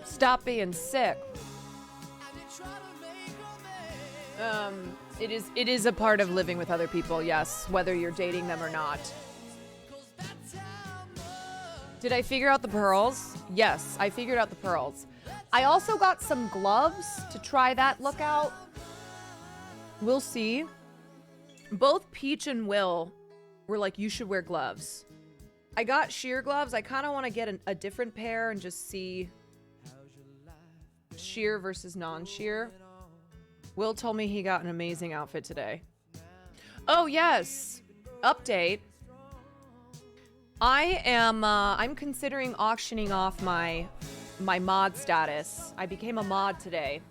Stop being sick. It is a part of living with other people, yes, whether you're dating them or not. Did I figure out the pearls? Yes, I figured out the pearls. I also got some gloves to try that look out. We'll see. Both Peach and Will were like, you should wear gloves. I got sheer gloves. I kind of want to get a different pair and just see sheer versus non-sheer. Will told me he got an amazing outfit today. Oh, yes. Update. I'm considering auctioning off my mod status. I became a mod today.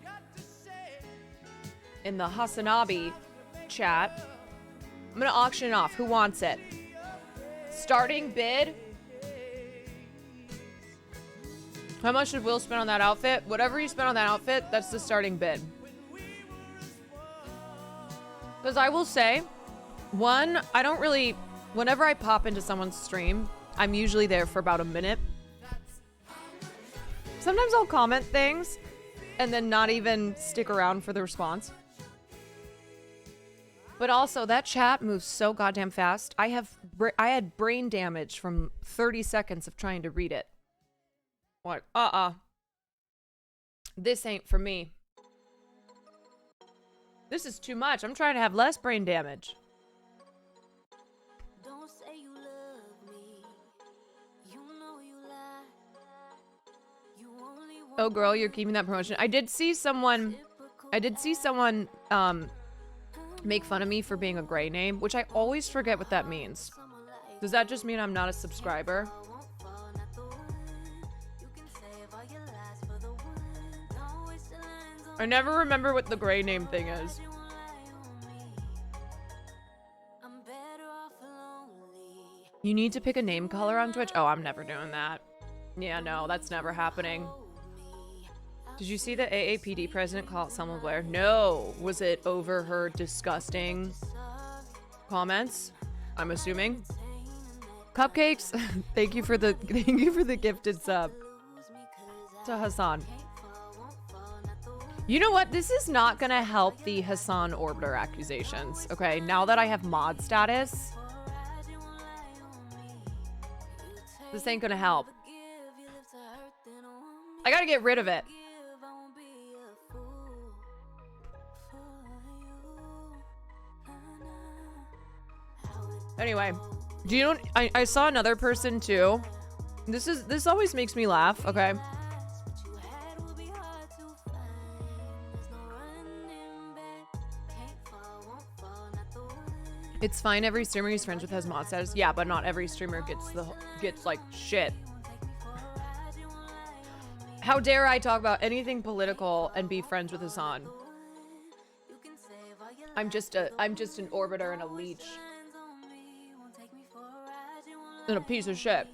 In the Hasanabi chat. I'm gonna auction it off. Who wants it? Starting bid. How much did Will spend on that outfit? Whatever you spent on that outfit, that's the starting bid. Because I will say, one, I don't really... Whenever I pop into someone's stream, I'm usually there for about a minute. Sometimes I'll comment things and then not even stick around for the response. But also, that chat moves so goddamn fast. I had brain damage from 30 seconds of trying to read it. Like, this ain't for me. This is too much. I'm trying to have less brain damage. Don't say you love me. You know you lie. You only want oh girl, you're keeping that promotion. I did see someone make fun of me for being a gray name, which I always forget what that means. Does that just mean I'm not a subscriber? I never remember what the gray name thing is. You need to pick a name color on Twitch? Oh, I'm never doing that. Yeah, no, that's never happening. Did you see the AAPD president call out Selma Blair? No. Was it over her disgusting comments? I'm assuming. Cupcakes, thank you for the gifted sub to Hassan. You know what? This is not gonna help the Hassan Orbiter accusations. Okay, now that I have mod status, this ain't gonna help. I gotta get rid of it. Anyway, do you know? I saw another person too. This always makes me laugh. Okay. It's fine. Every streamer he's friends with has mod status. Yeah, but not every streamer gets like shit. How dare I talk about anything political and be friends with Hassan? I'm just an orbiter and a leech. And a piece of shit.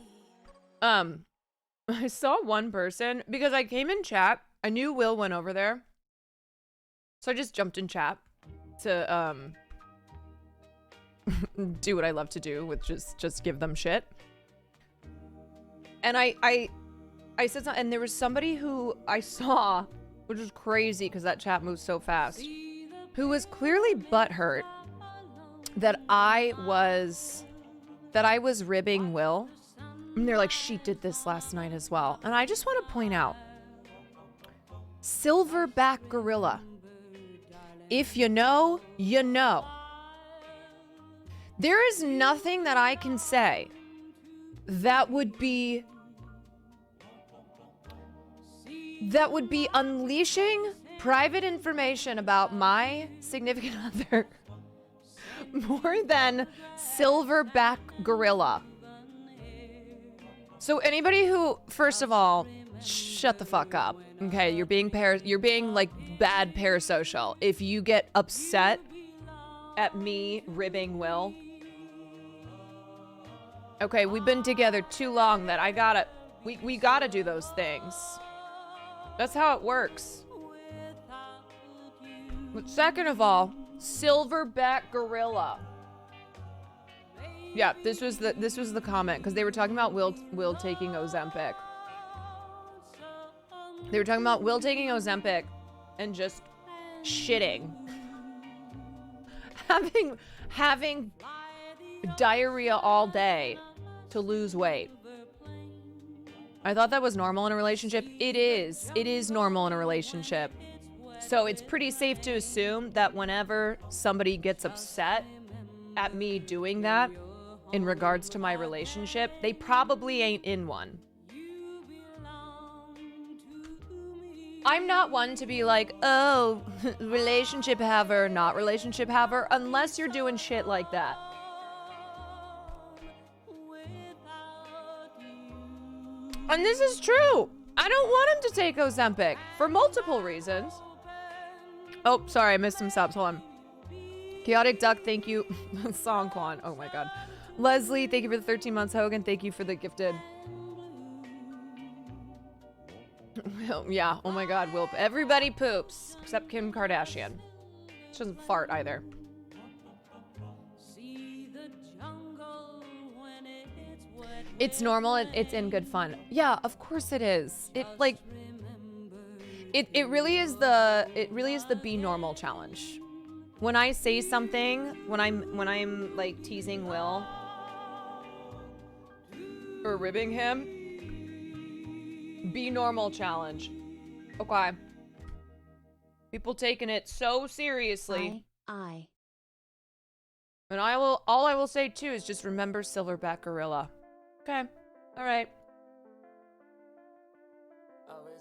I saw one person because I came in chat. I knew Will went over there. So I just jumped in chat to do what I love to do, which is just give them shit. And I said something, and there was somebody who I saw, which was crazy because that chat moves so fast, who was clearly butthurt that I was ribbing Will. And they're like, she did this last night as well. And I just want to point out, silverback gorilla. If you know, you know. There is nothing that I can say that would be unleashing private information about my significant other more than silverback gorilla. So anybody who, first of all, shut the fuck up. Okay, you're being like bad parasocial. If you get upset at me ribbing Will. Okay, we've been together too long that we gotta do those things. That's how it works. But second of all, silverback gorilla. Yeah, this was the comment because they were talking about Will taking Ozempic. They were talking about Will taking Ozempic and just shitting. Having diarrhea all day to lose weight. I thought that was normal in a relationship. It is. It is normal in a relationship. So it's pretty safe to assume that whenever somebody gets upset at me doing that in regards to my relationship, they probably ain't in one. I'm not one to be like, oh, relationship haver, not relationship haver, unless you're doing shit like that. And this is true. I don't want him to take Ozempic for multiple reasons. Oh, sorry, I missed some subs. Hold on. Chaotic Duck, thank you. Songquan, oh my god. Leslie, thank you for the 13 months. Hogan, thank you for the gifted. Yeah, oh my god, Will. Everybody poops except Kim Kardashian. She doesn't fart either. It's normal, it's in good fun. Yeah, of course it is. It like it really is the be normal challenge. When I say something, when I'm like teasing Will or ribbing him, be normal challenge. Okay. People taking it so seriously. And all I will say too is just remember Silverback Gorilla. Okay. All right.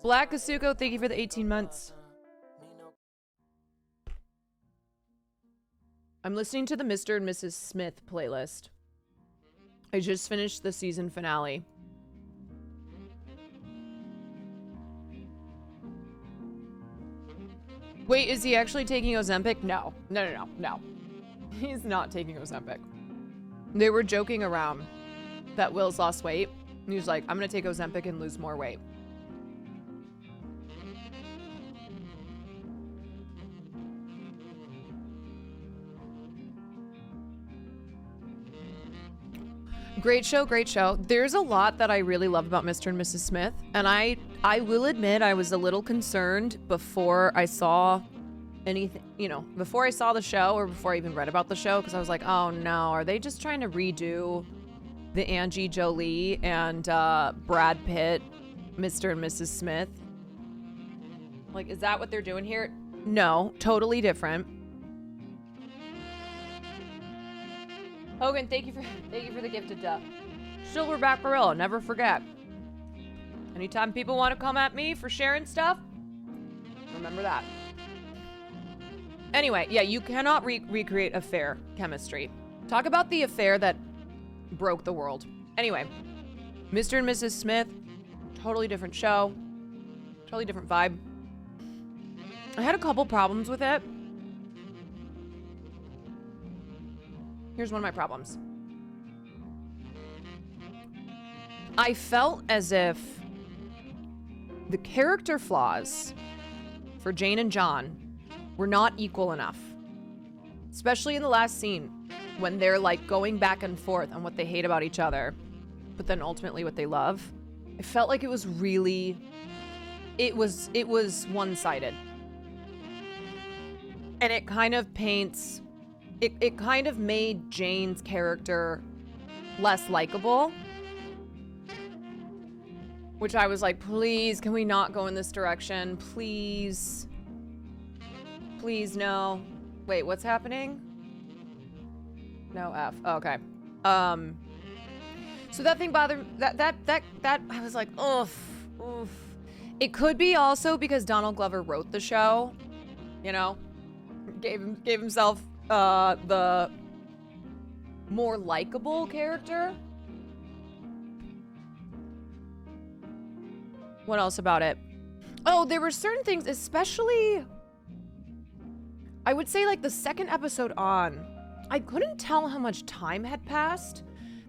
Black Asuko, thank you for the 18 months. I'm listening to the Mr. and Mrs. Smith playlist. I just finished the season finale. Wait, is he actually taking Ozempic? No. No. He's not taking Ozempic. They were joking around that Will's lost weight. And he was like, I'm gonna take Ozempic and lose more weight. Great show, great show. There's a lot that I really love about Mr. and Mrs. Smith. And I will admit I was a little concerned before I saw anything, before I saw the show or before I even read about the show, because I was like, oh no, are they just trying to redo the Angie Jolie and Brad Pitt, Mr. and Mrs. Smith? Like, is that what they're doing here? No, totally different. Hogan, thank you for the gifted dub. Silverback Gorilla, never forget. Anytime people want to come at me for sharing stuff, remember that. Anyway, yeah, you cannot recreate affair chemistry. Talk about the affair that broke the world. Anyway, Mr. and Mrs. Smith, totally different show, totally different vibe. I had a couple problems with it. Here's one of my problems. I felt as if the character flaws for Jane and John were not equal enough. Especially in the last scene when they're like going back and forth on what they hate about each other, but then ultimately what they love. I felt like it was really, it was one-sided. And it kind of paints, it kind of made Jane's character less likable. Which I was like, please, can we not go in this direction? Please. Please, no. Wait, what's happening? No F. Oh, okay. So that thing bothered that I was like, oof. It could be also because Donald Glover wrote the show, gave himself the more likable character. What else about it? Oh, there were certain things, especially, I would say like the second episode on, I couldn't tell how much time had passed.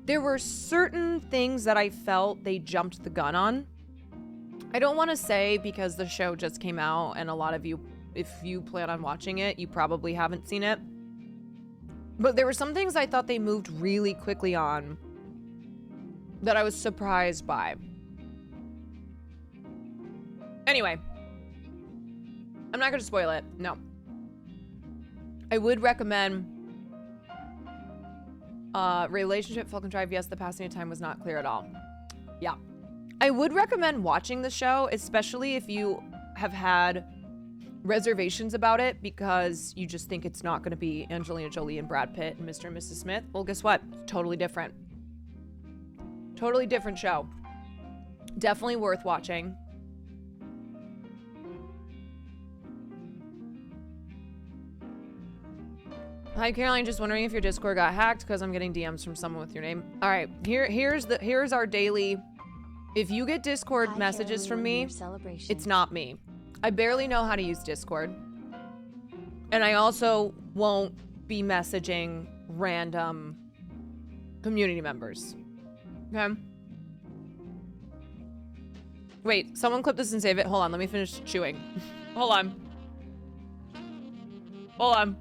There were certain things that I felt they jumped the gun on. I don't want to say because the show just came out and a lot of you, if you plan on watching it, you probably haven't seen it. But there were some things I thought they moved really quickly on that I was surprised by. Anyway, I'm not going to spoil it. No. I would recommend relationship felt contrived. Yes, the passing of time was not clear at all. Yeah. I would recommend watching the show, especially if you have had reservations about it because you just think it's not going to be Angelina Jolie and Brad Pitt and Mr. and Mrs. Smith. Well, guess what? Totally different. Totally different show. Definitely worth watching. Hi, Caroline. Just wondering if your Discord got hacked because I'm getting DMs from someone with your name. All right, here's our daily. If you get Discord messages from me, it's not me. I barely know how to use Discord, and I also won't be messaging random community members. Okay. Wait, someone clip this and save it. Hold on, let me finish chewing. Hold on. Hold on.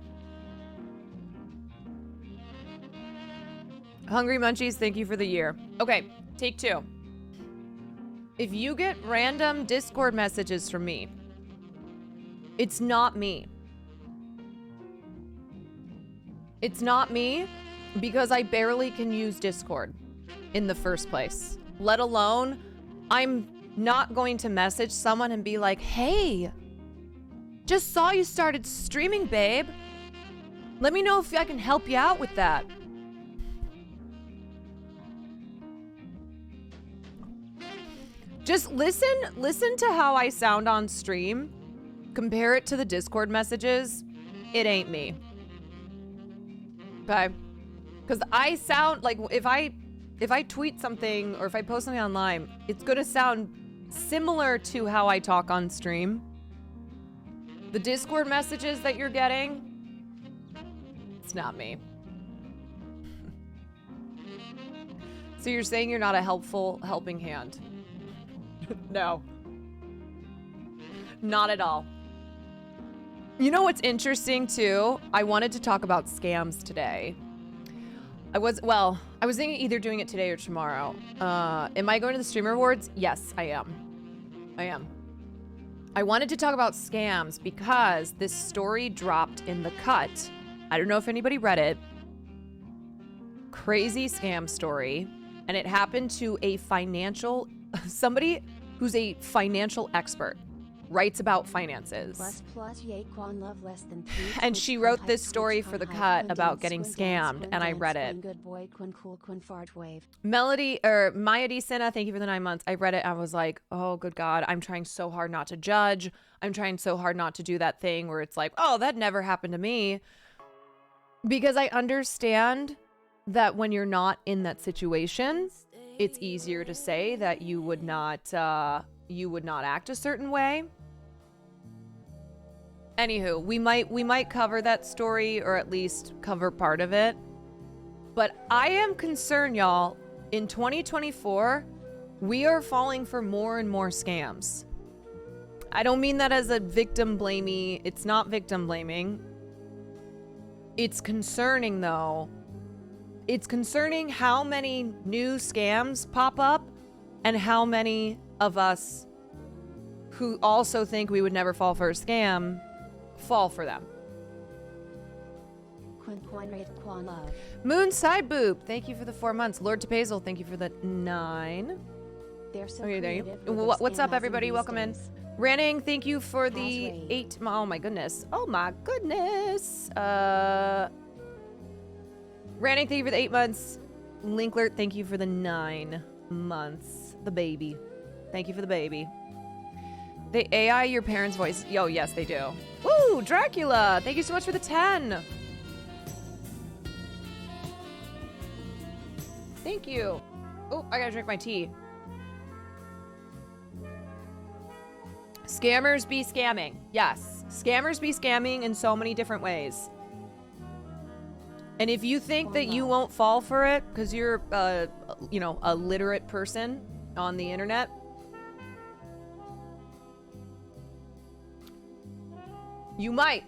Hungry Munchies, thank you for the year. Okay, take 2. If you get random Discord messages from me, it's not me. It's not me because I barely can use Discord in the first place. Let alone, I'm not going to message someone and be like, hey, just saw you started streaming, babe. Let me know if I can help you out with that. Just listen to how I sound on stream. Compare it to the Discord messages. It ain't me. Okay? Because I sound like if I tweet something or if I post something online, it's gonna sound similar to how I talk on stream. The Discord messages that you're getting, it's not me. So you're saying you're not a helping hand? No. Not at all. You know what's interesting too? I wanted to talk about scams today. I was thinking either doing it today or tomorrow. Am I going to the Streamer Awards? Yes, I am. I wanted to talk about scams because this story dropped in The Cut. I don't know if anybody read it. Crazy scam story. And it happened to somebody who's a financial expert, writes about finances. And she wrote this story for The Cut about getting scammed, and I read it. Melody, or Maya D. Senna, thank you for the 9 months. I read it, I was like, oh, good God, I'm trying so hard not to judge. I'm trying so hard not to do that thing where it's like, oh, that never happened to me. Because I understand that when you're not in that situation, it's easier to say that you would not act a certain way. Anywho, we might cover that story or at least cover part of it. But I am concerned, y'all. In 2024, we are falling for more and more scams. I don't mean that as a victim blamey. It's not victim blaming. It's concerning though. It's concerning how many new scams pop up and how many of us who also think we would never fall for a scam fall for them. Moon Side Boob, thank you for the 4 months. Lord Tepazel, thank you for the 9. Okay, there you. What's up, everybody? Welcome in. Ranning, thank you for the 8. Oh my goodness. Oh my goodness. Ranning, thank you for the 8 months. Linkler, thank you for the 9 months. The baby. Thank you for the baby. They AI your parents' voice. Yo, yes, they do. Woo, Dracula, thank you so much for the 10. Thank you. Oh, I gotta drink my tea. Scammers be scamming. Yes, scammers be scamming in so many different ways. And if you think that you won't fall for it because you're, a literate person on the internet, you might.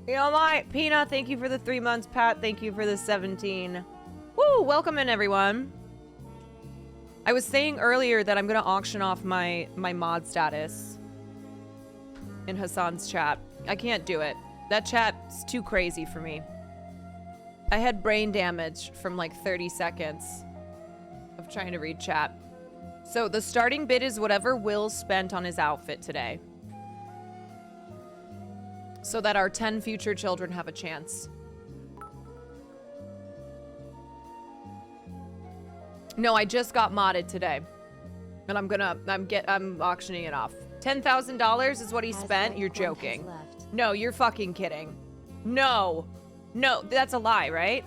You might. Pina, thank you for the 3 months. Pat, thank you for the 17. Woo! Woo! Welcome in, everyone. I was saying earlier that I'm gonna auction off my mod status in Hassan's chat. I can't do it. That chat's too crazy for me. I had brain damage from like 30 seconds of trying to read chat. So the starting bid is whatever Will spent on his outfit today, so that our 10 future children have a chance. No, I just got modded today, and I'm auctioning it off. $10,000 is what he spent. You're joking. No, you're fucking kidding. No, no, that's a lie, right?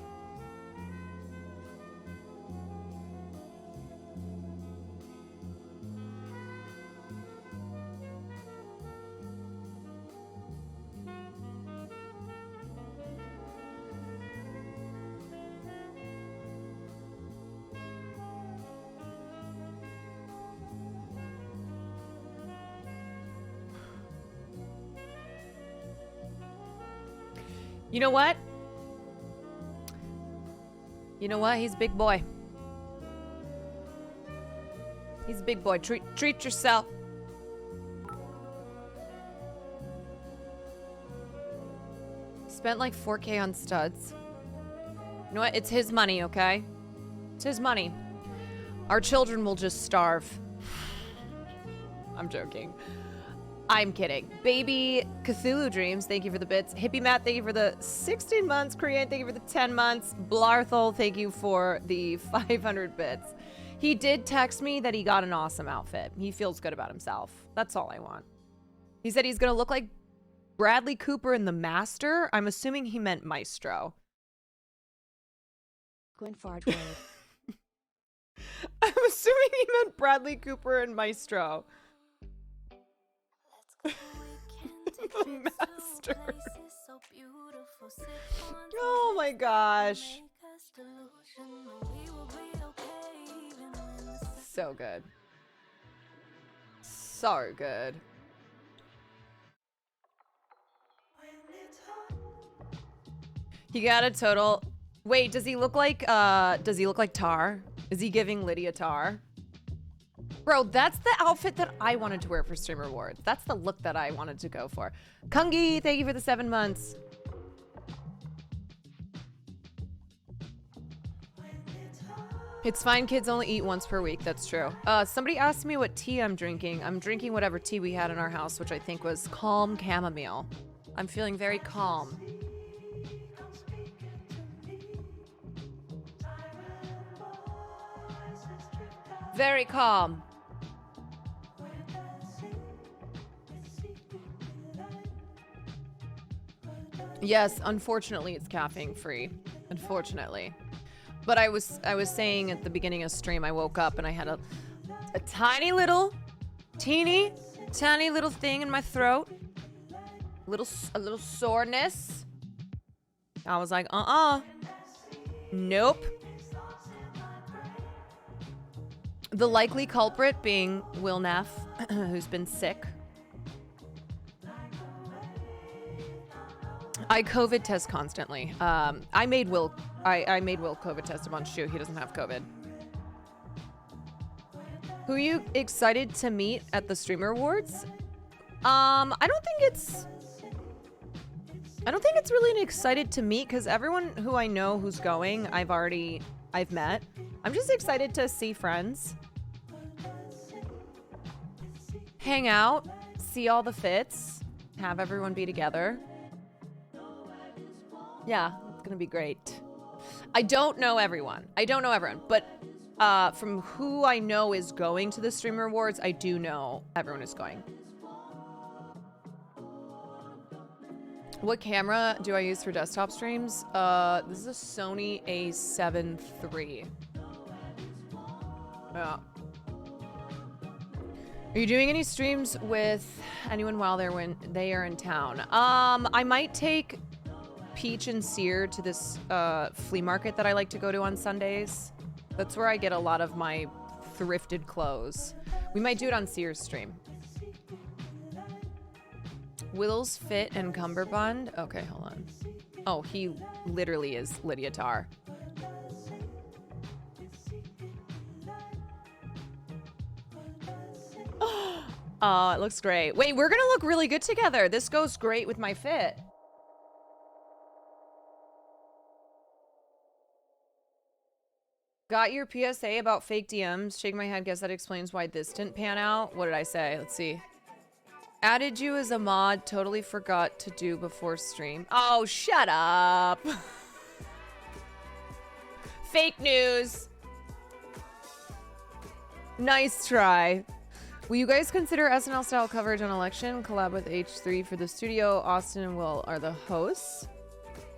You know what? You know what? He's a big boy. He's a big boy. Treat yourself. Spent like 4K on studs. You know what? It's his money, okay? It's his money. Our children will just starve. I'm joking. I'm kidding. Baby Cthulhu Dreams, thank you for the bits. Hippie Matt, thank you for the 16 months. Korean, thank you for the 10 months. Blarthol, thank you for the 500 bits. He did text me that he got an awesome outfit. He feels good about himself. That's all I want. He said he's gonna look like Bradley Cooper in The Master. I'm assuming he meant Maestro. Gwen Fardway. I'm assuming he meant Bradley Cooper and Maestro. Master. Oh my gosh. So good. So good. He got a total. Wait, does he look like Tar? Is he giving Lydia Tar? Bro, that's the outfit that I wanted to wear for Streamer Awards. That's the look that I wanted to go for. Kungi, thank you for the 7 months. It's fine, kids only eat once per week. That's true. Somebody asked me what tea I'm drinking. I'm drinking whatever tea we had in our house, which I think was calm chamomile. I'm feeling very calm. Very calm. Yes, unfortunately it's caffeine free. Unfortunately. But I was saying at the beginning of stream, I woke up and I had a tiny little, tiny little thing in my throat. A little soreness. I was like, nope. The likely culprit being Will Neff, who's been sick. I COVID test constantly. I made Will COVID test a bunch too. He doesn't have COVID. Who are you excited to meet at the Streamer Awards? I don't think it's really an excited to meet because everyone who I know who's going, I've met. I'm just excited to see friends. Hang out, see all the fits, have everyone be together. Yeah, it's gonna be great. I don't know everyone, but from who I know is going to the Streamer Awards, I do know everyone is going. What camera do I use for desktop streams? This is a Sony A7 III. Yeah. Are you doing any streams with anyone while they are in town? I might take Peach and Sear to this flea market that I like to go to on Sundays. That's where I get a lot of my thrifted clothes. We might do it on Sear's stream. Will's fit and cummerbund. Okay, hold on. Oh, he literally is Lydia Tar. Oh, it looks great. Wait, we're gonna look really good together. This goes great with my fit. Got your PSA about fake DMs. Shake my head. Guess that explains why this didn't pan out. What did I say? Let's see. Added you as a mod. Totally forgot to do before stream. Oh, shut up. Fake news. Nice try. Will you guys consider SNL style coverage on election? Collab with H3 for the studio. Austin and Will are the hosts.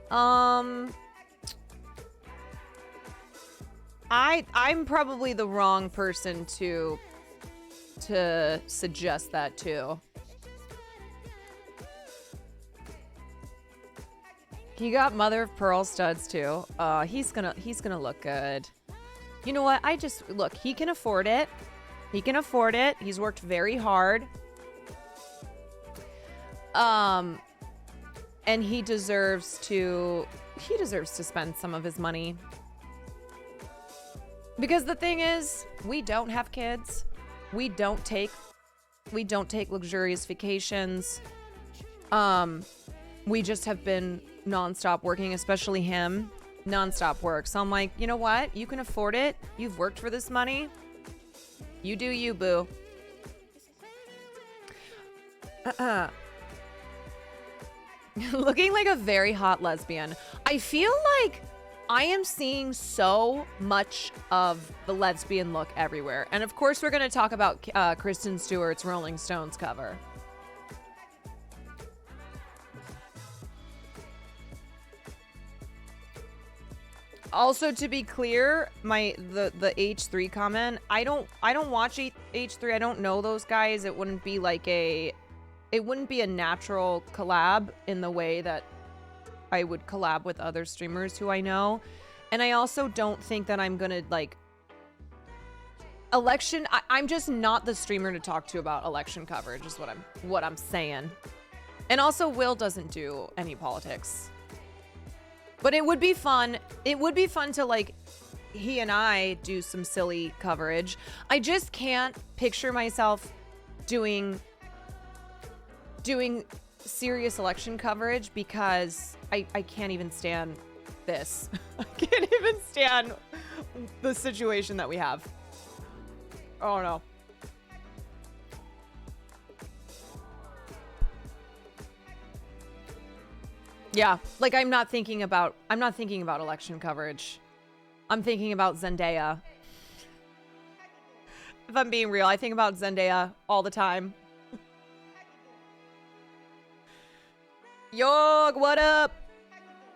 I'm probably the wrong person to suggest that to. He got mother of pearl studs too. He's gonna look good. You know what? Look, he can afford it. He can afford it. He's worked very hard. And he deserves to spend some of his money. Because the thing is, we don't have kids. We don't take luxurious vacations. We just have been nonstop working, especially him. Nonstop work. So I'm like, you know what? You can afford it. You've worked for this money. You do you, boo. Looking like a very hot lesbian. I feel like I am seeing so much of the lesbian look everywhere. And of course, we're going to talk about Kristen Stewart's Rolling Stones cover. Also, to be clear, the H3 comment, I don't watch H3. I don't know those guys. It wouldn't be a natural collab in the way that I would collab with other streamers who I know. And I also don't think that I'm gonna election. I'm just not the streamer to talk to about election coverage is what I'm saying. And also Will doesn't do any politics. But it would be fun. It would be fun to he and I do some silly coverage. I just can't picture myself doing serious election coverage because I can't even stand this. I can't even stand the situation that we have. Oh no. Yeah, I'm not thinking about election coverage. I'm thinking about Zendaya. If I'm being real, I think about Zendaya all the time. Yorg, what up?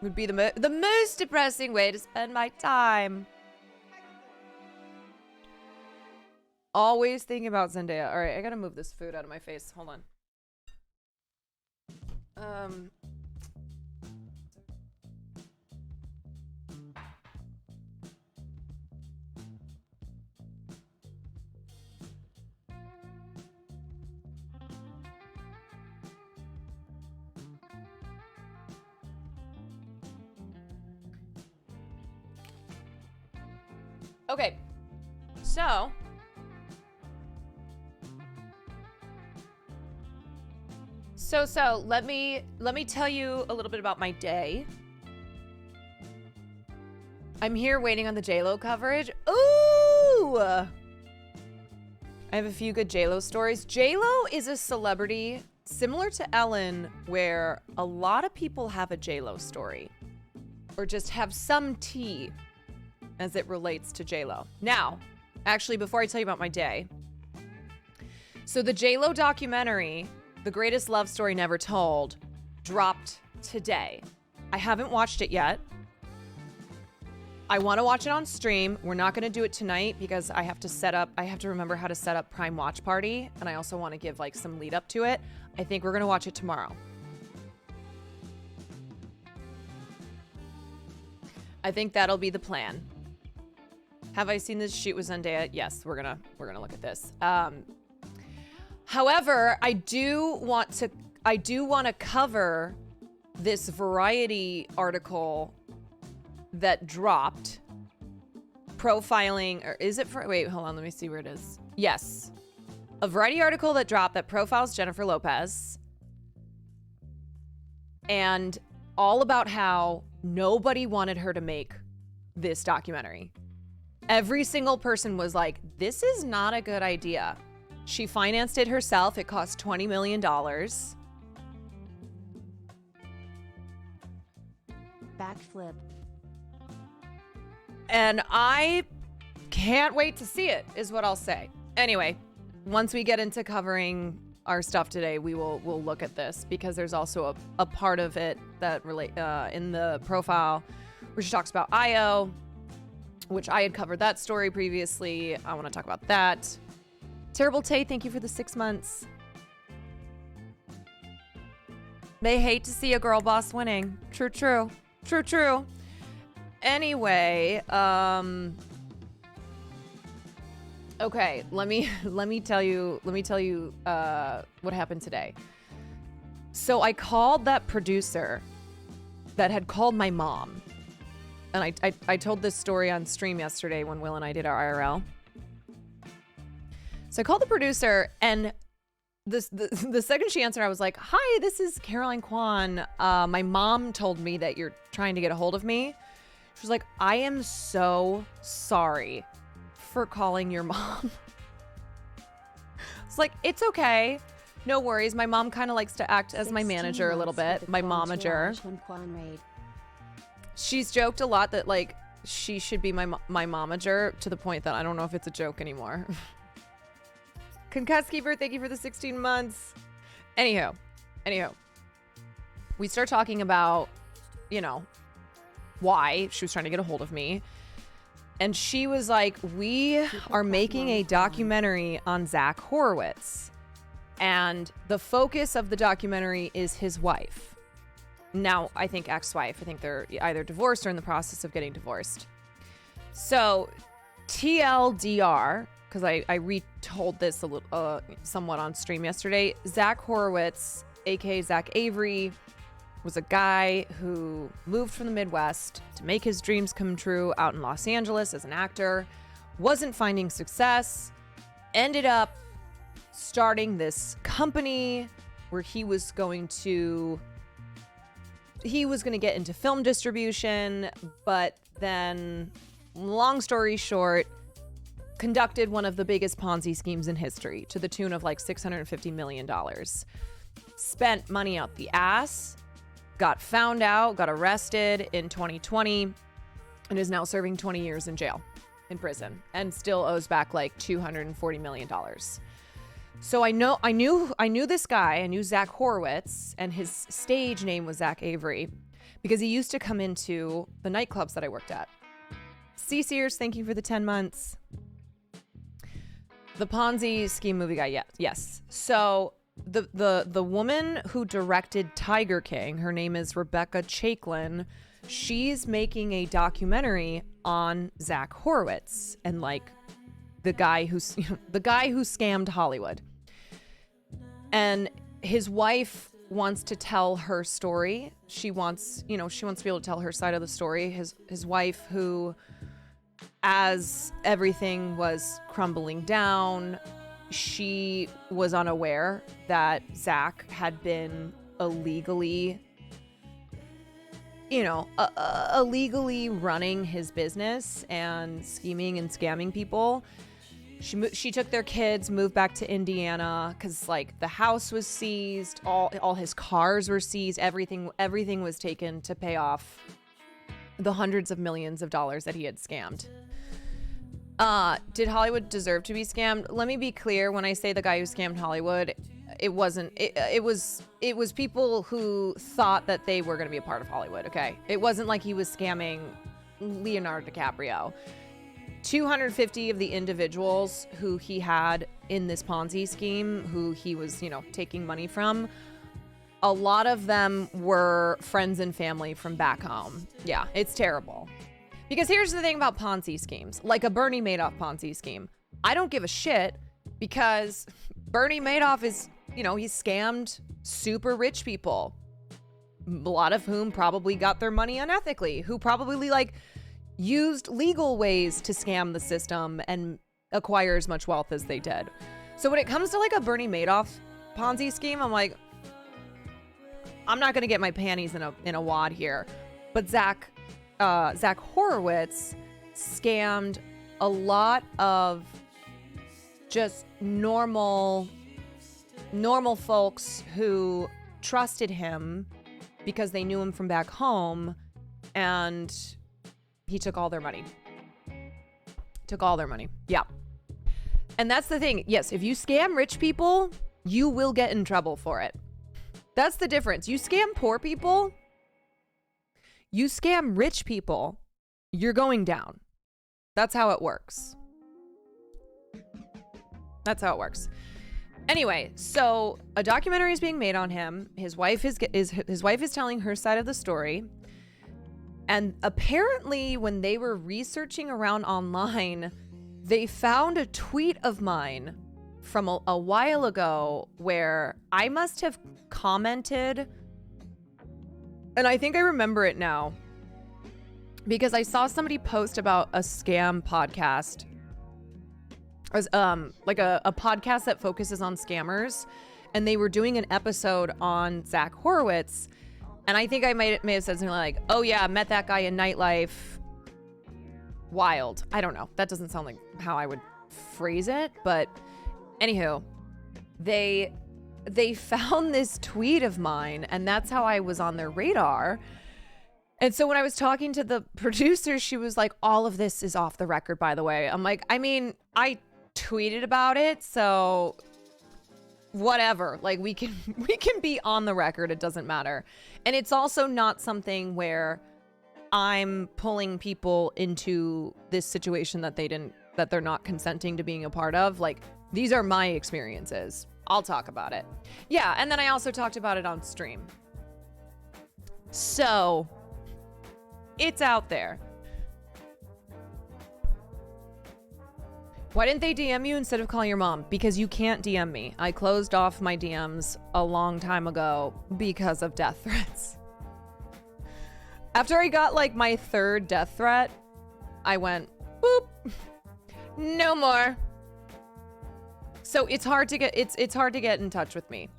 Would be the most depressing way to spend my time. Always thinking about Zendaya. All right, I gotta move this food out of my face. Hold on. Okay, so let me tell you a little bit about my day. I'm here waiting on the JLo coverage. Ooh! I have a few good JLo stories. JLo is a celebrity similar to Ellen where a lot of people have a JLo story or just have some tea as it relates to JLo. Now, actually, before I tell you about my day, so the JLo documentary, The Greatest Love Story Never Told, dropped today. I haven't watched it yet. I want to watch it on stream. We're not going to do it tonight because I have to remember how to set up Prime Watch Party, and I also want to give some lead up to it. I think we're going to watch it tomorrow. I think that'll be the plan. Have I seen this shoot with Zendaya? Yes, we're gonna look at this. However, I do want to cover this Variety article that dropped profiling, or is it for, wait, hold on, let me see where it is. Yes. A Variety article that dropped that profiles Jennifer Lopez and all about how nobody wanted her to make this documentary. Every single person was like, this is not a good idea. She financed it herself. It cost $20 million. Backflip. And I can't wait to see it, is what I'll say. Anyway, once we get into covering our stuff today, we'll look at this, because there's also a part of it that relate in the profile where she talks about IO, which I had covered that story previously. I want to talk about that. Terrible Tay, thank you for the 6 months. They hate to see a girl boss winning. True, true. True, true. Anyway, okay, let me tell you what happened today. So I called that producer that had called my mom. And I told this story on stream yesterday when Will and I did our IRL. So I called the producer, and the second she answered, I was like, "Hi, this is Caroline Kwan. My mom told me that you're trying to get a hold of me." She was like, "I am so sorry for calling your mom." It's like, it's okay. No worries. My mom kind of likes to act as my manager a little bit. My momager. She's joked a lot that, like, she should be my momager, to the point that I don't know if it's a joke anymore. Concuss Keeper, thank you for the 16 months. Anyhow, we start talking about, why she was trying to get a hold of me. And she was like, we are making a documentary on Zach Horowitz. And the focus of the documentary is his wife. Now, I think ex-wife. I think they're either divorced or in the process of getting divorced. So, TLDR, because I retold this a little, somewhat on stream yesterday. Zach Horowitz, aka Zach Avery, was a guy who moved from the Midwest to make his dreams come true out in Los Angeles as an actor, wasn't finding success, ended up starting this company where he was going to get into film distribution, but then, long story short, conducted one of the biggest Ponzi schemes in history to the tune of like $650 million. Spent money out the ass, got found out, got arrested in 2020, and is now serving 20 years in jail, in prison, and still owes back like $240 million. So I knew this guy. I knew Zach Horowitz, and his stage name was Zach Avery, because he used to come into the nightclubs that I worked at. C. Sears, thank you for the 10 months. The Ponzi scheme movie guy, yes. So the woman who directed Tiger King, her name is Rebecca Chaiklin. She's making a documentary on Zach Horowitz and like the guy who scammed Hollywood. And his wife wants to tell her story. She wants to be able to tell her side of the story. His wife, who, as everything was crumbling down, she was unaware that Zach had been illegally running his business and scheming and scamming people. She took their kids, moved back to Indiana, because like the house was seized, all his cars were seized, everything was taken to pay off the hundreds of millions of dollars that he had scammed. Did Hollywood deserve to be scammed? Let me be clear. When I say the guy who scammed Hollywood, it was people who thought that they were going to be a part of Hollywood. Okay. It wasn't like he was scamming Leonardo DiCaprio. 250 of the individuals who he had in this Ponzi scheme, who he was, taking money from, a lot of them were friends and family from back home. Yeah, it's terrible. Because here's the thing about Ponzi schemes, like a Bernie Madoff Ponzi scheme. I don't give a shit, because Bernie Madoff is, he scammed super rich people, a lot of whom probably got their money unethically, who probably used legal ways to scam the system and acquire as much wealth as they did. So when it comes to like a Bernie Madoff Ponzi scheme, I'm like, I'm not gonna get my panties in a wad here. But Zach Horowitz scammed a lot of just normal folks who trusted him because they knew him from back home, and he took all their money. Yeah. And that's the thing. Yes, if you scam rich people, you will get in trouble for it. That's the difference. You scam poor people, you scam rich people, you're going down. That's how it works. Anyway, so a documentary is being made on him. His wife is telling her side of the story. And apparently when they were researching around online, they found a tweet of mine from a while ago where I must have commented, and I think I remember it now, because I saw somebody post about a scam podcast, like a podcast that focuses on scammers, and they were doing an episode on Zach Horowitz, and I think I may have said something like, "Oh yeah, I met that guy in nightlife. Wild." I don't know. That doesn't sound like how I would phrase it, but anywho, they found this tweet of mine, and that's how I was on their radar. And so when I was talking to the producer, she was like, "All of this is off the record, by the way." I'm like, I mean, I tweeted about it, so whatever. Like, we can be on the record. It doesn't matter. And it's also not something where I'm pulling people into this situation that they're not consenting to being a part of. Like, these are my experiences. I'll talk about it. Yeah, and then I also talked about it on stream. So, it's out there. Why didn't they DM you instead of calling your mom? Because you can't DM me. I closed off my DMs a long time ago because of death threats. After I got like my third death threat, I went, boop, no more. So it's hard to get in touch with me.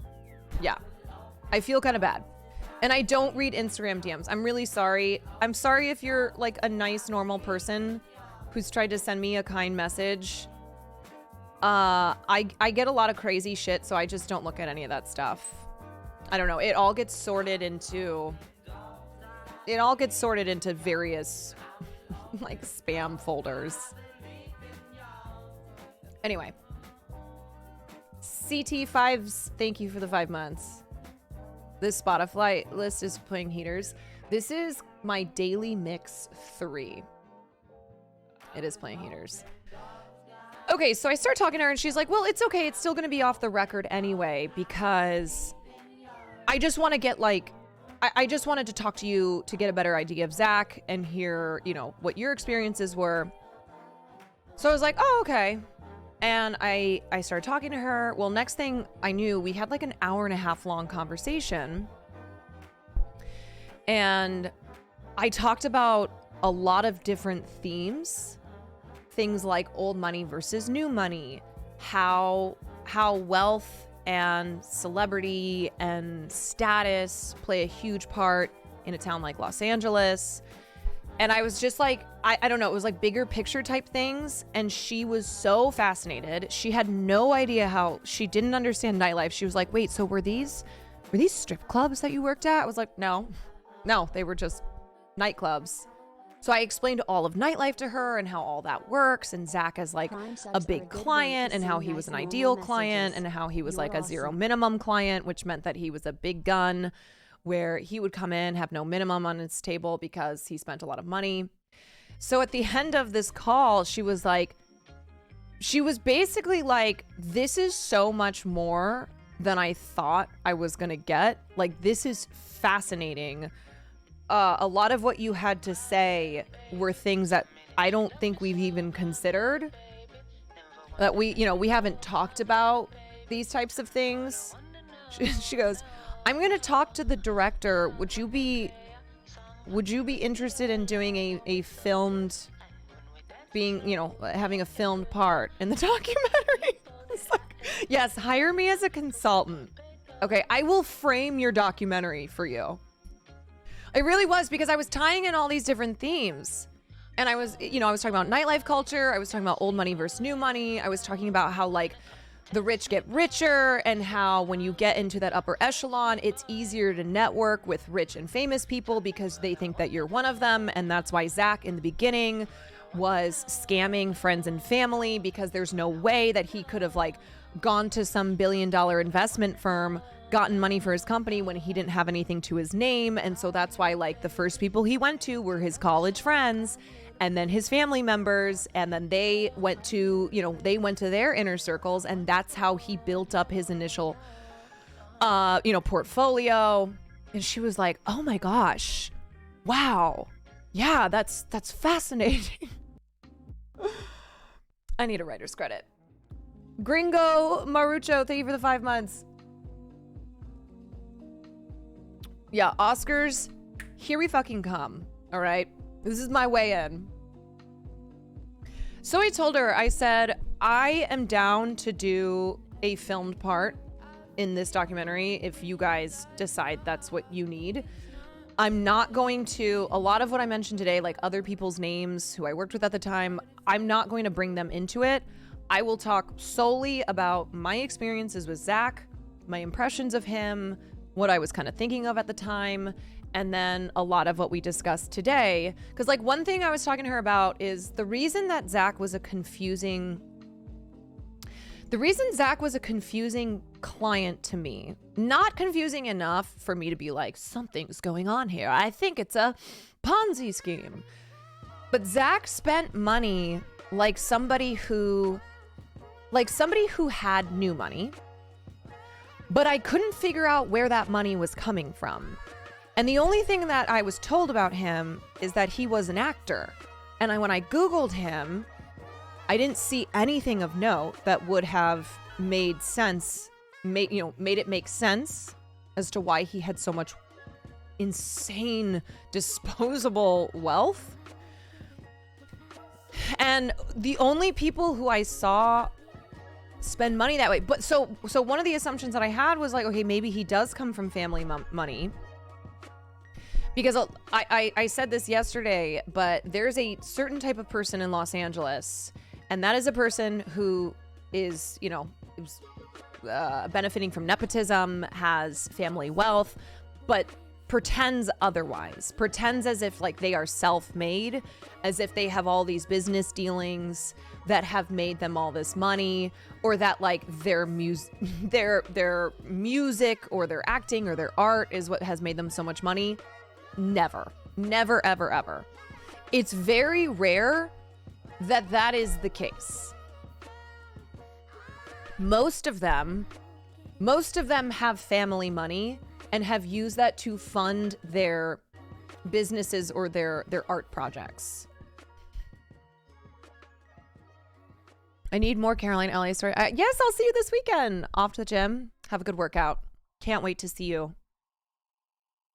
Yeah, I feel kind of bad. And I don't read Instagram DMs. I'm really sorry. I'm sorry if you're like a nice, normal person who's tried to send me a kind message. I get a lot of crazy shit, so I just don't look at any of that stuff. I don't know. It all gets sorted into various like spam folders. Anyway. CT5s, thank you for the 5 months. This Spotify list is playing heaters. This is my daily mix 3. It is playing heaters. Okay, so I start talking to her and she's like, well, it's okay. It's still going to be off the record anyway, because I just want to get like, I just wanted to talk to you to get a better idea of Zach and hear, you know, what your experiences were. So I was like, oh, okay. And I started talking to her. Well, next thing I knew, we had like an 1.5 hour long conversation. And I talked about a lot of different themes. Things like old money versus new money. How wealth and celebrity and status play a huge part in a town like Los Angeles. And I was just like, I don't know, it was like bigger picture type things. And she was so fascinated. She had no idea how, she didn't understand nightlife. She was like, wait, so were these strip clubs that you worked at? I was like, no, they were just nightclubs. So I explained all of nightlife to her and how all that works. And Zach is like a big client and how he was an ideal client and how he was like a zero minimum client, which meant that he was a big gun where he would come in, have no minimum on his table because he spent a lot of money. So at the end of this call, she was basically like, this is so much more than I thought I was going to get. Like, this is fascinating. A lot of what you had to say were things that I don't think we've even considered. That we haven't talked about these types of things. She goes, I'm going to talk to the director. Would you be interested in doing a filmed, being, having a filmed part in the documentary? It's like, Yes, hire me as a consultant. Okay, I will frame your documentary for you. It really was, because I was tying in all these different themes. And I was talking about nightlife culture. I was talking about old money versus new money. I was talking about how, like, the rich get richer, and how when you get into that upper echelon, it's easier to network with rich and famous people because they think that you're one of them. And that's why Zach in the beginning was scamming friends and family, because there's no way that he could have, like, gone to some billion-dollar investment firm, gotten money for his company when he didn't have anything to his name. And so that's why, like, the first people he went to were his college friends, and then his family members, and then they went to their inner circles, and that's how he built up his initial portfolio. And she was like, "Oh my gosh. Wow. Yeah, that's fascinating." I need a writer's credit. Gringo Marucho, thank you for the 5 months. Yeah, Oscars, here we fucking come. All right. This is my way in. So I told her, I said, I am down to do a filmed part in this documentary if you guys decide that's what you need. I'm not going to, a lot of what I mentioned today, like other people's names who I worked with at the time, I'm not going to bring them into it. I will talk solely about my experiences with Zach, my impressions of him, what I was kind of thinking of at the time, and then a lot of what we discussed today. Because, like, one thing I was talking to her about is the reason Zach was a confusing client to me. Not confusing enough for me to be like, something's going on here. I think it's a Ponzi scheme. But Zach spent money like somebody who had new money, but I couldn't figure out where that money was coming from. And the only thing that I was told about him is that he was an actor. And when I Googled him, I didn't see anything of note that would have made it make sense as to why he had so much insane disposable wealth. And the only people who I saw spend money that way, but so one of the assumptions that I had was like, okay, maybe he does come from family money. Because I said this yesterday, but there's a certain type of person in Los Angeles, and that is a person who is, benefiting from nepotism, has family wealth, but pretends otherwise. Pretends as if, like, they are self-made, as if they have all these business dealings that have made them all this money, or that, like, their music or their acting or their art is what has made them so much money. Never, ever, ever. It's very rare that is the case. Most of them have family money and have used that to fund their businesses or their art projects. I need more Caroline LA story. Yes, I'll see you this weekend. Off to the gym. Have a good workout. Can't wait to see you.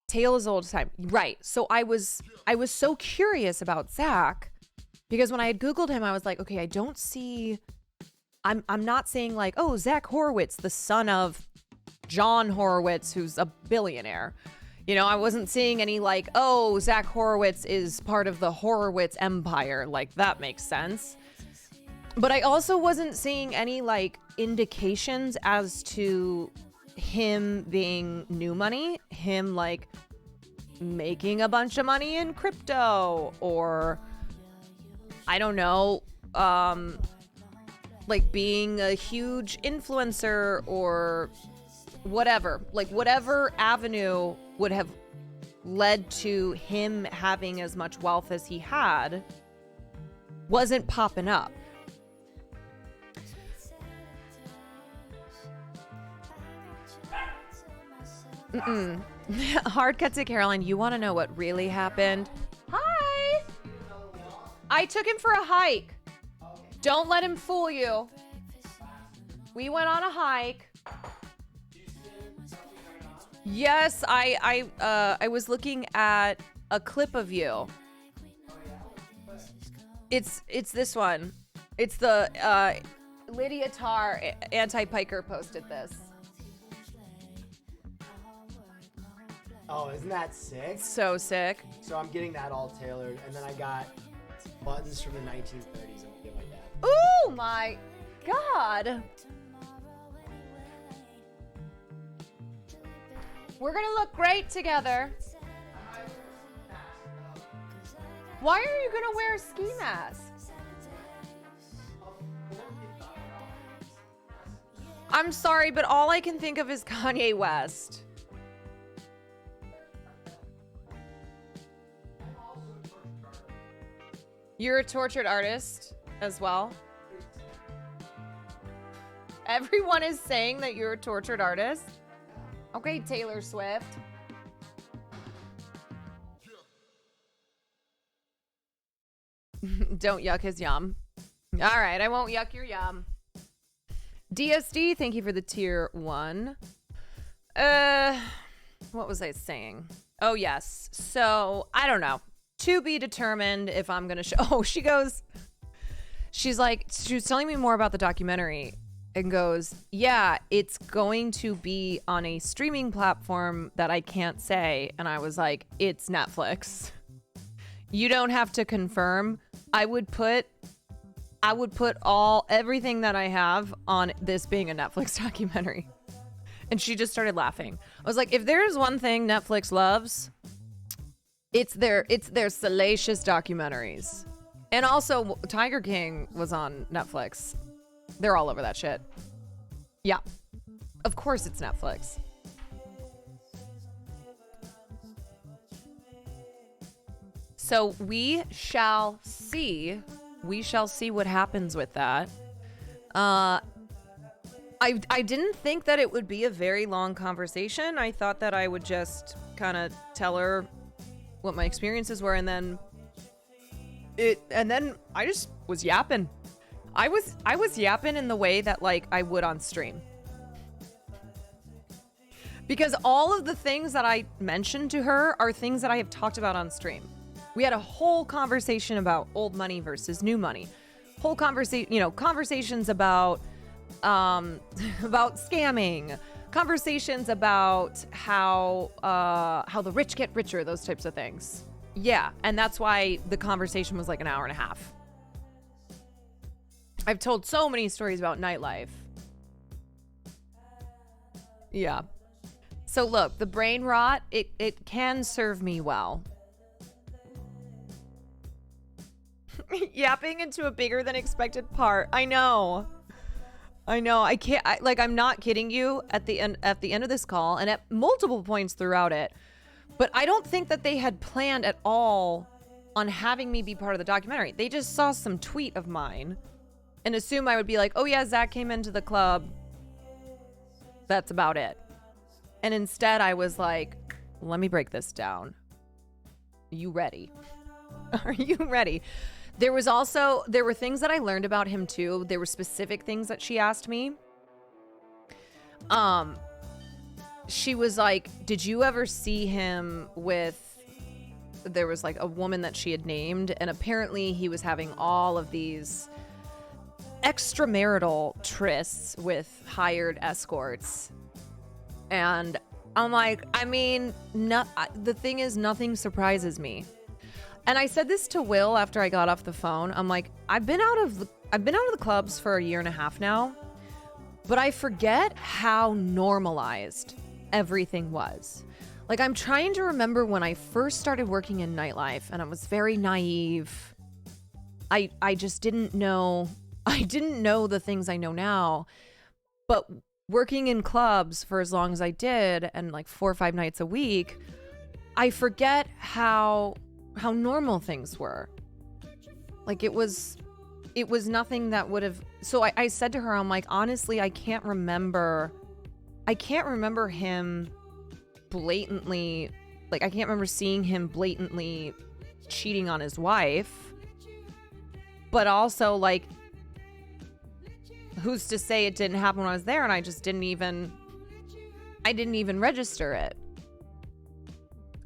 Tale as old as time. Right. So I was so curious about Zach because when I had Googled him, I was like, okay, I don't see, I'm not saying like, oh, Zach Horowitz, the son of John Horowitz, who's a billionaire. I wasn't seeing any like, oh, Zach Horowitz is part of the Horowitz empire. Like, that makes sense. But I also wasn't seeing any like indications as to him being new money, him like making a bunch of money in crypto, or I don't know, like being a huge influencer or whatever. Like, whatever avenue would have led to him having as much wealth as he had wasn't popping up. Hard cut to Caroline. You want to know what really happened? Hi. I took him for a hike. Don't let him fool you. We went on a hike. Yes, I was looking at a clip of you. It's this one. It's the Lydia Tarr, anti-piker, posted this. Oh, isn't that sick? So sick. So I'm getting that all tailored, and then I got buttons from the 1930s and get like that. Oh my God. We're gonna look great together. Why are you gonna wear a ski mask? I'm sorry, but all I can think of is Kanye West. You're a tortured artist as well. Everyone is saying that you're a tortured artist. Okay, Taylor Swift. Don't yuck his yum. All right, I won't yuck your yum. DSD, thank you for the tier 1. What was I saying? Oh, yes. So, I don't know. To be determined if I'm going to show. Oh, she was telling me more about the documentary and goes, yeah, it's going to be on a streaming platform that I can't say. And I was like, it's Netflix. You don't have to confirm. I would put everything that I have on this being a Netflix documentary. And she just started laughing. I was like, if there's one thing Netflix loves, it's their salacious documentaries. And also Tiger King was on Netflix. They're all over that shit. Yeah. Of course it's Netflix. So we shall see. We shall see what happens with that. I didn't think that it would be a very long conversation. I thought that I would just kind of tell her what my experiences were, and then I just was yapping. I was yapping in the way that like I would on stream. Because all of the things that I mentioned to her are things that I have talked about on stream. We had a whole conversation about old money versus new money. Whole conversation, conversations about scamming, conversations about how the rich get richer, those types of things. Yeah, and that's why the conversation was like an hour and a half. I've told so many stories about nightlife. Yeah. So look, the brain rot, it can serve me well. Yapping into a bigger than expected part. I know. I can't. I'm not kidding you. At the end of this call, and at multiple points throughout it, but I don't think that they had planned at all on having me be part of the documentary. They just saw some tweet of mine and assumed I would be like, "Oh yeah, Zach came into the club." That's about it. And instead, I was like, "Let me break this down. You ready? Are you ready?" There were things that I learned about him too. There were specific things that she asked me. She was like, did you ever see him with, there was like a woman that she had named, and apparently he was having all of these extramarital trysts with hired escorts. And I'm like, I mean, the thing is, nothing surprises me. And I said this to Will after I got off the phone. I'm like, I've been out of the clubs for a year and a half now, but I forget how normalized everything was. Like, I'm trying to remember when I first started working in nightlife, and I was very naive. I just didn't know. I didn't know the things I know now. But working in clubs for as long as I did, and like 4 or 5 nights a week, I forget how normal things were. Like, it was nothing that would have. So I said to her, I'm like, honestly, I can't remember him blatantly, like, I can't remember seeing him blatantly cheating on his wife. But also, like, who's to say it didn't happen when I was there, and I didn't even register it.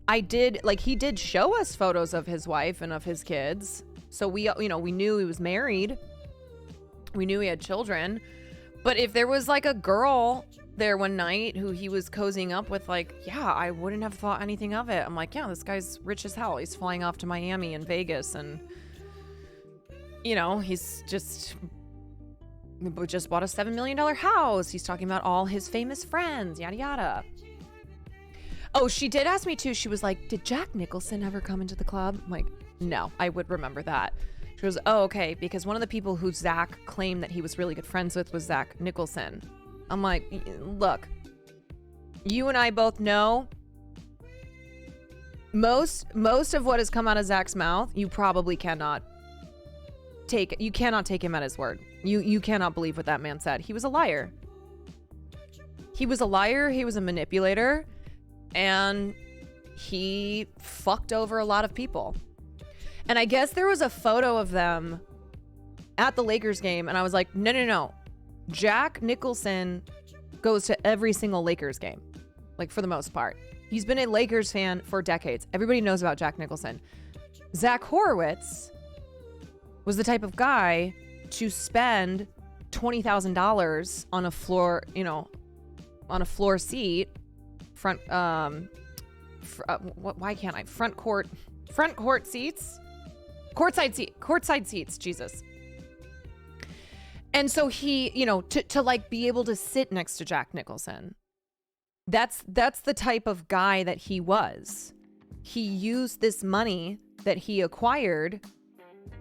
He did show us photos of his wife and of his kids. So we knew he was married. We knew he had children. But if there was like a girl there one night who he was cozying up with, like, yeah, I wouldn't have thought anything of it. I'm like, yeah, this guy's rich as hell. He's flying off to Miami and Vegas, and, you know, he's just bought a $7 million house. He's talking about all his famous friends, yada, yada. Oh, she did ask me too. She was like, did Jack Nicholson ever come into the club? I'm like, no, I would remember that. She goes, oh, okay, because one of the people who Zach claimed that he was really good friends with was Zach Nicholson. I'm like, look, you and I both know most of what has come out of Zach's mouth, you probably cannot take. You cannot take him at his word. You cannot believe what that man said. He was a liar. He was a liar. He was a manipulator, and he fucked over a lot of people. And I guess there was a photo of them at the Lakers game, and I was like, no. Jack Nicholson goes to every single Lakers game, like, for the most part. He's been a Lakers fan for decades. Everybody knows about Jack Nicholson. Zach Horowitz was the type of guy to spend $20,000 on a floor, on a floor seat, front court seats, courtside seats, Jesus. And so he, to like be able to sit next to Jack Nicholson, that's the type of guy that he was. He used this money that he acquired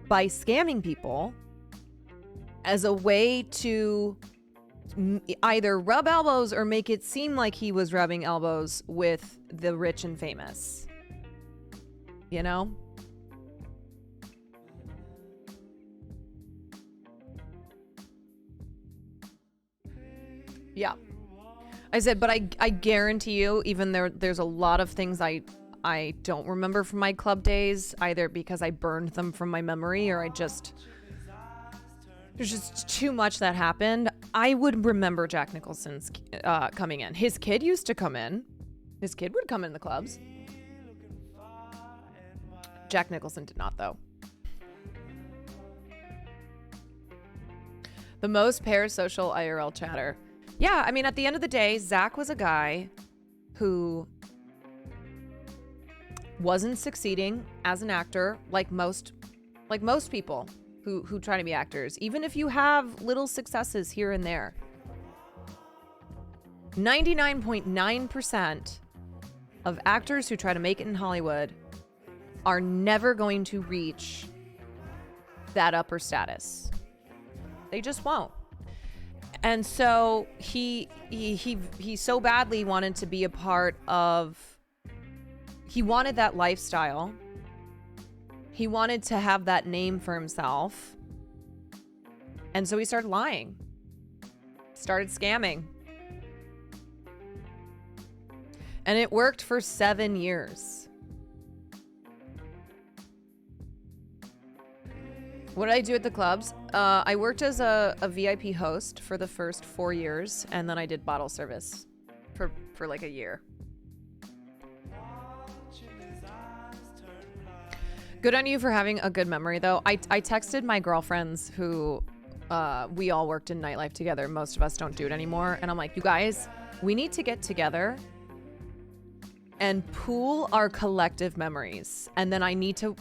by scamming people as a way to either rub elbows or make it seem like he was rubbing elbows with the rich and famous. You know? Yeah. I said, but I guarantee you, even there's a lot of things I don't remember from my club days, either because I burned them from my memory or there's just too much that happened. I would remember Jack Nicholson's coming in. His kid used to come in. His kid would come in the clubs. Jack Nicholson did not, though. The most parasocial IRL chatter. Yeah, I mean, at the end of the day, Zach was a guy who wasn't succeeding as an actor like most people who try to be actors, even if you have little successes here and there. 99.9% of actors who try to make it in Hollywood are never going to reach that upper status. They just won't. And so he so badly wanted to be a part of, he wanted that lifestyle. He wanted to have that name for himself. And so he started lying. Started scamming. And it worked for 7 years. What did I do at the clubs? I worked as a VIP host for the first 4 years, and then I did bottle service for like a year. Good on you for having a good memory, though. I texted my girlfriends who we all worked in nightlife together. Most of us don't do it anymore. And I'm like, you guys, we need to get together and pool our collective memories. And then I need to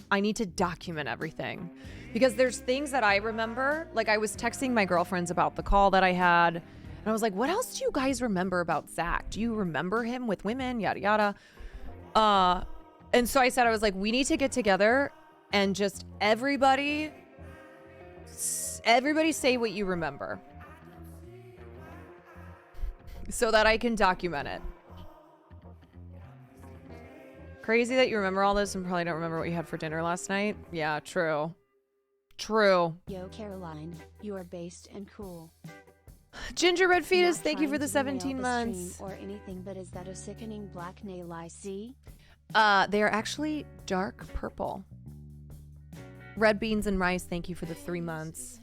document everything. Because there's things that I remember, like I was texting my girlfriends about the call that I had, and I was like, what else do you guys remember about Zach? Do you remember him with women, yada, yada? And so I said, I was like, we need to get together and just everybody say what you remember so that I can document it. Crazy that you remember all this and probably don't remember what you had for dinner last night. Yeah, true. True. Yo, Caroline, you are based and cool. Gingerbread Fetus, Not thank you for trying the to derail 17 the months. stream or anything, but is that a sickening black nail I see? They are actually dark purple. Red beans and rice, thank you for the 3 months.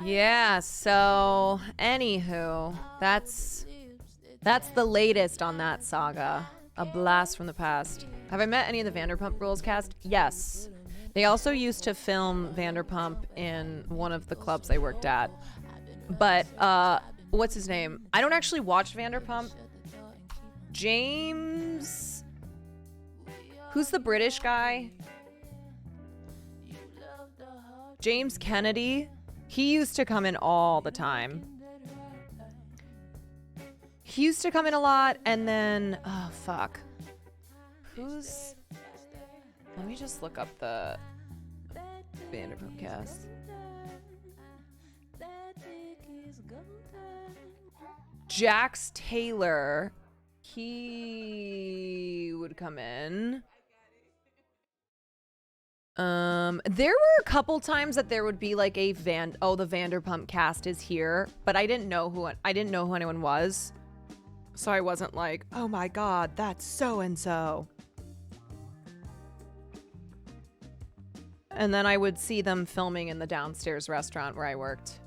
Yeah, so anywho, that's the latest on that saga. A blast from the past. Have I met any of the Vanderpump Rules cast? Yes. They also used to film Vanderpump in one of the clubs I worked at. But, what's his name? I don't actually watch Vanderpump. James... Who's the British guy? James Kennedy. He used to come in all the time. He used to come in a lot, and then... Oh, fuck. Who's... Let me just look up the Vanderpump cast. Jax Taylor. He would come in. There were a couple times that there would be like a the Vanderpump cast is here, but I didn't know who anyone was. So I wasn't like, oh my god, that's so and so. And then I would see them filming in the downstairs restaurant where I worked.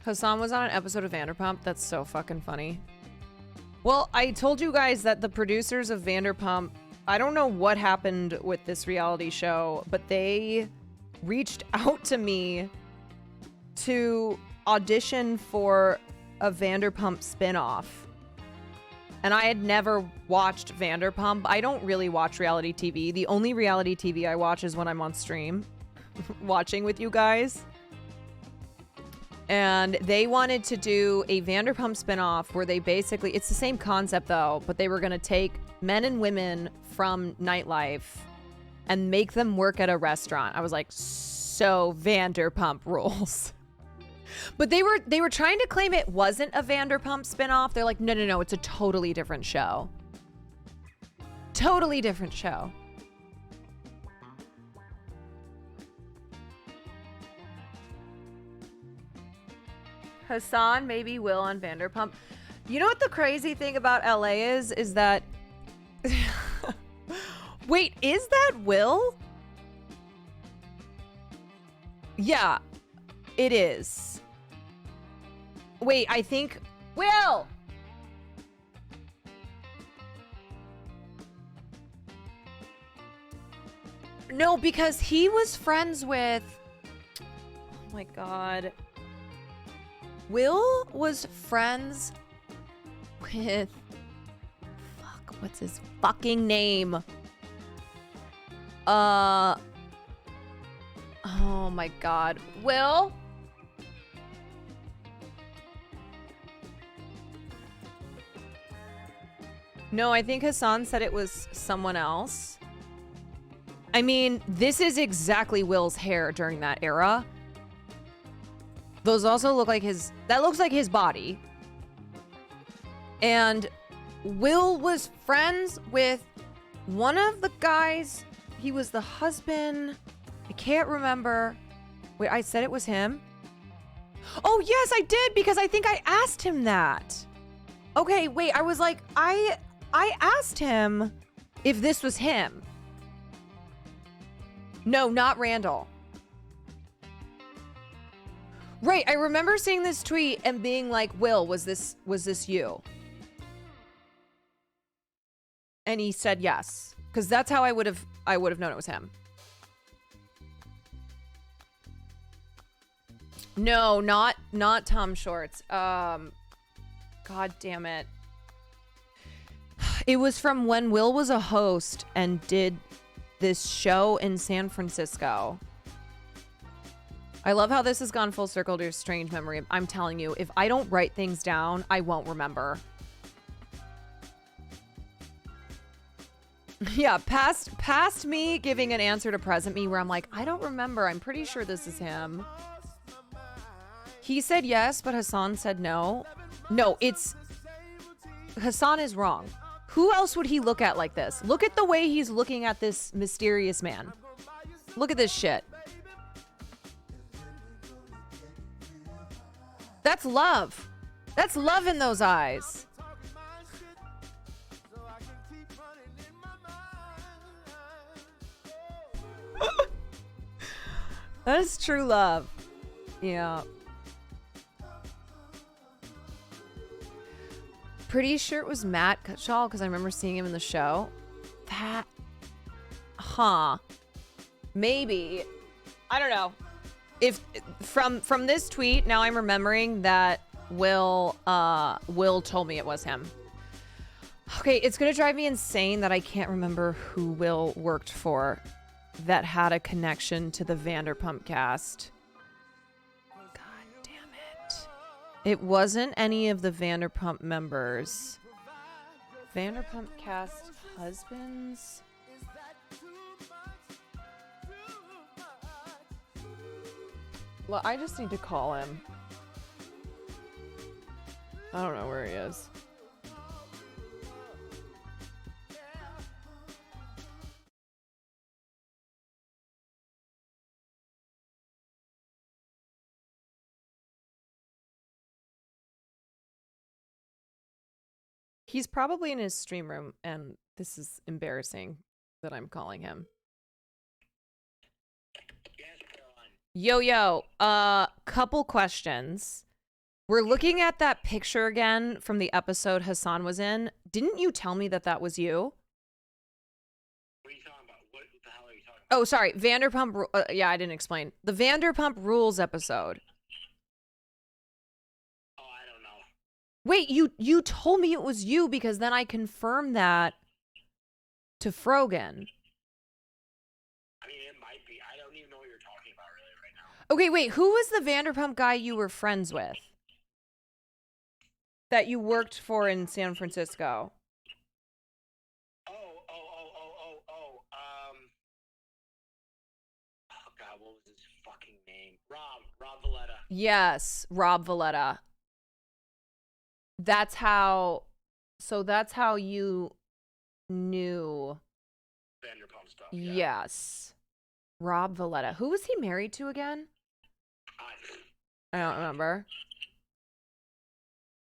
Hassan was on an episode of Vanderpump. That's so fucking funny. Well, I told you guys that the producers of Vanderpump, I don't know what happened with this reality show, but they reached out to me to audition for a Vanderpump spinoff. And I had never watched Vanderpump. I don't really watch reality TV. The only reality TV I watch is when I'm on stream watching with you guys. And they wanted to do a Vanderpump spinoff where they basically, it's the same concept though, but they were going to take men and women from nightlife and make them work at a restaurant. I was like, so Vanderpump rules. But they were trying to claim it wasn't a Vanderpump spinoff. They're like, no, it's a totally different show. Totally different show. Hassan, maybe Will on Vanderpump. You know what the crazy thing about LA is that... Wait, is that Will? Yeah, it is. Wait, I think... Will! No, because he was friends with... Oh my god. Will was friends with... Fuck, what's his fucking name? Oh my god. Will? No, I think Hassan said it was someone else. I mean, this is exactly Will's hair during that era. Those also look like his... That looks like his body. And Will was friends with one of the guys. He was the husband. I can't remember. Wait, I said it was him? Oh, yes, I did, because I think I asked him that. Okay, wait, I was like, I asked him if this was him. No, not Randall. Right, I remember seeing this tweet and being like, Will, was this you? And he said yes, because that's how I would have known it was him. No, not Tom Shorts. God damn it. It was from when Will was a host and did this show in San Francisco. I love how this has gone full circle to a strange memory. I'm telling you, if I don't write things down, I won't remember. Yeah, past me giving an answer to present me where I'm like, I don't remember. I'm pretty sure this is him. He said yes, but Hassan said no. No, it's... Hassan is wrong. Who else would he look at like this? Look at the way he's looking at this mysterious man. Look at this shit. That's love. That's love in those eyes. That is true love. Yeah. pretty sure it was Matt Cutshall because I remember seeing him in the show. That, maybe. I don't know. If from this tweet, now I'm remembering that Will told me it was him. Okay, it's gonna drive me insane that I can't remember who Will worked for that had a connection to the Vanderpump cast. God damn it. It wasn't any of the Vanderpump members. Vanderpump cast husbands? Well, I just need to call him. I don't know where he is. He's probably in his stream room, and this is embarrassing that I'm calling him. Yo, couple questions. We're looking at that picture again from the episode Hassan was in. Didn't you tell me that that was you? What are you talking about? What the hell are you talking about? Oh, sorry. Vanderpump. Yeah, I didn't explain. The Vanderpump Rules episode. Oh, I don't know. Wait, you told me it was you because then I confirmed that to Frogan. I mean, it might be. I don't even know what you're talking about really right now. Okay, wait. Who was the Vanderpump guy you were friends with? That you worked for in San Francisco? Oh, God, what was his fucking name? Rob Valletta. Yes, Rob Valletta. That's how you knew. Vanderpump stuff. Yeah. Yes. Rob Valletta. Who was he married to again? I don't remember.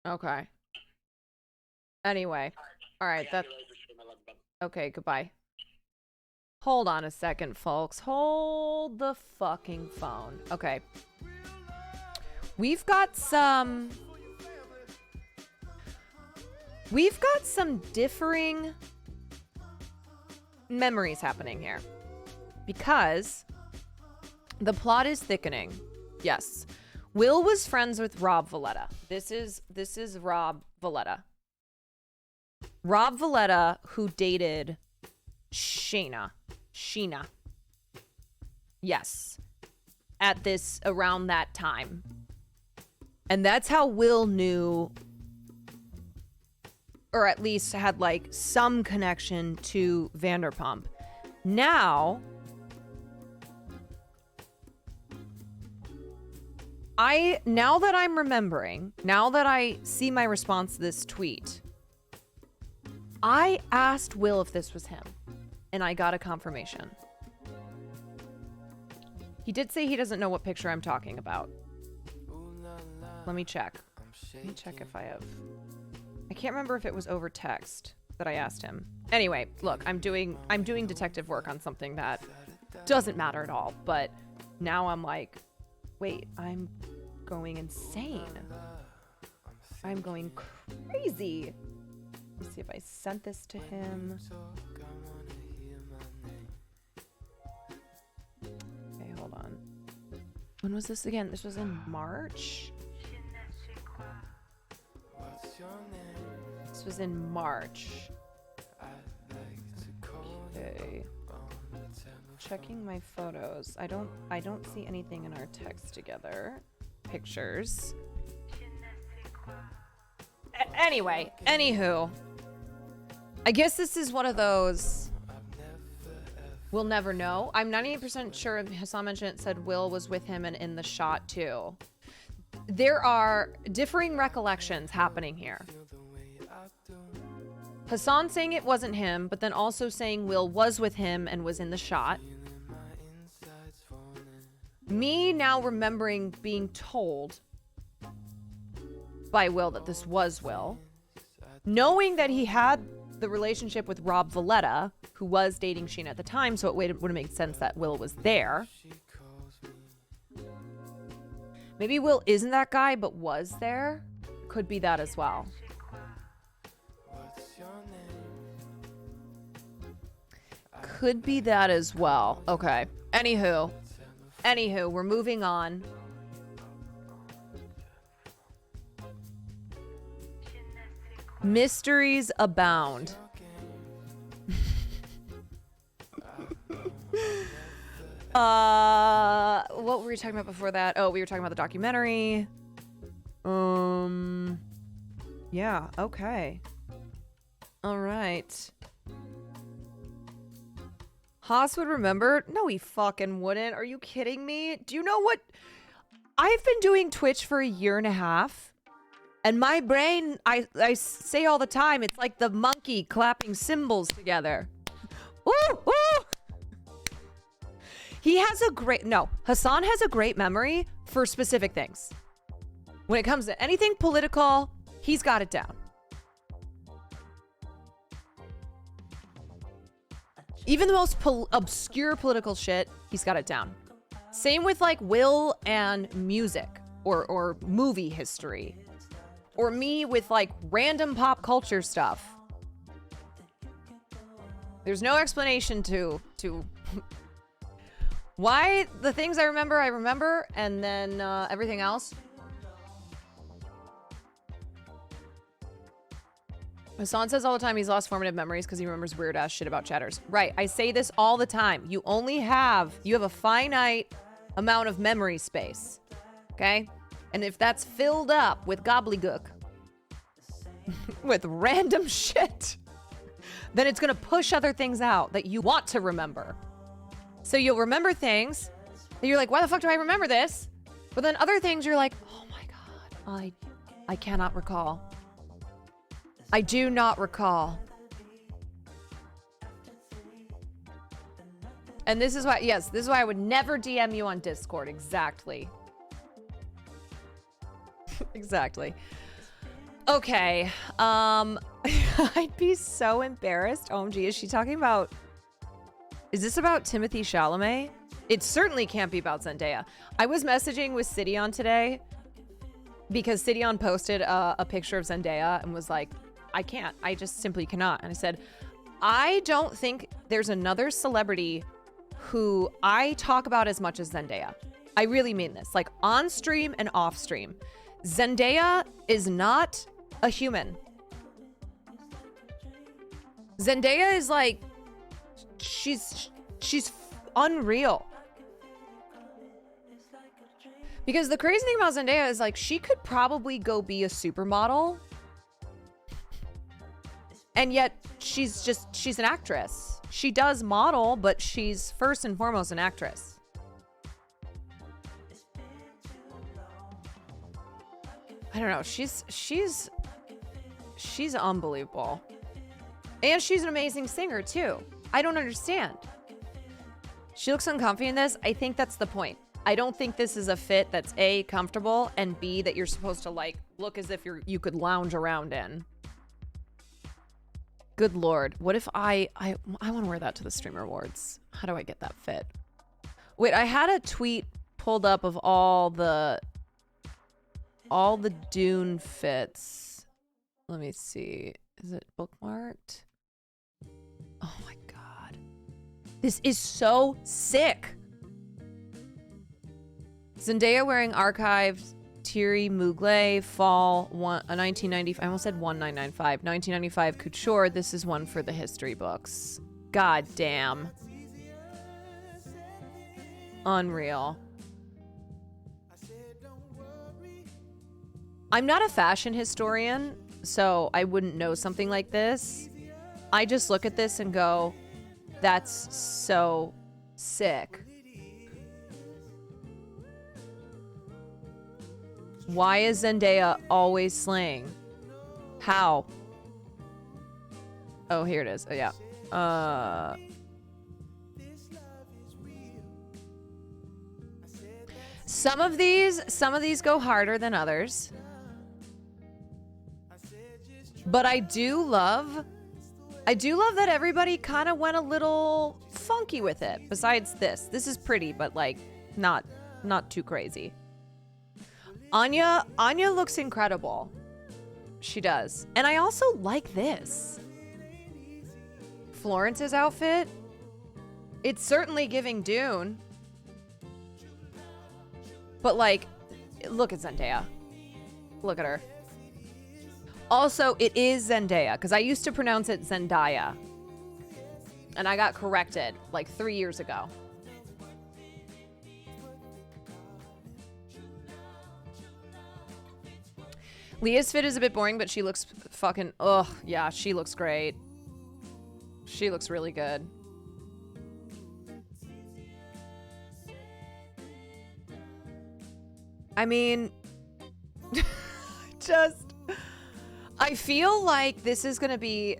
Okay. Anyway. All right. Yeah, That. you're right for sure, my love, bud. Okay. Goodbye. Hold on a second, folks. Hold the fucking phone. Okay. We've got some differing memories happening here. Because the plot is thickening. Yes. Will was friends with Rob Valletta. This is Rob Valletta. Rob Valletta, who dated Sheena. Yes. Around that time. And that's how Will knew, or at least had like some connection to Vanderpump. Now that I'm remembering, now that I see my response to this tweet, I asked Will if this was him, and I got a confirmation. He did say he doesn't know what picture I'm talking about. Let me check. Let me check if I have... I can't remember if it was over text that I asked him. Anyway, look, I'm doing detective work on something that doesn't matter at all, but now I'm like, wait, I'm going insane. I'm going crazy. Let's see if I sent this to him. Okay, hold on. When was this again? This was in March? This was in March. Okay. Checking my photos. I don't see anything in our text together. Pictures. Anyway, anywho. I guess this is one of those we'll never know. I'm 98% sure Hassan mentioned it said Will was with him and in the shot too. There are differing recollections happening here. Hassan saying it wasn't him, but then also saying Will was with him and was in the shot. Me now remembering being told by Will that this was Will. Knowing that he had the relationship with Rob Valletta, who was dating Sheena at the time, so it would have made sense that Will was there. Maybe Will isn't that guy, but was there. Could be that as well. could be that as well. Okay. Anywho, we're moving on. Mysteries abound. What were we talking about before that? Oh, we were talking about the documentary. Yeah, okay. All right. Haas would remember? No, he fucking wouldn't. Are you kidding me? Do you know what? I've been doing Twitch for 1.5 years. And my brain, I say all the time, it's like the monkey clapping cymbals together. Ooh, ooh. Hassan has a great memory for specific things. When it comes to anything political, he's got it down. Even the most obscure political shit, he's got it down. Same with like Will and music or movie history. Or me with like random pop culture stuff. There's no explanation to why the things I remember, and then everything else. Hassan says all the time he's lost formative memories because he remembers weird ass shit about chatters. Right, I say this all the time. You have a finite amount of memory space. Okay? And if that's filled up with gobbledygook, with random shit, then it's gonna push other things out that you want to remember. So you'll remember things that you're like, why the fuck do I remember this? But then other things you're like, oh my God, I cannot recall. I do not recall. And this is why, yes, this is why I would never DM you on Discord. Exactly. Exactly. Okay. I'd be so embarrassed. OMG, is she talking about... Is this about Timothée Chalamet? It certainly can't be about Zendaya. I was messaging with Sidion today because Sidion posted a picture of Zendaya and was like, I can't. I just simply cannot. And I said, I don't think there's another celebrity who I talk about as much as Zendaya. I really mean this. Like on stream and off stream. Zendaya is not a human. Zendaya is like, she's unreal. Because the crazy thing about Zendaya is like, she could probably go be a supermodel. And yet she's an actress. She does model, but she's first and foremost an actress. I don't know. She's unbelievable. And she's an amazing singer too. I don't understand. She looks uncomfy in this. I think that's the point. I don't think this is a fit that's A, comfortable, and B, that you're supposed to like look as if you could lounge around in. Good Lord. What if I want to wear that to the Streamer Awards? How do I get that fit? Wait, I had a tweet pulled up of all the Dune fits. Let me see. Is it bookmarked? Oh my God. This is so sick. Zendaya wearing archived Thierry Mugler fall 1995. I almost said 1995. 1995 couture. This is one for the history books. God damn. Unreal. I'm not a fashion historian, so I wouldn't know something like this. I just look at this and go, that's so sick. Why is Zendaya always slaying? How? Oh, here it is. Oh, yeah. Some of these go harder than others. But I do love that everybody kind of went a little funky with it. Besides this is pretty, but like not too crazy. Anya looks incredible. She does. And I also like this. Florence's outfit. It's certainly giving Dune. But like, look at Zendaya. Look at her. Also, it is Zendaya, because I used to pronounce it Zendaya. And I got corrected like 3 years ago. Leah's fit is a bit boring, but she looks fucking, ugh, yeah, she looks great. She looks really good. I mean, I feel like this is going to be,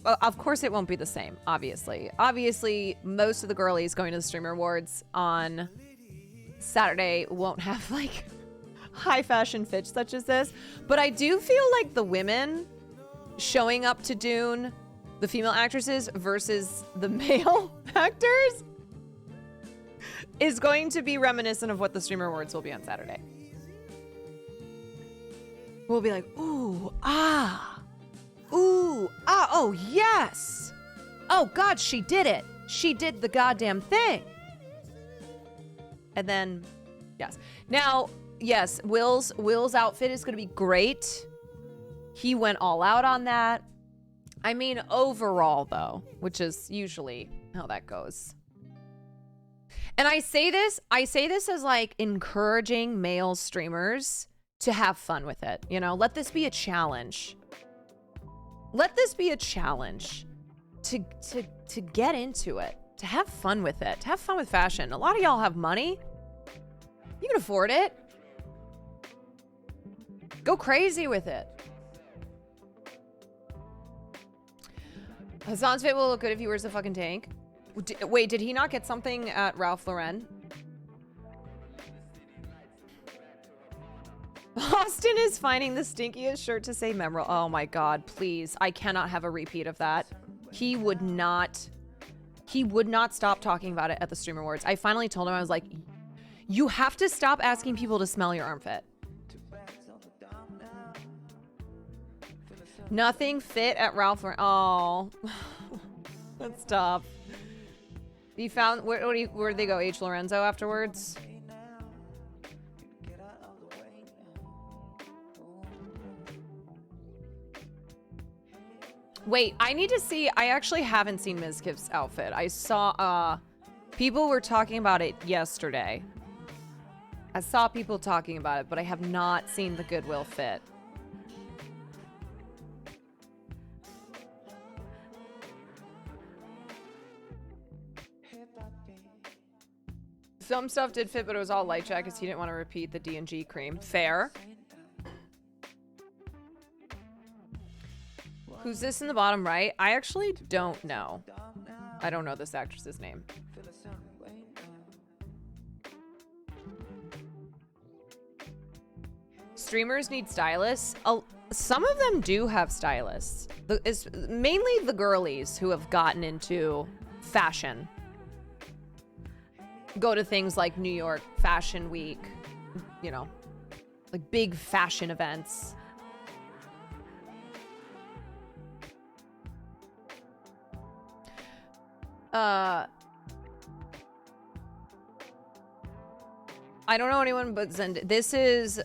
of course it won't be the same, obviously. Obviously, most of the girlies going to the Streamer Awards on Saturday won't have like high fashion fits such as this. But I do feel like the women showing up to Dune, the female actresses versus the male actors, is going to be reminiscent of what the Streamer Awards will be on Saturday. We'll be like, ooh, ah, oh, yes. Oh, God, she did it. She did the goddamn thing. And then, yes. Now, yes, Will's outfit is going to be great. He went all out on that. I mean, overall, though, which is usually how that goes. And I say this as like encouraging male streamers to have fun with it. You know, let this be a challenge. Let this be a challenge to get into it, to have fun with it, to have fun with fashion. A lot of y'all have money. You can afford it. Go crazy with it. Hassan's fit will look good if he wears a fucking tank. Wait, did he not get something at Ralph Lauren? Austin is finding the stinkiest shirt to say memorable. Oh my God, please. I cannot have a repeat of that. He would not stop talking about it at the Streamer Awards. I finally told him, I was like, you have to stop asking people to smell your armpit. Nothing fit at Ralph Lauren. Oh, that's tough. You found, where'd they go? H. Lorenzo afterwards? Wait, I need to see, I actually haven't seen Mizkif's outfit. I saw, people were talking about it yesterday. I saw people talking about it, but I have not seen the Goodwill fit. Some stuff did fit, but it was all light jackets. He didn't want to repeat the D&G cream. Fair. Who's this in the bottom right? I actually don't know. I don't know this actress's name. Streamers need stylists. Some of them do have stylists. It's mainly the girlies who have gotten into fashion. Go to things like New York Fashion Week, you know, like big fashion events. I don't know anyone but Zendaya. This is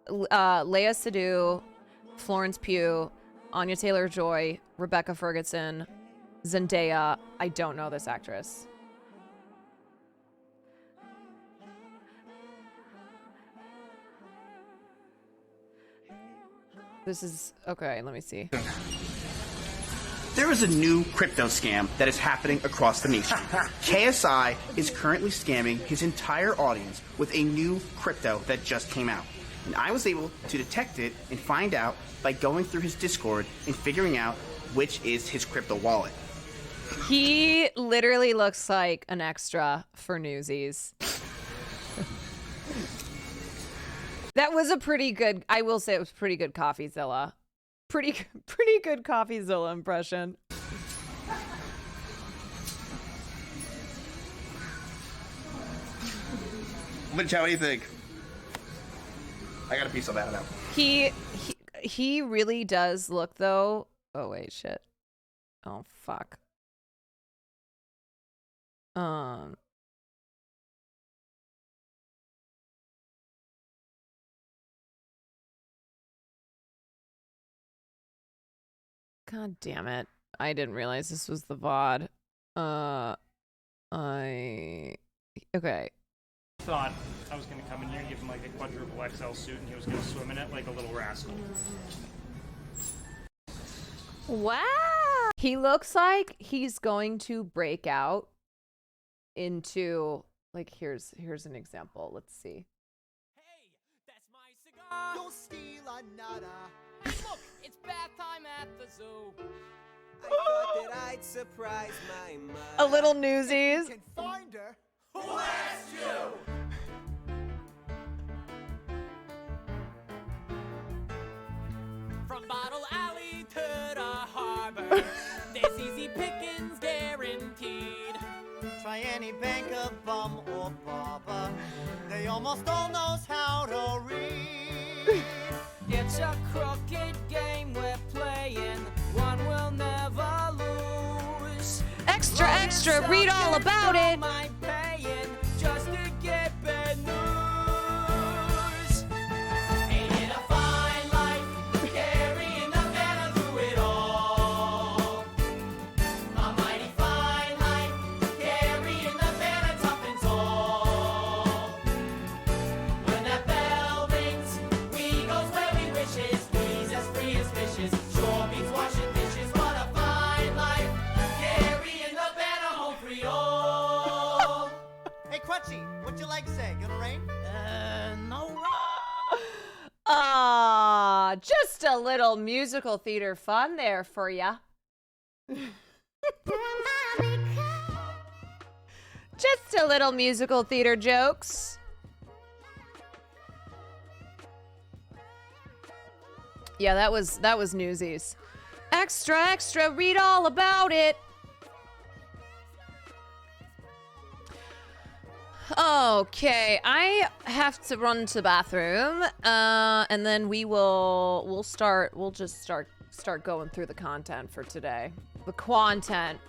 Lea Seydoux, Florence Pugh, Anya Taylor-Joy, Rebecca Ferguson, Zendaya. I don't know this actress. This is, okay, let me see. There is a new crypto scam that is happening across the nation. KSI is currently scamming his entire audience with a new crypto that just came out. And I was able to detect it and find out by going through his Discord and figuring out which is his crypto wallet. He literally looks like an extra for Newsies. That was a pretty good, I will say it was pretty good CoffeeZilla. Pretty good CoffeeZilla impression. But what do you think? I got a piece of that now. He really does look though. Oh wait, shit. Oh fuck. Um. God damn it. I didn't realize this was the VOD. Okay. Thought I was going to come in here and give him like a quadruple XL suit and he was going to swim in it like a little rascal. Wow. He looks like he's going to break out into, like, here's an example. Let's see. Hey, that's my cigar. Don't steal another. Look, it's bath time at the zoo. I thought that I'd surprise my mom. A little Newsies. Can find her. Who asked you? From Bottle Alley to the harbor, there's easy pickings guaranteed. Try any banker, bum, or barber. They almost all knows how to read. It's a crooked game we're playing. One will never lose. Extra, extra, read all about it. Just to get bad news. Ain't it a fine life, carrying the banner through it all? A mighty fine life, carrying the banner tough and tall. When that bell rings, we goes where we wishes. He's as free as fishes, sure beats washing dishes. What a fine life, carrying the banner home free all. Hey, Crutchy, what'd your legs say? Gonna rain? No. Ah, just a little musical theater fun there for ya. Just a little musical theater jokes. Yeah, that was Newsies. Extra, extra, read all about it. Okay, I have to run to the bathroom, and then we'll just start going through the content for today. The content.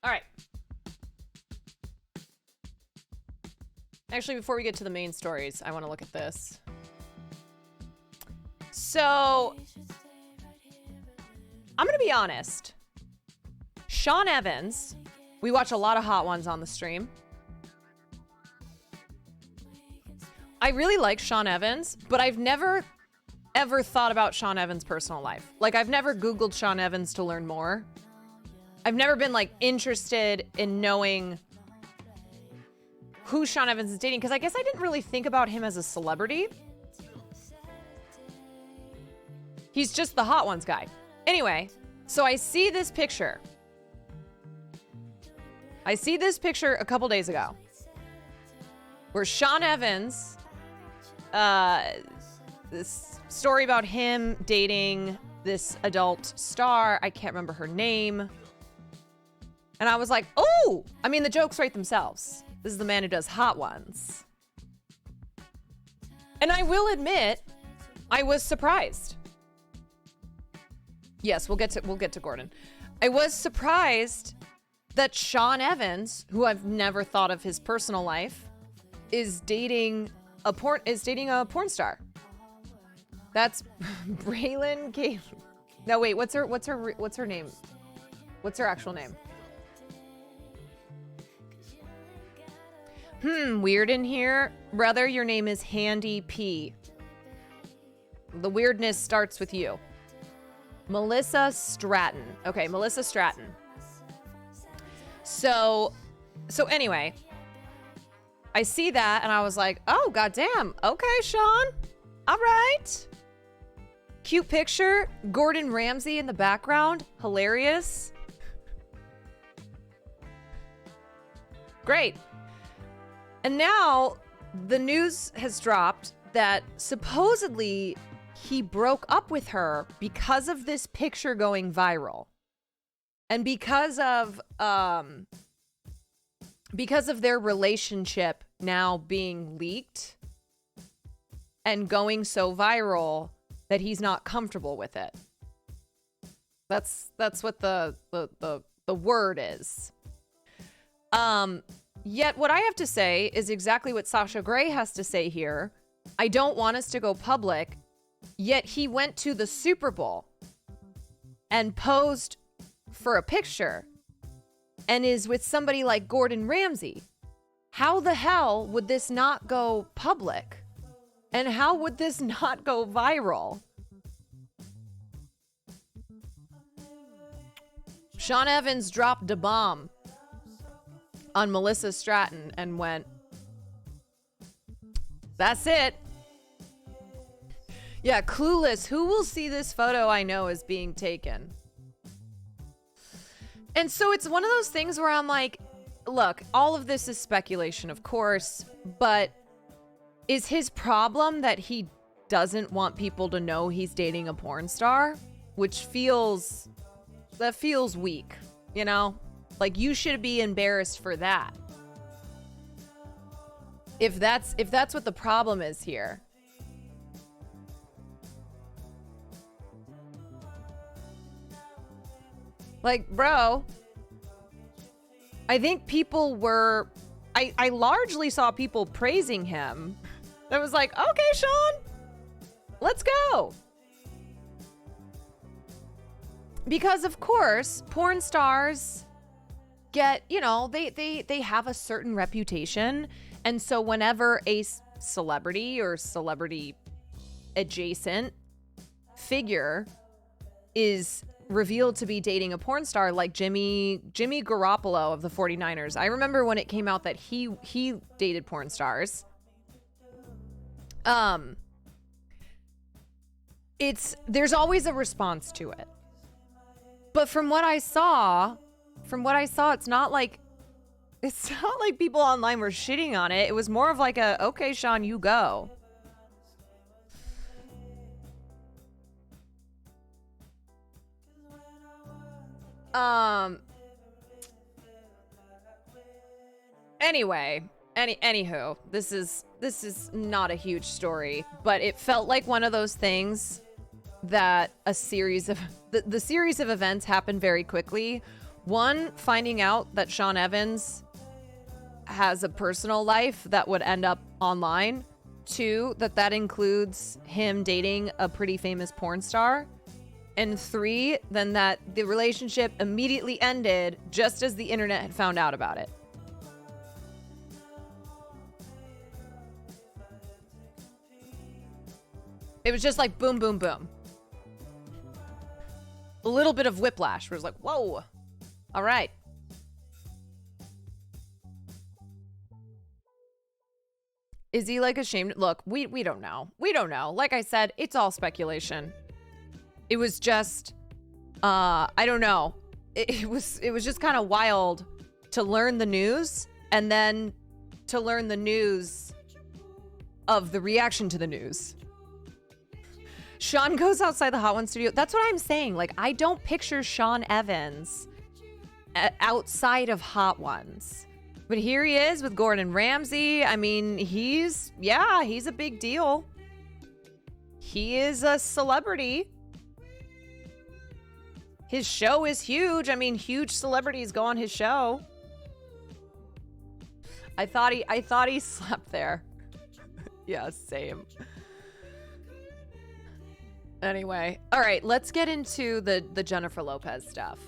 All right. Actually, before we get to the main stories, I want to look at this. So, I'm going to be honest. Sean Evans, we watch a lot of hot ones on the stream. I really like Sean Evans, but I've never, ever thought about Sean Evans' personal life. Like, I've never Googled Sean Evans to learn more. I've never been, like, interested in knowing who Sean Evans is dating, because I guess I didn't really think about him as a celebrity. He's just the hot ones guy. Anyway, so I see this picture. I see this picture a couple days ago where Sean Evans, this story about him dating this adult star. I can't remember her name. And I was like, oh, I mean, the jokes write themselves. This is the man who does hot ones. And I will admit, I was surprised. Yes, we'll get to Gordon. I was surprised that Sean Evans, who I've never thought of his personal life, is dating a porn star. That's Braylon K. No, wait, what's her name? What's her actual name? Weird in here. Brother, your name is Handy P. The weirdness starts with you. Melissa Stratton. Okay, Melissa Stratton. So anyway, I see that and I was like, oh, goddamn. Okay, Sean. All right. Cute picture. Gordon Ramsay in the background. Hilarious. Great. And now the news has dropped that supposedly he broke up with her because of this picture going viral. And because of their relationship now being leaked and going so viral that he's not comfortable with it. That's what the word is. Yet what I have to say is exactly what Sasha Grey has to say here. I don't want us to go public, yet he went to the Super Bowl and posed for a picture and is with somebody like Gordon Ramsay. How the hell would this not go public? And how would this not go viral? Sean Evans dropped a bomb on Melissa Stratton and went, that's it. Yeah, clueless. Who will see this photo I know is being taken? And so it's one of those things where I'm like, look, all of this is speculation, of course, but is his problem that he doesn't want people to know he's dating a porn star? Which feels weak, you know? Like, you should be embarrassed for that. If that's what the problem is here. Like, bro, I think people were, I largely saw people praising him. That was like, okay, Sean, let's go. Because of course, porn stars get, you know, they have a certain reputation. And so whenever a celebrity or celebrity adjacent figure is revealed to be dating a porn star like Jimmy Garoppolo of the 49ers. I remember when it came out that he dated porn stars. There's always a response to it. But from what I saw, it's not like people online were shitting on it. It was more of like a, okay, Sean, you go. Anyway, anywho, this is not a huge story, but it felt like one of those things that a series of the series of events happened very quickly. One, finding out that Sean Evans has a personal life that would end up online. Two, that includes him dating a pretty famous porn star. And three, then that the relationship immediately ended just as the internet had found out about it. It was just like boom, boom, boom. A little bit of whiplash where it was like, whoa, all right. Is he like ashamed? Look, we don't know. We don't know. Like I said, it's all speculation. It was just, I don't know. It was just kind of wild to learn the news and then to learn the news of the reaction to the news. Sean goes outside the Hot One studio. That's what I'm saying. Like, I don't picture Sean Evans outside of Hot Ones. But here he is with Gordon Ramsay. I mean, he's a big deal. He is a celebrity. His show is huge. I mean, huge celebrities go on his show. I thought he slept there. Yeah, same. Anyway, all right, let's get into the Jennifer Lopez stuff.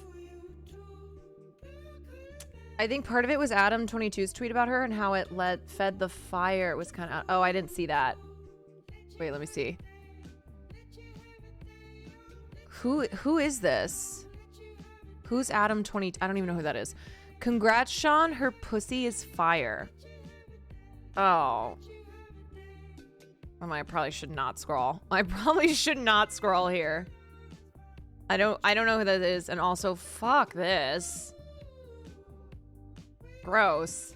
I think part of it was Adam 22's tweet about her and how it fed the fire. It was kind of, oh, I didn't see that. Wait, let me see. Who is this? Who's Adam 20? I don't even know who that is. Congrats, Sean. Her pussy is fire. Oh. I probably should not scroll. I probably should not scroll here. I don't know who that is. And also, fuck this. Gross.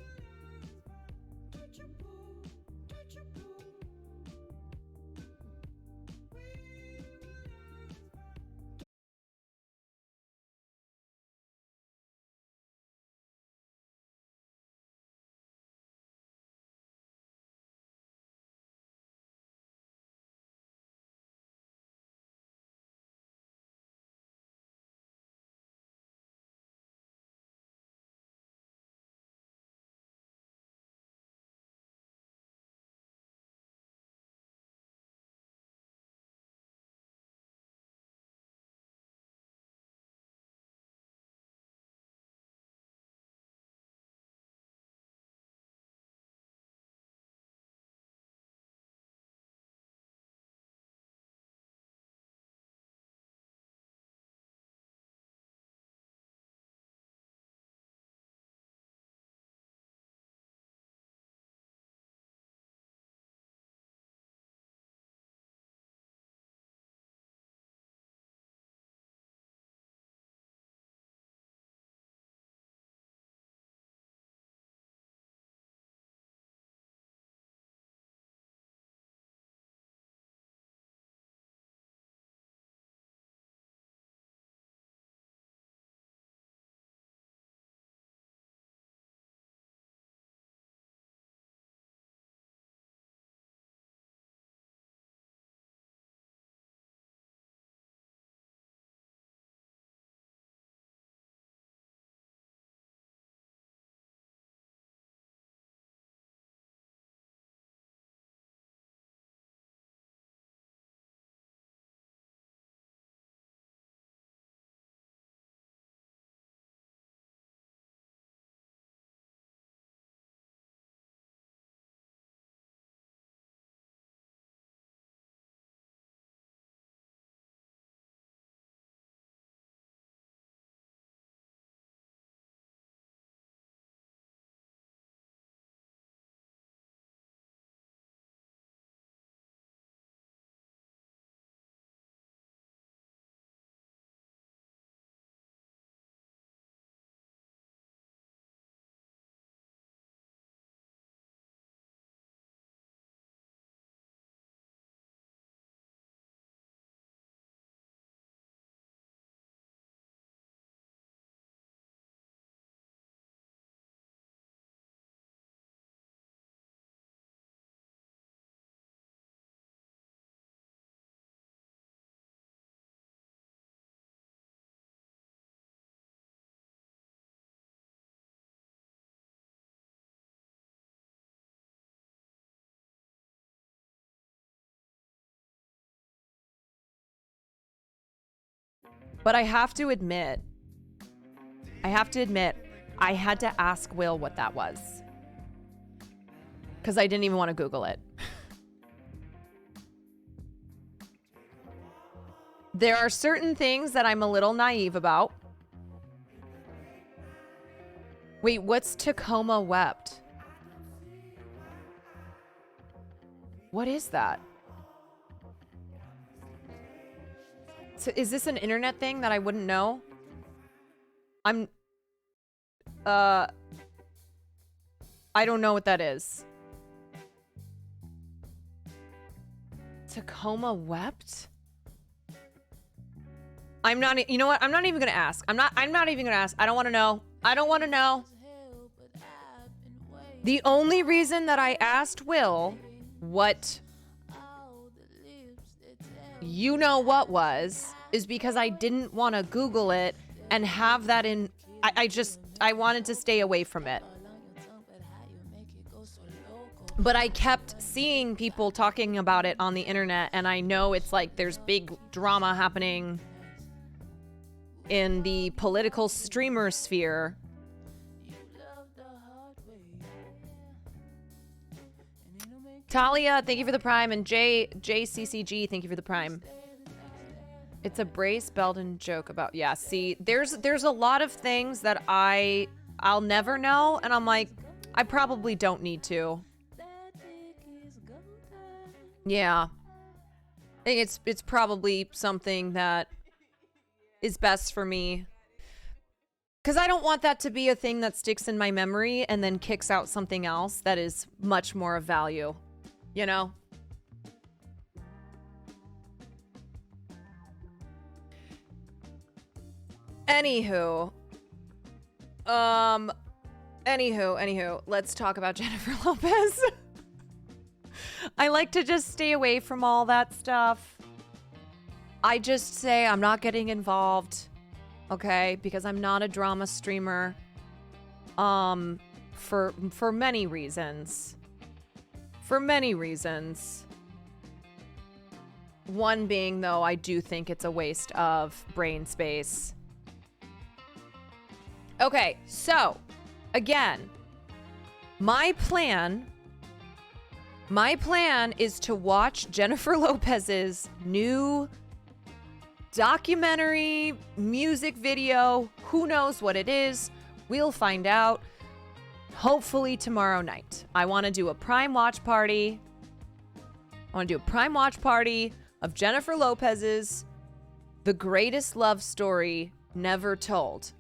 But I have to admit, I had to ask Will what that was. Because I didn't even want to Google it. There are certain things that I'm a little naive about. Wait, what's Tacoma Wept? What is that? So is this an internet thing that I wouldn't know? I don't know what that is. Tacoma Wept? I'm not, you know what? I'm not even gonna ask. I'm not even gonna ask. I don't wanna know. I don't wanna know. The only reason that I asked Will what you know what was is because I didn't want to Google it and have that in. I wanted to stay away from it. But I kept seeing people talking about it on the internet, and I know it's like there's big drama happening in the political streamer sphere. Talia, thank you for the Prime, and JCCG, thank you for the Prime. It's a Brace Belden joke about, yeah, see, there's a lot of things that I'll never know, and I'm like, I probably don't need to. Yeah. I think it's probably something that is best for me. Because I don't want that to be a thing that sticks in my memory and then kicks out something else that is much more of value. You know? Anywho, let's talk about Jennifer Lopez. I like to just stay away from all that stuff. I just say I'm not getting involved, okay? Because I'm not a drama streamer. For many reasons. For many reasons. One being, though, I do think it's a waste of brain space. Okay, so, again, my plan is to watch Jennifer Lopez's new documentary, music video. Who knows what it is? We'll find out. Hopefully tomorrow night. I want to do a Prime watch party. I want to do a Prime watch party of Jennifer Lopez's The Greatest Love Story Never Told.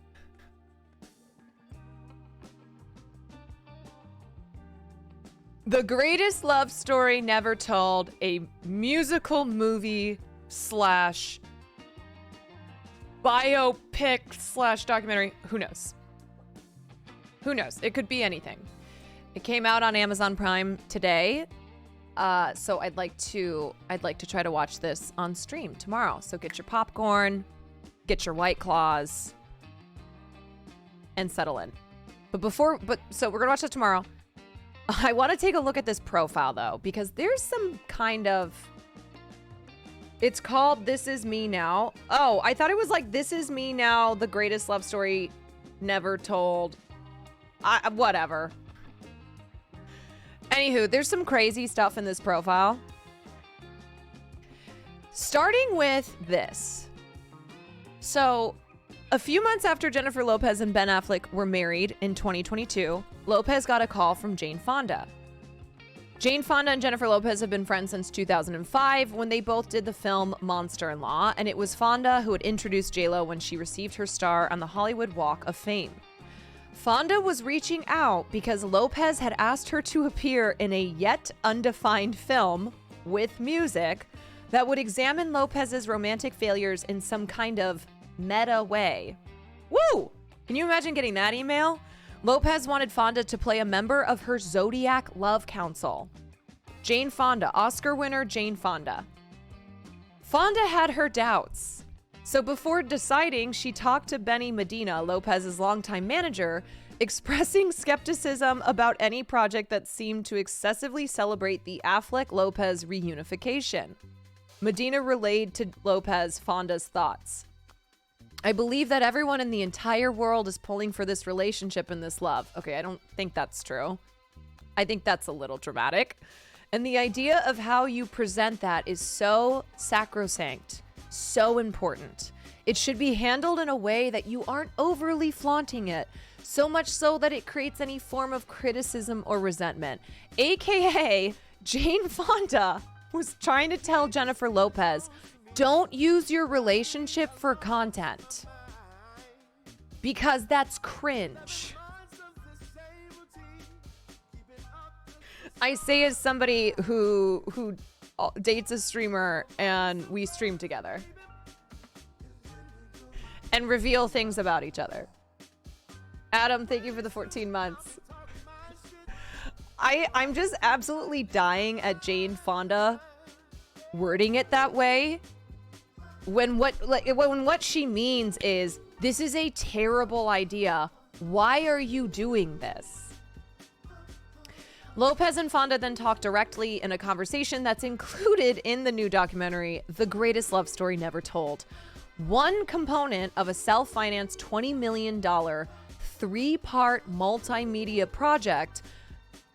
The Greatest Love Story Never Told, a musical movie slash biopic slash documentary. Who knows? Who knows? It could be anything. It came out on Amazon Prime today. So I'd like to try to watch this on stream tomorrow. So get your popcorn, get your White Claws, and settle in. So we're gonna watch that tomorrow. I want to take a look at this profile, though, because there's some kind of... It's called This Is Me Now. Oh, I thought it was like This Is Me Now, The Greatest Love Story Never Told. Whatever. Anywho, there's some crazy stuff in this profile. Starting with this. So, a few months after Jennifer Lopez and Ben Affleck were married in 2022, Lopez got a call from Jane Fonda. Jane Fonda and Jennifer Lopez have been friends since 2005 when they both did the film Monster-in-Law, and it was Fonda who had introduced J-Lo when she received her star on the Hollywood Walk of Fame. Fonda was reaching out because Lopez had asked her to appear in a yet undefined film with music that would examine Lopez's romantic failures in some kind of meta way. Woo! Can you imagine getting that email? Lopez wanted Fonda to play a member of her Zodiac Love Council. Jane Fonda, Oscar winner Jane Fonda. Fonda had her doubts. So before deciding, she talked to Benny Medina, Lopez's longtime manager, expressing skepticism about any project that seemed to excessively celebrate the Affleck-Lopez reunification. Medina relayed to Lopez Fonda's thoughts. I believe that everyone in the entire world is pulling for this relationship and this love. Okay, I don't think that's true. I think that's a little dramatic. And the idea of how you present that is so sacrosanct, so important. It should be handled in a way that you aren't overly flaunting it, so much so that it creates any form of criticism or resentment. AKA, Jane Fonda was trying to tell Jennifer Lopez, don't use your relationship for content. Because that's cringe. I say as somebody who dates a streamer and we stream together. And reveal things about each other. Adam, thank you for the 14 months. I'm just absolutely dying at Jane Fonda wording it that way. when what she means is, this is a terrible idea. Why are you doing this? Lopez and Fonda then talk directly in a conversation that's included in the new documentary, The Greatest Love Story Never Told. One component of a self-financed $20 million 3-part multimedia project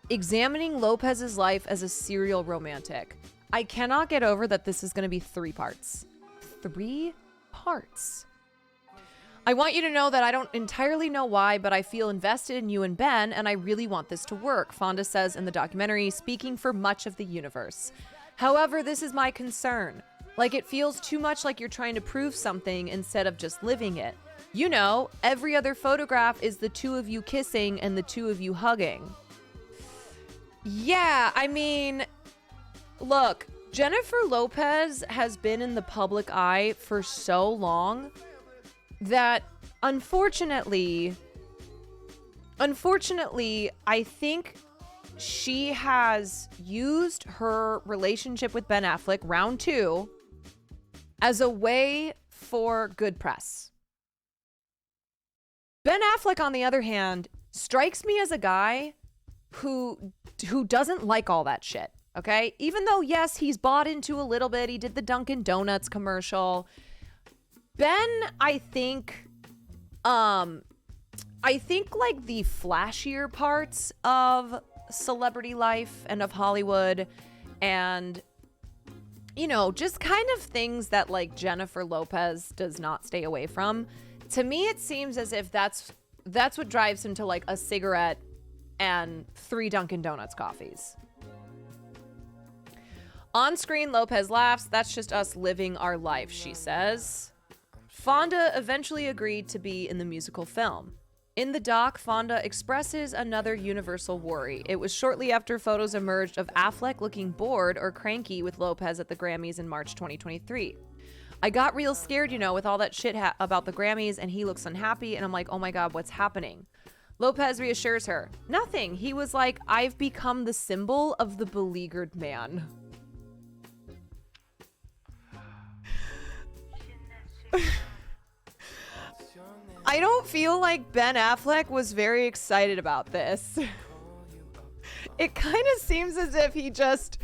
examining Lopez's life as a serial romantic. I cannot get over that this is going to be 3 parts. 3 parts. I want you to know that I don't entirely know why, but I feel invested in you and Ben, and I really want this to work, Fonda says in the documentary, speaking for much of the universe. However, this is my concern. Like, it feels too much like you're trying to prove something instead of just living it. You know, every other photograph is the 2 of you kissing and the 2 of you hugging. Yeah, I mean, look, Jennifer Lopez has been in the public eye for so long that unfortunately, I think she has used her relationship with Ben Affleck, round 2, as a way for good press. Ben Affleck, on the other hand, strikes me as a guy who doesn't like all that shit, okay? Even though, yes, he's bought into a little bit. He did the Dunkin' Donuts commercial. Ben, I think like the flashier parts of celebrity life and of Hollywood and, you know, just kind of things that like Jennifer Lopez does not stay away from. To me, it seems as if that's what drives him to like a cigarette and 3 Dunkin' Donuts coffees. On screen, Lopez laughs. That's just us living our life, she says. Fonda eventually agreed to be in the musical film. In the doc, Fonda expresses another universal worry. It was shortly after photos emerged of Affleck looking bored or cranky with Lopez at the Grammys in March 2023. I got real scared, you know, with all that shit about the Grammys, and he looks unhappy, and I'm like, oh my God, what's happening? Lopez reassures her, nothing. He was like, I've become the symbol of the beleaguered man. I don't feel like Ben Affleck was very excited about this. It kind of seems as if he just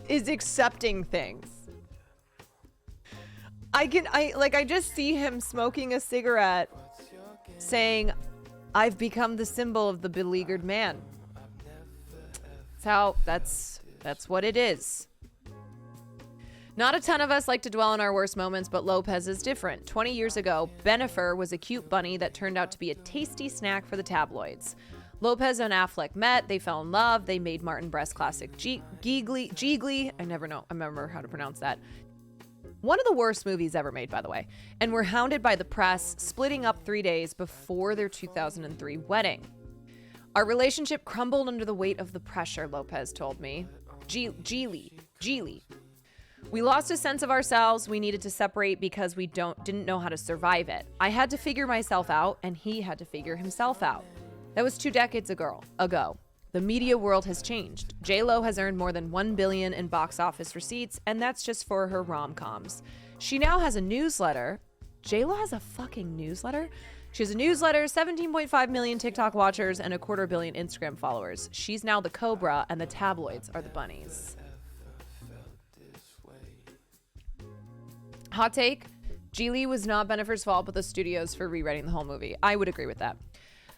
is accepting things. I just see him smoking a cigarette saying, I've become the symbol of the beleaguered man. That's what it is. Not a ton of us like to dwell on our worst moments, but Lopez is different. 20 years ago, Benifer was a cute bunny that turned out to be a tasty snack for the tabloids. Lopez and Affleck met, they fell in love, they made Martin Brest's classic Gigli, I remember how to pronounce that. One of the worst movies ever made, by the way, and were hounded by the press, splitting up 3 days before their 2003 wedding. Our relationship crumbled under the weight of the pressure, Lopez told me. Geely. We lost a sense of ourselves. We needed to separate because we didn't know how to survive it. I had to figure myself out, and he had to figure himself out. That was 2 decades ago. The media world has changed. J-Lo has earned more than $1 billion in box office receipts, and that's just for her rom-coms. She now has a newsletter. J-Lo has a fucking newsletter? She has a newsletter, 17.5 million TikTok watchers, and 250 million Instagram followers. She's now the cobra, and the tabloids are the bunnies. Hot take, Geely was not Benifer's fault, but the studios for rewriting the whole movie. I would agree with that.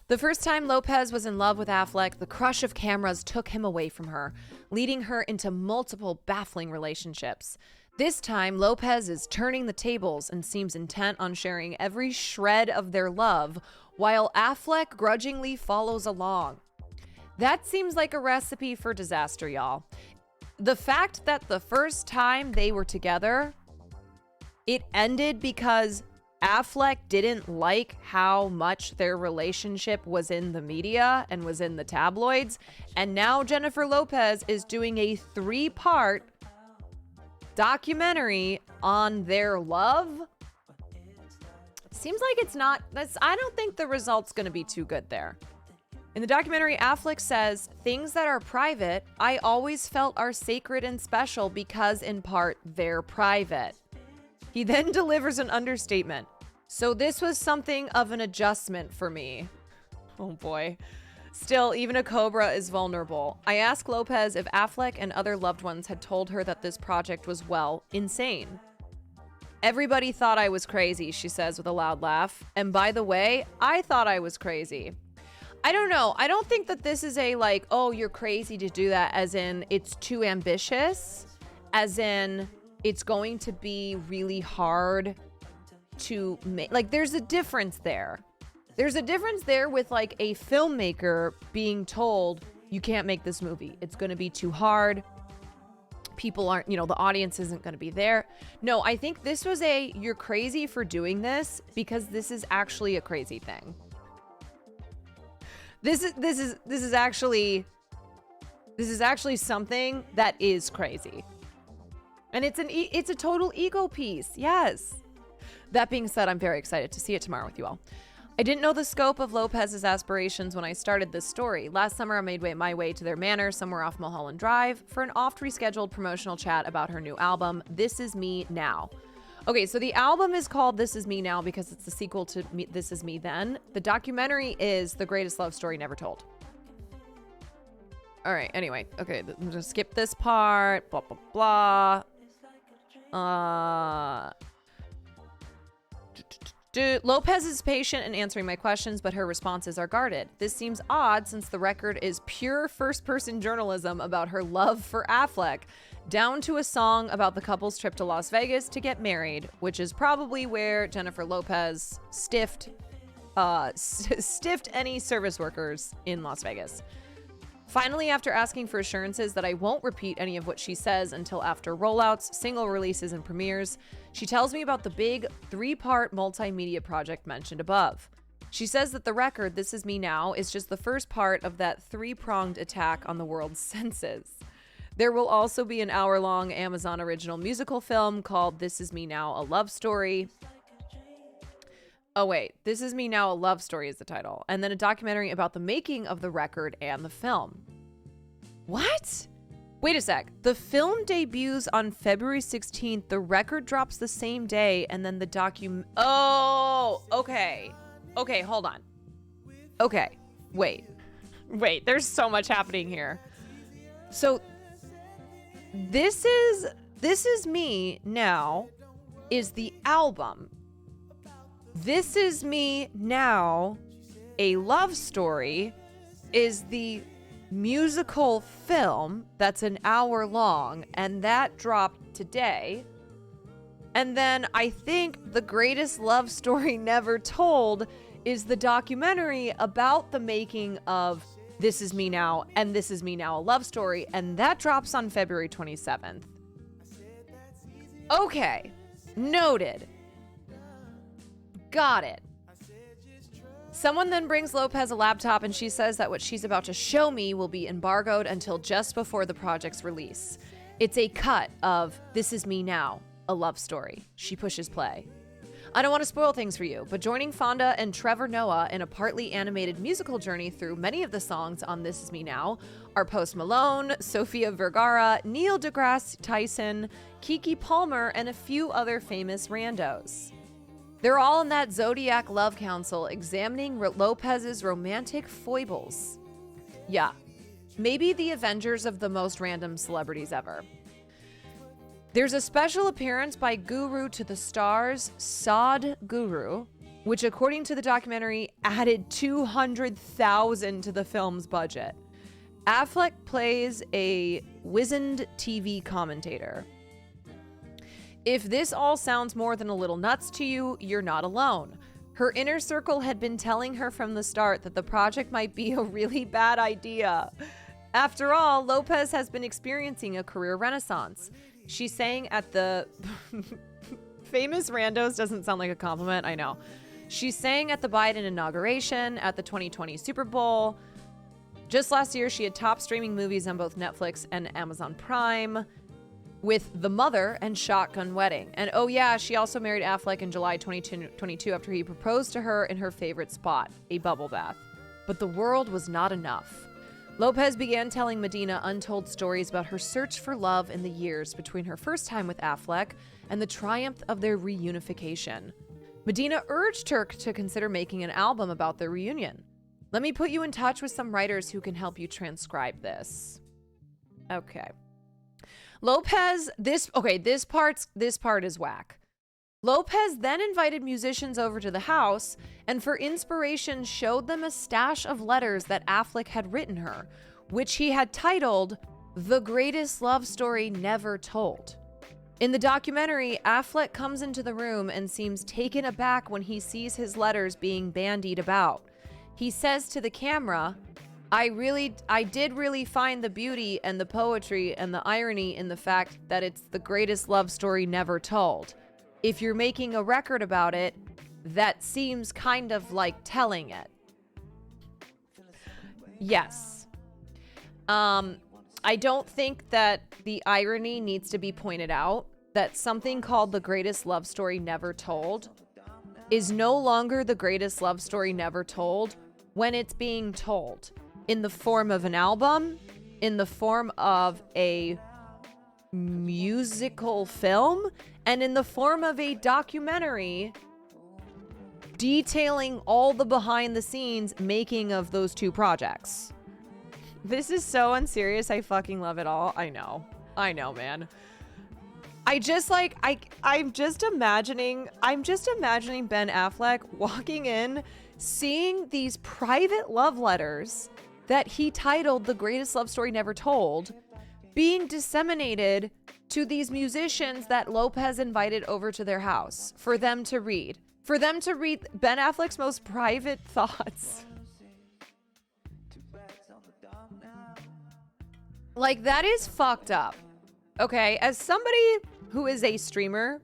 The first time Lopez was in love with Affleck, the crush of cameras took him away from her, leading her into multiple baffling relationships. This time, Lopez is turning the tables and seems intent on sharing every shred of their love, while Affleck grudgingly follows along. That seems like a recipe for disaster, y'all. The fact that the first time they were together, it ended because Affleck didn't like how much their relationship was in the media and was in the tabloids. And now Jennifer Lopez is doing a 3-part documentary on their love. Seems like I don't think the result's going to be too good there. In the documentary, Affleck says, things that are private, I always felt are sacred and special because in part they're private. He then delivers an understatement. So this was something of an adjustment for me. Oh boy. Still, even a cobra is vulnerable. I asked Lopez if Affleck and other loved ones had told her that this project was, well, insane. Everybody thought I was crazy, she says with a loud laugh. And by the way, I thought I was crazy. I don't know. I don't think that this is a like, oh, you're crazy to do that, as in it's too ambitious, as in it's going to be really hard to make. Like, there's a difference there. There's a difference there with like a filmmaker being told you can't make this movie. It's going to be too hard. People aren't, the audience isn't going to be there. No, I think this was you're crazy for doing this because this is actually a crazy thing. This is actually something that is crazy. And it's a total ego piece. Yes. That being said, I'm very excited to see it tomorrow with you all. I didn't know the scope of Lopez's aspirations when I started this story. Last summer, I made my way to their manor somewhere off Mulholland Drive for an oft-rescheduled promotional chat about her new album, This Is Me Now. Okay, so the album is called This Is Me Now because it's the sequel to This Is Me Then. The documentary is The Greatest Love Story Never Told. All right, anyway. Okay, I'm going to skip this part. Blah, blah, blah. Lopez is patient in answering my questions, but her responses are guarded. This seems odd since the record is pure first-person journalism about her love for Affleck, down to a song about the couple's trip to Las Vegas to get married, which is probably where Jennifer Lopez stiffed any service workers in Las Vegas. Finally, after asking for assurances that I won't repeat any of what she says until after rollouts, single releases, and premieres, she tells me about the big 3-part multimedia project mentioned above. She says that the record, This Is Me Now, is just the first part of that 3-pronged attack on the world's senses. There will also be an hour-long Amazon original musical film called This Is Me Now, A Love Story. Oh, wait. This Is Me Now, A Love Story is the title. And then a documentary about the making of the record and the film. What? Wait a sec. The film debuts on February 16th. The record drops the same day. And then the Oh, okay. Okay, hold on. Okay. Wait. There's so much happening here. So, This Is Me Now is the album. This Is Me Now, A Love Story, is the musical film that's an hour long, and that dropped today. And then I think The Greatest Love Story Never Told is the documentary about the making of This Is Me Now and This Is Me Now, A Love Story, and that drops on February 27th. Okay, noted. Got it. Someone then brings Lopez a laptop and she says that what she's about to show me will be embargoed until just before the project's release. It's a cut of This Is Me Now, A Love Story. She pushes play. I don't want to spoil things for you, but joining Fonda and Trevor Noah in a partly animated musical journey through many of the songs on This Is Me Now are Post Malone, Sofia Vergara, Neil deGrasse Tyson, Keke Palmer, and a few other famous randos. They're all in that Zodiac Love Council examining Lopez's romantic foibles. Yeah, maybe the Avengers of the most random celebrities ever. There's a special appearance by Guru to the Stars, Saad Guru, which according to the documentary added $200,000 to the film's budget. Affleck plays a wizened TV commentator. If this all sounds more than a little nuts to you, you're not alone. Her inner circle had been telling her from the start that the project might be a really bad idea. After all, Lopez has been experiencing a career renaissance. She sang at the famous randos doesn't sound like a compliment, I know. She sang at the Biden inauguration, at the 2020 Super Bowl. Just last year, she had top streaming movies on both Netflix and Amazon Prime, with The Mother and Shotgun Wedding. And oh yeah, she also married Affleck in July 2022 after he proposed to her in her favorite spot, a bubble bath. But the world was not enough. Lopez began telling Medina untold stories about her search for love in the years between her first time with Affleck and the triumph of their reunification. Medina urged her to consider making an album about their reunion. Let me put you in touch with some writers who can help you transcribe this. Okay. Lopez, this part is whack. Lopez then invited musicians over to the house and for inspiration showed them a stash of letters that Affleck had written her, which he had titled The Greatest Love Story Never Told. In the documentary, Affleck comes into the room and seems taken aback when he sees his letters being bandied about. He says to the camera, I did really find the beauty and the poetry and the irony in the fact that it's the greatest love story never told. If you're making a record about it, that seems kind of like telling it. Yes. I don't think that the irony needs to be pointed out that something called the greatest love story never told is no longer the greatest love story never told when it's being told in the form of an album, in the form of a musical film, and in the form of a documentary detailing all the behind the scenes making of those two projects. This is so unserious. I fucking love it all. I know, man. I'm just imagining Ben Affleck walking in, seeing these private love letters that he titled The Greatest Love Story Never Told being disseminated to these musicians that Lopez invited over to their house for them to read. For them to read Ben Affleck's most private thoughts. Like, that is fucked up. Okay, as somebody who is a streamer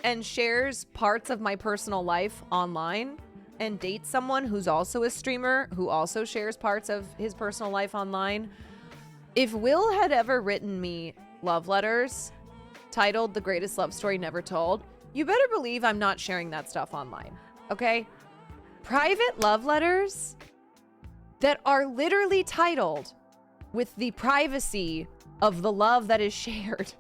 and shares parts of my personal life online and dates someone who's also a streamer who also shares parts of his personal life online, if Will had ever written me love letters titled The Greatest Love Story Never Told, you better believe I'm not sharing that stuff online, okay? Private love letters that are literally titled with the privacy of the love that is shared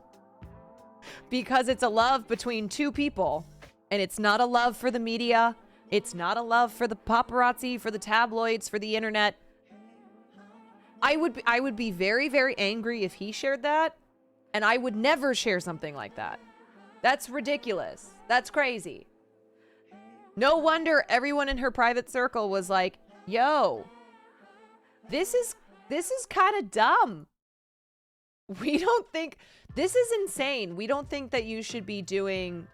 because it's a love between two people and it's not a love for the media. It's not a love for the paparazzi, for the tabloids, for the internet. I would be very, very angry if he shared that, and I would never share something like that. That's ridiculous. That's crazy. No wonder everyone in her private circle was like, yo, this is kind of dumb. We don't think, this is insane. We don't think that you should be doing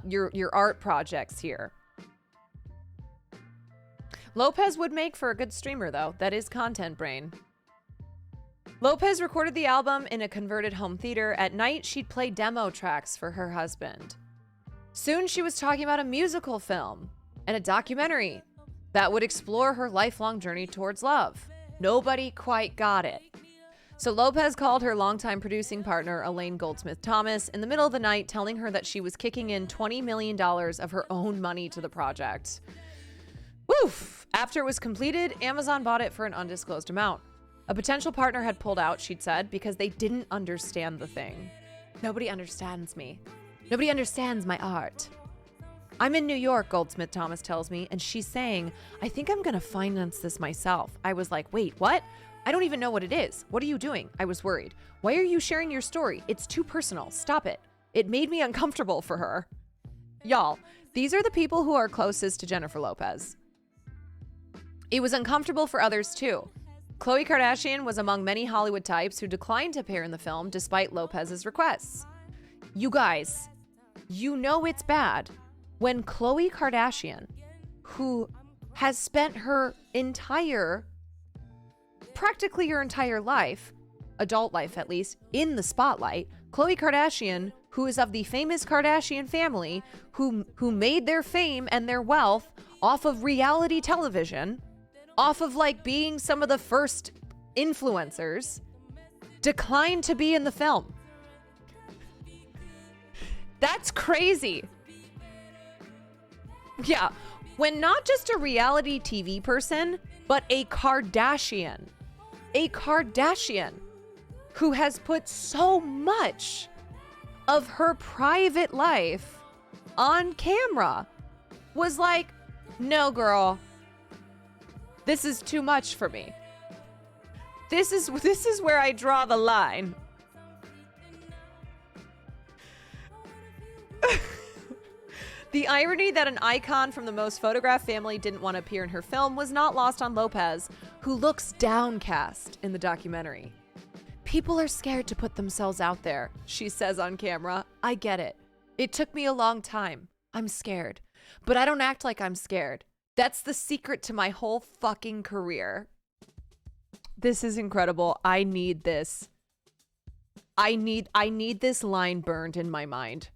your art projects here. Lopez would make for a good streamer, though. That is content brain. Lopez recorded the album in a converted home theater. At night, she'd play demo tracks for her husband. Soon, she was talking about a musical film and a documentary that would explore her lifelong journey towards love. Nobody quite got it. So Lopez called her longtime producing partner, Elaine Goldsmith Thomas, in the middle of the night, telling her that she was kicking in $20 million of her own money to the project. Woof! After it was completed, Amazon bought it for an undisclosed amount. A potential partner had pulled out, she'd said, because they didn't understand the thing. Nobody understands me. Nobody understands my art. I'm in New York, Goldsmith Thomas tells me, and she's saying, I think I'm gonna finance this myself. I was like, wait, what? I don't even know what it is. What are you doing? I was worried. Why are you sharing your story? It's too personal. Stop it. It made me uncomfortable for her. Y'all, these are the people who are closest to Jennifer Lopez. It was uncomfortable for others too. Khloe Kardashian was among many Hollywood types who declined to appear in the film despite Lopez's requests. You guys, you know it's bad when Khloe Kardashian, who has spent practically her entire life, adult life at least, in the spotlight, Khloe Kardashian, who is of the famous Kardashian family, who made their fame and their wealth off of reality television, off of like being some of the first influencers, declined to be in the film. That's crazy. Yeah, when not just a reality TV person, but a Kardashian a Kardashian who has put so much of her private life on camera was like, no, girl, this is too much for me. This is where I draw the line. The irony that an icon from the most photographed family didn't want to appear in her film was not lost on Lopez, who looks downcast in the documentary. People are scared to put themselves out there, she says on camera. I get it. It took me a long time. I'm scared. But I don't act like I'm scared. That's the secret to my whole fucking career. This is incredible. I need this. I need this line burned in my mind.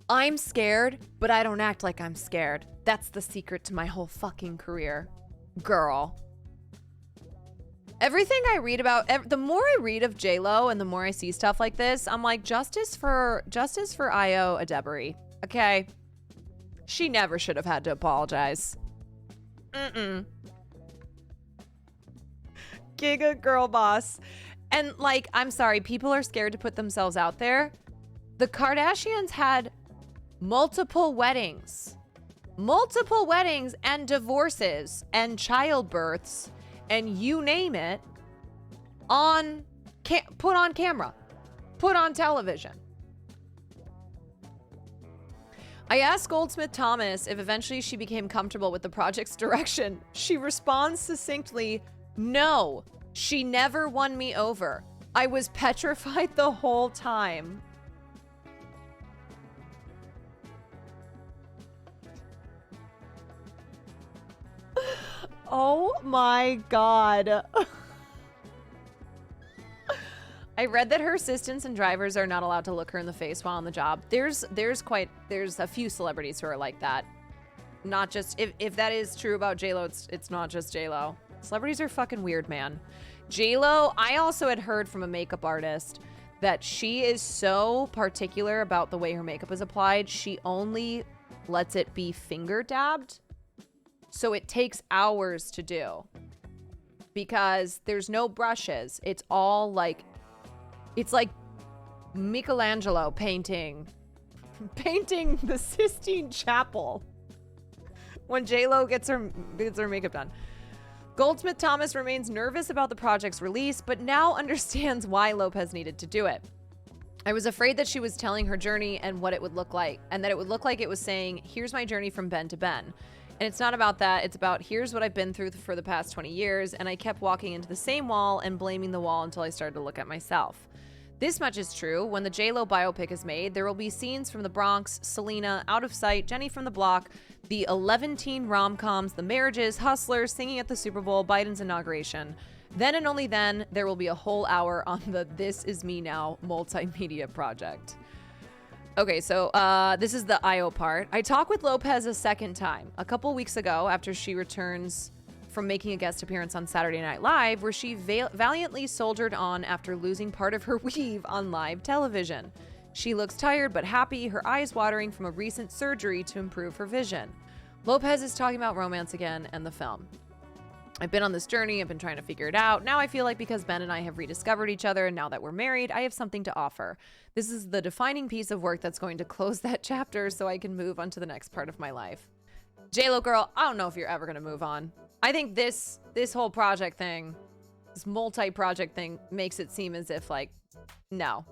I'm scared, but I don't act like I'm scared. That's the secret to my whole fucking career. Girl. Everything I read about, the more I read of J-Lo and the more I see stuff like this, I'm like, justice for Io Adebari. Okay? She never should have had to apologize. Giga girl boss. And like, I'm sorry, people are scared to put themselves out there. The Kardashians had multiple weddings and divorces and childbirths and you name it put on camera, put on television. I asked Goldsmith Thomas if eventually she became comfortable with the project's direction. She responds succinctly, no, she never won me over. I was petrified the whole time. Oh my God. I read that her assistants and drivers are not allowed to look her in the face while on the job. There's a few celebrities who are like that. Not just, if that is true about J-Lo, it's not just J-Lo. Celebrities are fucking weird, man. J-Lo, I also had heard from a makeup artist that she is so particular about the way her makeup is applied. She only lets it be finger dabbed. So it takes hours to do because there's no brushes. It's all like, it's like Michelangelo painting the Sistine Chapel when J-Lo gets her makeup done. Goldsmith Thomas remains nervous about the project's release, but now understands why Lopez needed to do it. I was afraid that she was telling her journey and what it would look like, and that it would look like it was saying, here's my journey from Ben to Ben. And it's not about that. It's about, here's what I've been through for the past 20 years. And I kept walking into the same wall and blaming the wall until I started to look at myself. This much is true. When the J-Lo biopic is made, there will be scenes from The Bronx, Selena, Out of Sight, Jenny from the Block, the 11-teen rom-coms, The Marriages, Hustlers, singing at the Super Bowl, Biden's inauguration. Then and only then, there will be a whole hour on the This Is Me Now multimedia project. Okay, so this is the Io part. I talked with Lopez a second time, a couple weeks ago after she returns from making a guest appearance on Saturday Night Live, where she valiantly soldiered on after losing part of her weave on live television. She looks tired but happy, her eyes watering from a recent surgery to improve her vision. Lopez is talking about romance again and the film. I've been on this journey, I've been trying to figure it out. Now I feel like because Ben and I have rediscovered each other and now that we're married, I have something to offer. This is the defining piece of work that's going to close that chapter so I can move on to the next part of my life. J-Lo girl, I don't know if you're ever going to move on. I think this whole project thing, this multi-project thing makes it seem as if like, no,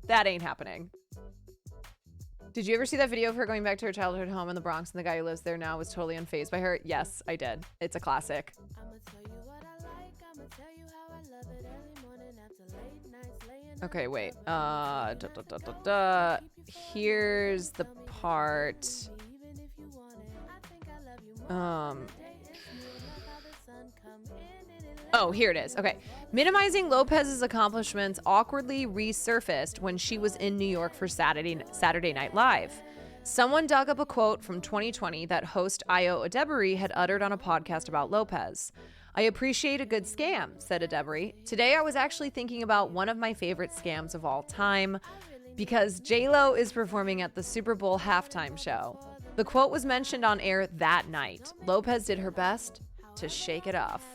that ain't happening. Did you ever see that video of her going back to her childhood home in the Bronx and the guy who lives there now was totally unfazed by her? Yes, I did. It's a classic. Okay, wait. Here's the part. Oh, here it is. Okay. Minimizing Lopez's accomplishments awkwardly resurfaced when she was in New York for Saturday Night Live. Someone dug up a quote from 2020 that host Io Adebari had uttered on a podcast about Lopez. I appreciate a good scam, said Adebari. Today I was actually thinking about one of my favorite scams of all time because J-Lo is performing at the Super Bowl halftime show. The quote was mentioned on air that night. Lopez did her best to shake it off.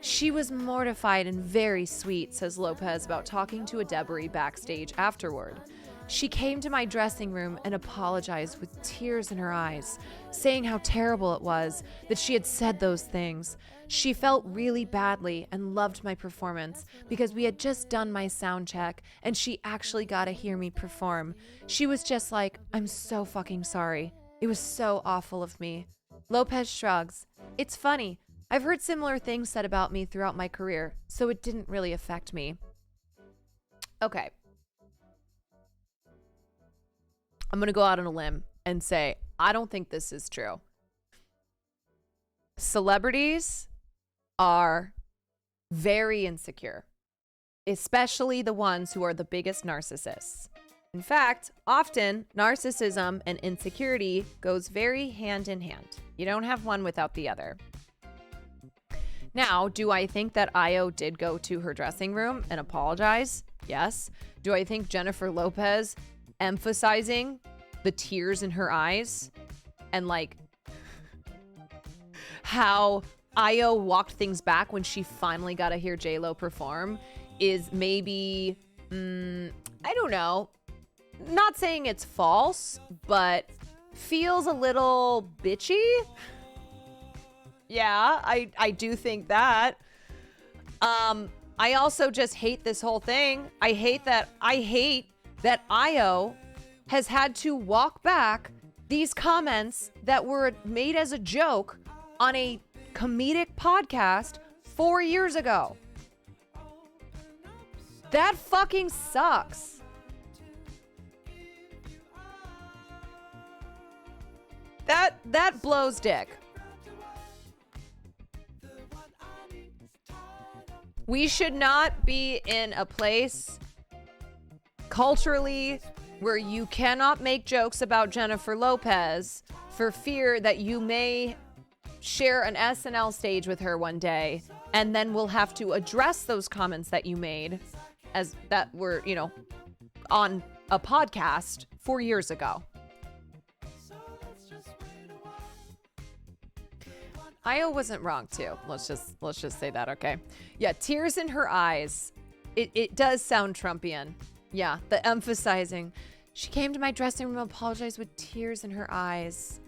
She was mortified and very sweet, says Lopez about talking to a debris backstage afterward. She came to my dressing room and apologized with tears in her eyes, saying how terrible it was that she had said those things. She felt really badly and loved my performance because we had just done my sound check and she actually got to hear me perform. She was just like, I'm so fucking sorry. It was so awful of me. Lopez shrugs. It's funny. I've heard similar things said about me throughout my career, so it didn't really affect me. Okay. I'm going to go out on a limb and say, I don't think this is true. Celebrities are very insecure, especially the ones who are the biggest narcissists. In fact, often narcissism and insecurity goes very hand in hand. You don't have one without the other. Now, do I think that Io did go to her dressing room and apologize? Yes. Do I think Jennifer Lopez emphasizing the tears in her eyes and like how Io walked things back when she finally got to hear J-Lo perform is maybe, I don't know, not saying it's false, but feels a little bitchy. Yeah, I do think that. I also just hate this whole thing. I hate that Io has had to walk back these comments that were made as a joke on a comedic podcast 4 years ago. That fucking sucks. That blows dick. We should not be in a place culturally where you cannot make jokes about Jennifer Lopez for fear that you may share an SNL stage with her one day, and then we'll have to address those comments that you made as that were, you know, on a podcast 4 years ago. Io wasn't wrong too. Let's just say that, okay? Yeah, tears in her eyes. It does sound Trumpian. Yeah, the emphasizing. She came to my dressing room and apologized with tears in her eyes.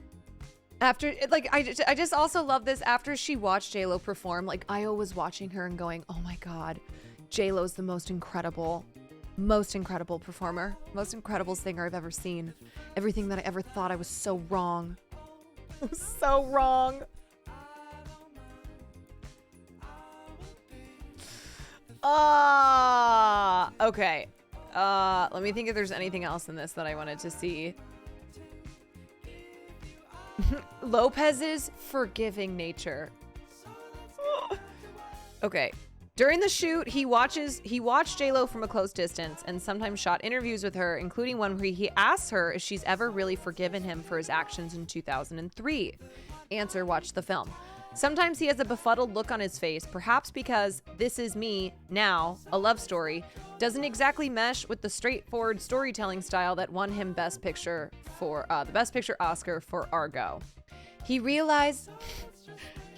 After, like, I just also love this. After she watched J-Lo perform, like, Io was watching her and going, oh my God, J-Lo's the most incredible performer, most incredible singer I've ever seen. Everything that I ever thought, I was so wrong. I was so wrong. Okay. Let me think if there's anything else in this that I wanted to see. Lopez's forgiving nature. Okay. During the shoot, he watched J-Lo from a close distance and sometimes shot interviews with her, including one where he asks her if she's ever really forgiven him for his actions in 2003. Answer, watch the film. Sometimes he has a befuddled look on his face, perhaps because This Is Me, Now, a love story, doesn't exactly mesh with the straightforward storytelling style that won him Best Picture for the Best Picture Oscar for Argo. He realized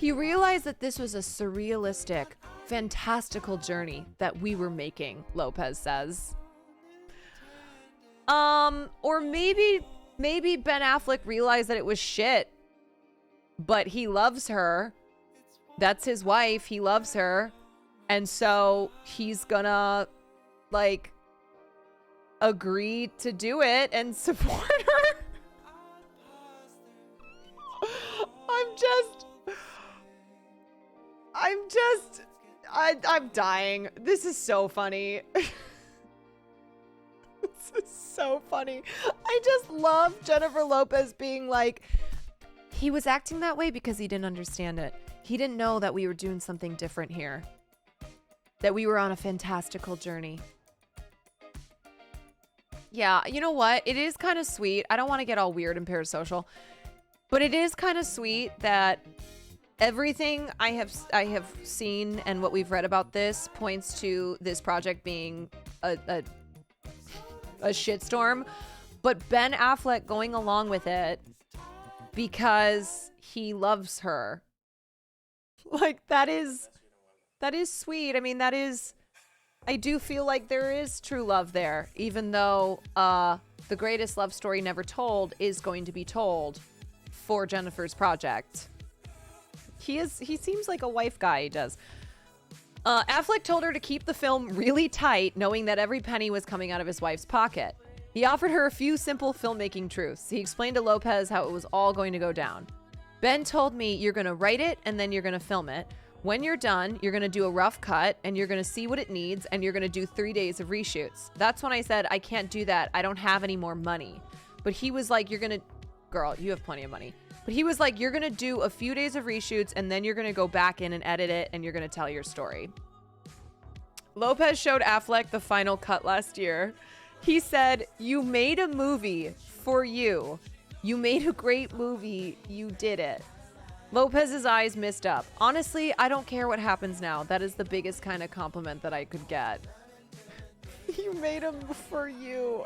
that this was a surrealistic, fantastical journey that we were making, Lopez says. Or maybe Ben Affleck realized that it was shit. But he loves her. That's his wife. He loves her. And so he's gonna, like, agree to do it and support her. I'm dying. This is so funny. This is so funny. I just love Jennifer Lopez being like, he was acting that way because he didn't understand it. He didn't know that we were doing something different here. That we were on a fantastical journey. Yeah, you know what? It is kind of sweet. I don't want to get all weird and parasocial, but it is kind of sweet that everything I have seen and what we've read about this points to this project being a shitstorm, but Ben Affleck going along with it because he loves her. Like, that is That is sweet. I mean, I do feel like there is true love there, even though the greatest love story never told is going to be told for Jennifer's project. He seems like a wife guy, he does. Affleck told her to keep the film really tight, knowing that every penny was coming out of his wife's pocket. He offered her a few simple filmmaking truths. He explained to Lopez how it was all going to go down. Ben told me, you're going to write it and then you're going to film it. When you're done, you're going to do a rough cut and you're going to see what it needs and you're going to do 3 days of reshoots. That's when I said, I can't do that. I don't have any more money. But he was like, you're going to, girl, you have plenty of money. But he was like, you're going to do a few days of reshoots and then you're going to go back in and edit it and you're going to tell your story. Lopez showed Affleck the final cut last year. He said, you made a movie for you. You made a great movie. You did it. Lopez's eyes missed up. Honestly, I don't care what happens now. That is the biggest kind of compliment that I could get. You made him for you.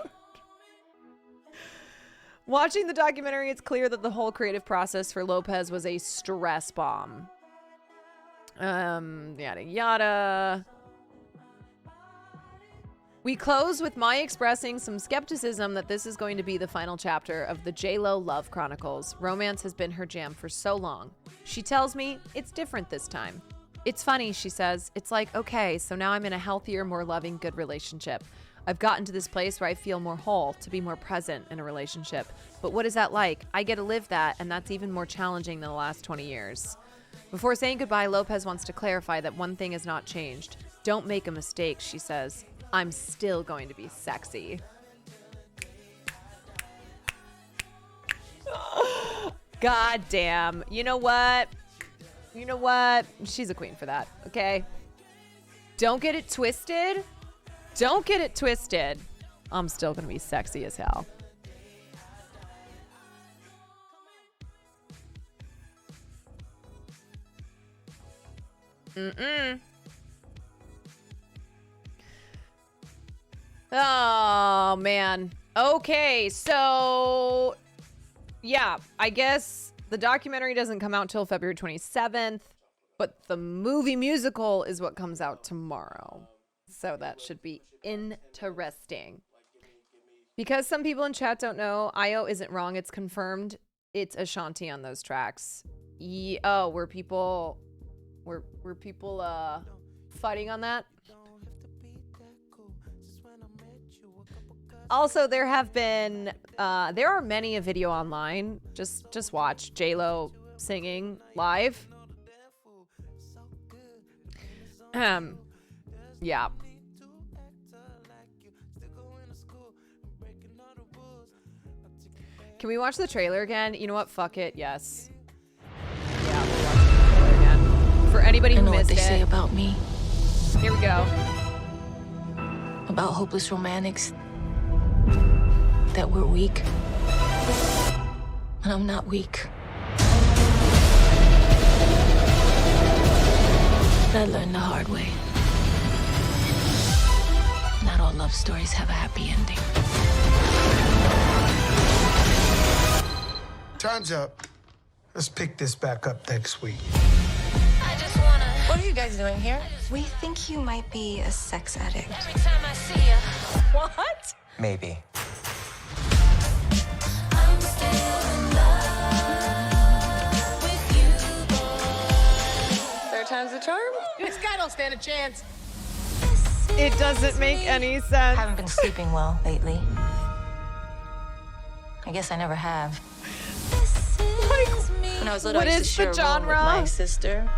Watching the documentary, it's clear that the whole creative process for Lopez was a stress bomb. Yada yada. We close with Mai expressing some skepticism that this is going to be the final chapter of the J-Lo Love Chronicles. Romance has been her jam for so long. She tells me it's different this time. It's funny, she says. It's like, okay, so now I'm in a healthier, more loving, good relationship. I've gotten to this place where I feel more whole, to be more present in a relationship. But what is that like? I get to live that, and that's even more challenging than the last 20 years. Before saying goodbye, Lopez wants to clarify that one thing has not changed. Don't make a mistake, she says. I'm still going to be sexy. God damn. You know what? You know what? She's a queen for that, okay? Don't get it twisted. Don't get it twisted. I'm still going to be sexy as hell. Oh, man. Okay, so yeah, I guess the documentary doesn't come out till February 27th, but the movie musical is what comes out tomorrow. So that should be interesting. Because some people in chat don't know, Io isn't wrong. It's confirmed. It's Ashanti on those tracks. Oh, were people fighting on that? Also, there are many a video online. Just watch J-Lo singing live. Yeah. Can we watch the trailer again? You know what? Fuck it. Yes. Yeah, we'll watch the trailer again. For anybody who missed it. I know what they say about me. Here we go. About hopeless romantics. That we're weak. And I'm not weak. But I learned the hard way. Not all love stories have a happy ending. Time's up. Let's pick this back up next week. What are you guys doing here? We think you might be a sex addict. Every time I see you. What? Maybe. I'm still in love with you, boy. Third time's the charm? This guy don't stand a chance. It doesn't make any sense. I haven't been sleeping well lately. I guess I never have. When I was little, What I used is to share the a room with genre? my sister.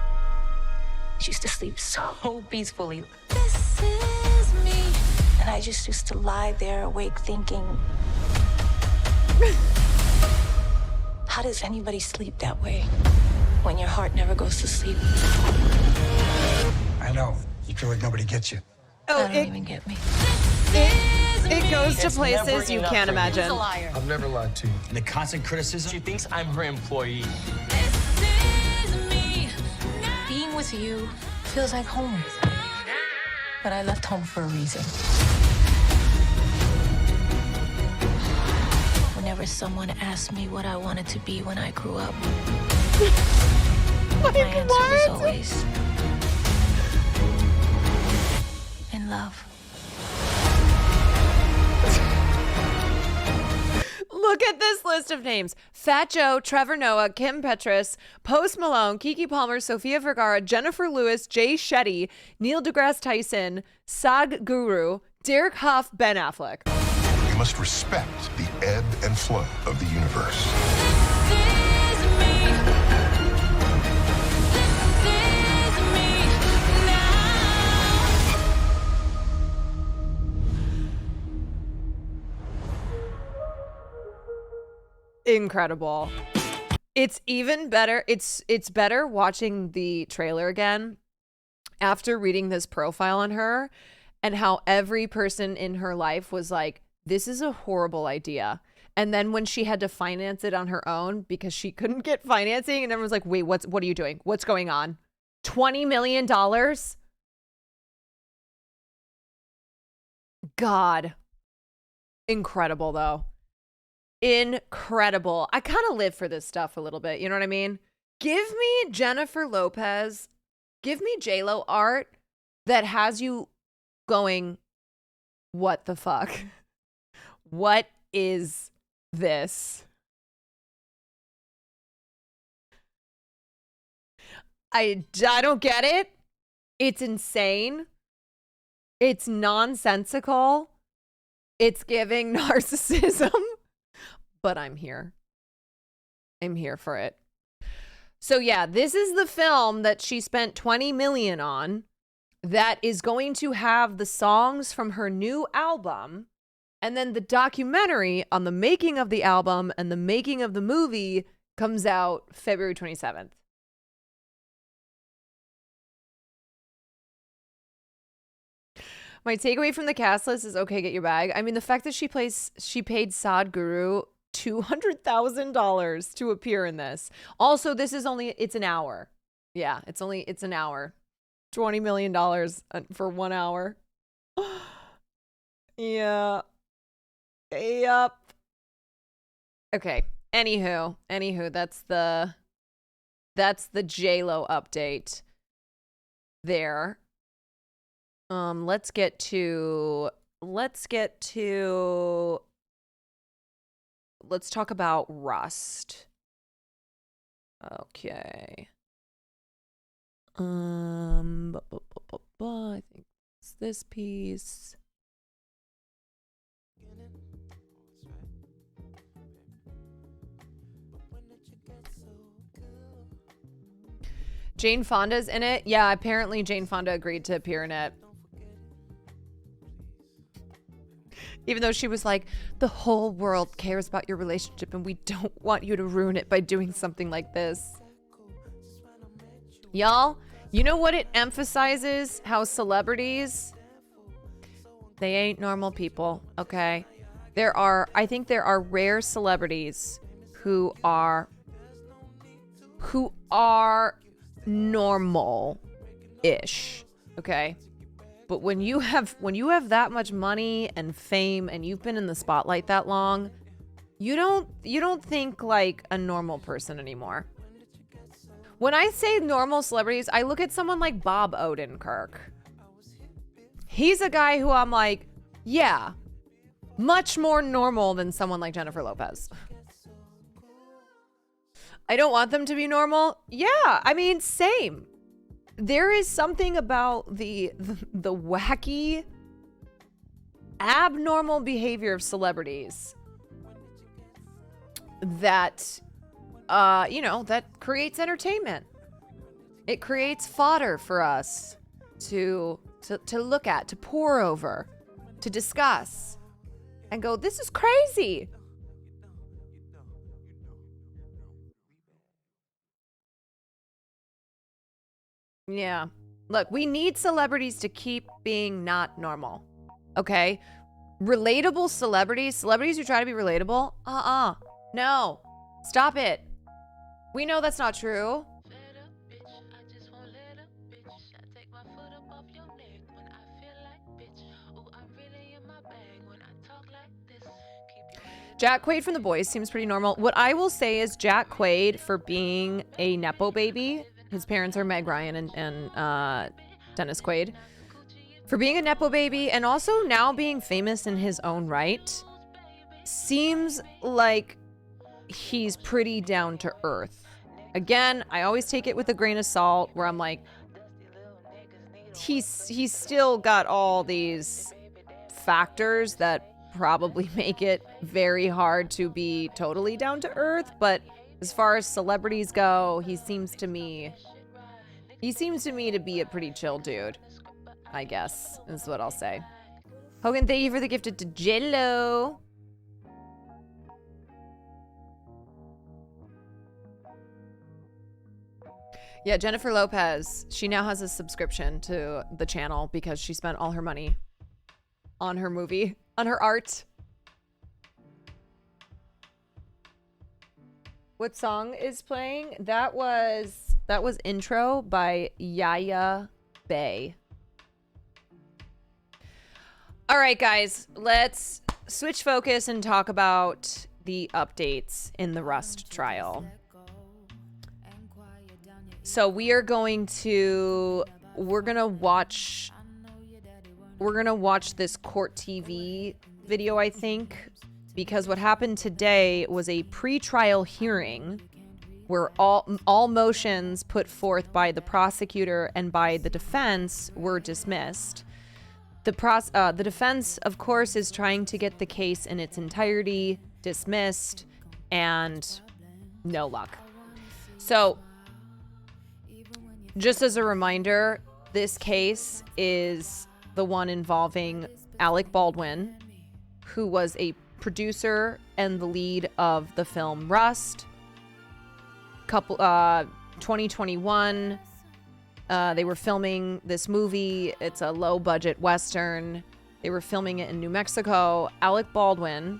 She used to sleep so peacefully. This is me. And I just used to lie there awake thinking, how does anybody sleep that way when your heart never goes to sleep? I know. You feel like nobody gets you. Oh, That don't even get me. it goes to places you can't imagine. I've never lied to you. And the constant criticism, she thinks I'm her employee. Being with you feels like home. But I left home for a reason. Whenever someone asked me what I wanted to be when I grew up, my answer was always in love. Look at this list of names. Fat Joe, Trevor Noah, Kim Petras, Post Malone, Keke Palmer, Sofia Vergara, Jennifer Lewis, Jay Shetty, Neil deGrasse Tyson, Sag Guru, Derek Huff, Ben Affleck. We must respect the ebb and flow of the universe. Incredible. It's even better. It's better watching the trailer again after reading this profile on her and how every person in her life was like, this is a horrible idea. And then when she had to finance it on her own because she couldn't get financing, and everyone's like, wait, what are you doing? What's going on? $20 million? God. Incredible, though. Incredible. I kind of live for this stuff a little bit. You know what I mean? Give me Jennifer Lopez. Give me J-Lo art that has you going, what the fuck? What is this? I don't get it. It's insane. It's nonsensical. It's giving narcissism. But I'm here. I'm here for it. So yeah, this is the film that she spent $20 million on that is going to have the songs from her new album, and then the documentary on the making of the album and the making of the movie comes out February 27th. My takeaway from the cast list is okay, get your bag. I mean, the fact that she paid Sadhguru $200,000 to appear in this. Also, it's an hour. Yeah, it's an hour. $20 million for 1 hour. Yeah. Yep. Okay. Anywho, that's the J-Lo update there. Let's talk about Rust. Okay. I think it's this piece. Jane Fonda's in it. Yeah, apparently Jane Fonda agreed to appear in it. Even though she was like, the whole world cares about your relationship and we don't want you to ruin it by doing something like this. Y'all, you know what it emphasizes? How celebrities, they ain't normal people, okay? I think there are rare celebrities who are normal-ish, okay? But when you have that much money and fame and you've been in the spotlight that long, you don't think like a normal person anymore. When I say normal celebrities, I look at someone like Bob Odenkirk. He's a guy who I'm like, yeah, much more normal than someone like Jennifer Lopez. I don't want them to be normal. Yeah, I mean, same. There is something about the wacky, abnormal behavior of celebrities that, that creates entertainment. It creates fodder for us to look at, to pore over, to discuss, and go, this is crazy. Yeah. Look, we need celebrities to keep being not normal. Okay? Relatable celebrities who try to be relatable, no. Stop it. We know that's not true. Jack Quaid from The Boys seems pretty normal. What I will say is Jack Quaid, for being a Nepo baby, his parents are Meg Ryan and Dennis Quaid. For being a Nepo baby and also now being famous in his own right, seems like he's pretty down to earth. Again, I always take it with a grain of salt where I'm like, he's still got all these factors that probably make it very hard to be totally down to earth, but as far as celebrities go, he seems to me to be a pretty chill dude, I guess, is what I'll say. Hogan, thank you for the gifted to Jello. Yeah, Jennifer Lopez, she now has a subscription to the channel because she spent all her money on her movie, on her art. What song is playing? That was Intro by Yaya Bay. All right, guys, let's switch focus and talk about the updates in the Rust trial. So we're gonna watch this court TV video, I think, because what happened today was a pre-trial hearing where all motions put forth by the prosecutor and by the defense were dismissed. The defense, of course, is trying to get the case in its entirety dismissed, and no luck. So, just as a reminder, this case is the one involving Alec Baldwin, who was a producer and the lead of the film Rust. 2021, they were filming this movie. It's a low-budget Western. They were filming it in New Mexico. Alec Baldwin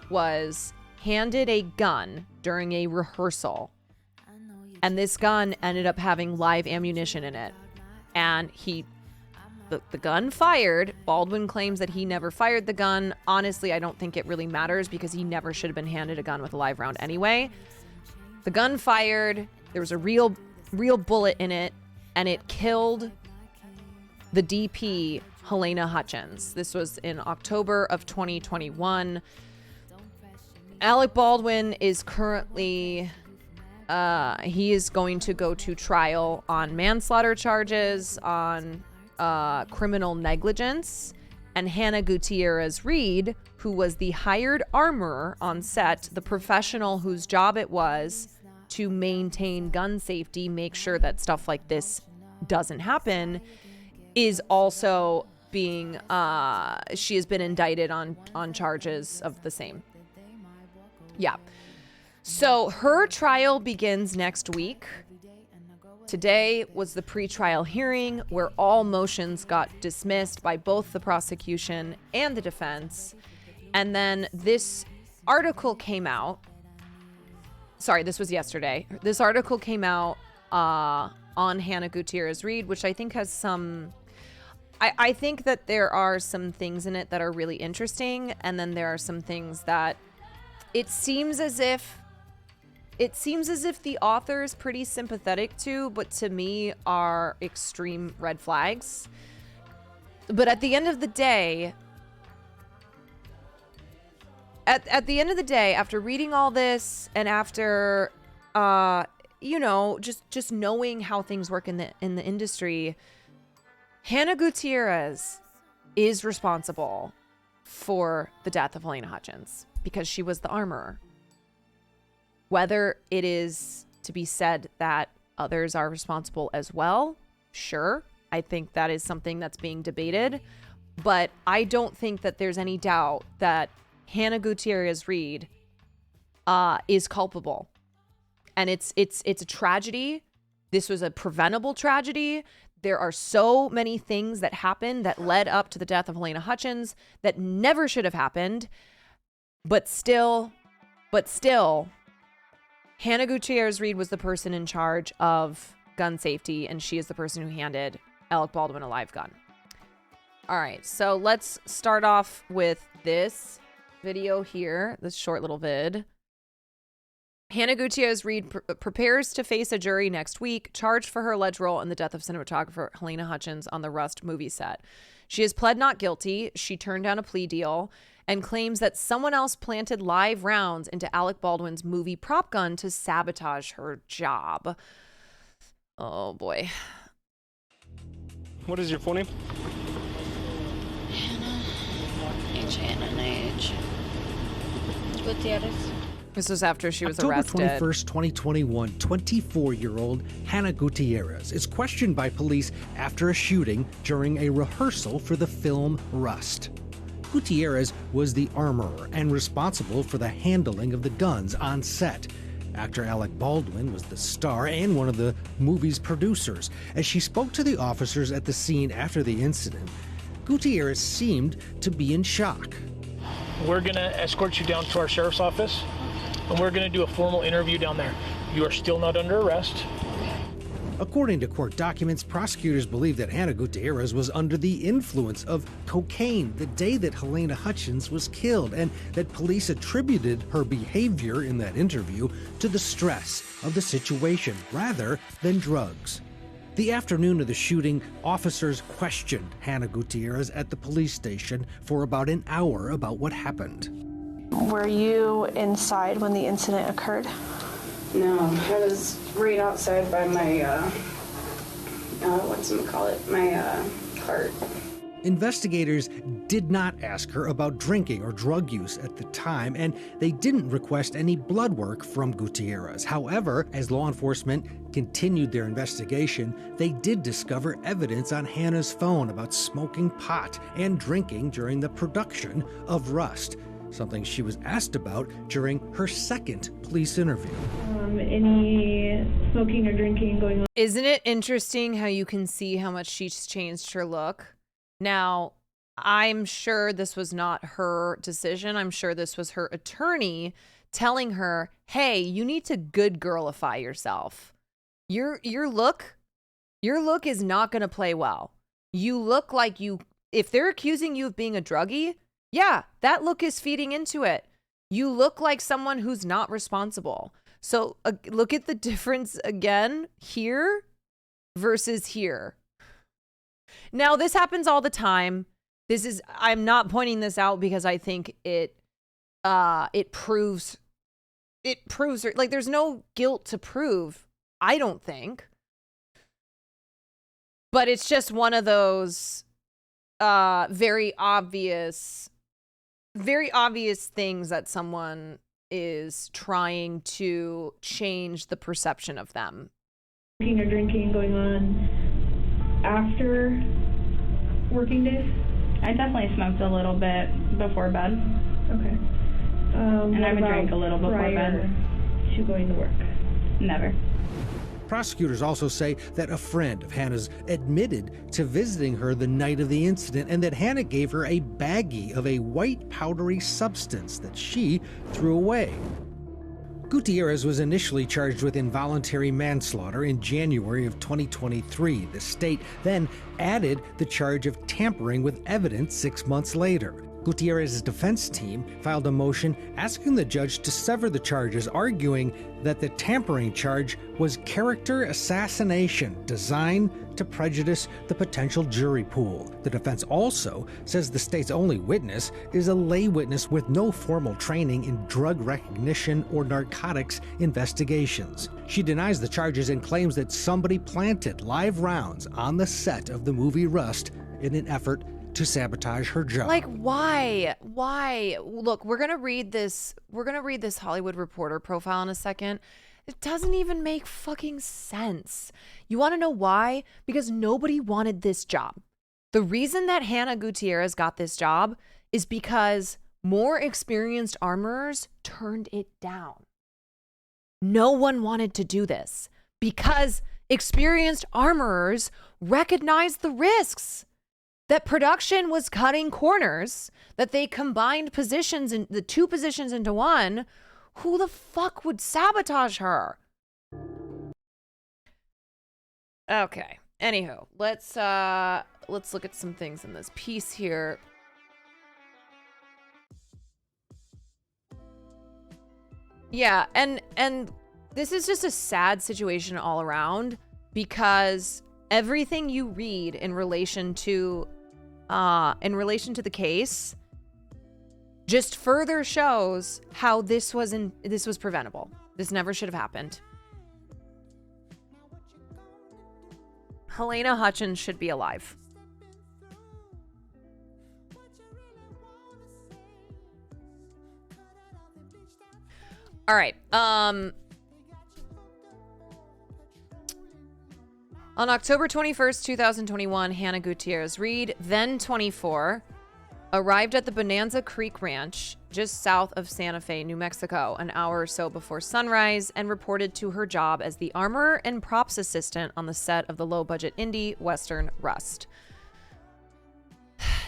was handed a gun during a rehearsal. And this gun ended up having live ammunition in it. And the gun fired. Baldwin claims that he never fired the gun. Honestly, I don't think it really matters because he never should have been handed a gun with a live round anyway. The gun fired. There was a real bullet in it, and it killed the DP, Helena Hutchins. This was in October of 2021. Alec Baldwin is currently... he is going to go to trial on manslaughter charges, on criminal negligence, and Hannah Gutierrez-Reed, who was the hired armorer on set, the professional whose job it was to maintain gun safety, make sure that stuff like this doesn't happen, is also being, she has been indicted on charges of the same. Yeah. So her trial begins next week. Today was the pre-trial hearing where all motions got dismissed by both the prosecution and the defense. And then this article came out. Sorry, this was yesterday. This article came out on Hannah Gutierrez-Reed, which I think has some... I think that there are some things in it that are really interesting. And then there are some things that it seems as if the author is pretty sympathetic to, but to me are extreme red flags. But at the end of the day, at the end of the day, after reading all this and after, just knowing how things work in the industry, Hannah Gutierrez is responsible for the death of Helena Hutchins because she was the armorer. Whether it is to be said that others are responsible as well, sure. I think that is something that's being debated. But I don't think that there's any doubt that Hannah Gutierrez-Reed is culpable. And it's a tragedy. This was a preventable tragedy. There are so many things that happened that led up to the death of Helena Hutchins that never should have happened. But still, Hannah Gutierrez-Reed was the person in charge of gun safety, and she is the person who handed Alec Baldwin a live gun. All right, so let's start off with this video here, this short little vid. Hannah Gutierrez Reed prepares to face a jury next week, charged for her alleged role in the death of cinematographer Helena Hutchins on the Rust movie set. She has pled not guilty. She turned down a plea deal and claims that someone else planted live rounds into Alec Baldwin's movie prop gun to sabotage her job. Oh, boy. What is your full name? Hannah. H-A-N-N-A-H. Gutierrez. This was after she was October arrested. 21st, 2021, 24-year-old Hannah Gutierrez is questioned by police after a shooting during a rehearsal for the film Rust. Gutierrez was the armorer and responsible for the handling of the guns on set. Actor Alec Baldwin was the star and one of the movie's producers. As she spoke to the officers at the scene after the incident, Gutierrez seemed to be in shock. We're going to escort you down to our sheriff's office, and we're going to do a formal interview down there. You are still not under arrest. According to court documents, prosecutors believe that Hannah Gutierrez was under the influence of cocaine the day that Helena Hutchins was killed, and that police attributed her behavior in that interview to the stress of the situation rather than drugs. The afternoon of the shooting, officers questioned Hannah Gutierrez at the police station for about an hour about what happened. Were you inside when the incident occurred? No, I was right outside by my, my cart. Investigators did not ask her about drinking or drug use at the time, and they didn't request any blood work from Gutierrez. However, as law enforcement continued their investigation, they did discover evidence on Hannah's phone about smoking pot and drinking during the production of Rust, something she was asked about during her second police interview. Any smoking or drinking going on? Isn't it interesting how you can see how much she's changed her look? Now, I'm sure this was not her decision. I'm sure this was her attorney telling her, hey, you need to good girlify yourself. Your look is not going to play well. You look like if they're accusing you of being a druggie, yeah, that look is feeding into it. You look like someone who's not responsible. So look at the difference again here versus here. Now, this happens all the time. I'm not pointing this out because I think it proves like there's no guilt to prove, I don't think. But it's just one of those very obvious things that someone is trying to change the perception of them. Smoking or drinking going on after working days? I definitely smoked a little bit before bed. Okay. And I would drink a little before bed. To going to work? Never. Prosecutors also say that a friend of Hannah's admitted to visiting her the night of the incident and that Hannah gave her a baggie of a white powdery substance that she threw away. Gutierrez was initially charged with involuntary manslaughter in January of 2023. The state then added the charge of tampering with evidence 6 months later. Gutierrez's defense team filed a motion asking the judge to sever the charges, arguing that the tampering charge was character assassination designed to prejudice the potential jury pool. The defense also says the state's only witness is a lay witness with no formal training in drug recognition or narcotics investigations. She denies the charges and claims that somebody planted live rounds on the set of the movie Rust in an effort to sabotage her job. Like, why? Look, we're gonna read this Hollywood Reporter profile in a second. It doesn't even make fucking sense. You want to know why? Because nobody wanted this job. The reason that Hannah Gutierrez got this job is because more experienced armorers turned it down. No one wanted to do this because experienced armorers recognized the risks. That production was cutting corners, that they combined positions in the two positions into one. Who the fuck would sabotage her? Okay. Anywho, let's look at some things in this piece here. Yeah, and this is just a sad situation all around, because everything you read in relation to the case just further shows how this was preventable. This never should have happened. Helena Hutchins should be alive. All right. On October 21st, 2021, Hannah Gutierrez Reed, then 24, arrived at the Bonanza Creek Ranch just south of Santa Fe, New Mexico, an hour or so before sunrise, and reported to her job as the armor and props assistant on the set of the low-budget indie western Rust.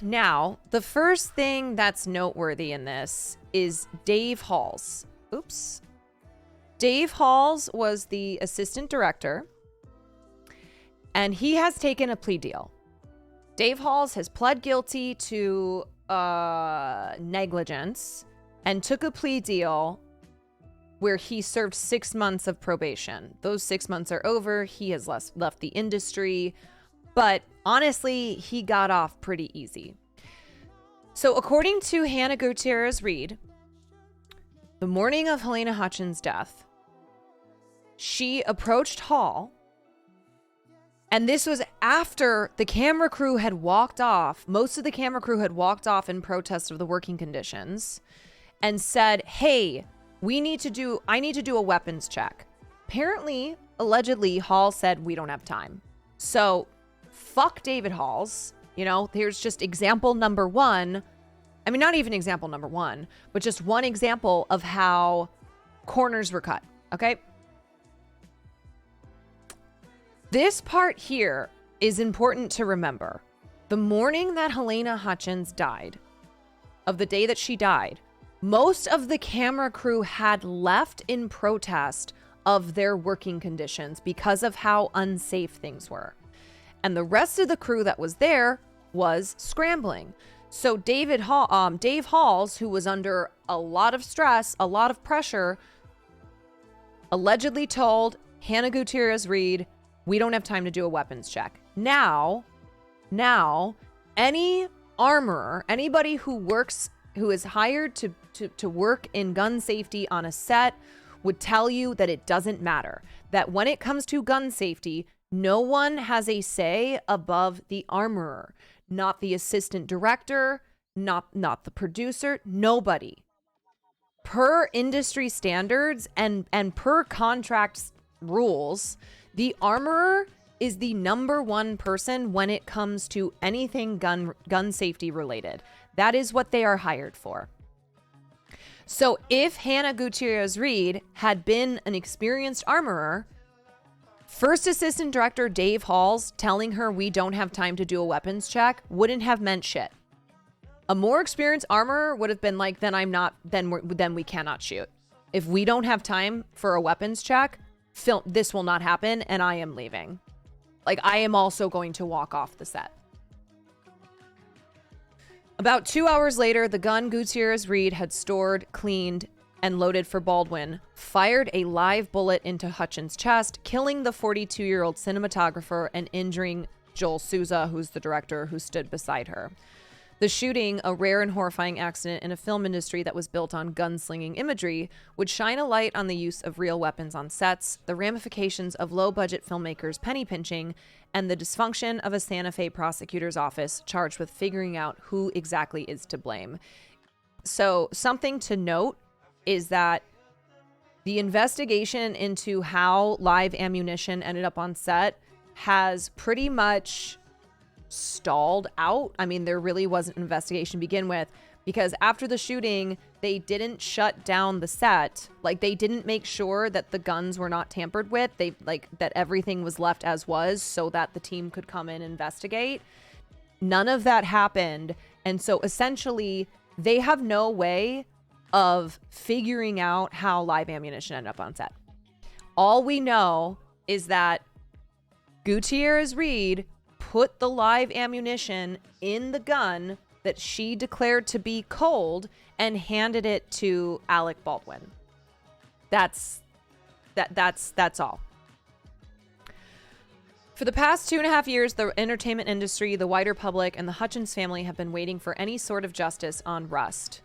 Now, the first thing that's noteworthy in this is Dave Halls. Oops. Dave Halls was the assistant director, and he has taken a plea deal. Dave Halls has pled guilty to negligence and took a plea deal where he served 6 months of probation. Those 6 months are over. He has left the industry, but honestly, he got off pretty easy. So according to Hannah Gutierrez Reed, the morning of Helena Hutchins' death, she approached Hall, and this was after the camera crew had walked off. Most of the camera crew had walked off in protest of the working conditions, and said, hey, I need to do a weapons check. Apparently, allegedly, Hall said, we don't have time. So fuck David Halls. You know, here's just example number one. I mean, not even example number one, but just one example of how corners were cut. Okay. This part here is important to remember. The morning that Helena Hutchins died, of the day that she died, most of the camera crew had left in protest of their working conditions because of how unsafe things were. And the rest of the crew that was there was scrambling. So Dave Halls, who was under a lot of stress, a lot of pressure, allegedly told Hannah Gutierrez Reed, we don't have time to do a weapons check. Now, any armorer, anybody who is hired to work in gun safety on a set would tell you that it doesn't matter. That when it comes to gun safety, no one has a say above the armorer. Not the assistant director, not the producer, nobody. Per industry standards and per contract rules, the armorer is the number one person when it comes to anything gun safety related. That is what they are hired for. So if Hannah Gutierrez Reed had been an experienced armorer, First Assistant Director Dave Halls telling her we don't have time to do a weapons check wouldn't have meant shit. A more experienced armorer would have been like, then we cannot shoot. If we don't have time for a weapons check, this will not happen, and I am leaving. Like, I am also going to walk off the set. About 2 hours later, the gun Gutierrez Reed had stored, cleaned, and loaded for Baldwin fired a live bullet into Hutchins' chest, killing the 42-year-old cinematographer and injuring Joel Souza, who's the director who stood beside her. The shooting, a rare and horrifying accident in a film industry that was built on gunslinging imagery, would shine a light on the use of real weapons on sets, the ramifications of low-budget filmmakers penny pinching, and the dysfunction of a Santa Fe prosecutor's office charged with figuring out who exactly is to blame. So something to note is that the investigation into how live ammunition ended up on set has pretty much stalled out. I mean, there really wasn't an investigation to begin with, because after the shooting, they didn't shut down the set. Like, they didn't make sure that the guns were not tampered with. That everything was left as was so that the team could come in and investigate. None of that happened. And so essentially, they have no way of figuring out how live ammunition ended up on set. All we know is that Gutierrez Reed put the live ammunition in the gun that she declared to be cold and handed it to Alec Baldwin. That's all. For the past 2.5 years, the entertainment industry, the wider public, and the Hutchins family have been waiting for any sort of justice on Rust.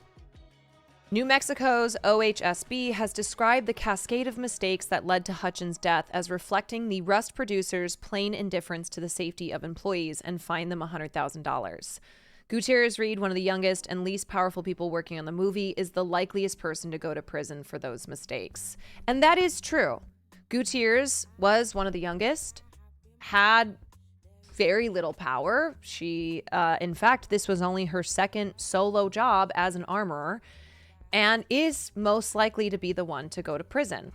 New Mexico's OHSB has described the cascade of mistakes that led to Hutchins' death as reflecting the Rust producers' plain indifference to the safety of employees and fined them $100,000. Gutierrez Reed, one of the youngest and least powerful people working on the movie, is the likeliest person to go to prison for those mistakes. And that is true. Gutierrez was one of the youngest, had very little power. She, in fact, this was only her second solo job as an armorer, and is most likely to be the one to go to prison.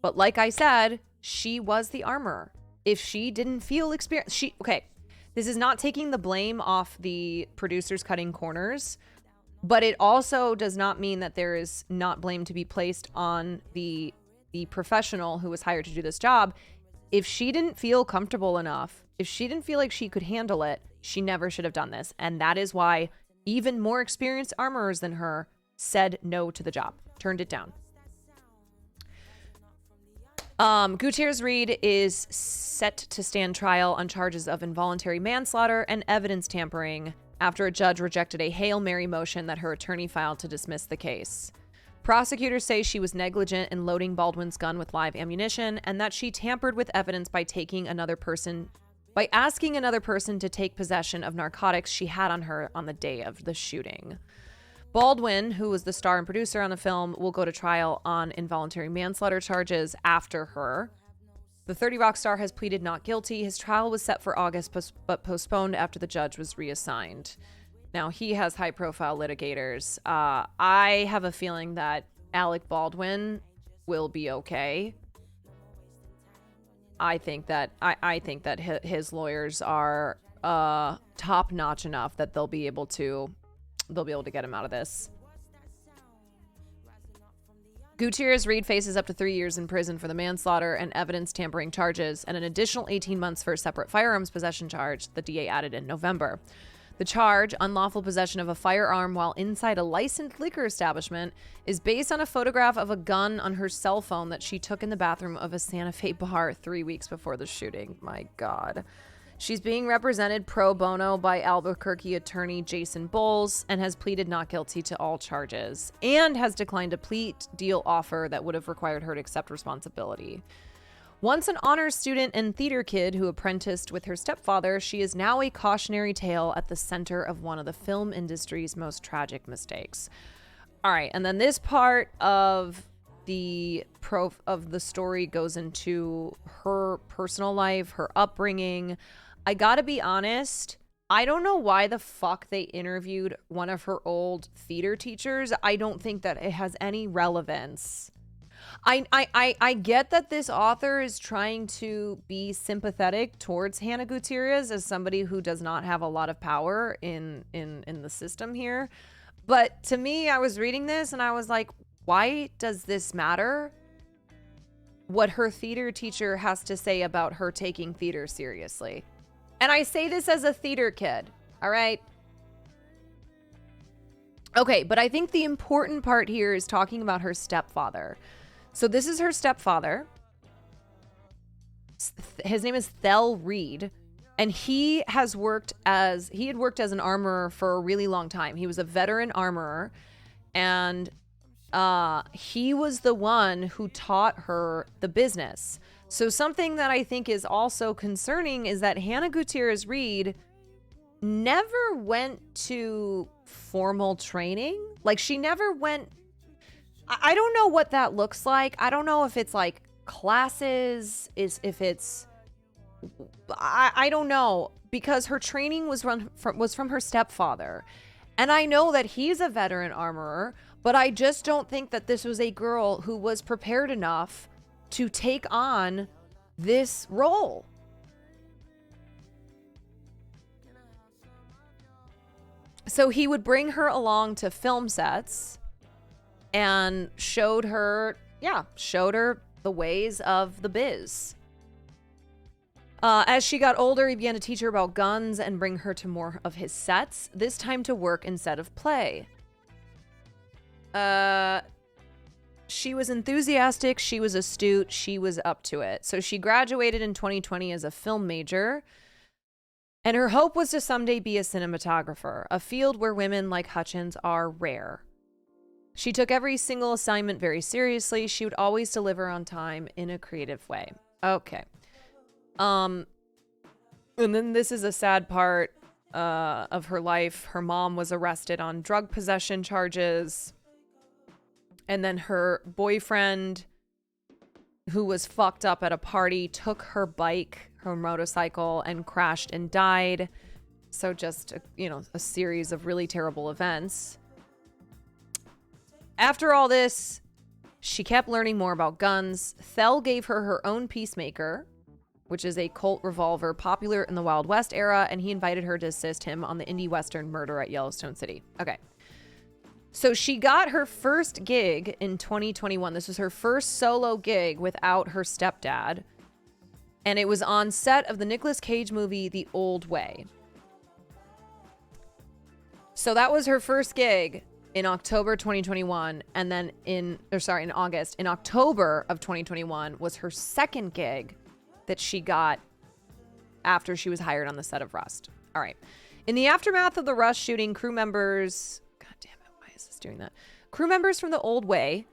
But like I said, she was the armorer. If she didn't feel experienced, this is not taking the blame off the producers cutting corners, but it also does not mean that there is not blame to be placed on the professional who was hired to do this job. If she didn't feel comfortable enough, if she didn't feel like she could handle it, she never should have done this. And that is why even more experienced armorers than her said no to the job, turned it down. Gutierrez Reed is set to stand trial on charges of involuntary manslaughter and evidence tampering after a judge rejected a Hail Mary motion that her attorney filed to dismiss the case. Prosecutors say she was negligent in loading Baldwin's gun with live ammunition and that she tampered with evidence by asking another person to take possession of narcotics she had on her on the day of the shooting. Baldwin, who was the star and producer on the film, will go to trial on involuntary manslaughter charges after her. The 30 Rock star has pleaded not guilty. His trial was set for August, but postponed after the judge was reassigned. Now, he has high-profile litigators. I have a feeling that Alec Baldwin will be okay. I think that his lawyers are top-notch enough that they'll be able to get him out of this. Gutierrez Reed faces up to 3 years in prison for the manslaughter and evidence tampering charges, and an additional 18 months for a separate firearms possession charge the DA added in November. The charge, unlawful possession of a firearm while inside a licensed liquor establishment, is based on a photograph of a gun on her cell phone that she took in the bathroom of a Santa Fe bar 3 weeks before the shooting. My God. She's being represented pro bono by Albuquerque attorney Jason Bowles and has pleaded not guilty to all charges and has declined a plea deal offer that would have required her to accept responsibility. Once an honors student and theater kid who apprenticed with her stepfather, she is now a cautionary tale at the center of one of the film industry's most tragic mistakes. All right, and then this part of the story goes into her personal life, her upbringing. I gotta be honest, I don't know why the fuck they interviewed one of her old theater teachers. I don't think that it has any relevance. I get that this author is trying to be sympathetic towards Hannah Gutierrez as somebody who does not have a lot of power in the system here. But to me, I was reading this and I was like, why does this matter? What her theater teacher has to say about her taking theater seriously. And I say this as a theater kid, all right? Okay, but I think the important part here is talking about her stepfather. So this is her stepfather. His name is Thel Reed, and he had worked as an armorer for a really long time. He was a veteran armorer, and he was the one who taught her the business. So something that I think is also concerning is that Hannah Gutierrez Reed never went to formal training. Like, she never went. I don't know what that looks like. I don't know if it's like classes, I don't know, because her training was from her stepfather. And I know that he's a veteran armorer, but I just don't think that this was a girl who was prepared enough to take on this role. So he would bring her along to film sets and showed her the ways of the biz. As she got older, he began to teach her about guns and bring her to more of his sets, this time to work instead of play. She was enthusiastic, she was astute, she was up to it. So she graduated in 2020 as a film major, and her hope was to someday be a cinematographer, a field where women like Hutchins are rare. She took every single assignment very seriously. She would always deliver on time in a creative way. Okay. And then this is a sad part of her life. Her mom was arrested on drug possession charges. And then her boyfriend, who was fucked up at a party, took her bike, her motorcycle, and crashed and died. So just, a series of really terrible events. After all this, she kept learning more about guns. Thel gave her her own Peacemaker, which is a Colt revolver popular in the Wild West era, and he invited her to assist him on the indie western Murder at Yellowstone City. Okay. So she got her first gig in 2021. This was her first solo gig without her stepdad. And it was on set of the Nicolas Cage movie, The Old Way. So that was her first gig in October 2021. And then in August. In October of 2021 was her second gig that she got after she was hired on the set of Rust. All right. In the aftermath of the Rust shooting, crew members... God damn it, why is this doing that? Crew members from The Old Way,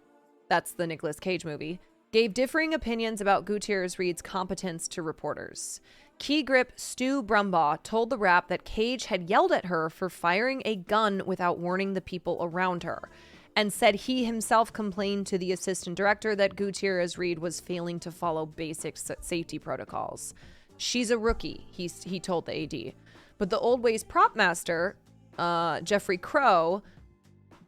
that's the Nicolas Cage movie, gave differing opinions about Gutierrez-Reed's competence to reporters. Key grip Stu Brumbaugh told The Wrap that Cage had yelled at her for firing a gun without warning the people around her, and said he himself complained to the assistant director that Gutierrez-Reed was failing to follow basic safety protocols. She's a rookie, he told the AD. But The Old Way's prop master, Jeffrey Crow,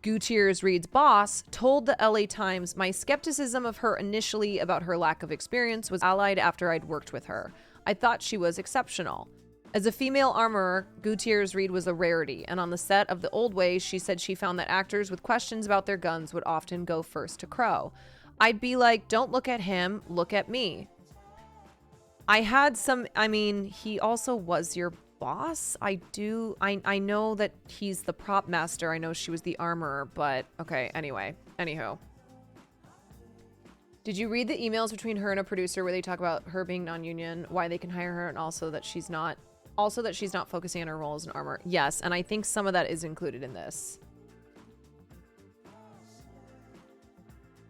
Gutierrez-Reed's boss, told the LA Times, "My skepticism of her initially about her lack of experience was allayed after I'd worked with her. I thought she was exceptional. As a female armorer, Gutierrez-Reed was a rarity, and on the set of The Old Way, she said she found that actors with questions about their guns would often go first to Crow. I'd be like, don't look at him, look at me." He also was your boss. I know that he's the prop master. I know she was the armorer, but okay, anywho. Did you read the emails between her and a producer where they talk about her being non-union, why they can hire her, and also that she's not focusing on her role as an armorer? Yes, and I think some of that is included in this.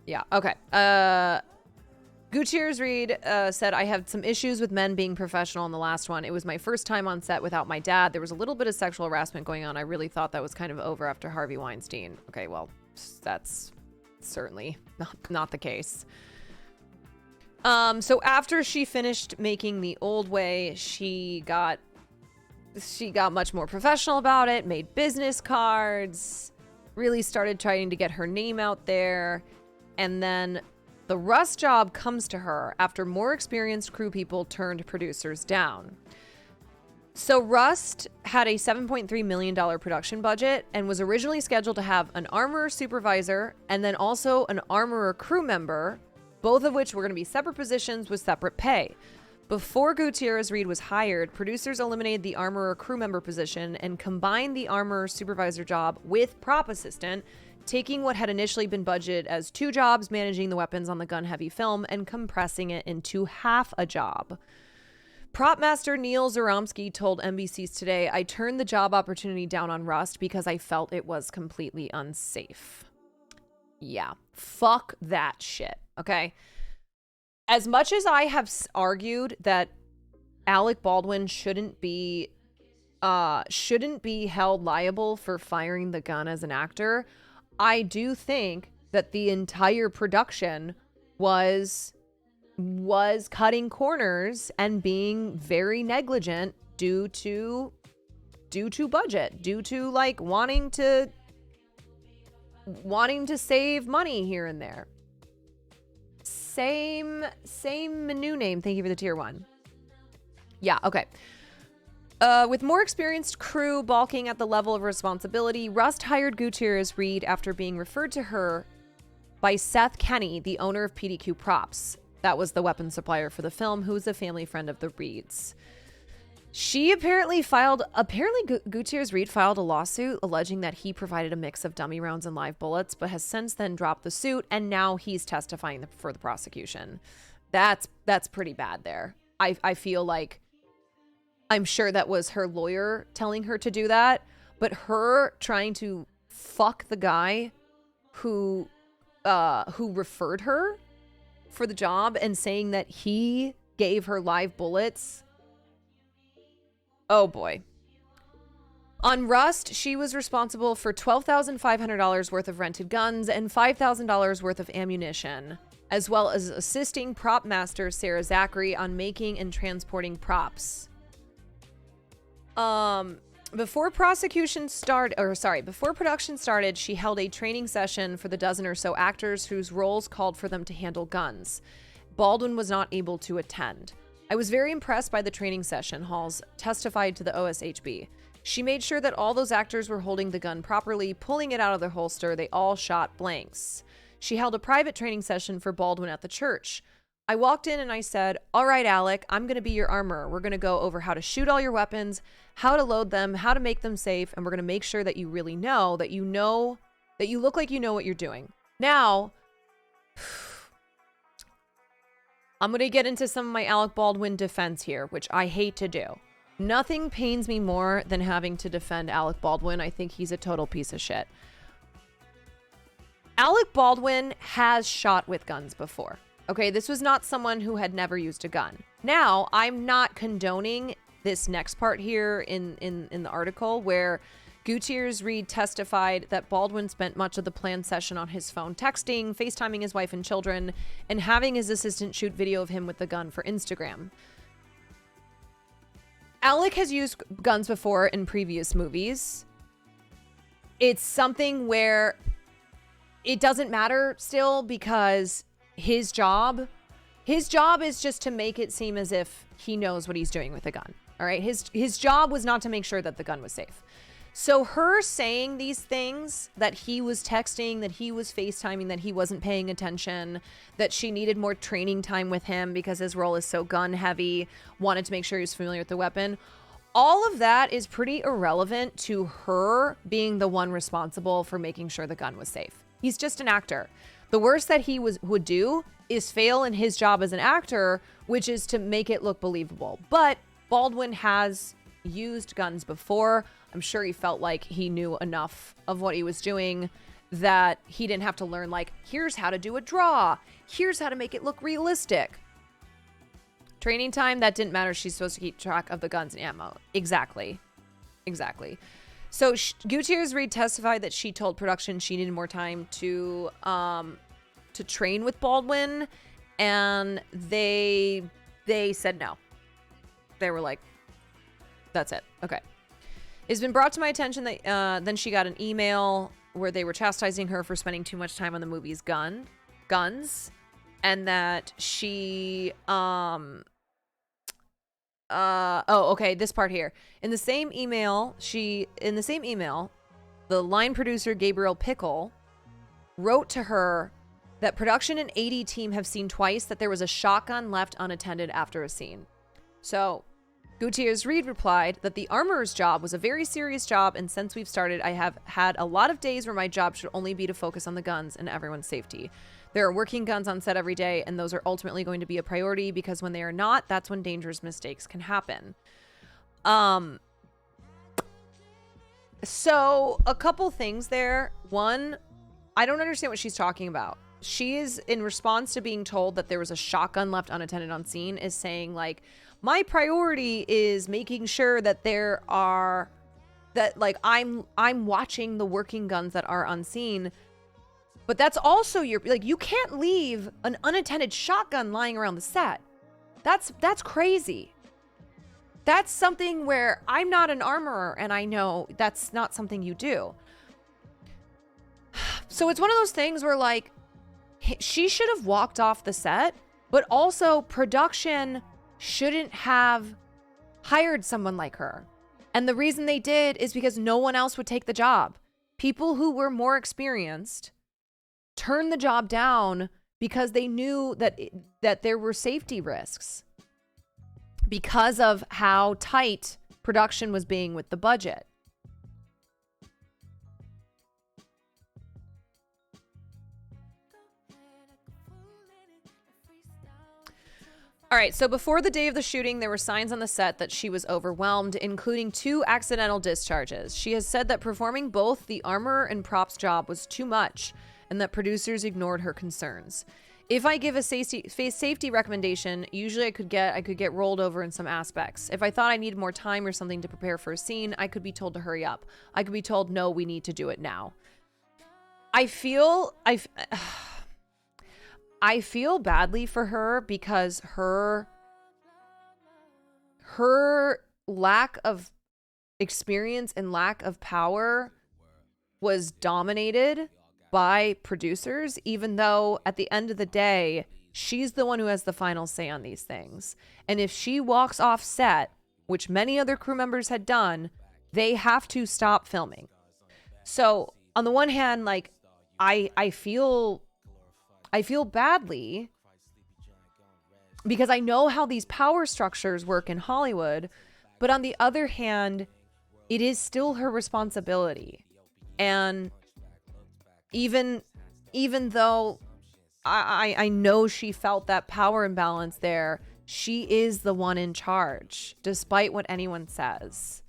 Yeah, okay. Gutierrez-Reed said, "I had some issues with men being professional in the last one. It was my first time on set without my dad. There was a little bit of sexual harassment going on. I really thought that was kind of over after Harvey Weinstein." Okay, well, that's certainly not the case. So after she finished making The Old Way, she got much more professional about it, made business cards, really started trying to get her name out there, and then the Rust job comes to her after more experienced crew people turned producers down. So Rust had a $7.3 million production budget and was originally scheduled to have an armorer supervisor and then also an armorer crew member, both of which were going to be separate positions with separate pay. Before Gutierrez-Reed was hired, producers eliminated the armorer crew member position and combined the armorer supervisor job with prop assistant, taking what had initially been budgeted as 2 jobs managing the weapons on the gun-heavy film and compressing it into half a job. Prop master Neil Zaromsky told NBC's Today, "I turned the job opportunity down on Rust because I felt it was completely unsafe." Yeah, fuck that shit, okay? As much as I have argued that Alec Baldwin shouldn't be held liable for firing the gun as an actor, I do think that the entire production was cutting corners and being very negligent due to budget, due to like wanting to save money here and there. Same menu name. Thank you for the tier 1. Yeah, okay. With more experienced crew balking at the level of responsibility, Rust hired Gutierrez-Reed after being referred to her by Seth Kenny, the owner of PDQ Props. That was the weapon supplier for the film, who was a family friend of the Reeds. She apparently Gutierrez Reed filed a lawsuit alleging that he provided a mix of dummy rounds and live bullets, but has since then dropped the suit, and now he's testifying for the prosecution. That's pretty bad there. I feel like, I'm sure that was her lawyer telling her to do that, but her trying to fuck the guy who referred her for the job and saying that he gave her live bullets. Oh boy. On Rust, she was responsible for $12,500 worth of rented guns and $5,000 worth of ammunition, as well as assisting prop master Sarah Zachary on making and transporting props. Before production started, she held a training session for the dozen or so actors whose roles called for them to handle guns. Baldwin was not able to attend. I was very impressed by the training session, Halls testified to the OSHB. She made sure that all those actors were holding the gun properly, pulling it out of their holster. They all shot blanks. She held a private training session for Baldwin at the church. I walked in and I said, "All right, Alec, I'm going to be your armorer. We're going to go over how to shoot all your weapons, how to load them, how to make them safe, and we're going to make sure that you really know that you look like you know what you're doing." Now, I'm going to get into some of my Alec Baldwin defense here, which I hate to do. Nothing pains me more than having to defend Alec Baldwin. I think he's a total piece of shit. Alec Baldwin has shot with guns before. Okay, this was not someone who had never used a gun. Now, I'm not condoning this next part here in the article where Gutierrez Reed testified that Baldwin spent much of the planned session on his phone texting, FaceTiming his wife and children, and having his assistant shoot video of him with the gun for Instagram. Alec has used guns before in previous movies. It's something where it doesn't matter still because his job is just to make it seem as if he knows what he's doing with a gun. All right. His job was not to make sure that the gun was safe. So her saying these things, that he was texting, that he was FaceTiming, that he wasn't paying attention, that she needed more training time with him because his role is so gun heavy, wanted to make sure he was familiar with the weapon. All of that is pretty irrelevant to her being the one responsible for making sure the gun was safe. He's just an actor. The worst that he would do is fail in his job as an actor, which is to make it look believable. But Baldwin has used guns before. I'm sure he felt like he knew enough of what he was doing that he didn't have to learn, like, here's how to do a draw. Here's how to make it look realistic. Training time, that didn't matter. She's supposed to keep track of the guns and ammo. Exactly. So Gutierrez Reed testified that she told production she needed more time to train with Baldwin, and they said no. They were like, that's it. Okay. It's been brought to my attention that then she got an email where they were chastising her for spending too much time on the movie's guns, and that she this part here. In the same email, the line producer Gabriel Pickle wrote to her that production and AD team have seen twice that there was a shotgun left unattended after a scene. So Gutierrez Reed replied that the armorer's job was a very serious job, and since we've started, I have had a lot of days where my job should only be to focus on the guns and everyone's safety. There are working guns on set every day, and those are ultimately going to be a priority because when they are not, that's when dangerous mistakes can happen. So a couple things there. One, I don't understand what she's talking about. She is, in response to being told that there was a shotgun left unattended on scene, is saying like, my priority is making sure that I'm watching the working guns that are on scene. But that's also you can't leave an unattended shotgun lying around the set. That's crazy. That's something where I'm not an armorer and I know that's not something you do. So it's one of those things where like she should have walked off the set, but also production shouldn't have hired someone like her. And the reason they did is because no one else would take the job. People who were more experienced turned the job down because they knew that there were safety risks. because of how tight production was being with the budget. All right, so before the day of the shooting, there were signs on the set that she was overwhelmed, including 2 accidental discharges. She has said that performing both the armor and props job was too much and that producers ignored her concerns. If I give a safety recommendation, usually I could get rolled over in some aspects. If I thought I needed more time or something to prepare for a scene, I could be told to hurry up. I could be told, no, we need to do it now. I feel badly for her because her lack of experience and lack of power was dominated by producers, even though at the end of the day, she's the one who has the final say on these things. And if she walks off set, which many other crew members had done, they have to stop filming. So on the one hand, like, I feel badly because I know how these power structures work in Hollywood, but on the other hand, it is still her responsibility. And even though I know she felt that power imbalance there, she is the one in charge, despite what anyone says.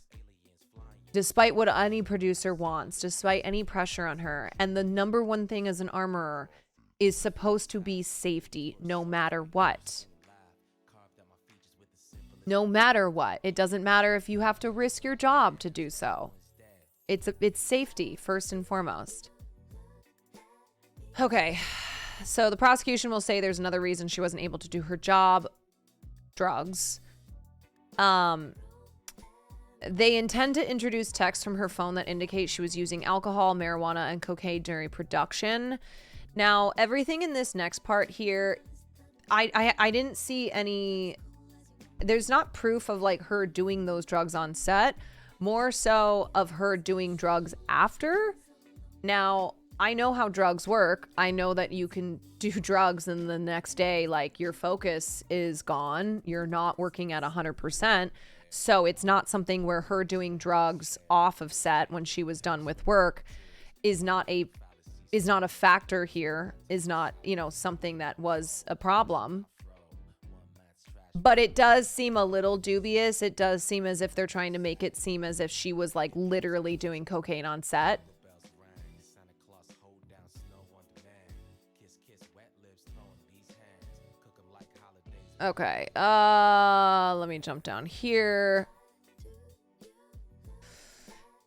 Despite what any producer wants, despite any pressure on her. And the number one thing as an armorer is supposed to be safety, no matter what. No matter what. It doesn't matter if you have to risk your job to do so. It's safety, first and foremost. Okay, so the prosecution will say there's another reason she wasn't able to do her job. Drugs. They intend to introduce texts from her phone that indicate she was using alcohol, marijuana, and cocaine during production. Now, everything in this next part here, I didn't see any... There's not proof of, like, her doing those drugs on set. More so of her doing drugs after. Now, I know how drugs work. I know that you can do drugs and the next day, like, your focus is gone. You're not working at 100%. So it's not something where her doing drugs off of set when she was done with work is not a factor here, is not, something that was a problem. But it does seem a little dubious. It does seem as if they're trying to make it seem as if she was, like, literally doing cocaine on set. Okay, let me jump down here.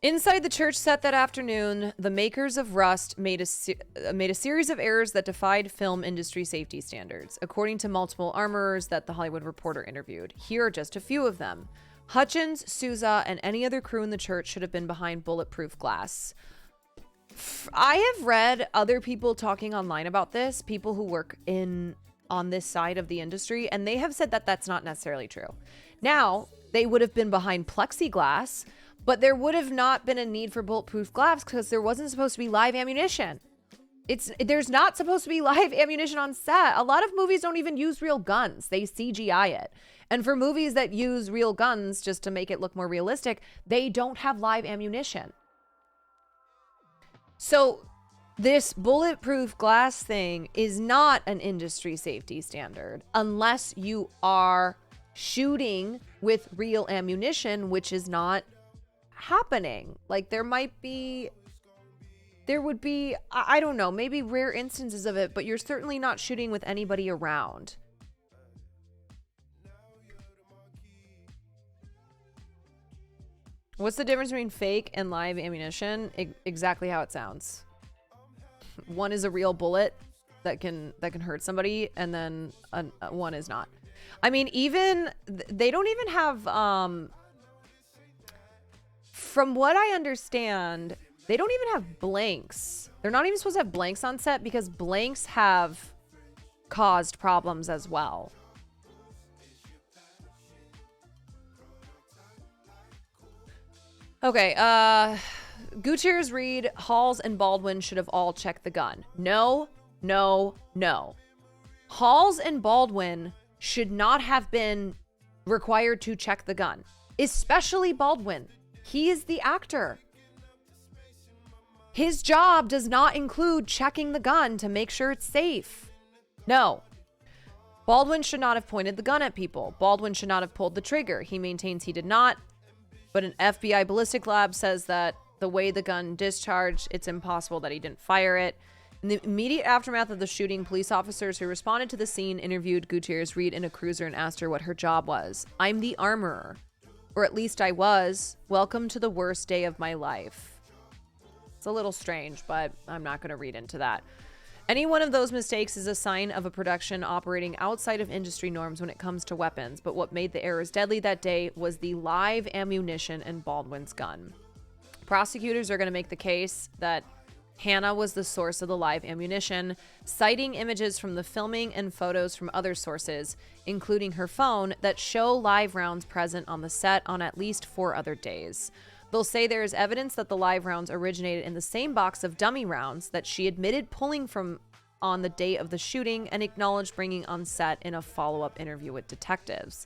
Inside the church set that afternoon, the makers of Rust made a series of errors that defied film industry safety standards, according to multiple armorers that the Hollywood Reporter interviewed. Here are just a few of them. Hutchins, Souza, and any other crew in the church should have been behind bulletproof glass. I have read other people talking online about this, people who work on this side of the industry, and they have said that that's not necessarily true. Now, they would have been behind plexiglass, but there would have not been a need for bulletproof glass because there wasn't supposed to be live ammunition. There's not supposed to be live ammunition on set. A lot of movies don't even use real guns. They CGI it. And for movies that use real guns just to make it look more realistic, they don't have live ammunition. So this bulletproof glass thing is not an industry safety standard unless you are shooting with real ammunition, which is not happening. Like, there would be, I don't know, maybe rare instances of it, but you're certainly not shooting with anybody around. What's the difference between fake and live ammunition? Exactly how it sounds. One is a real bullet that can hurt somebody, and then one is not. I mean, even they don't even have from what I understand, they don't even have blanks. They're not even supposed to have blanks on set because blanks have caused problems as well. Okay, Gutierrez, Reed, Halls, and Baldwin should have all checked the gun. No, no, no. Halls and Baldwin should not have been required to check the gun, especially Baldwin. He is the actor. His job does not include checking the gun to make sure it's safe. No. Baldwin should not have pointed the gun at people. Baldwin should not have pulled the trigger. He maintains he did not, but an FBI ballistic lab says that the way the gun discharged, it's impossible that he didn't fire it. In the immediate aftermath of the shooting, police officers who responded to the scene interviewed Gutierrez Reed in a cruiser and asked her what her job was. I'm the armorer. Or at least I was. Welcome to the worst day of my life. It's a little strange, but I'm not going to read into that. Any one of those mistakes is a sign of a production operating outside of industry norms when it comes to weapons. But what made the errors deadly that day was the live ammunition in Baldwin's gun. Prosecutors are going to make the case that Hannah was the source of the live ammunition, citing images from the filming and photos from other sources, including her phone, that show live rounds present on the set on at least 4 other days. They'll say there is evidence that the live rounds originated in the same box of dummy rounds that she admitted pulling from on the day of the shooting and acknowledged bringing on set in a follow-up interview with detectives.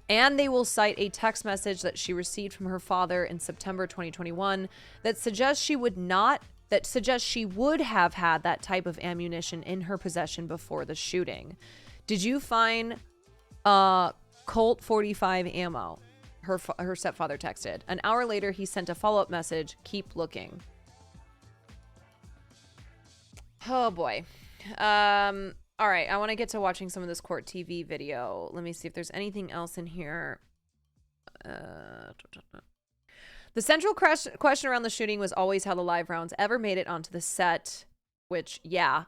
And they will cite a text message that she received from her father in September 2021 that suggests she would have had that type of ammunition in her possession before the shooting. Did you find Colt 45 ammo? Her stepfather texted. An hour later, he sent a follow-up message. Keep looking. Oh boy. All right, I want to get to watching some of this court TV video. Let me see if there's anything else in here. The central question around the shooting was always how the live rounds ever made it onto the set, which, yeah,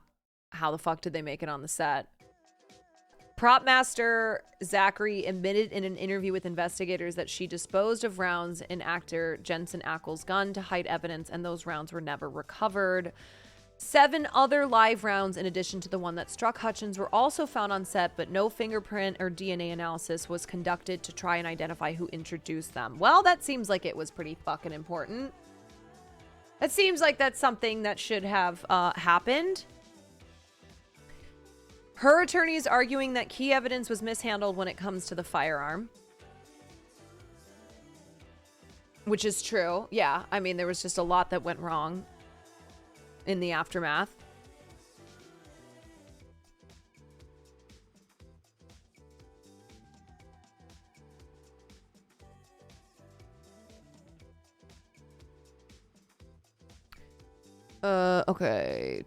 how the fuck did they make it on the set? Prop master Zachary admitted in an interview with investigators that she disposed of rounds in actor Jensen Ackles' gun to hide evidence, and those rounds were never recovered. 7 other live rounds, in addition to the one that struck Hutchins, were also found on set, but no fingerprint or DNA analysis was conducted to try and identify who introduced them. Well, that seems like it was pretty fucking important. It seems like that's something that should have happened. Her attorney is arguing that key evidence was mishandled when it comes to the firearm. Which is true. Yeah, I mean, there was just a lot that went wrong in the aftermath. Okay.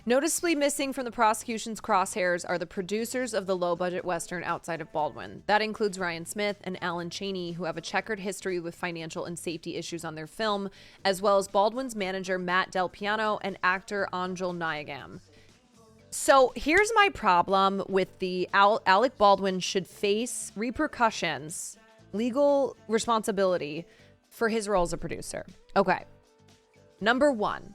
Noticeably missing from the prosecution's crosshairs are the producers of the low-budget Western outside of Baldwin. That includes Ryan Smith and Alan Cheney, who have a checkered history with financial and safety issues on their film, as well as Baldwin's manager Matt Del Piano and actor Anjul Nayagam. So here's my problem with the Alec Baldwin should face repercussions, legal responsibility for his role as a producer. Okay. Number 1.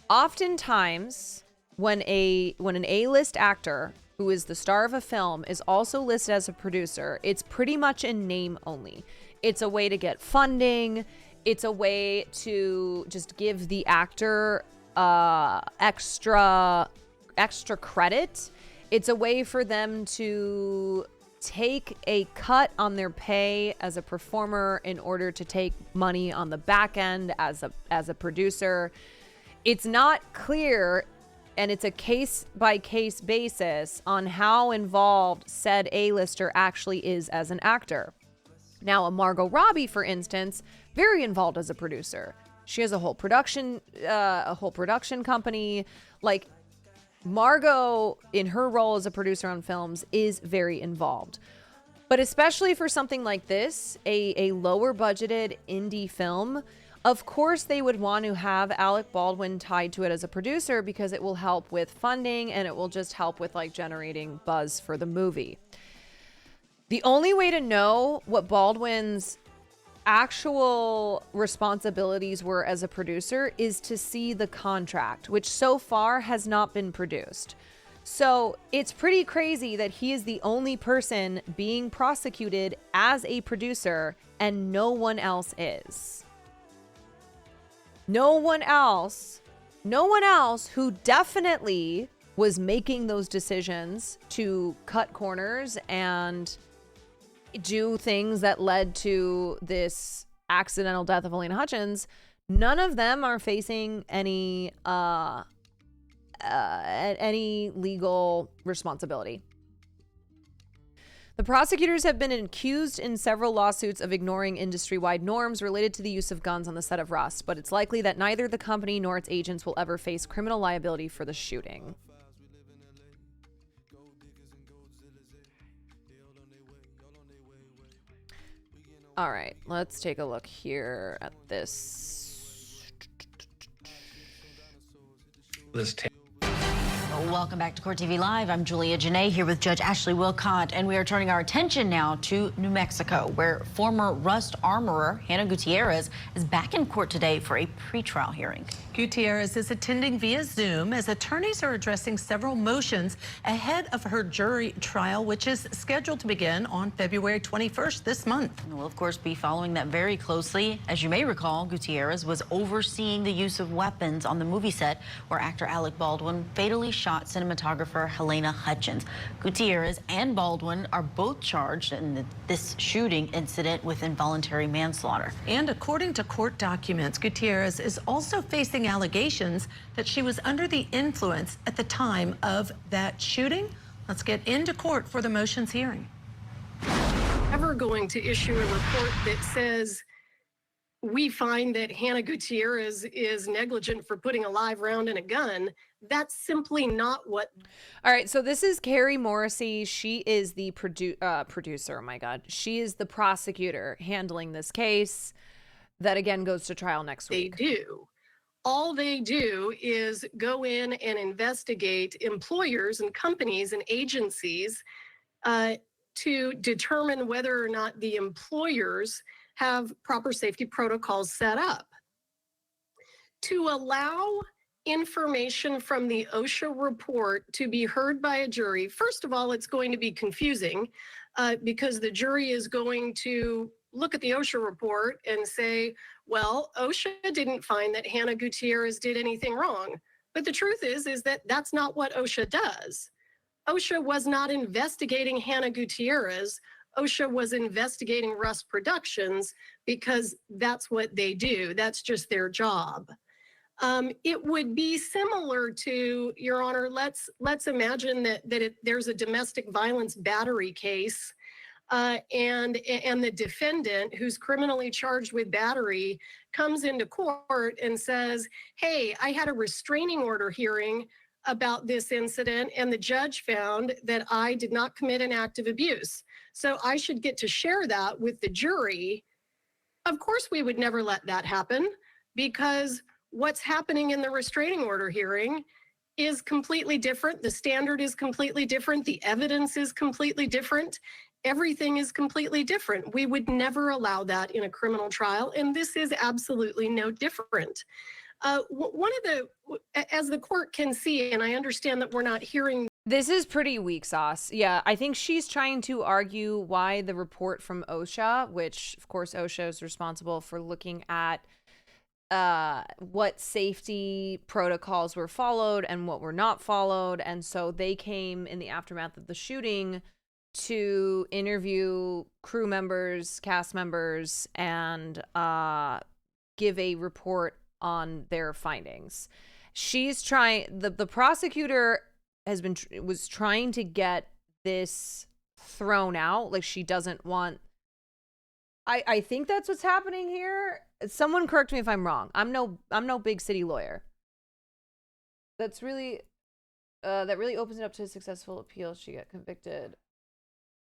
Oftentimes, when an A-list actor who is the star of a film is also listed as a producer, it's pretty much in name only. It's a way to get funding. It's a way to just give the actor extra credit. It's a way for them to take a cut on their pay as a performer in order to take money on the back end as a producer. It's not clear, and it's a case-by-case basis on how involved said A-lister actually is as an actor. Now, a Margot Robbie, for instance, very involved as a producer. She has a whole production company. Like, Margot, in her role as a producer on films, is very involved. But especially for something like this, a lower-budgeted indie film, of course, they would want to have Alec Baldwin tied to it as a producer because it will help with funding and it will just help with like generating buzz for the movie. The only way to know what Baldwin's actual responsibilities were as a producer is to see the contract, which so far has not been produced. So it's pretty crazy that he is the only person being prosecuted as a producer and no one else is. No one else who definitely was making those decisions to cut corners and do things that led to this accidental death of Elena Hutchins, none of them are facing any legal responsibility. The prosecutors have been accused in several lawsuits of ignoring industry-wide norms related to the use of guns on the set of Rust, but it's likely that neither the company nor its agents will ever face criminal liability for the shooting. All right, let's take a look here at this. Welcome back to Court TV Live. I'm Julia Janae here with Judge Ashley Wilcott, and we are turning our attention now to New Mexico, where former Rust armorer Hannah Gutierrez is back in court today for a pretrial hearing. Gutierrez is attending via Zoom as attorneys are addressing several motions ahead of her jury trial, which is scheduled to begin on February 21st this month. We'll, of course, be following that very closely. As you may recall, Gutierrez was overseeing the use of weapons on the movie set where actor Alec Baldwin fatally shot cinematographer Helena Hutchins. Gutierrez and Baldwin are both charged in this shooting incident with involuntary manslaughter. And according to court documents, Gutierrez is also facing allegations that she was under the influence at the time of that shooting. Let's get into court for the motions hearing. Ever going to issue a report that says we find that Hannah Gutierrez is negligent for putting a live round in a gun? That's simply not what. All right, so this is Carrie Morrissey. She is the producer. Oh my God, she is the prosecutor handling this case. That again goes to trial next week. They do. All they do is go in and investigate employers and companies and agencies to determine whether or not the employers have proper safety protocols set up. To allow information from the OSHA report to be heard by a jury, first of all, it's going to be confusing because the jury is going to look at the OSHA report and say, well, OSHA didn't find that Hannah Gutierrez did anything wrong. But the truth is that that's not what OSHA does. OSHA was not investigating Hannah Gutierrez. OSHA was investigating Rust Productions because that's what they do. That's just their job. It would be similar to, Your Honor, let's imagine that there's a domestic violence battery case and the defendant who's criminally charged with battery comes into court and says, hey, I had a restraining order hearing about this incident and the judge found that I did not commit an act of abuse. So I should get to share that with the jury. Of course, we would never let that happen because what's happening in the restraining order hearing is completely different. The standard is completely different. The evidence is completely different. Everything is completely different. We would never allow that in a criminal trial, and this is absolutely no different. One of the, as the court can see, and I understand that we're not hearing. This is pretty weak sauce. Yeah, I think she's trying to argue why the report from OSHA, which of course OSHA is responsible for looking at what safety protocols were followed and what were not followed. And so they came in the aftermath of the shooting to interview crew members, cast members, and give a report on their findings. She's trying, the prosecutor was trying to get this thrown out. Like she doesn't want, I think that's what's happening here. Someone correct me if I'm wrong. I'm no big city lawyer. That's really, that really opens it up to a successful appeal. She got convicted.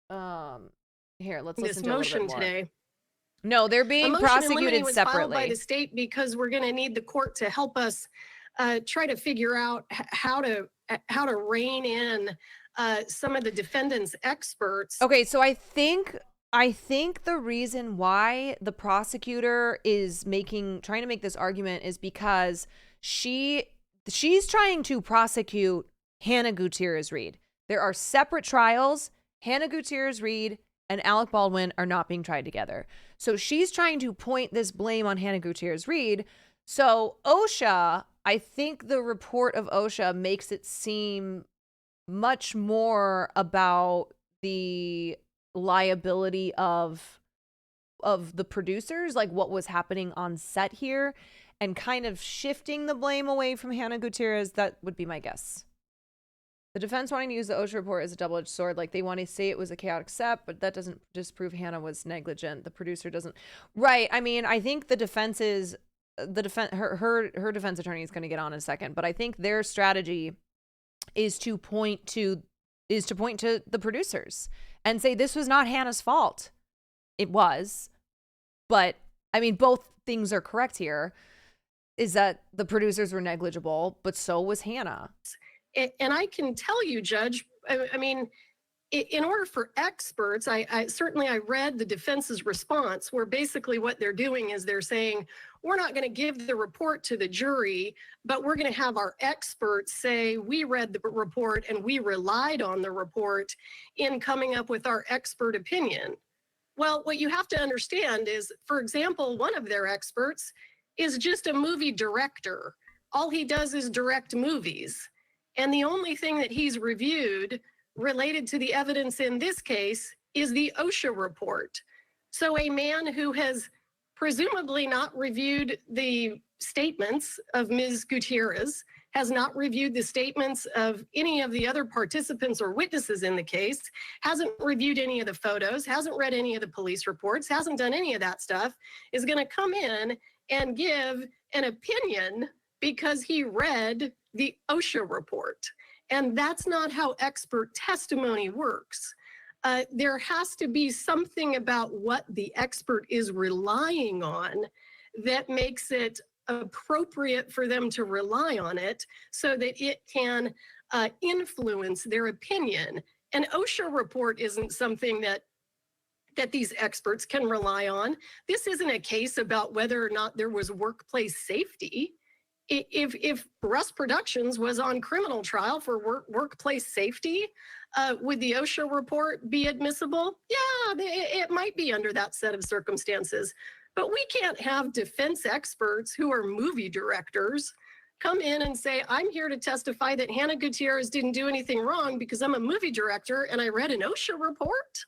Here, let's listen to a little bit more. Today. No, they're being prosecuted was separately. Filed by the state because we're going to need the court to help us try to figure out how to rein in some of the defendants' experts. Okay, so I think the reason why the prosecutor is trying to make this argument is because she's trying to prosecute Hannah Gutierrez Reed. There are separate trials. Hannah Gutierrez Reed and Alec Baldwin are not being tried together. So she's trying to point this blame on Hannah Gutierrez Reed. So OSHA I think the report of OSHA makes it seem much more about the liability of the producers, like what was happening on set here, and kind of shifting the blame away from Hannah Gutierrez. That would be my guess. The defense wanting to use the OSHA report as a double-edged sword, like they want to say it was a chaotic set, but that doesn't disprove Hannah was negligent. The producer doesn't. Right. I mean, I think the defense is her defense attorney is going to get on in a second, but I think their strategy is to point to the producers and say this was not Hannah's fault. It was, but I mean, both things are correct here. Is that the producers were negligible, but so was Hannah. And I can tell you, Judge, I mean, in order for experts, I certainly read the defense's response, where basically what they're doing is they're saying, we're not going to give the report to the jury, but we're going to have our experts say we read the report and we relied on the report in coming up with our expert opinion. Well, what you have to understand is, for example, one of their experts is just a movie director. All he does is direct movies. And the only thing that he's reviewed related to the evidence in this case is the OSHA report. So a man who has presumably not reviewed the statements of Ms. Gutierrez, has not reviewed the statements of any of the other participants or witnesses in the case, hasn't reviewed any of the photos, hasn't read any of the police reports, hasn't done any of that stuff, is going to come in and give an opinion because he read the OSHA report. And that's not how expert testimony works. There has to be something about what the expert is relying on that makes it appropriate for them to rely on it so that it can influence their opinion. An OSHA report isn't something that these experts can rely on. This isn't a case about whether or not there was workplace safety. If Russ Productions was on criminal trial for workplace safety, would the OSHA report be admissible? Yeah, it might be under that set of circumstances. But we can't have defense experts who are movie directors come in and say, I'm here to testify that Hannah Gutierrez didn't do anything wrong because I'm a movie director and I read an OSHA report.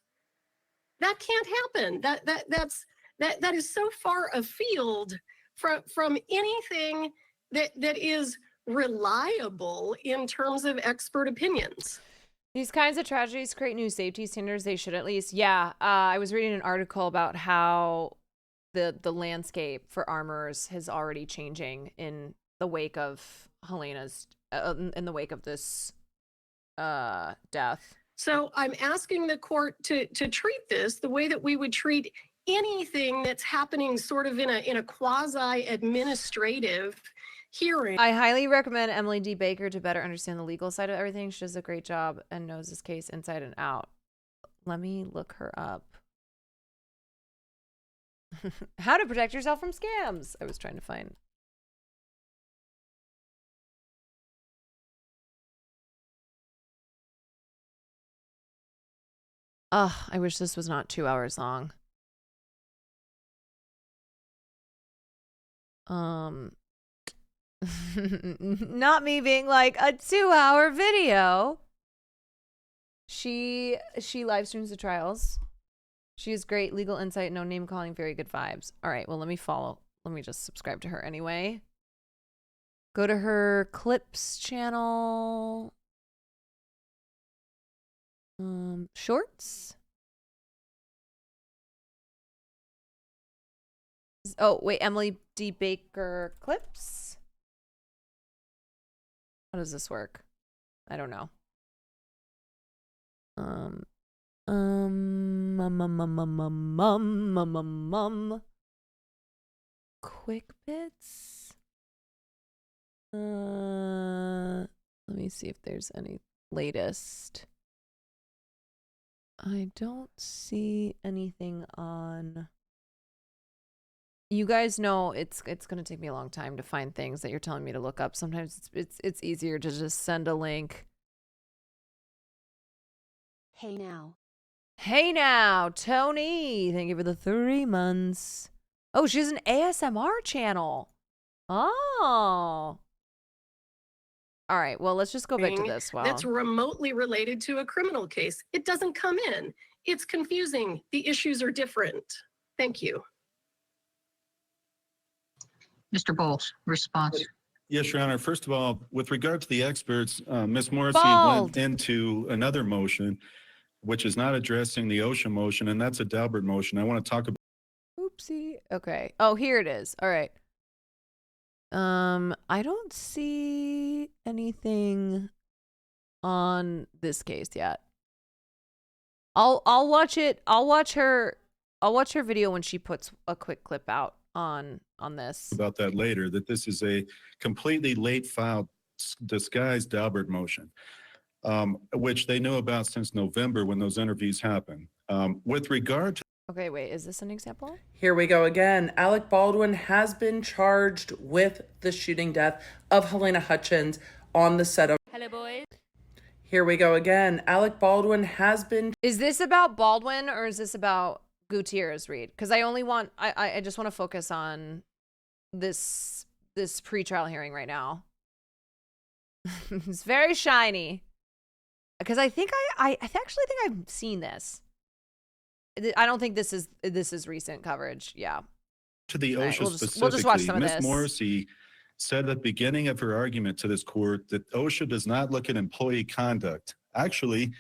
That can't happen. That is so far afield from anything that is reliable in terms of expert opinions. These kinds of tragedies create new safety standards. They should at least. Yeah, I was reading an article about how the landscape for armors is already changing in the wake of Helena's, in the wake of this death. So I'm asking the court to treat this the way that we would treat anything that's happening sort of in a quasi-administrative hearing. I highly recommend Emily D. Baker to better understand the legal side of everything. She does a great job and knows this case inside and out. Let me look her up. How to protect yourself from scams. I was trying to find. I wish this was not 2 hours long. Not me being like a 2-hour video. She live streams the trials. She has great legal insight, no name calling, very good vibes. All right, well, let me follow. Let me just subscribe to her anyway. Go to her clips channel. Shorts. Oh, wait, Emily D. Baker clips. How does this work? I don't know. Quick bits. Let me see if there's any latest. I don't see anything on. You guys know it's gonna take me a long time to find things that you're telling me to look up. Sometimes it's easier to just send a link. Hey now. Hey now, Tony. Thank you for the 3 months. Oh, she has an ASMR channel. Oh. All right, well, let's just go back to this. Wow. That's remotely related to a criminal case. It doesn't come in. It's confusing. The issues are different. Thank you. Mr. Bowles, response. Yes, Your Honor. First of all, with regard to the experts, Ms. Morrissey Bald. went into another motion, which is not addressing the OSHA motion, and that's a Daubert motion. I want to talk about. Oopsie. Okay. Oh, here it is. All right. I don't see anything on this case yet. I'll watch it. I'll watch her video when she puts a quick clip out on this. About that later, that this is a completely late filed disguised Daubert motion, which they know about since November when those interviews happened. With regard to Okay, wait, is this an example? Here we go again. Alec Baldwin has been charged with the shooting death of Helena Hutchins on the set of. Hello, boys. Here we go again. Alec Baldwin has been. Is this about Baldwin or is this about Gutierrez Reed? Because I just want to focus on this pretrial hearing right now. It's very shiny. Because I think I actually think I've seen this. I don't think this is recent coverage. Yeah. To the OSHA we'll specifically, just watch some of Ms. this. Morrissey said at the beginning of her argument to this court that OSHA does not look at employee conduct. Actually,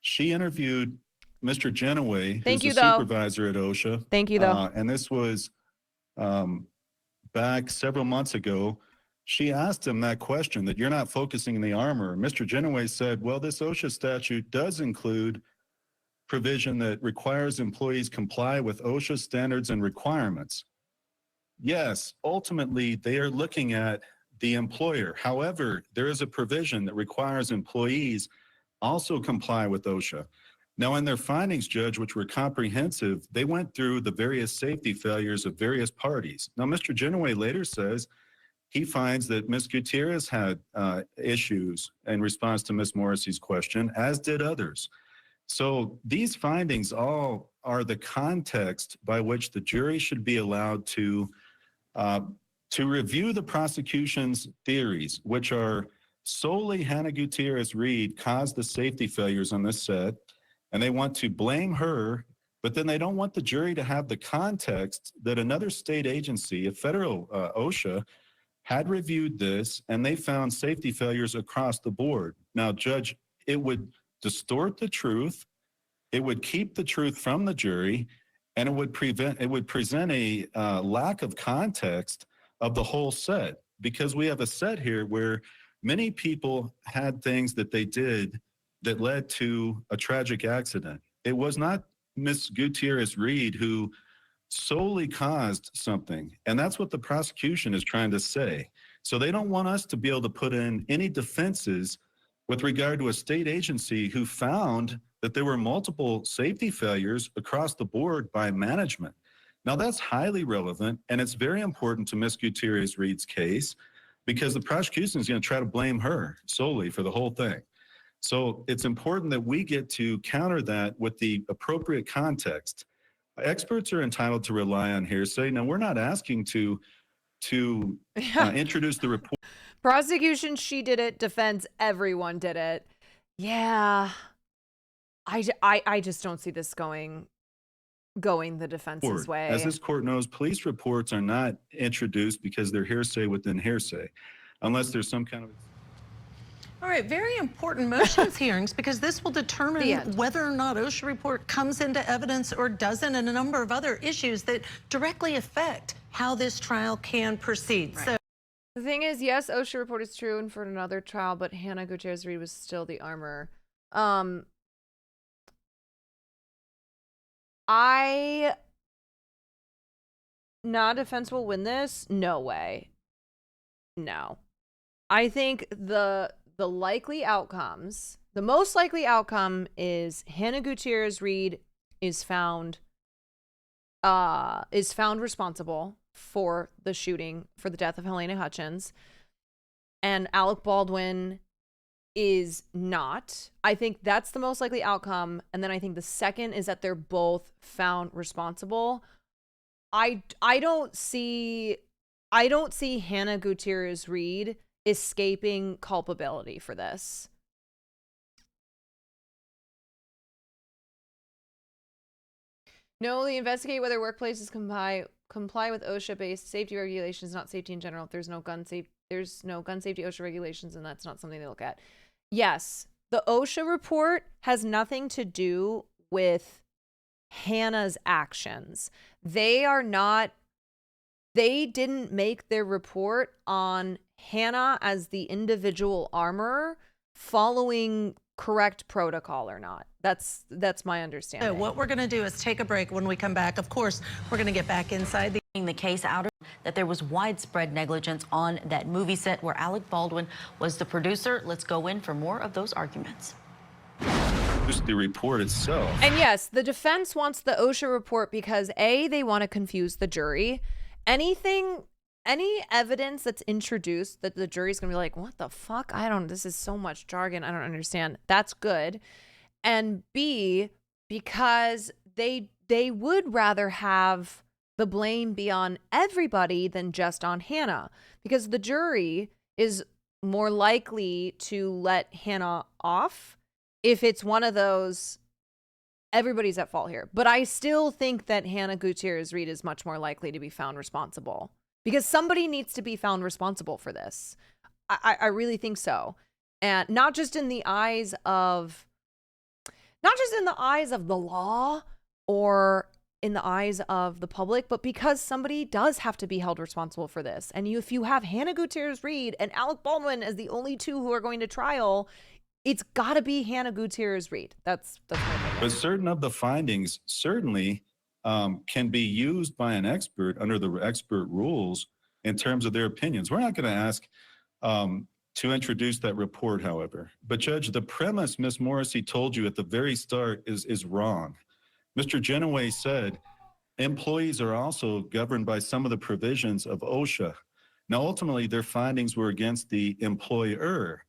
she interviewed Mr. Genoway, who's the supervisor at OSHA. Thank you, though. And this was back several months ago. She asked him that question, that you're not focusing on the armor. Mr. Genoway said, well, this OSHA statute does include provision that requires employees comply with OSHA standards and requirements. Yes, ultimately, they are looking at the employer. However, there is a provision that requires employees also comply with OSHA. Now, in their findings, Judge, which were comprehensive, they went through the various safety failures of various parties. Now, Mr. Genoway later says he finds that Ms. Gutierrez had issues in response to Ms. Morrissey's question, as did others. So these findings all are the context by which the jury should be allowed to review the prosecution's theories, which are solely Hannah Gutierrez Reed caused the safety failures on this set, and they want to blame her, but then they don't want the jury to have the context that another state agency, a federal OSHA, had reviewed this, and they found safety failures across the board. Now, Judge, it would distort the truth, it would keep the truth from the jury, and it would present a lack of context of the whole set, because we have a set here where many people had things that they did that led to a tragic accident. It was not Ms. Gutierrez Reed who solely caused something, and that's what the prosecution is trying to say. So they don't want us to be able to put in any defenses with regard to a state agency who found that there were multiple safety failures across the board by management. Now, that's highly relevant, and it's very important to Ms. Gutierrez Reed's case because the prosecution is going to try to blame her solely for the whole thing. So it's important that we get to counter that with the appropriate context. Experts are entitled to rely on hearsay. Now, we're not asking to introduce the report. Prosecution, she did it. Defense, everyone did it. Yeah. I just don't see this going the defense's way. As this court knows, police reports are not introduced because they're hearsay within hearsay, unless there's some kind of... All right, very important motions hearings because this will determine whether or not OSHA report comes into evidence or doesn't, and a number of other issues that directly affect how this trial can proceed. Right. So the thing is, yes, OSHA report is true and for another trial, but Hannah Gutierrez Reed was still the armor. Defense will win this? No way. No. I think the likely outcomes, the most likely outcome is Hannah Gutierrez Reed is found responsible for the shooting, for the death of Helena Hutchins, and Alec Baldwin is not. I think that's the most likely outcome, and then I think the second is that they're both found responsible. I don't see Hannah Gutierrez Reed escaping culpability for this. No, they investigate whether workplaces comply with OSHA-based safety regulations, not safety in general. If there's no gun safety OSHA regulations, and that's not something they look at. Yes, the OSHA report has nothing to do with Hannah's actions. They didn't make their report on Hannah as the individual armorer following correct protocol or not. That's my understanding. So what we're going to do is take a break. When we come back, of course, we're going to get back inside the case out of that there was widespread negligence on that movie set where Alec Baldwin was the producer. Let's go in for more of those arguments. Just the report itself. And yes, the defense wants the OSHA report because A, they want to confuse the jury. Any evidence that's introduced that the jury's gonna be like, what the fuck? This is so much jargon, I don't understand. That's good. And B, because they would rather have the blame be on everybody than just on Hannah. Because the jury is more likely to let Hannah off if it's one of those, everybody's at fault here. But I still think that Hannah Gutierrez-Reed is much more likely to be found responsible because somebody needs to be found responsible for this. I really think so. And not just in the eyes of the law or in the eyes of the public, but because somebody does have to be held responsible for this. And if you have Hannah Gutierrez-Reed and Alec Baldwin as the only two who are going to trial, it's got to be Hannah Gutierrez-Reed. That's my opinion. But certain of the findings certainly can be used by an expert under the expert rules in terms of their opinions. We're not going to ask to introduce that report, however. But Judge, the premise Ms. Morrissey told you at the very start is wrong. Mr. Genoway said employees are also governed by some of the provisions of OSHA. Now, ultimately, their findings were against the employer,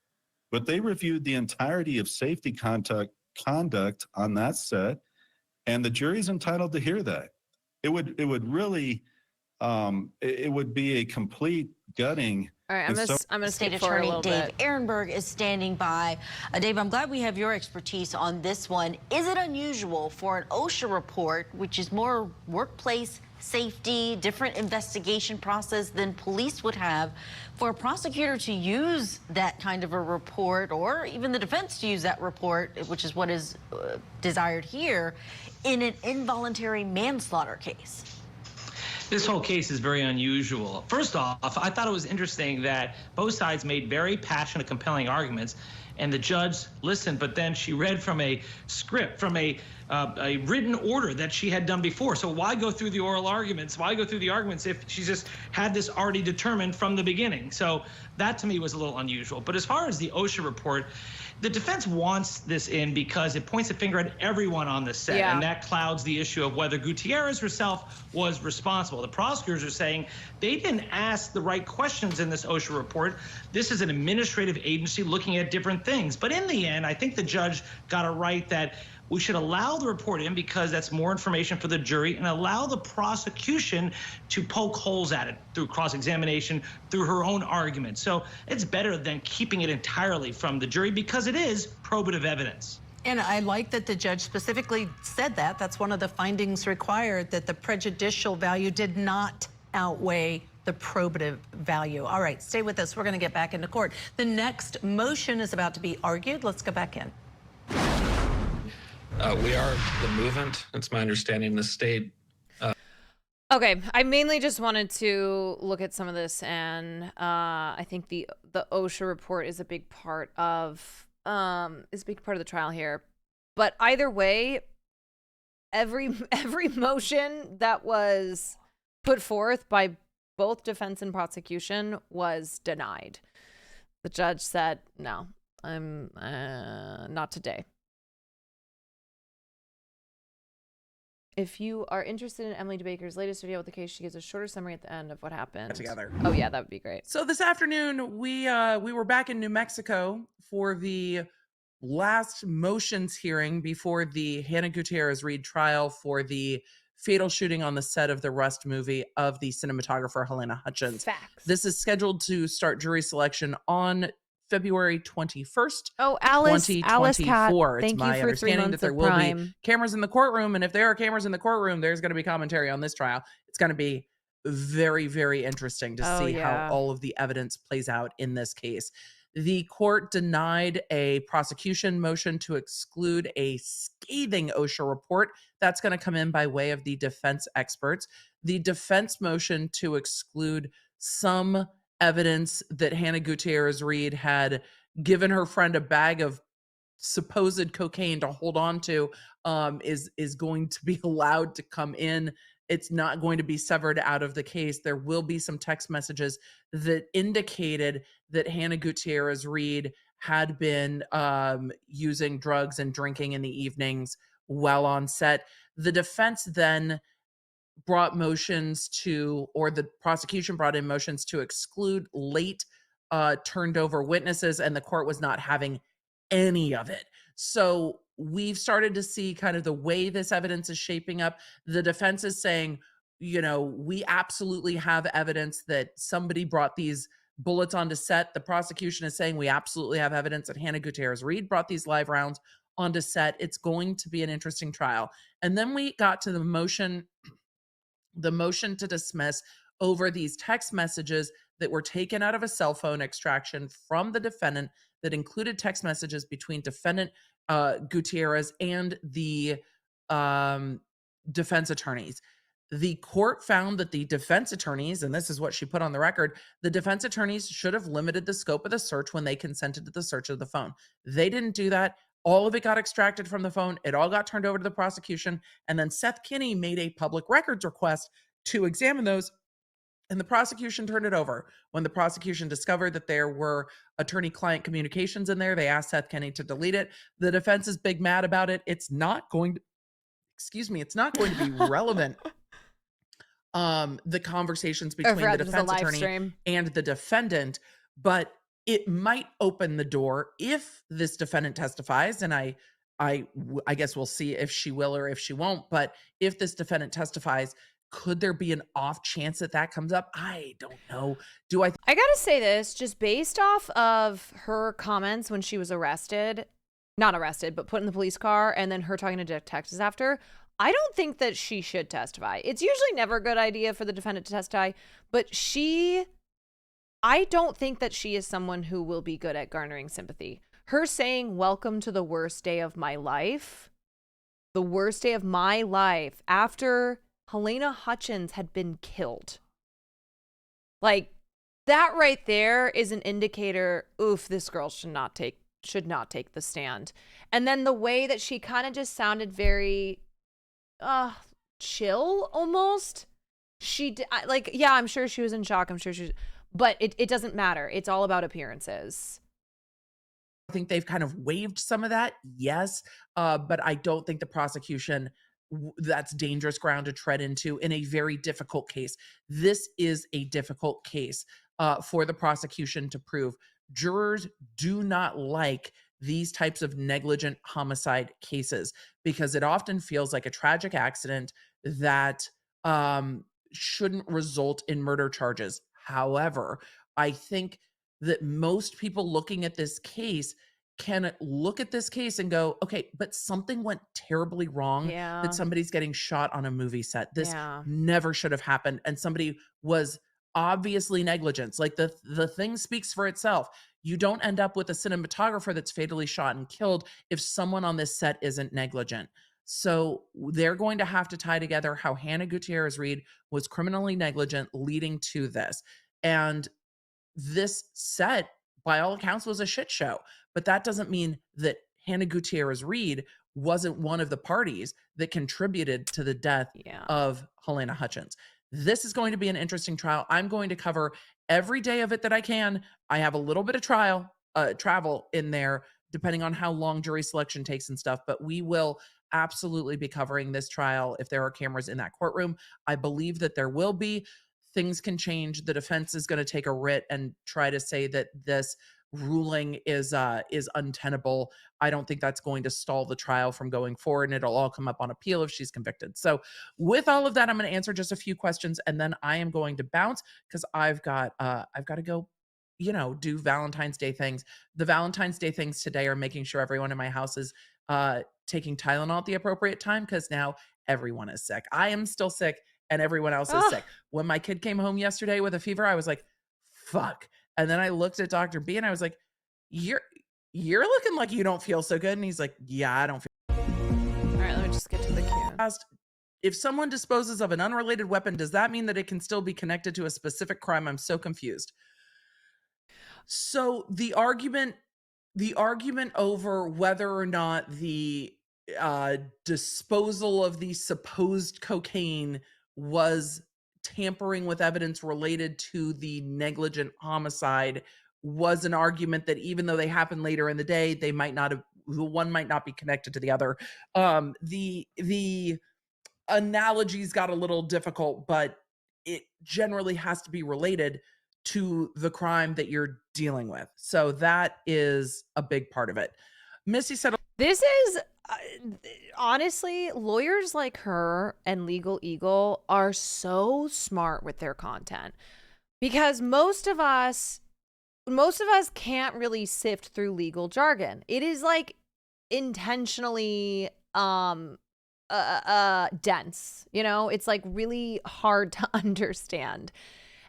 but they reviewed the entirety of safety conduct on that set, and the jury's entitled to hear that. It would really, it would be a complete gutting. All right, I'm gonna State skip forward a Attorney little Dave bit. Ehrenberg is standing by. Dave, I'm glad we have your expertise on this one. Is it unusual for an OSHA report, which is more workplace safety, different investigation process than police would have, for a prosecutor to use that kind of a report, or even the defense to use that report, which is what is desired here, in an involuntary manslaughter case? This whole case is very unusual. First off, I thought it was interesting that both sides made very passionate, compelling arguments, and the judge listened, but then she read from a script, from a written order that she had done before. So why go through the oral arguments? Why go through the arguments if she just had this already determined from the beginning? So that to me was a little unusual. But as far as the OSHA report, the defense wants this in because it points a finger at everyone on the set, and that clouds the issue of whether Gutierrez herself was responsible. The prosecutors are saying they didn't ask the right questions in this OSHA report. This is an administrative agency looking at different things. But in the end, I think the judge got it right that we should allow the report in because that's more information for the jury, and allow the prosecution to poke holes at it through cross-examination, through her own argument. So it's better than keeping it entirely from the jury because it is probative evidence. And I like that the judge specifically said that. That's one of the findings required, that the prejudicial value did not outweigh the probative value. All right, stay with us. We're going to get back into court. The next motion is about to be argued. Let's go back in. We are the movement. It's my understanding in the state. Okay, I mainly just wanted to look at some of this, and I think the OSHA report is a big part of the trial here. But either way, every motion that was put forth by both defense and prosecution was denied. The judge said, "No, I'm not today." If you are interested in Emily DeBaker's latest video with the case, she gives a shorter summary at the end of what happened. Together. Oh yeah, that would be great. So this afternoon, we were back in New Mexico for the last motions hearing before the Hannah Gutierrez-Reed trial for the fatal shooting on the set of the Rust movie of the cinematographer Helena Hutchins. Facts. This is scheduled to start jury selection on February 21st, Oh, Alice Cat, 2024. It's thank you my for 3 understanding months that there of will be Prime. cameras in the courtroom, and if there are cameras in the courtroom, there's going to be commentary on this trial. It's going to be very, very interesting to see how all of the evidence plays out in this case. The court denied a prosecution motion to exclude a scathing OSHA report. That's going to come in by way of the defense experts. The defense motion to exclude some evidence that Hannah Gutierrez Reed had given her friend a bag of supposed cocaine to hold on to is going to be allowed to come in. It's not going to be severed out of the case. There will be some text messages that indicated that Hannah Gutierrez Reed had been using drugs and drinking in the evenings while on set. The defense then brought motions to, or the prosecution brought in motions to exclude late turned over witnesses, and the court was not having any of it. So we've started to see kind of the way this evidence is shaping up. The defense is saying, you know, we absolutely have evidence that somebody brought these bullets onto set. The prosecution is saying we absolutely have evidence that Hannah Gutierrez Reed brought these live rounds onto set. It's going to be an interesting trial. And then we got to the motion to dismiss over these text messages that were taken out of a cell phone extraction from the defendant that included text messages between defendant Gutierrez and the defense attorneys. The court found that the defense attorneys, and this is what she put on the record, the defense attorneys should have limited the scope of the search when they consented to the search of the phone. They didn't do that. All of it got extracted from the phone. It all got turned over to the prosecution. And then Seth Kinney made a public records request to examine those, and the prosecution turned it over. When the prosecution discovered that there were attorney-client communications in there, they asked Seth Kinney to delete it. The defense is big mad about it. It's not going to, it's not going to be relevant. The conversations between the defense attorney and the defendant, but it might open the door if this defendant testifies, and I guess we'll see if she will or if she won't, but if this defendant testifies, could there be an off chance that that comes up? I don't know. I gotta say this, just based off of her comments when she was not arrested, but put in the police car, and then her talking to detectives after, I don't think that she should testify. It's usually never a good idea for the defendant to testify, but I don't think that she is someone who will be good at garnering sympathy. Her saying, "Welcome to the worst day of my life," after Helena Hutchins had been killed. Like, that right there is an indicator, oof, this girl should not take the stand. And then the way that she kind of just sounded very chill almost. I'm sure she was in shock. I'm sure but it doesn't matter. It's all about appearances. I think they've kind of waived some of that, yes, but I don't think the prosecution, that's dangerous ground to tread into in a very difficult case. This is a difficult case for the prosecution to prove. Jurors do not like these types of negligent homicide cases because it often feels like a tragic accident that shouldn't result in murder charges. However, I think that most people looking at this case can look at this case and go, okay, but something went terribly wrong, that somebody's getting shot on a movie set. This never should have happened. And somebody was obviously negligent. Like the thing speaks for itself. You don't end up with a cinematographer that's fatally shot and killed if someone on this set isn't negligent. So they're going to have to tie together how Hannah Gutierrez Reed was criminally negligent leading to this. And this set, by all accounts, was a shit show. But that doesn't mean that Hannah Gutierrez Reed wasn't one of the parties that contributed to the death of Helena Hutchins. This is going to be an interesting trial. I'm going to cover every day of it that I can. I have a little bit of travel in there, depending on how long jury selection takes and stuff, but we will absolutely be covering this trial if there are cameras in that courtroom. I believe that there will be. Things can change. The defense is going to take a writ and try to say that this ruling is untenable. I don't think that's going to stall the trial from going forward, and it'll all come up on appeal if she's convicted. So with all of that, I'm going to answer just a few questions, and then I am going to bounce because I've got to go, do Valentine's Day things. The Valentine's Day things today are making sure everyone in my house is taking Tylenol at the appropriate time, because now everyone is sick. I am still sick and everyone else is sick. When my kid came home yesterday with a fever, I was like, fuck. And then I looked at Dr. B and I was like, you're looking like you don't feel so good. And he's like, yeah, I don't feel. All right, let me just get to the queue. If someone disposes of an unrelated weapon, does that mean that it can still be connected to a specific crime? I'm so confused. So the argument over whether or not the disposal of the supposed cocaine was tampering with evidence related to the negligent homicide was an argument that even though they happened later in the day, they might not have, one might not be connected to the other. The analogies got a little difficult, but it generally has to be related to the crime that you're dealing with. So that is a big part of it. Missy said, this is honestly, lawyers like her and Legal Eagle are so smart with their content, because most of us can't really sift through legal jargon. It is like intentionally dense, it's like really hard to understand.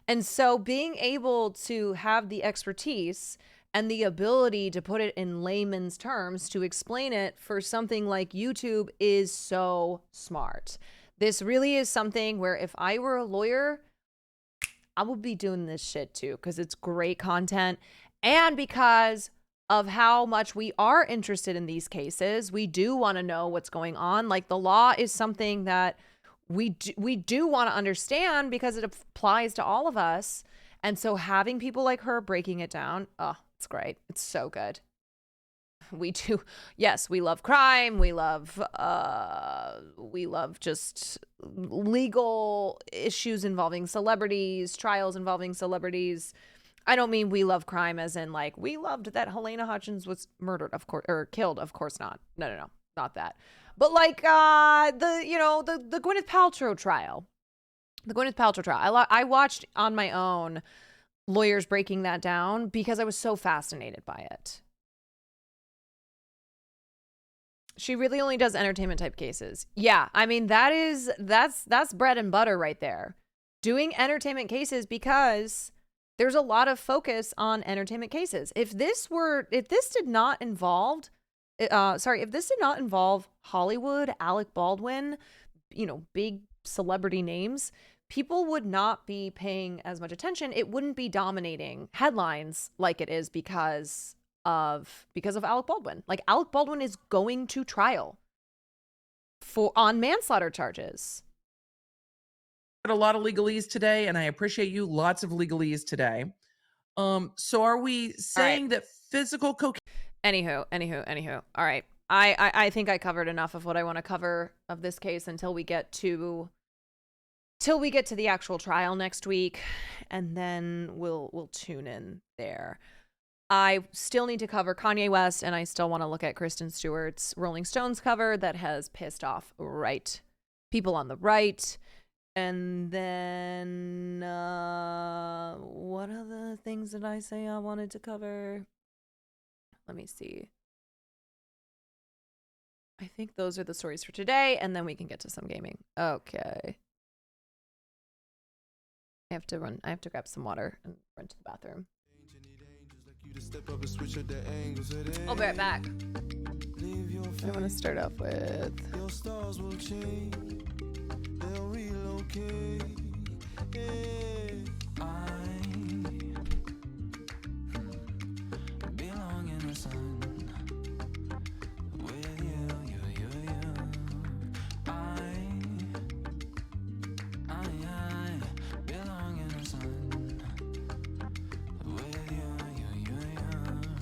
And so being able to have the expertise and the ability to put it in layman's terms to explain it for something like YouTube is so smart. This really is something where if I were a lawyer, I would be doing this shit too, because it's great content. And because of how much we are interested in these cases, we do want to know what's going on. Like, the law is something that we do want to understand because it applies to all of us. And so having people like her breaking it down, it's great. It's so good. We do. Yes, we love crime. We love just legal issues involving celebrities, trials involving celebrities. I don't mean we love crime as in like we loved that Helena Hutchins was murdered, of course, or killed. Of course not. No, not that. But like the Gwyneth Paltrow trial. The Gwyneth Paltrow trial. I watched on my own lawyers breaking that down because I was so fascinated by it. She really only does entertainment type cases. Yeah, I mean that's bread and butter right there. Doing entertainment cases because there's a lot of focus on entertainment cases. If this did not involve Hollywood, Alec Baldwin, big celebrity names, people would not be paying as much attention. It wouldn't be dominating headlines like it is because of Alec Baldwin. Like, Alec Baldwin is going to trial on manslaughter charges. A lot of legalese today, and I appreciate you. Lots of legalese today. So are we saying that physical cocaine? Anywho. All right. I think I covered enough of what I want to cover of this case until we get to the actual trial next week, and then we'll tune in there. I still need to cover Kanye West, and I still want to look at Kristen Stewart's Rolling Stones cover that has pissed off people on the right. And then what other things did I say I wanted to cover? Let me see. I think those are the stories for today, and then we can get to some gaming. Okay. I have to grab some water and run to the bathroom. I'll be right back. I want to start off with... belong in the sun with you. I belong in the sun with you.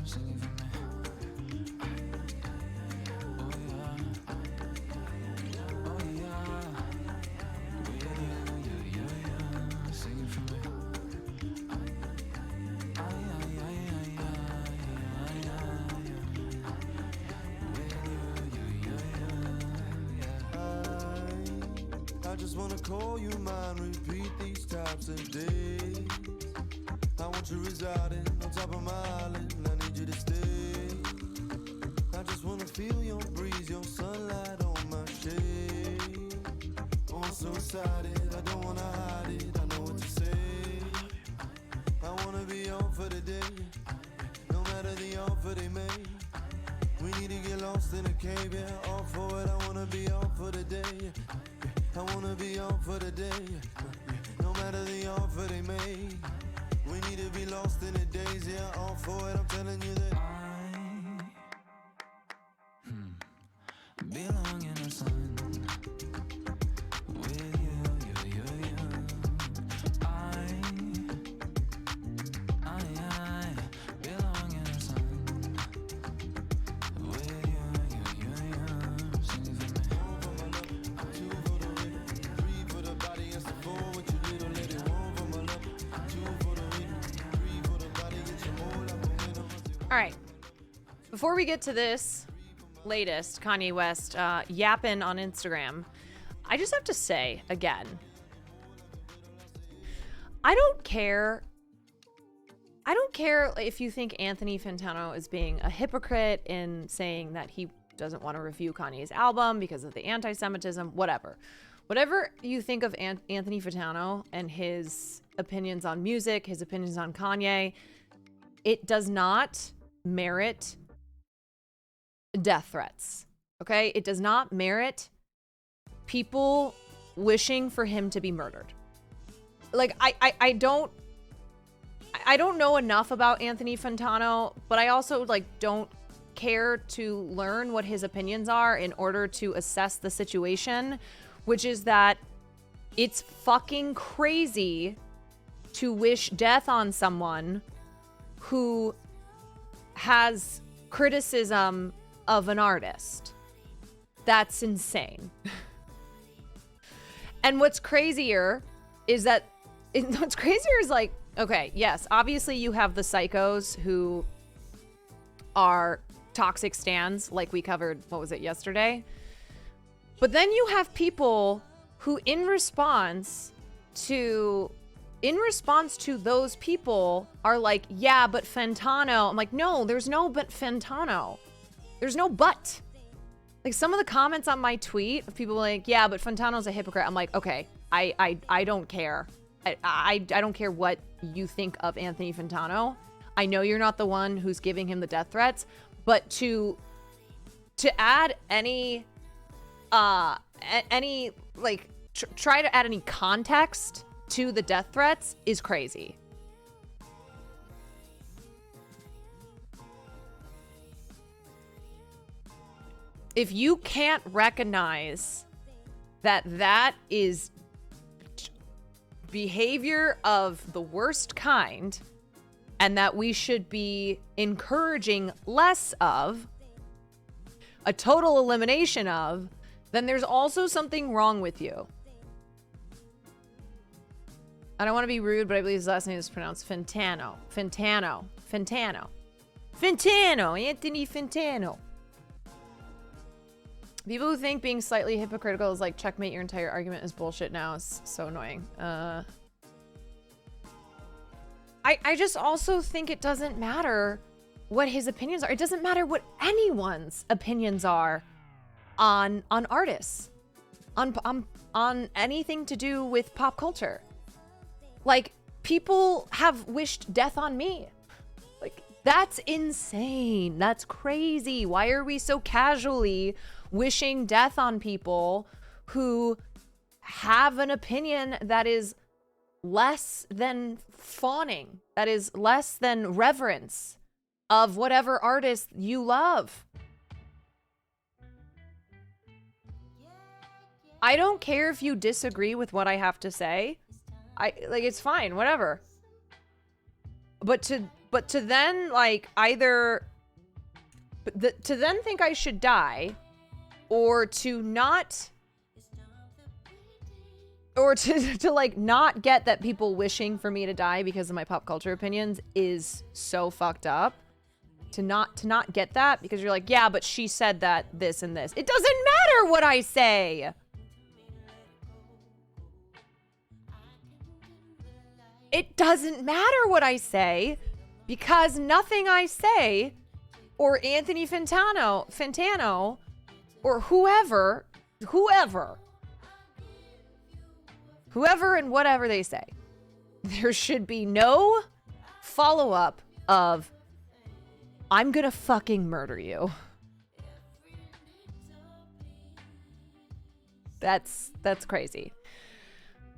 Sing it for me. Oh yeah. I just wanna call you mine, repeat these types of days. I want you residing on top of my island, I need you to stay. I just wanna feel your breeze, your sunlight on my shade. Oh, I'm so excited, I don't wanna hide it, I know what to say. I wanna be on for the day, no matter the offer they make. We need to get lost in a cave, yeah, all for it. I wanna be on for the day, I wanna be on for the day, no matter the offer they make. We need to be lost in the days, yeah, all for it. I'm telling you that I belong in the sun with you. I belong in the sun with you. Sing for me. One for my love, two for the rhythm, three for the body, and some four with your little lady. One for my love, two for the rhythm, three for the body, and some more like momentum. All right. Before we get to this latest Kanye West yapping on Instagram, I just have to say again, I don't care if you think Anthony Fantano is being a hypocrite in saying that he doesn't want to review Kanye's album because of the anti-Semitism, whatever. Whatever you think of Anthony Fantano and his opinions on music, his opinions on Kanye, it does not merit death threats, okay? It does not merit people wishing for him to be murdered. Like, I don't know enough about Anthony Fantano, but I also, like, don't care to learn what his opinions are in order to assess the situation, which is that it's fucking crazy to wish death on someone who has criticism of an artist. That's insane. And what's crazier is like, okay, yes, obviously you have the psychos who are toxic stans, like we covered, what was it, yesterday? But then you have people who in response to those people are like, yeah, but Fantano. I'm like, no, there's no but Fantano. There's no but. Like, some of the comments on my tweet of people like, yeah, but Fantano's a hypocrite. I'm like, okay, I don't care. I don't care what you think of Anthony Fantano. I know you're not the one who's giving him the death threats, but to add any like try to add any context to the death threats is crazy. If you can't recognize that is behavior of the worst kind and that we should be encouraging less of, a total elimination of, then there's also something wrong with you. I don't want to be rude, but I believe his last name is pronounced Fantano. Anthony Fantano. People who think being slightly hypocritical is like checkmate your entire argument is bullshit now is so annoying. I just also think it doesn't matter what his opinions are. It doesn't matter what anyone's opinions are on artists, on anything to do with pop culture. Like, people have wished death on me. Like, that's insane. That's crazy. Why are we so casually wishing death on people who have an opinion that is less than fawning, that is less than reverence of whatever artist you love? I don't care if you disagree with what I have to say. It's fine, whatever. But to then like either to then think I should die, or to not, or to like not get that people wishing for me to die because of my pop culture opinions is so fucked up. To not get that because you're like, yeah, but she said that this and this. It doesn't matter what I say. It doesn't matter what I say because nothing I say or Anthony Fantano or whoever and whatever they say, there should be no follow-up of, I'm gonna fucking murder you. That's crazy.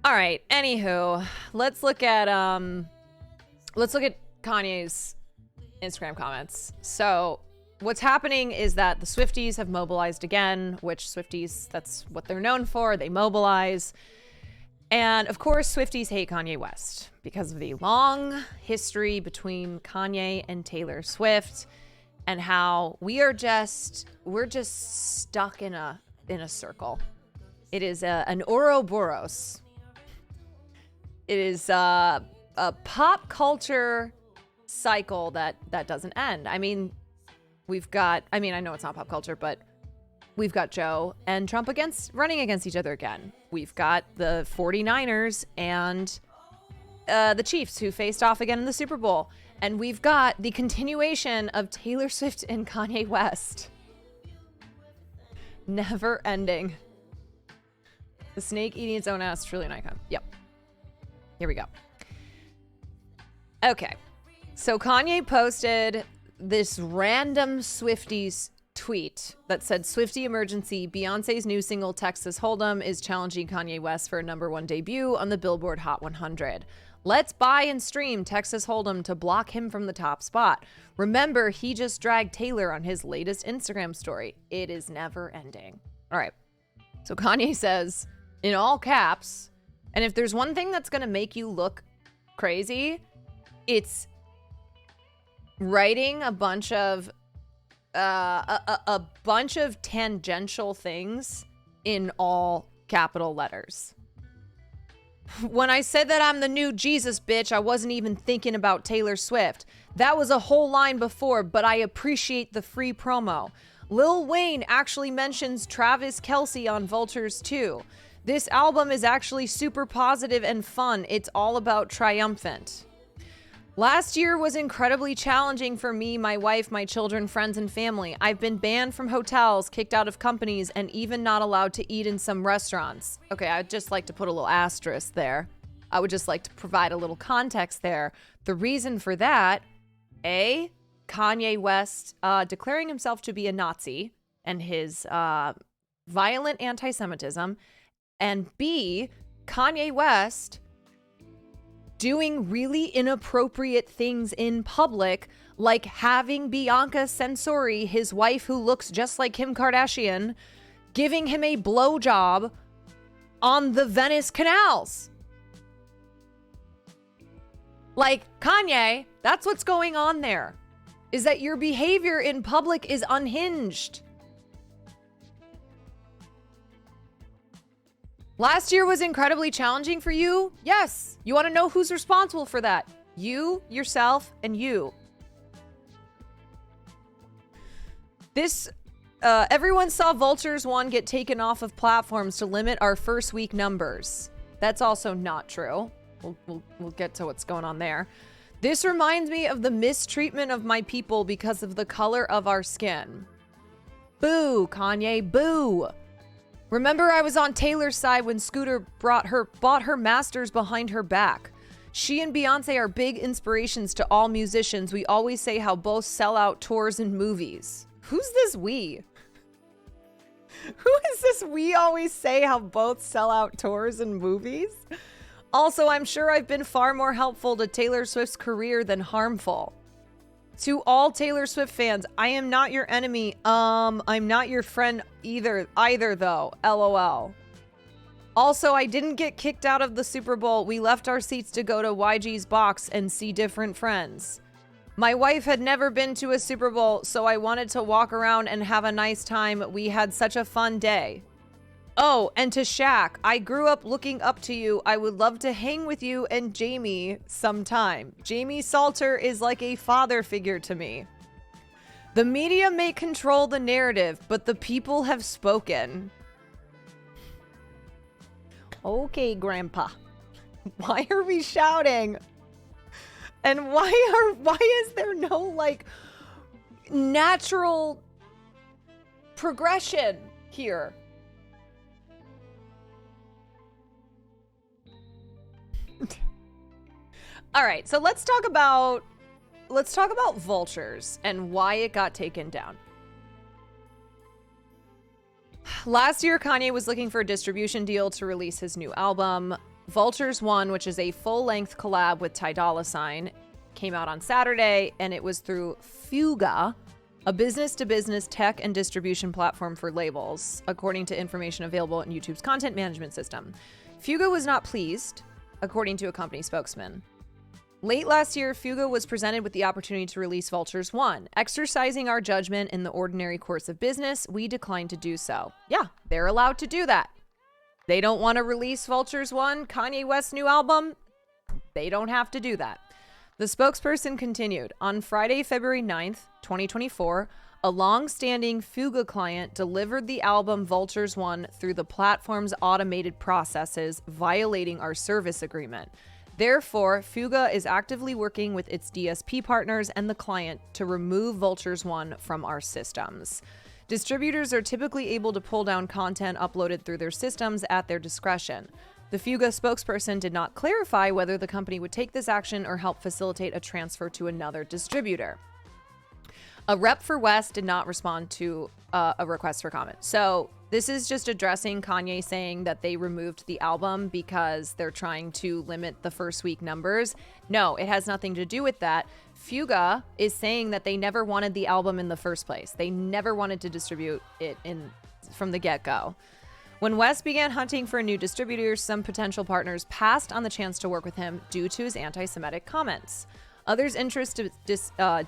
All right, anywho, let's look at Kanye's Instagram comments. So what's happening is that the Swifties have mobilized again, which Swifties, that's what they're known for. They mobilize. And of course, Swifties hate Kanye West because of the long history between Kanye and Taylor Swift and how we're just stuck in a circle. It is an Ouroboros. It is a pop culture cycle that doesn't end. I mean, I know it's not pop culture, but we've got Joe and Trump running against each other again. We've got the 49ers and the Chiefs who faced off again in the Super Bowl. And we've got the continuation of Taylor Swift and Kanye West. Never ending. The snake eating its own ass, truly an icon. Yep. Here we go. Okay. So Kanye posted this random Swifties tweet that said, Swiftie emergency, Beyonce's new single Texas Hold'em is challenging Kanye West for a #1 debut on the Billboard Hot 100. Let's buy and stream Texas Hold'em to block him from the top spot. Remember, he just dragged Taylor on his latest Instagram story. It is never ending. All right. So Kanye says, in all caps, and if there's one thing that's going to make you look crazy, it's writing a bunch of tangential things in all capital letters. When I said that I'm the new Jesus bitch, I wasn't even thinking about Taylor Swift. That was a whole line before, but I appreciate the free promo. Lil Wayne actually mentions Travis Kelce on Vultures too. This album is actually super positive and fun. It's all about triumphant. Last year was incredibly challenging for me, my wife, my children, friends, and family. I've been banned from hotels, kicked out of companies, and even not allowed to eat in some restaurants. Okay, I'd just like to put a little asterisk there. I would just like to provide a little context there. The reason for that, A, Kanye West declaring himself to be a Nazi and his violent anti-Semitism, and B, Kanye West doing really inappropriate things in public, like having Bianca Censori, his wife who looks just like Kim Kardashian, giving him a blowjob on the Venice canals. Like, Kanye, that's what's going on there, is that your behavior in public is unhinged. Last year was incredibly challenging for you? Yes. You want to know who's responsible for that? You, yourself, and you. Everyone saw Vultures 1 get taken off of platforms to limit our first week numbers. That's also not true. We'll get to what's going on there. This reminds me of the mistreatment of my people because of the color of our skin. Boo, Kanye, boo. Remember, I was on Taylor's side when Scooter bought her masters behind her back. She and Beyonce are big inspirations to all musicians. We always say how both sell out tours and movies. Who's this we? Who is this we always say how both sell out tours and movies? Also, I'm sure I've been far more helpful to Taylor Swift's career than harmful. To all Taylor Swift fans, I am not your enemy. I'm not your friend either though. LOL. Also, I didn't get kicked out of the Super Bowl. We left our seats to go to YG's box and see different friends. My wife had never been to a Super Bowl, so I wanted to walk around and have a nice time. We had such a fun day. Oh, and to Shaq, I grew up looking up to you. I would love to hang with you and Jamie sometime. Jamie Salter is like a father figure to me. The media may control the narrative, but the people have spoken. Okay, Grandpa. Why are we shouting? And why is there no like natural progression here? All right, so let's talk about Vultures and why it got taken down. Last year, Kanye was looking for a distribution deal to release his new album. Vultures 1, which is a full-length collab with Ty Dolla $ign, came out on Saturday, and it was through Fuga, a business-to-business tech and distribution platform for labels, according to information available in YouTube's content management system. Fuga was not pleased, according to a company spokesman. Late last year, Fuga was presented with the opportunity to release Vultures 1. Exercising our judgment in the ordinary course of business, we declined to do so. Yeah, they're allowed to do that. They don't want to release Vultures 1, Kanye West's new album. They don't have to do that. The spokesperson continued, on Friday, February 9th, 2024, a long-standing Fuga client delivered the album Vultures 1 through the platform's automated processes, violating our service agreement. Therefore, Fuga is actively working with its DSP partners and the client to remove Vultures 1 from our systems. Distributors are typically able to pull down content uploaded through their systems at their discretion. The Fuga spokesperson did not clarify whether the company would take this action or help facilitate a transfer to another distributor. A rep for West did not respond to a request for comment. So this is just addressing Kanye saying that they removed the album because they're trying to limit the first week numbers. No, it has nothing to do with that. Fuga is saying that they never wanted the album in the first place. They never wanted to distribute it from the get-go. When West began hunting for a new distributor, some potential partners passed on the chance to work with him due to his anti-Semitic comments. Others' interest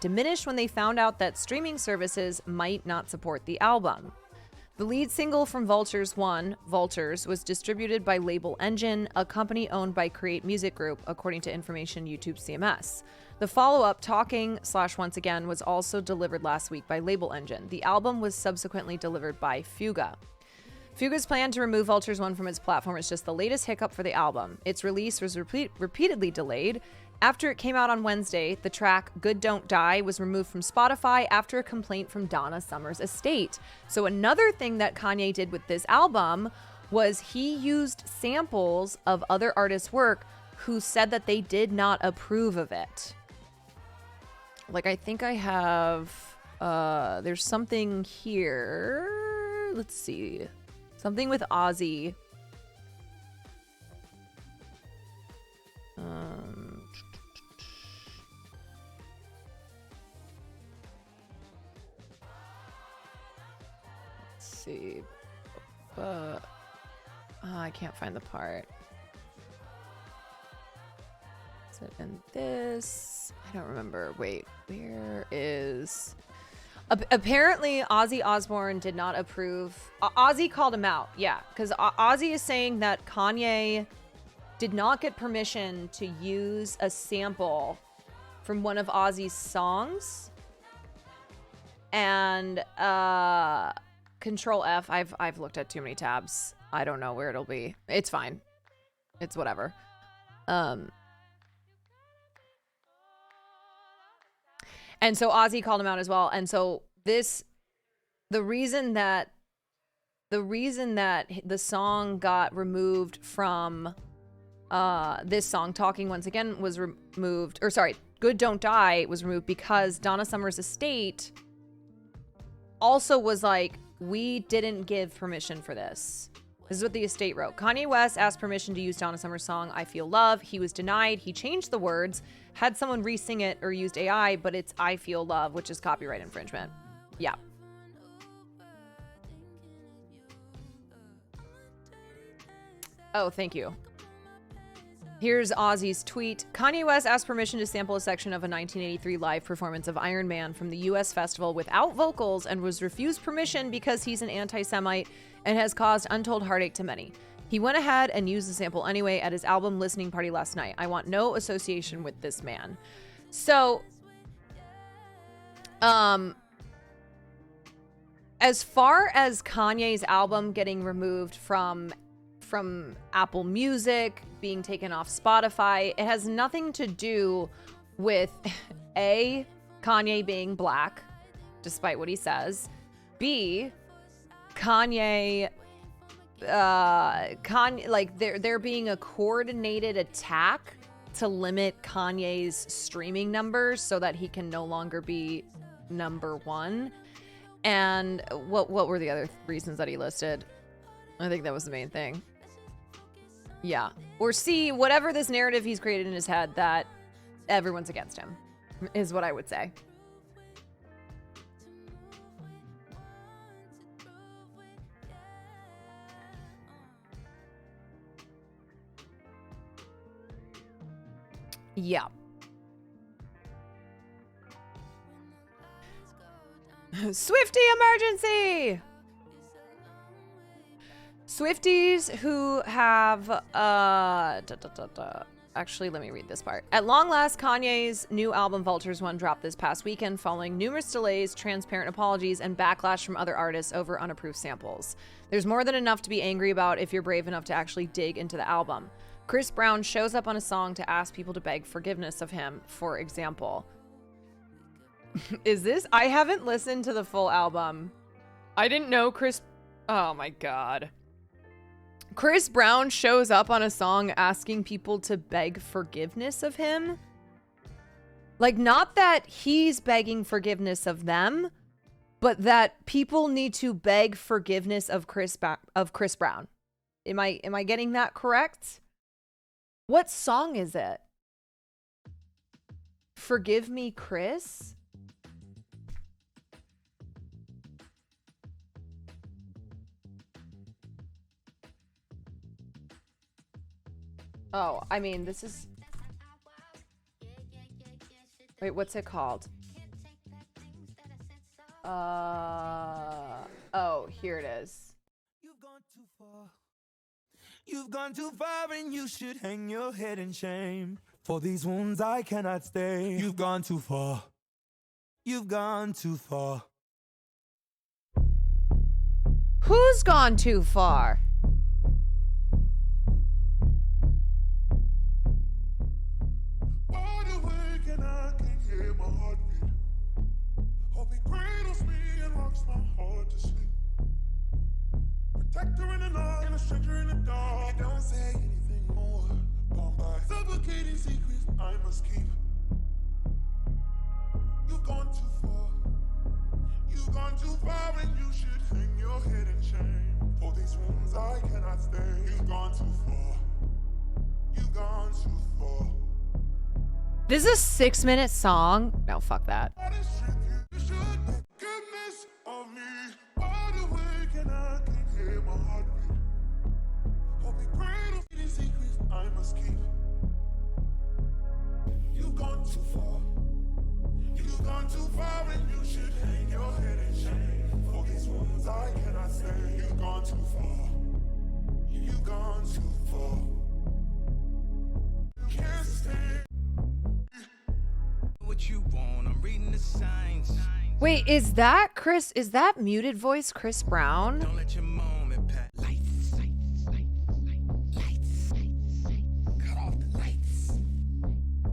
diminished when they found out that streaming services might not support the album. The lead single from Vultures 1, Vultures, was distributed by Label Engine, a company owned by Create Music Group, according to information YouTube CMS. The follow-up, Talking/Once Again, was also delivered last week by Label Engine. The album was subsequently delivered by Fuga. Fuga's plan to remove Vultures 1 from its platform is just the latest hiccup for the album. Its release was repeatedly delayed. After it came out on Wednesday, the track Good Don't Die was removed from Spotify after a complaint from Donna Summer's estate. So another thing that Kanye did with this album was he used samples of other artists' work who said that they did not approve of it. Like, I think I have, there's something here. Let's see. Something with Ozzy. See, I can't find the part. Is it in this? I don't remember. Wait, where is? Apparently, Ozzy Osbourne did not approve. Ozzy called him out. Yeah, because Ozzy is saying that Kanye did not get permission to use a sample from one of Ozzy's songs, and Control F. I've looked at too many tabs. I don't know where it'll be. It's fine. It's whatever. And so Ozzy called him out as well. And so the reason that the song got removed from this song, Talking Once Again, was removed, or sorry, Good Don't Die was removed because Donna Summer's estate also was like, we didn't give permission for this. This is what the estate wrote. Kanye West asked permission to use Donna Summer's song, I Feel Love. He was denied. He changed the words, had someone re-sing it or used AI, but it's I Feel Love, which is copyright infringement. Yeah. Oh, thank you. Here's Ozzy's tweet. Kanye West asked permission to sample a section of a 1983 live performance of Iron Man from the US festival without vocals and was refused permission because he's an anti-Semite and has caused untold heartache to many. He went ahead and used the sample anyway at his album listening party last night. I want no association with this man. So, as far as Kanye's album getting removed from from Apple Music, being taken off Spotify. It has nothing to do with A, Kanye being black, despite what he says. B, Kanye like there being a coordinated attack to limit Kanye's streaming numbers so that he can no longer be number one. And what were the other reasons that he listed? I think that was the main thing. Yeah. Or C, whatever this narrative he's created in his head that everyone's against him, is what I would say. Yeah. Swiftie emergency! Swifties who have, actually, let me read this part. At long last, Kanye's new album Vultures One dropped this past weekend following numerous delays, transparent apologies, and backlash from other artists over unapproved samples. There's more than enough to be angry about if you're brave enough to actually dig into the album. Chris Brown shows up on a song to ask people to beg forgiveness of him, for example. Is this? I haven't listened to the full album. I didn't know Chris... Oh my god. Chris Brown shows up on a song asking people to beg forgiveness of him? Like, not that he's begging forgiveness of them, but that people need to beg forgiveness of Chris Brown. Am I getting that correct? What song is it? Forgive Me, Chris? Oh, I mean, this is... Wait, what's it called? Oh, here it is. You've gone too far. You've gone too far and you should hang your head in shame. For these wounds I cannot stay. You've gone too far. You've gone too far. Who's gone too far? Wide awake and I can hear my heartbeat. Hope it cradles me and rocks my heart to sleep. Protector in the night and a stranger in the dark. Don't say anything more. Gone by suffocating secrets I must keep. You've gone too far. You've gone too far and you should hang your head in shame. For these wounds I cannot stay. You've gone too far. You've gone too far. This is a 6-minute song? No, fuck that. Goodness of me. Wide awake and I can hear my heartbeat. Hope it cradles these secrets I must keep. You've gone too far. You've gone too far and you should hang your head in shame. For these wounds I cannot stay. You've gone too far. You've gone too far. You can't stay. What you want? I'm reading the signs. Wait, is that Chris? Is that muted voice Chris Brown? Don't let your moment pass. Lights. Cut off the lights.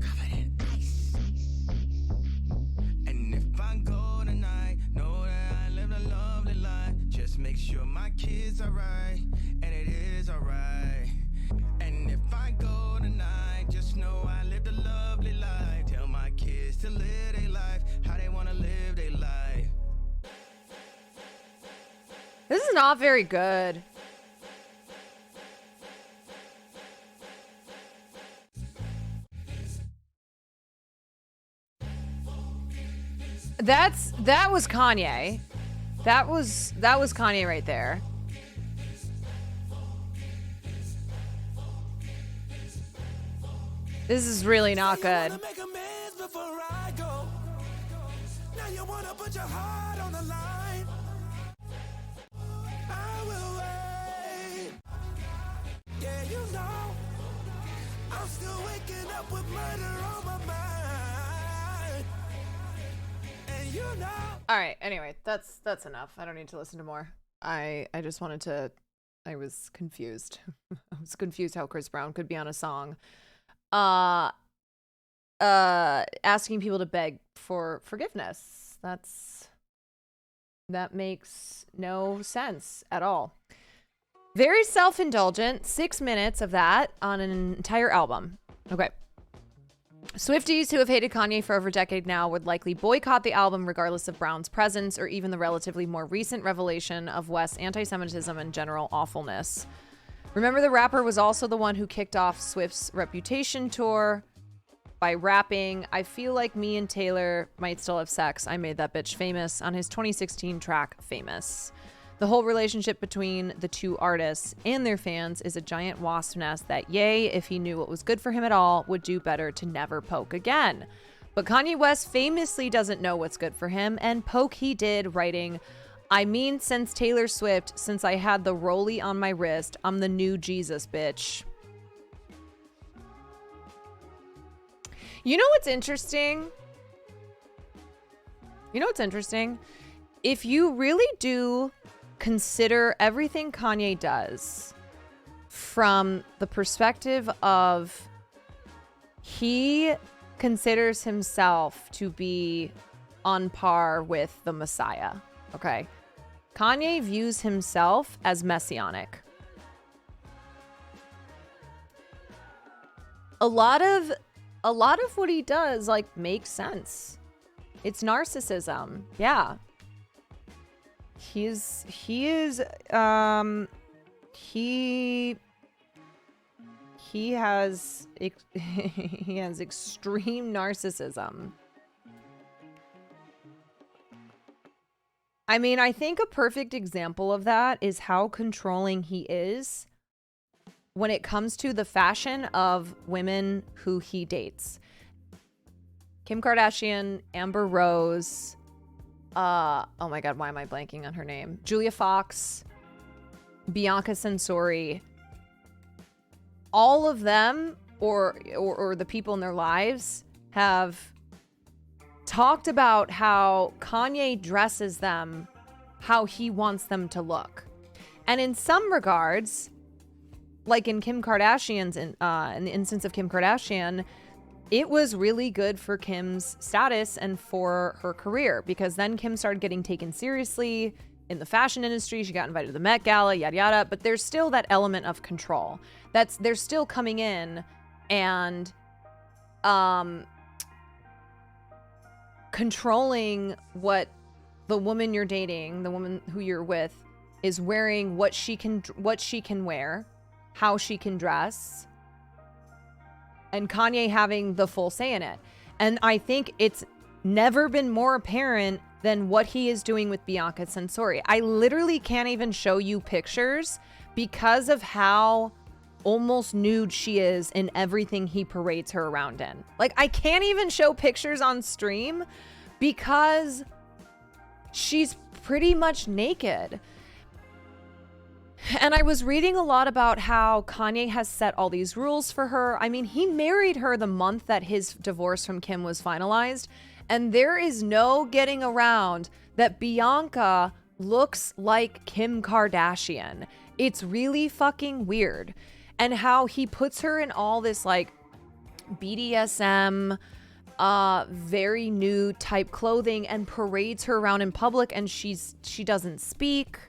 Covered in ice. And if I go tonight, know that I lived a lovely life. Just make sure my kids are right, and it is alright. And if I go tonight, just know I lived a lovely life. Tell my kids to live their life how they want to live their life. This is not very good. That was Kanye. That was Kanye right there. This is really not good. Now you wanna put your heart on the line. I will wait. Yeah, you know I'm still waking up with murder on my mind. And you know. All right, anyway, that's enough. I don't need to listen to more. I just wanted to I was confused. I was confused how Chris Brown could be on a song. Asking people to beg for forgiveness. That makes no sense at all. Very self-indulgent. 6 minutes of that on an entire album. Okay. Swifties who have hated Kanye for over a decade now would likely boycott the album regardless of Brown's presence or even the relatively more recent revelation of West's anti-Semitism and general awfulness. Remember, the rapper was also the one who kicked off Swift's Reputation tour by rapping, "I feel like me and Taylor might still have sex. I made that bitch famous," on his 2016 track, Famous. The whole relationship between the two artists and their fans is a giant wasp nest that, Ye, if he knew what was good for him at all, would do better to never poke again. But Kanye West famously doesn't know what's good for him, and poke he did, writing, "I mean, since Taylor Swift, since I had the rollie on my wrist, I'm the new Jesus, bitch." You know what's interesting? If you really do consider everything Kanye does from the perspective of he considers himself to be on par with the Messiah, okay? Kanye views himself as messianic. A lot of what he does, like, makes sense. It's narcissism. Yeah. He has extreme narcissism. I mean, I think a perfect example of that is how controlling he is when it comes to the fashion of women who he dates. Kim Kardashian, Amber Rose, oh my God, why am I blanking on her name? Julia Fox, Bianca Censori. All of them, or the people in their lives, have talked about how Kanye dresses them how he wants them to look. And in some regards, like in Kim Kardashian's, in the instance of Kim Kardashian, it was really good for Kim's status and for her career, because then Kim started getting taken seriously in the fashion industry. She got invited to the Met Gala, yada yada. But there's still that element of control. They're still coming in and controlling what the woman you're dating, the woman who you're with, is wearing, what she can wear, how she can dress, and Kanye having the full say in it. And I think it's never been more apparent than what he is doing with Bianca Censori. I literally can't even show you pictures because of how almost nude she is in everything he parades her around in. Like, I can't even show pictures on stream because she's pretty much naked. And I was reading a lot about how Kanye has set all these rules for her. I mean, he married her the month that his divorce from Kim was finalized. And there is no getting around that Bianca looks like Kim Kardashian. It's really fucking weird. And how he puts her in all this like BDSM, very nude type clothing and parades her around in public, and she doesn't speak.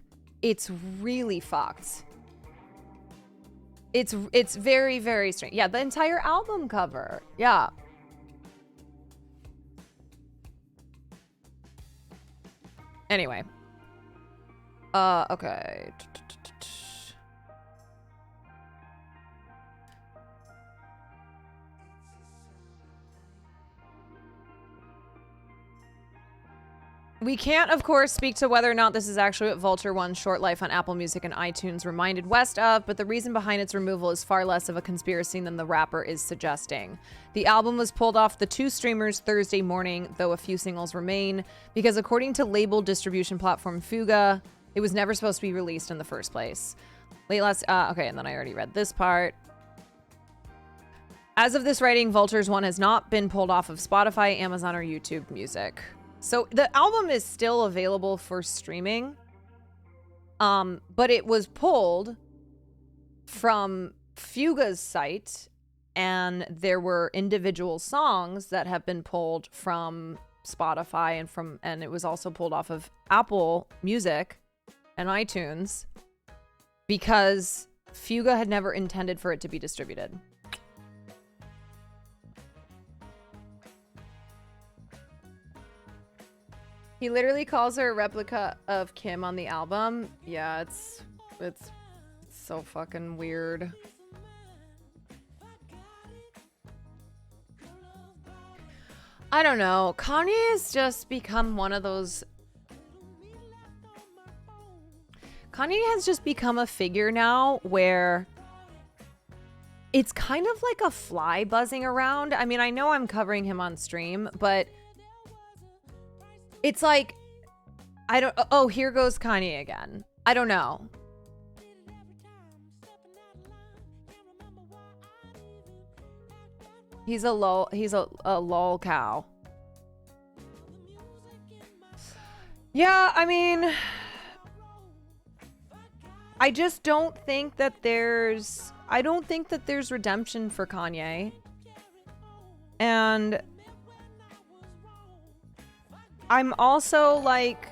It's really fucked. It's very, very strange. Yeah, the entire album cover. Yeah. Anyway. Okay. We can't, of course, speak to whether or not this is actually what Vulture One's short life on Apple Music and iTunes reminded West of, but the reason behind its removal is far less of a conspiracy than the rapper is suggesting. The album was pulled off the two streamers Thursday morning, though a few singles remain, because according to label distribution platform Fuga, it was never supposed to be released in the first place. Okay, and then I already read this part. As of this writing, Vulture's One has not been pulled off of Spotify, Amazon, or YouTube Music. So the album is still available for streaming, but it was pulled from Fuga's site, and there were individual songs that have been pulled from Spotify and it was also pulled off of Apple Music and iTunes because Fuga had never intended for it to be distributed. He literally calls her a replica of Kim on the album. Yeah, it's so fucking weird. I don't know. Kanye has just become one of those... Kanye has just become a figure now where it's kind of like a fly buzzing around. I mean, I know I'm covering him on stream, but it's like, I don't... Oh, here goes Kanye again. I don't know. He's a lol cow. Yeah, I mean, I just don't think that there's redemption for Kanye. And I'm also like,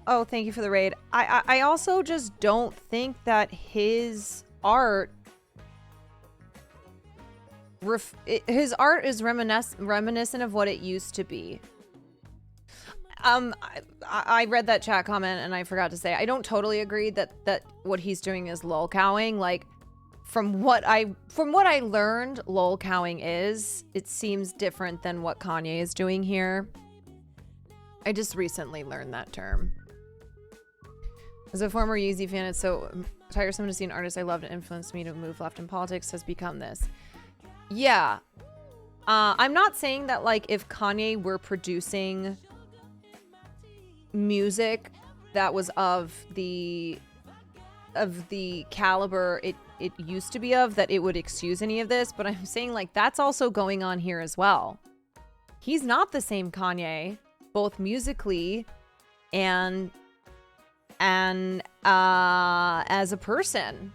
oh, thank you for the raid. I also just don't think that his art is reminiscent of what it used to be. I read that chat comment and I forgot to say I don't totally agree that what he's doing is lolcowing. Like from what I learned, lolcowing it seems different than what Kanye is doing here. I just recently learned that term. As a former Yeezy fan, it's so tiresome to see an artist I loved and influenced me to move left in politics has become this. Yeah. I'm not saying that like if Kanye were producing music that was of the caliber it used to be of, that it would excuse any of this, but I'm saying like that's also going on here as well. He's not the same Kanye, both musically and as a person.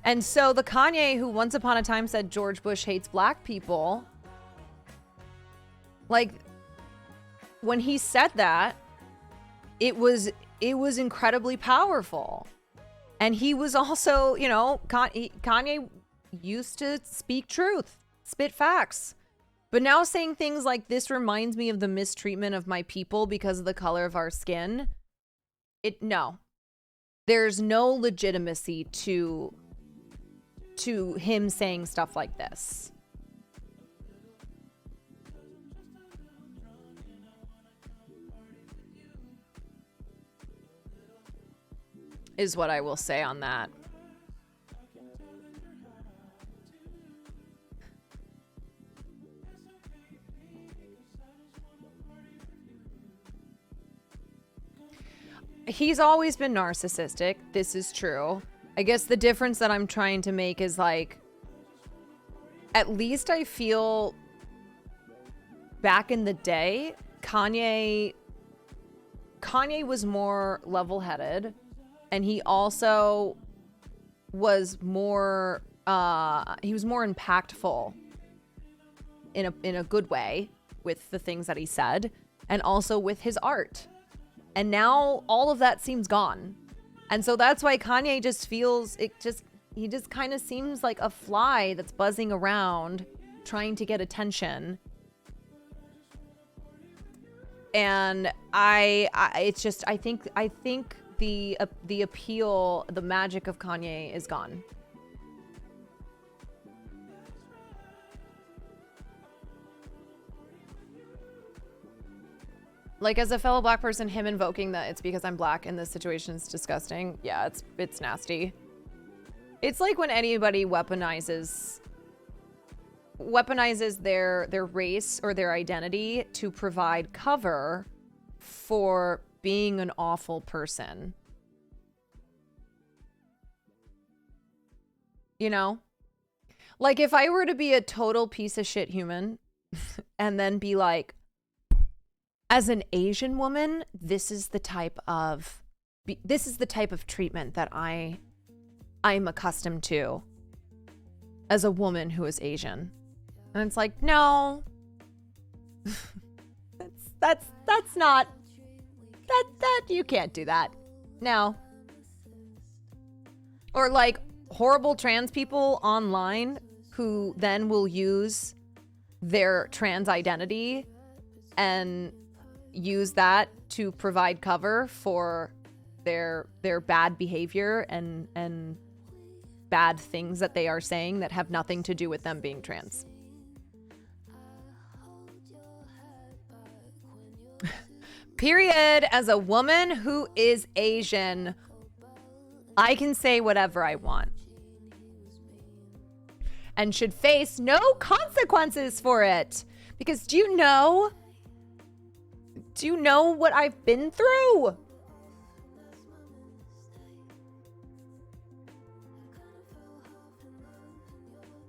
And so the Kanye who once upon a time said George Bush hates black people, like when he said that, it was incredibly powerful. And he was also, you know, Kanye used to speak truth, spit facts. But now saying things like this reminds me of the mistreatment of my people because of the color of our skin. No. There's no legitimacy to him saying stuff like this. Is what I will say on that. He's always been narcissistic. This is true. I guess the difference that I'm trying to make is like, at least I feel back in the day, Kanye was more level-headed, and he also was more impactful in a good way with the things that he said, and also with his art. And now all of that seems gone. And so that's why Kanye just feels he just kind of seems like a fly that's buzzing around trying to get attention. And I think the appeal, the magic of Kanye is gone. Like, as a fellow black person, him invoking that it's because I'm black in this situation is disgusting. Yeah, it's nasty. It's like when anybody weaponizes their race or their identity to provide cover for being an awful person. You know? Like, if I were to be a total piece of shit human and then be like, as an Asian woman, this is the type of this is the type of treatment that I'm accustomed to as a woman who is Asian. And it's like, no, that's not, that you can't do that. No. Or like horrible trans people online who then will use their trans identity and use that to provide cover for their bad behavior and bad things that they are saying that have nothing to do with them being trans. Period. As a woman who is Asian, I can say whatever I want and should face no consequences for it. Because do you know what I've been through?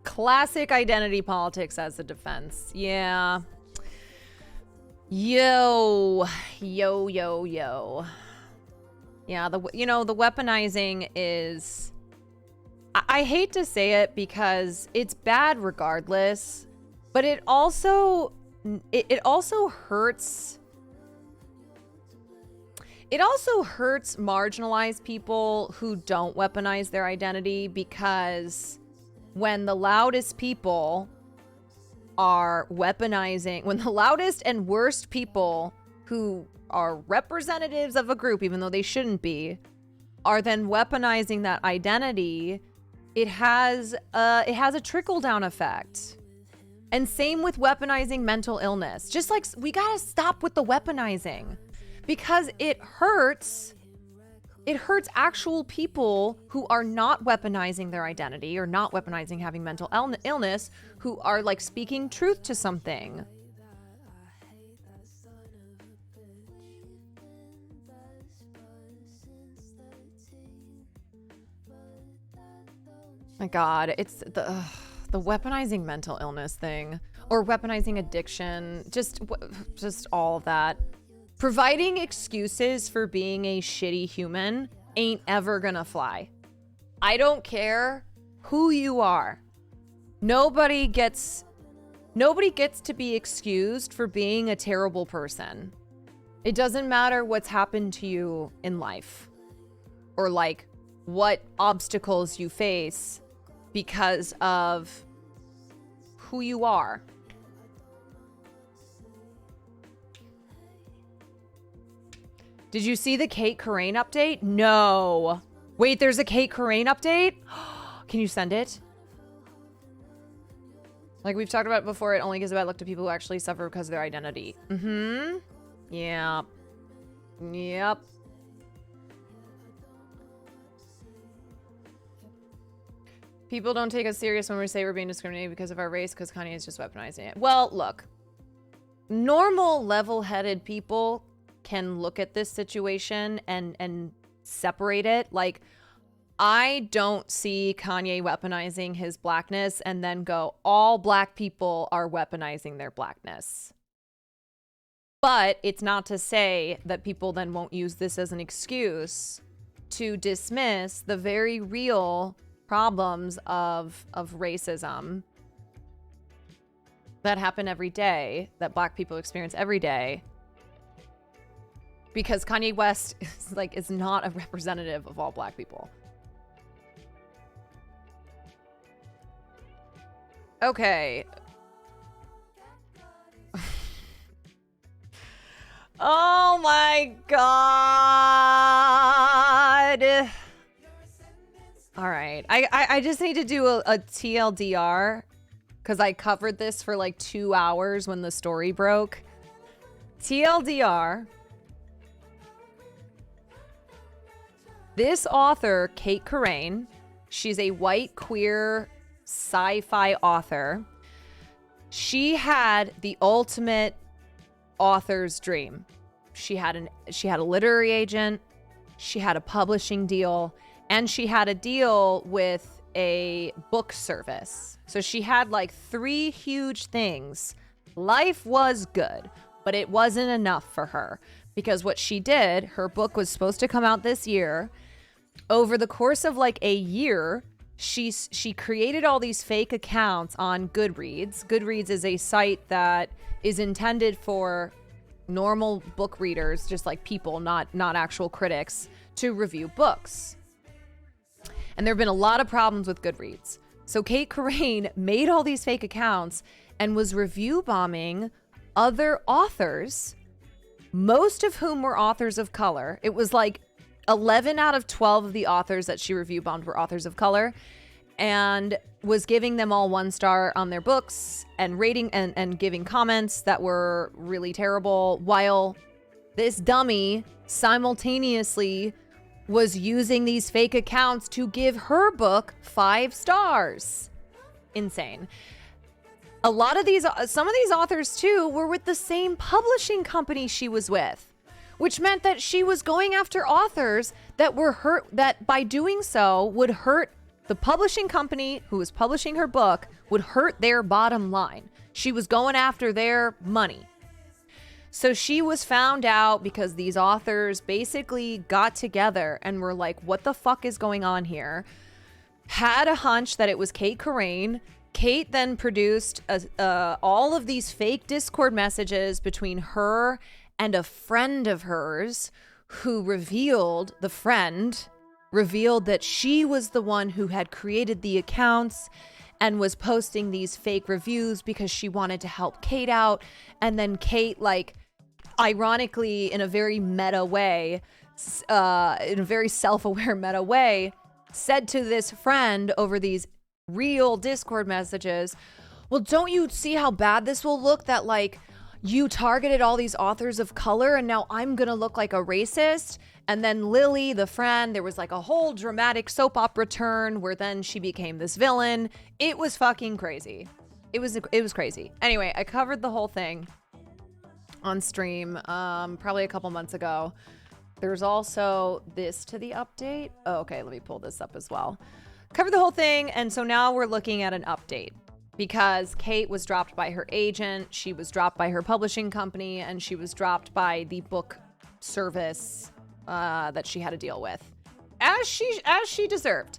Classic identity politics as a defense. Yeah. Yo. Yeah, the weaponizing is, I hate to say it because it's bad regardless, but it also hurts. It also hurts marginalized people who don't weaponize their identity, because when the loudest people are weaponizing, when the loudest and worst people who are representatives of a group, even though they shouldn't be, are then weaponizing that identity, it has a trickle-down effect. And same with weaponizing mental illness. Just like, we gotta stop with the weaponizing, because it hurts actual people who are not weaponizing their identity or not weaponizing having mental illness, who are like speaking truth to something. My God, it's the weaponizing mental illness thing, or weaponizing addiction, just all of that. Providing excuses for being a shitty human ain't ever gonna fly. I don't care who you are. Nobody gets to be excused for being a terrible person. It doesn't matter what's happened to you in life, or like what obstacles you face because of who you are. Did you see the Kate Corain update? No. Wait, there's a Kate Corain update? Can you send it? Like we've talked about before, it only gives a bad look to people who actually suffer because of their identity. Mm-hmm. Yeah. Yep. People don't take us serious when we say we're being discriminated because of our race, because Kanye is just weaponizing it. Well, look. Normal, level-headed people can look at this situation and separate it. Like, I don't see Kanye weaponizing his blackness and then go, all black people are weaponizing their blackness. But it's not to say that people then won't use this as an excuse to dismiss the very real problems of racism that happen every day, that black people experience every day. Because Kanye West is not a representative of all black people. Okay. Oh my God. All right. I just need to do a TLDR because I covered this for like 2 hours when the story broke. TLDR. This author, Kate Corain, she's a white queer sci-fi author. She had the ultimate author's dream. She had a literary agent, she had a publishing deal, and she had a deal with a book service. So she had like 3 huge things. Life was good, but it wasn't enough for her Because what she did, her book was supposed to come out this year. Over the course of like a year, she created all these fake accounts on Goodreads. Goodreads is a site that is intended for normal book readers, just like people, not actual critics, to review books. And there have been a lot of problems with Goodreads. So Kate Corain made all these fake accounts and was review bombing other authors, most of whom were authors of color. It was like 11 out of 12 of the authors that she review bombed were authors of color, and was giving them all 1 star on their books and rating and giving comments that were really terrible, while this dummy simultaneously was using these fake accounts to give her book 5 stars. Insane. Some of these authors too were with the same publishing company she was with, which meant that she was going after authors that were hurt, that by doing so would hurt the publishing company who was publishing her book, would hurt their bottom line. She was going after their money. So she was found out because these authors basically got together and were like, what the fuck is going on here? Had a hunch that it was Kate Corain. Kate then produced all of these fake Discord messages between her and a friend of hers who revealed that she was the one who had created the accounts and was posting these fake reviews because she wanted to help Kate out. And then Kate, like, ironically, in a very meta way, in a very self-aware meta way, said to this friend over these real Discord messages, well, don't you see how bad this will look that, like, you targeted all these authors of color and now I'm gonna look like a racist? And then Lily, the friend, there was like a whole dramatic soap opera turn where then she became this villain. It was fucking crazy. It was crazy. Anyway, I covered the whole thing on stream probably a couple months ago. There's also this to the update. Oh, okay, let me pull this up as well. Covered the whole thing, and so now we're looking at an update. Because Kate was dropped by her agent, she was dropped by her publishing company, and she was dropped by the book service that she had to deal with, as she deserved.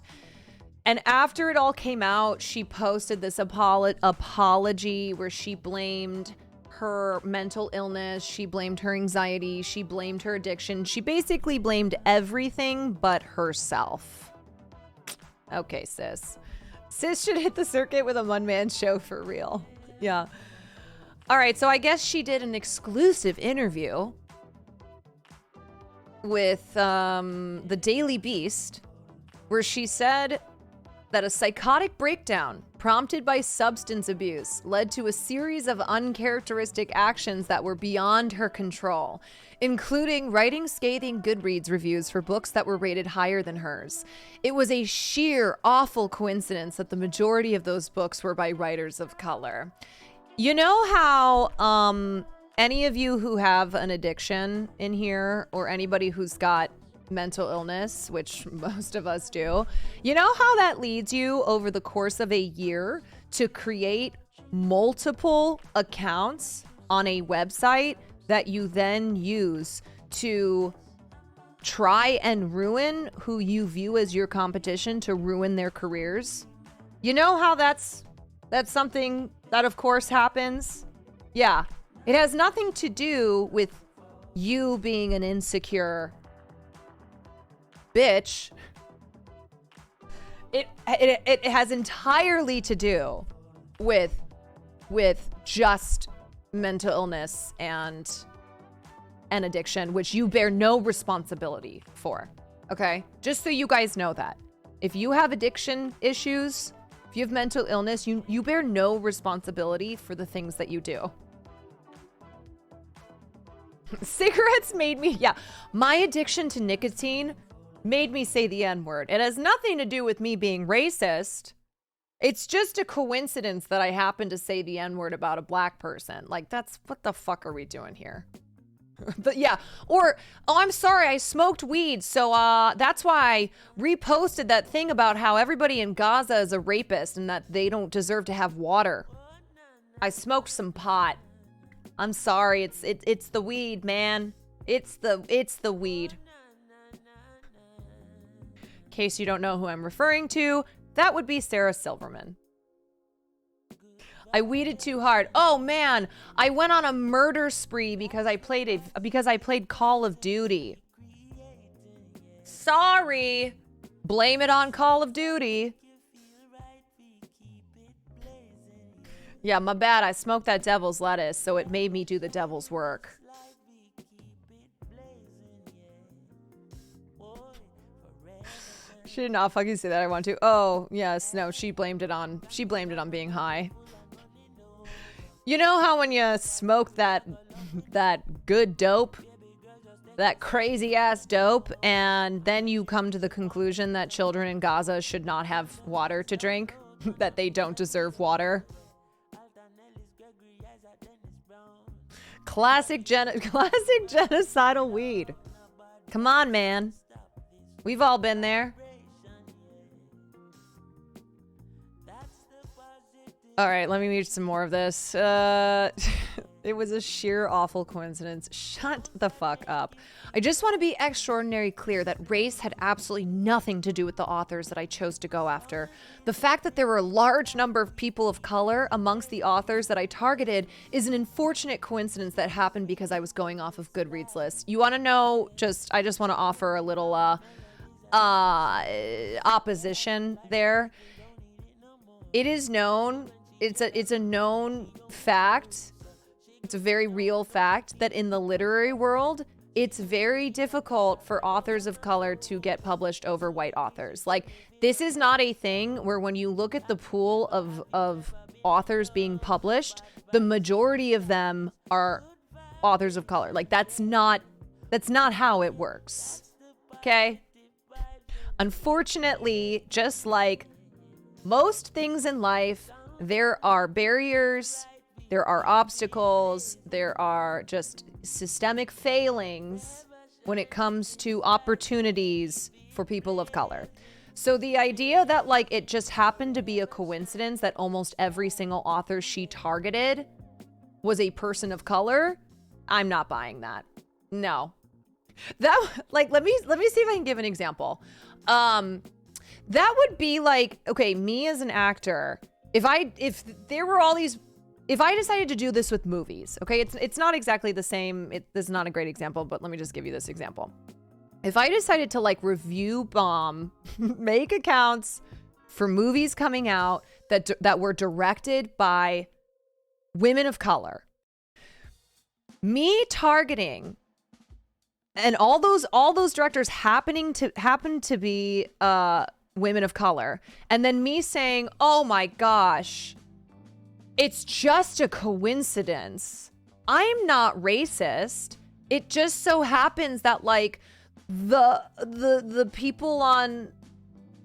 And after it all came out, she posted this apology where she blamed her mental illness, she blamed her anxiety, she blamed her addiction. She basically blamed everything but herself. Okay, sis. Sis should hit the circuit with a one-man show for real. Yeah. All right, so I guess she did an exclusive interview with the Daily Beast, where she said that a psychotic breakdown prompted by substance abuse led to a series of uncharacteristic actions that were beyond her control, including writing scathing Goodreads reviews for books that were rated higher than hers. It was a sheer awful coincidence that the majority of those books were by writers of color. You know how any of you who have an addiction in here, or anybody who's got mental illness, which most of us do, you know how that leads you over the course of a year to create multiple accounts on a website that you then use to try and ruin who you view as your competition, to ruin their careers? You know how that's something that of course happens? Yeah. It has nothing to do with you being an insecure bitch. It has entirely to do with just mental illness and addiction, which you bear no responsibility for. Okay? Just so you guys know that. If you have addiction issues, if you have mental illness, you bear no responsibility for the things that you do. Cigarettes made me, my addiction to nicotine made me say the N-word. It has nothing to do with me being racist. It's just a coincidence that I happened to say the N-word about a black person. Like, that's, what the fuck are we doing here? But yeah, or, oh, I'm sorry, I smoked weed, so that's why I reposted that thing about how everybody in Gaza is a rapist and that they don't deserve to have water. I smoked some pot. I'm sorry, it's the weed, man. It's the weed. In case you don't know who I'm referring to, that would be Sarah Silverman. I weeded too hard. Oh man, I went on a murder spree because I played Call of Duty. Sorry. Blame it on Call of Duty. Yeah, my bad. I smoked that devil's lettuce, so it made me do the devil's work. She did not fucking say that. I want to. Oh, yes. No, she blamed it on being high. You know how when you smoke that good dope, that crazy ass dope, and then you come to the conclusion that children in Gaza should not have water to drink, that they don't deserve water. Classic genocidal weed. Come on, man. We've all been there. All right, let me read some more of this. It was a sheer awful coincidence. Shut the fuck up. I just want to be extraordinarily clear that race had absolutely nothing to do with the authors that I chose to go after. The fact that there were a large number of people of color amongst the authors that I targeted is an unfortunate coincidence that happened because I was going off of Goodreads lists. You want to know, I just want to offer a little opposition there. It is known, it's a known fact. It's a very real fact that in the literary world, it's very difficult for authors of color to get published over white authors. Like, this is not a thing where when you look at the pool of authors being published, the majority of them are authors of color. Like, that's not how it works. Okay? Unfortunately, just like most things in life, there are barriers, there are obstacles, there are just systemic failings when it comes to opportunities for people of color. So the idea that like it just happened to be a coincidence that almost every single author she targeted was a person of color, I'm not buying that. No. That like let me see if I can give an example. That would be like, okay, me as an actor, if I decided to do this with movies, okay, it's not exactly the same. This is not a great example, but let me just give you this example. If I decided to like review bomb, make accounts for movies coming out that were directed by women of color, me targeting and all those directors happen to be women of color, and then me saying, "Oh my gosh, it's just a coincidence. I'm not racist. It just so happens that like the people on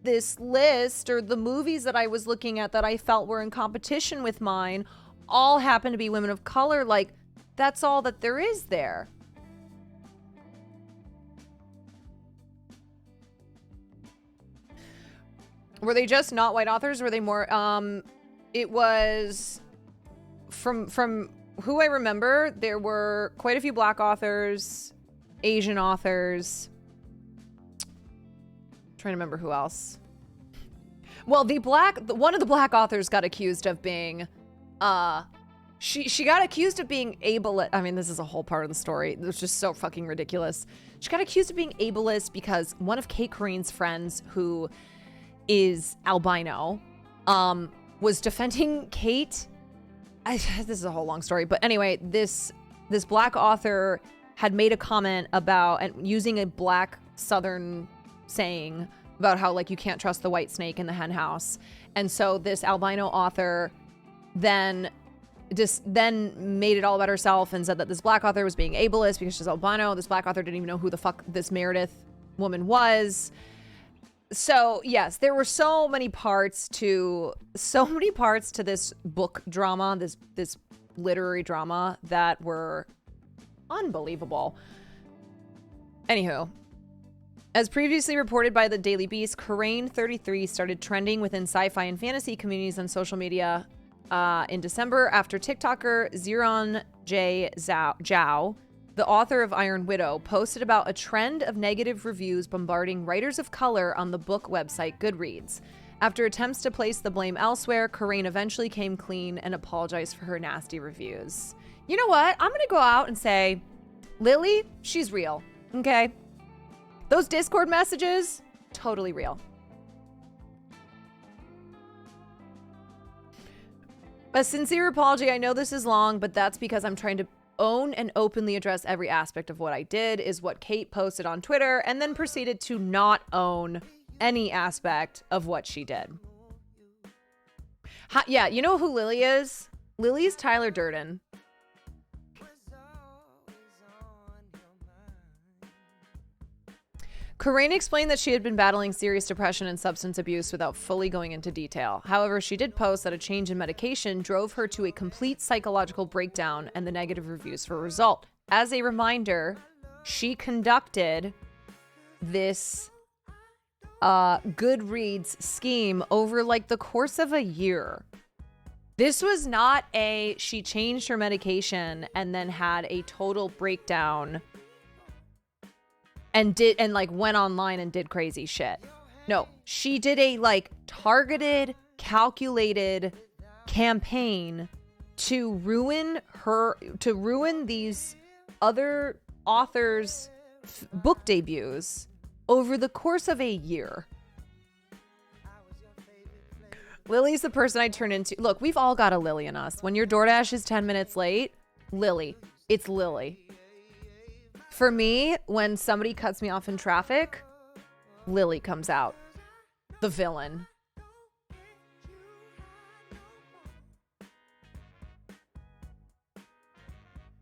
this list or the movies that I was looking at that I felt were in competition with mine all happen to be women of color. Like, that's all that there is there." Were they just not white authors? Were they more it was from who I remember, there were quite a few black authors, Asian authors. I'm trying to remember who else. Well, one of the black authors got accused of being she got accused of being ableist. I mean, this is a whole part of the story. It's just so fucking ridiculous. She got accused of being ableist because one of Kate Corrine's friends, who is albino, was defending Kate. This is a whole long story, but anyway, this black author had made a comment about and using a black Southern saying about how like you can't trust the white snake in the hen house, and so this albino author then made it all about herself and said that this black author was being ableist because she's albino. This black author didn't even know who the fuck this Meredith woman was. So yes, there were so many parts to this book drama, this literary drama that were unbelievable. Anywho, as previously reported by the Daily Beast, Corrine 33 started trending within sci-fi and fantasy communities on social media in December after TikToker Ziron J. Zhao the author of Iron Widow, posted about a trend of negative reviews bombarding writers of color on the book website Goodreads. After attempts to place the blame elsewhere, Corinne eventually came clean and apologized for her nasty reviews. You know what? I'm going to go out and say, Lily, she's real, okay? Those Discord messages, totally real. A sincere apology. I know this is long, but that's because I'm trying to own and openly address every aspect of what I did, is what Kate posted on Twitter, and then proceeded to not own any aspect of what she did. Yeah, you know who Lily is? Lily's Tyler Durden. Corinne explained that she had been battling serious depression and substance abuse without fully going into detail. However, she did post that a change in medication drove her to a complete psychological breakdown, and the negative reviews were a result. As a reminder, she conducted this Goodreads scheme over like the course of a year. This was not she changed her medication and then had a total breakdown and went online and did crazy shit. No, she did a targeted, calculated campaign to ruin these other authors' book debuts over the course of a year. Lily's the person I turn into. Look, we've all got a Lily in us. When your DoorDash is 10 minutes late, Lily. It's Lily. For me, when somebody cuts me off in traffic, Lily comes out. The villain.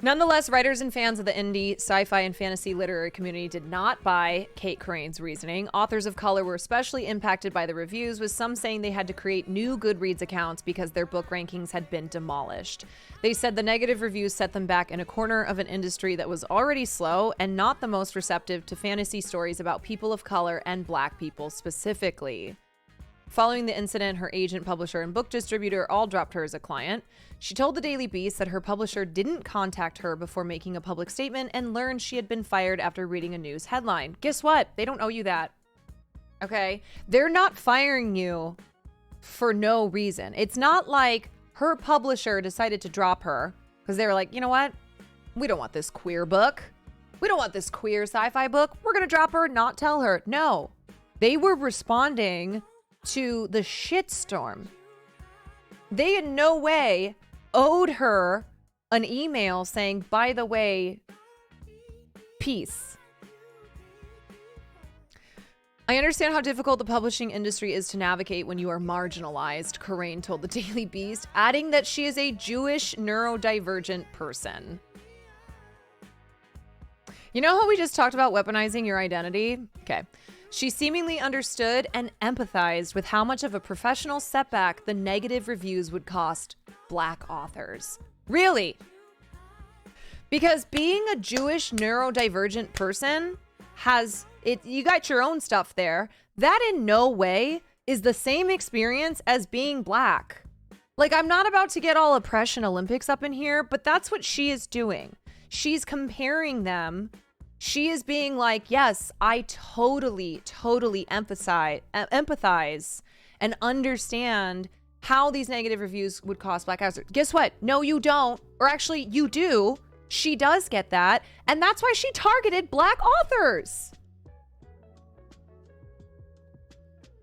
Nonetheless, writers and fans of the indie, sci-fi, and fantasy literary community did not buy Kate Corinne's reasoning. Authors of color were especially impacted by the reviews, with some saying they had to create new Goodreads accounts because their book rankings had been demolished. They said the negative reviews set them back in a corner of an industry that was already slow and not the most receptive to fantasy stories about people of color and Black people specifically. Following the incident, her agent, publisher, and book distributor all dropped her as a client. She told the Daily Beast that her publisher didn't contact her before making a public statement and learned she had been fired after reading a news headline. Guess what? They don't owe you that. Okay? They're not firing you for no reason. It's not like her publisher decided to drop her because they were like, you know what? We don't want this queer book. We don't want this queer sci-fi book. We're going to drop her, not tell her. No. They were responding to the shitstorm. They in no way owed her an email saying, by the way, peace. I understand how difficult the publishing industry is to navigate when you are marginalized, Corinne told the Daily Beast, adding that she is a Jewish neurodivergent person. You know how we just talked about weaponizing your identity? Okay. She seemingly understood and empathized with how much of a professional setback the negative reviews would cost Black authors. Really? Because being a Jewish neurodivergent person you got your own stuff there. That in no way is the same experience as being Black. Like, I'm not about to get all oppression Olympics up in here, but that's what she is doing. She's comparing them. She is being like, yes, I totally empathize and understand how these negative reviews would cost Black authors. Guess what? No, you don't. Or actually, you do. She does get that. And that's why she targeted Black authors.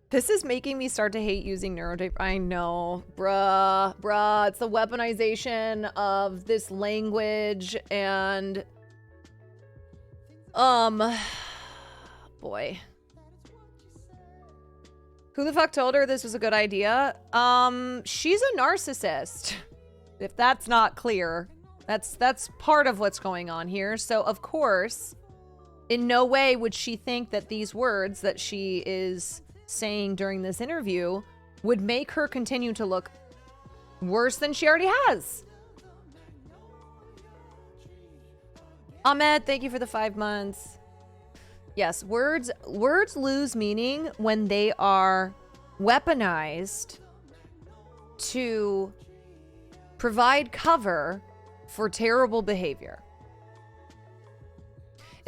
This is making me start to hate using neurodivergent. I know, bruh. It's the weaponization of this language and... boy. Who the fuck told her this was a good idea? She's a narcissist. If that's not clear, that's part of what's going on here. So, of course, in no way would she think that these words that she is saying during this interview would make her continue to look worse than she already has. Ahmed, thank you for the 5 months. Yes, words lose meaning when they are weaponized to provide cover for terrible behavior.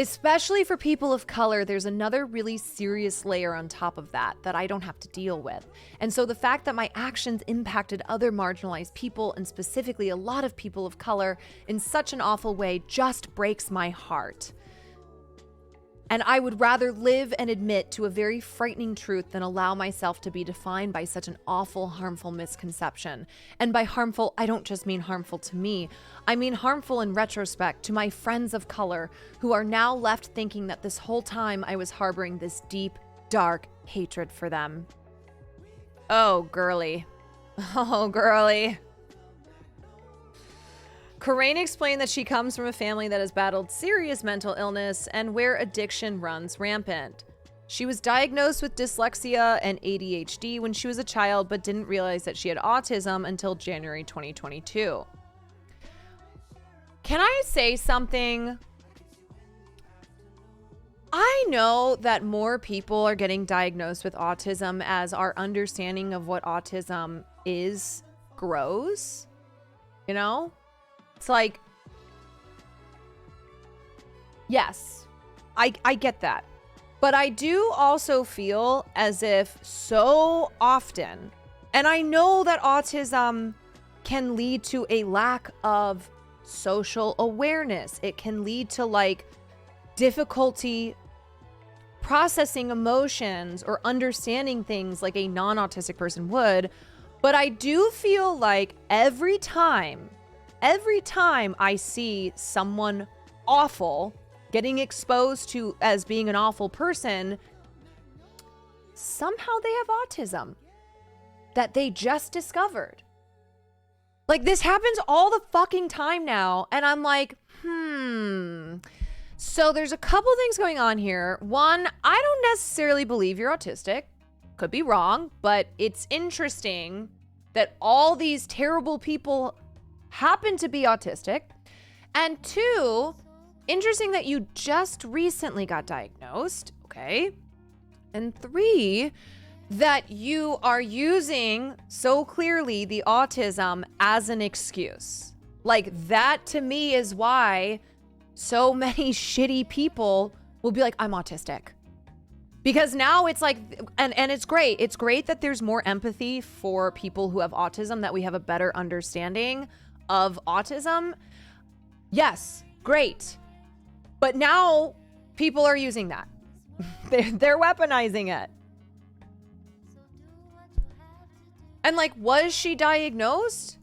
Especially for people of color, there's another really serious layer on top of that I don't have to deal with. And so the fact that my actions impacted other marginalized people, and specifically a lot of people of color, in such an awful way just breaks my heart. And I would rather live and admit to a very frightening truth than allow myself to be defined by such an awful, harmful misconception. And by harmful, I don't just mean harmful to me. I mean harmful in retrospect to my friends of color who are now left thinking that this whole time I was harboring this deep, dark hatred for them. Oh, girly. Oh, girly. Corain explained that she comes from a family that has battled serious mental illness and where addiction runs rampant. She was diagnosed with dyslexia and ADHD when she was a child, but didn't realize that she had autism until January 2022. Can I say something? I know that more people are getting diagnosed with autism as our understanding of what autism is grows. You know? It's like, yes, I get that. But I do also feel as if so often, and I know that autism can lead to a lack of social awareness. It can lead to like difficulty processing emotions or understanding things like a non-autistic person would. But I do feel like every time I see someone awful getting exposed to as being an awful person, somehow they have autism that they just discovered. Like, this happens all the fucking time now. And I'm like, So there's a couple things going on here. One, I don't necessarily believe you're autistic. Could be wrong, but it's interesting that all these terrible people happen to be autistic. And two, interesting that you just recently got diagnosed, okay? And three, that you are using so clearly the autism as an excuse. Like, that to me is why so many shitty people will be like, I'm autistic. Because now it's like, and it's great. It's great that there's more empathy for people who have autism, that we have a better understanding of autism. Yes, great. But now people are using that. They're weaponizing it. And like, was she diagnosed?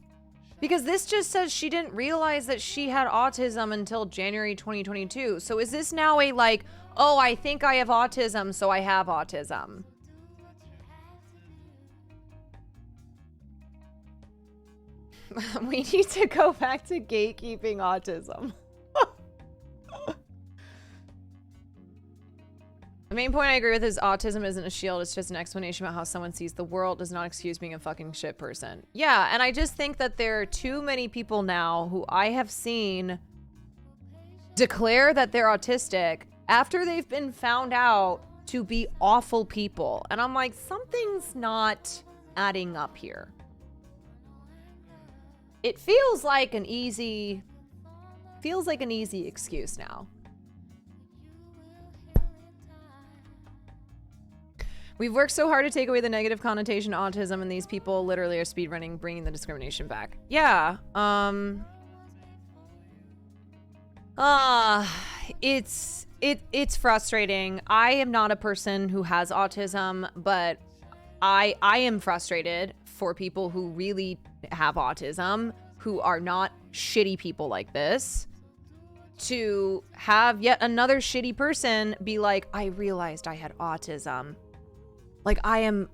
Because this just says she didn't realize that she had autism until January 2022. So is this now a like, oh, I think I have autism, so I have autism? We need to go back to gatekeeping autism. The main point I agree with is autism isn't a shield. It's just an explanation about how someone sees the world. Does not excuse being a fucking shit person. Yeah, and I just think that there are too many people now who I have seen declare that they're autistic after they've been found out to be awful people. And I'm like, something's not adding up here. It feels like an easy excuse now. We've worked so hard to take away the negative connotation of autism, and these people literally are speedrunning, bringing the discrimination back. Yeah. It's frustrating. I am not a person who has autism, but I am frustrated for people who really have autism, who are not shitty people like this, to have yet another shitty person be like, I realized I had autism. Like, I am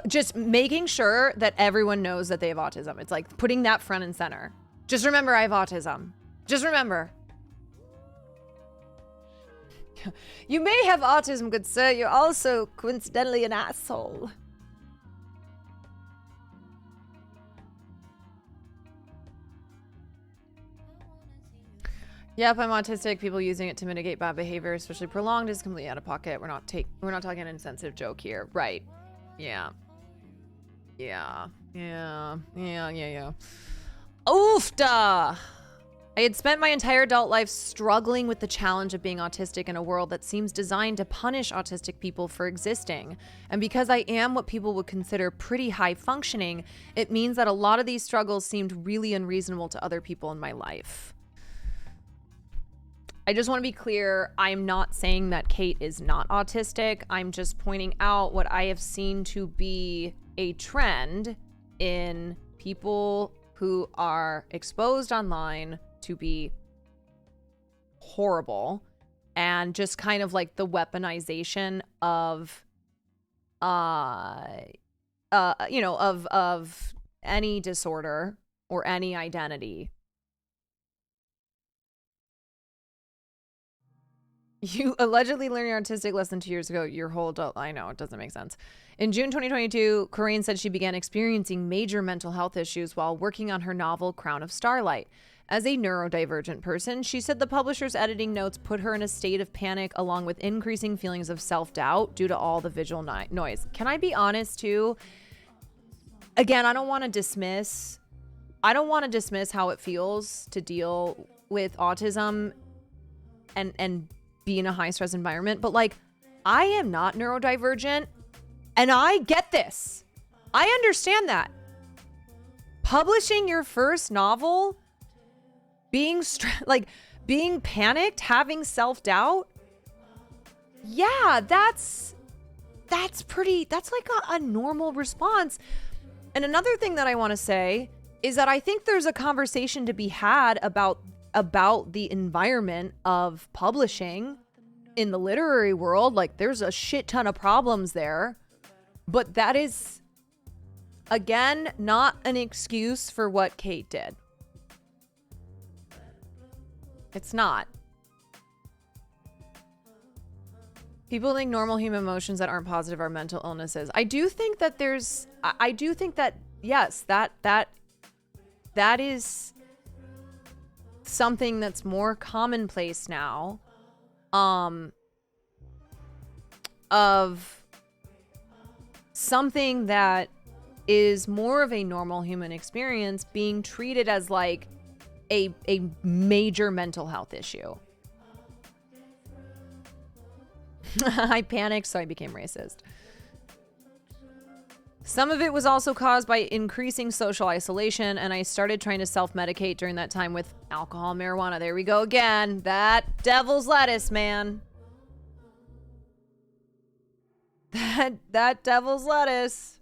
just making sure that everyone knows that they have autism. It's like putting that front and center. Just remember, I have autism. Just remember. You may have autism, good sir. You're also coincidentally an asshole. Yep, I'm autistic. People using it to mitigate bad behavior, especially prolonged, is completely out of pocket. We're not talking an insensitive joke here. Right. Yeah. Yeah. Oofda. I had spent my entire adult life struggling with the challenge of being autistic in a world that seems designed to punish autistic people for existing. And because I am what people would consider pretty high functioning, it means that a lot of these struggles seemed really unreasonable to other people in my life. I just want to be clear, I'm not saying that Kate is not autistic. I'm just pointing out what I have seen to be a trend in people who are exposed online to be horrible, and just kind of like the weaponization of of any disorder or any identity. You allegedly learned you're autistic less than 2 years ago. Your whole adult... I know, it doesn't make sense. In June 2022, Corinne said she began experiencing major mental health issues while working on her novel, Crown of Starlight. As a neurodivergent person, she said the publisher's editing notes put her in a state of panic along with increasing feelings of self-doubt due to all the visual noise. Can I be honest too? Again, I don't want to dismiss how it feels to deal with autism and be in a high stress environment, but like, I am not neurodivergent and I get this. I understand that. Publishing your first novel, being panicked, having self-doubt. Yeah, that's like a normal response. And another thing that I want to say is that I think there's a conversation to be had about the environment of publishing in the literary world. Like, there's a shit ton of problems there, but that is, again, not an excuse for what Kate did. It's not. People think normal human emotions that aren't positive are mental illnesses. I do think that yes, that is something that's more commonplace now, of something that is more of a normal human experience being treated as like a major mental health issue. I panicked, so I became racist. Some of it was also caused by increasing social isolation, and I started trying to self-medicate during that time with alcohol, marijuana. There we go again. That devil's lettuce, man. That devil's lettuce.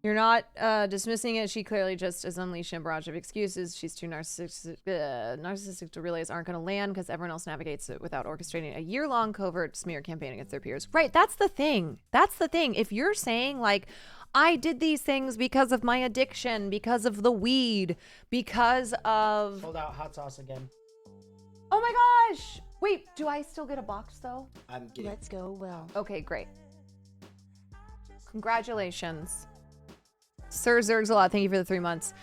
You're not dismissing it. She clearly just is unleashing a barrage of excuses. She's too narcissistic to realize aren't going to land because everyone else navigates it without orchestrating a year-long covert smear campaign against their peers. Right, that's the thing. That's the thing. If you're saying, like, I did these things because of my addiction, because of the weed, because of... Sold out hot sauce again. Oh my gosh! Wait, do I still get a box, though? I'm getting... Let's go, Will. Okay, great. Congratulations. Sir Zergzalot, thank you for the 3 months.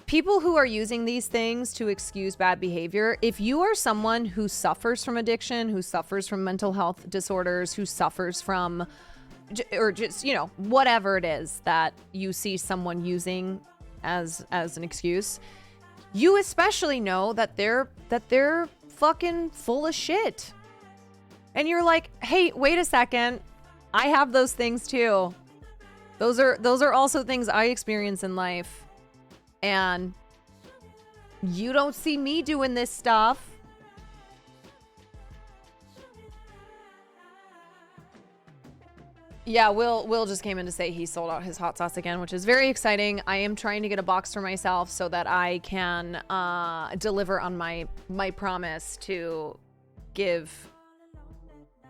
People who are using these things to excuse bad behavior, if you are someone who suffers from addiction, who suffers from mental health disorders, who suffers from, or just, you know, whatever it is that you see someone using as an excuse, you especially know that they're fucking full of shit. And you're like, hey, wait a second. I have those things too. Those are also things I experience in life. And you don't see me doing this stuff. Yeah, Will just came in to say he sold out his hot sauce again, which is very exciting. I am trying to get a box for myself so that I can deliver on my promise to give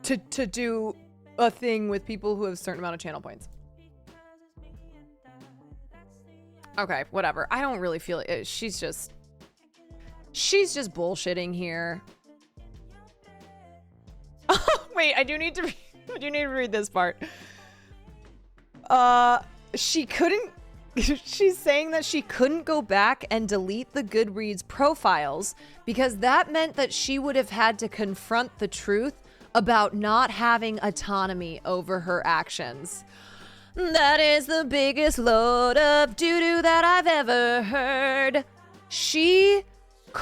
to do a thing with people who have a certain amount of channel points. Okay, whatever. I don't really feel it. She's just bullshitting here. Oh, wait, I do need to read this part. She's saying that she couldn't go back and delete the Goodreads profiles because that meant that she would have had to confront the truth about not having autonomy over her actions. That is the biggest load of doo-doo that I've ever heard. She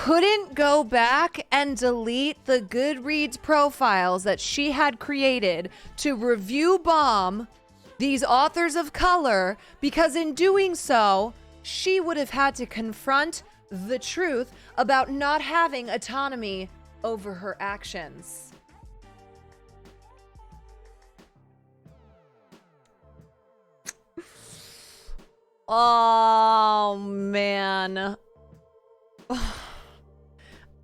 couldn't go back and delete the Goodreads profiles that she had created to review bomb these authors of color, because in doing so, she would have had to confront the truth about not having autonomy over her actions. Oh, man.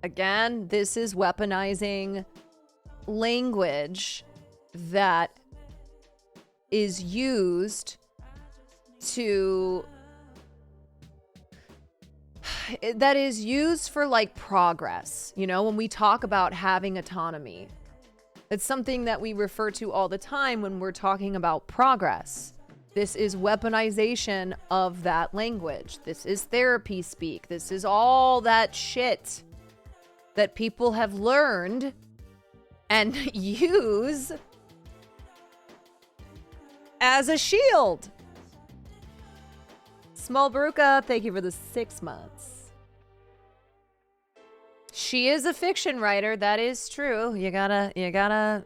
Again, this is weaponizing language that is used to... that is used for, like, progress. You know, when we talk about having autonomy, it's something that we refer to all the time when we're talking about progress. This is weaponization of that language. This is therapy speak. This is all that shit that people have learned and use as a shield. Small Baruka, thank you for the 6 months. She is a fiction writer. That is true. You gotta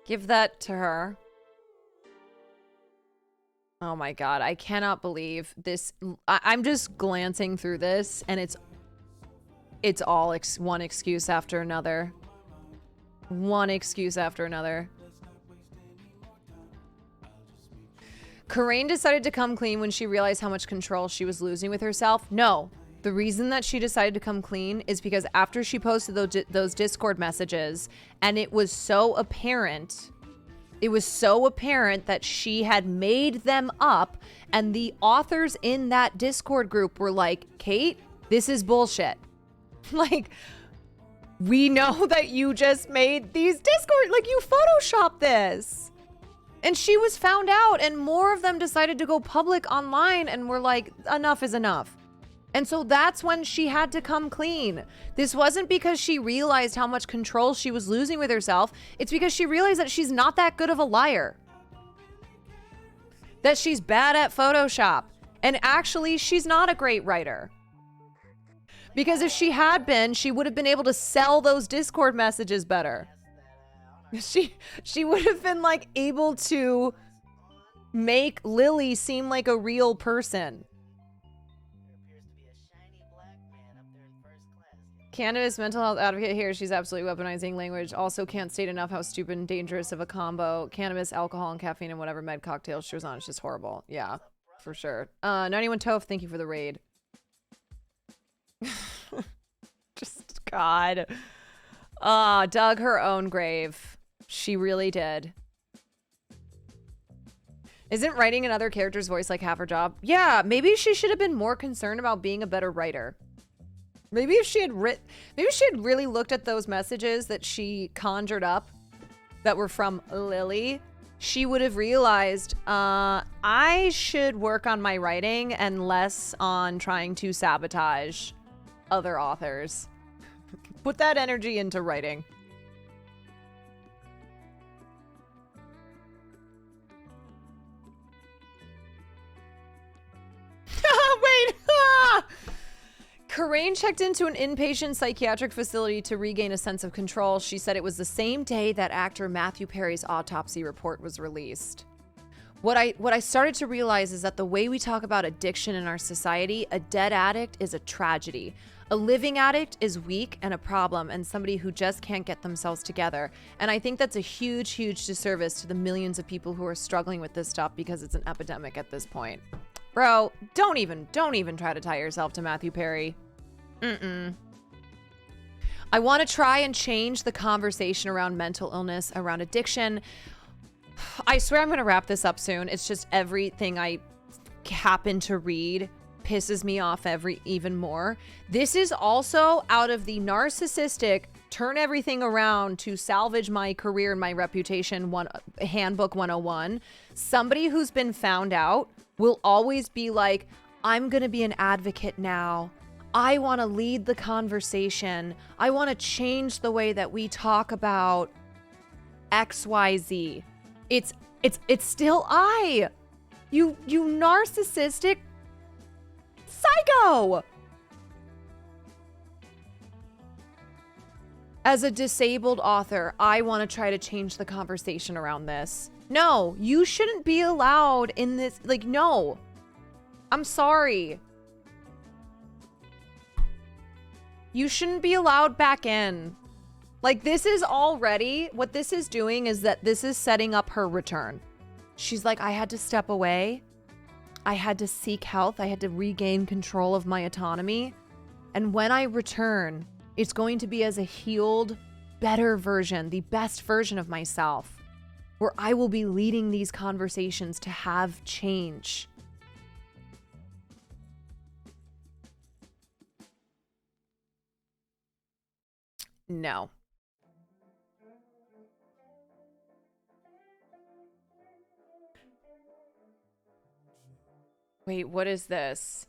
give that to her. Oh my God, I cannot believe this. I'm just glancing through this and it's all one excuse after another. One excuse after another. Corinne decided to come clean when she realized how much control she was losing with herself. No, the reason that she decided to come clean is because after she posted those Discord messages, and it was so apparent that she had made them up, and the authors in that Discord group were like, Kate, this is bullshit. Like, we know that you just made these Discord, like, you photoshopped this. And she was found out, and more of them decided to go public online and were like, enough is enough. And so that's when she had to come clean. This wasn't because she realized how much control she was losing with herself. It's because she realized that she's not that good of a liar. That she's bad at Photoshop. And actually, she's not a great writer. Because if she had been, she would have been able to sell those Discord messages better. She would have been like able to make Lily seem like a real person. Canada's mental health advocate here. She's absolutely weaponizing language. Also can't state enough how stupid and dangerous of a combo cannabis, alcohol, and caffeine and whatever med cocktail she was on. It's just horrible. Yeah, for sure. 91 Toph, thank you for the raid. Just God. Dug her own grave. She really did. Isn't writing another character's voice like half her job? Yeah, maybe she should have been more concerned about being a better writer. Maybe if she had really looked at those messages that she conjured up that were from Lily, she would have realized, I should work on my writing and less on trying to sabotage other authors. Put that energy into writing. Wait! Corinne checked into an inpatient psychiatric facility to regain a sense of control. She said it was the same day that actor Matthew Perry's autopsy report was released. What I started to realize is that the way we talk about addiction in our society, a dead addict is a tragedy. A living addict is weak and a problem and somebody who just can't get themselves together. And I think that's a huge, huge disservice to the millions of people who are struggling with this stuff because it's an epidemic at this point. Bro, don't even try to tie yourself to Matthew Perry. I want to try and change the conversation around mental illness, around addiction. I swear I'm going to wrap this up soon. It's just everything I happen to read pisses me off even more. This is also out of the narcissistic turn everything around to salvage my career and my reputation handbook 101. Somebody who's been found out will always be like, I'm going to be an advocate now. I want to lead the conversation. I want to change the way that we talk about XYZ. It's still I. You narcissistic psycho. As a disabled author, I want to try to change the conversation around this. No, you shouldn't be allowed in this. Like, no. I'm sorry. You shouldn't be allowed back in. Like, this is already, what this is doing is that this is setting up her return. She's like, I had to step away. I had to seek health. I had to regain control of my autonomy. And when I return, it's going to be as a healed, better version, the best version of myself, where I will be leading these conversations to have change. No. Wait, what is this?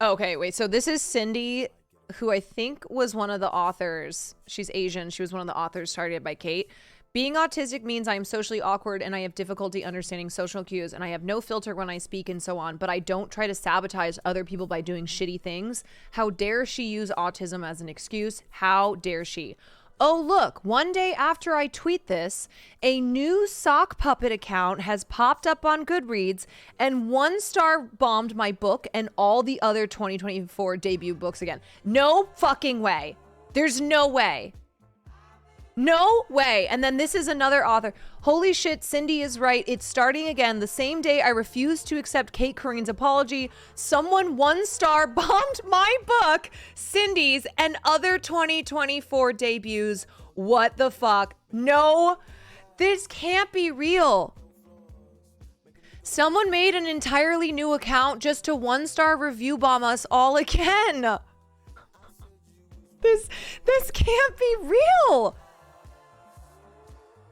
Okay, wait. So this is Cindy, who I think was one of the authors. She's Asian. She was one of the authors started by Kate. Being autistic means I am socially awkward and I have difficulty understanding social cues and I have no filter when I speak and so on, but I don't try to sabotage other people by doing shitty things. How dare she use autism as an excuse? How dare she? Oh, look, one day after I tweet this, a new sock puppet account has popped up on Goodreads and 1-star bombed my book and all the other 2024 debut books again. No fucking way. There's no way. No way. And then this is another author. Holy shit, Cindy is right. It's starting again. The same day I refused to accept Kate Corrine's apology, someone 1-star bombed my book, Cindy's, and other 2024 debuts. What the fuck? No, this can't be real. Someone made an entirely new account just to 1-star review bomb us all again. This can't be real.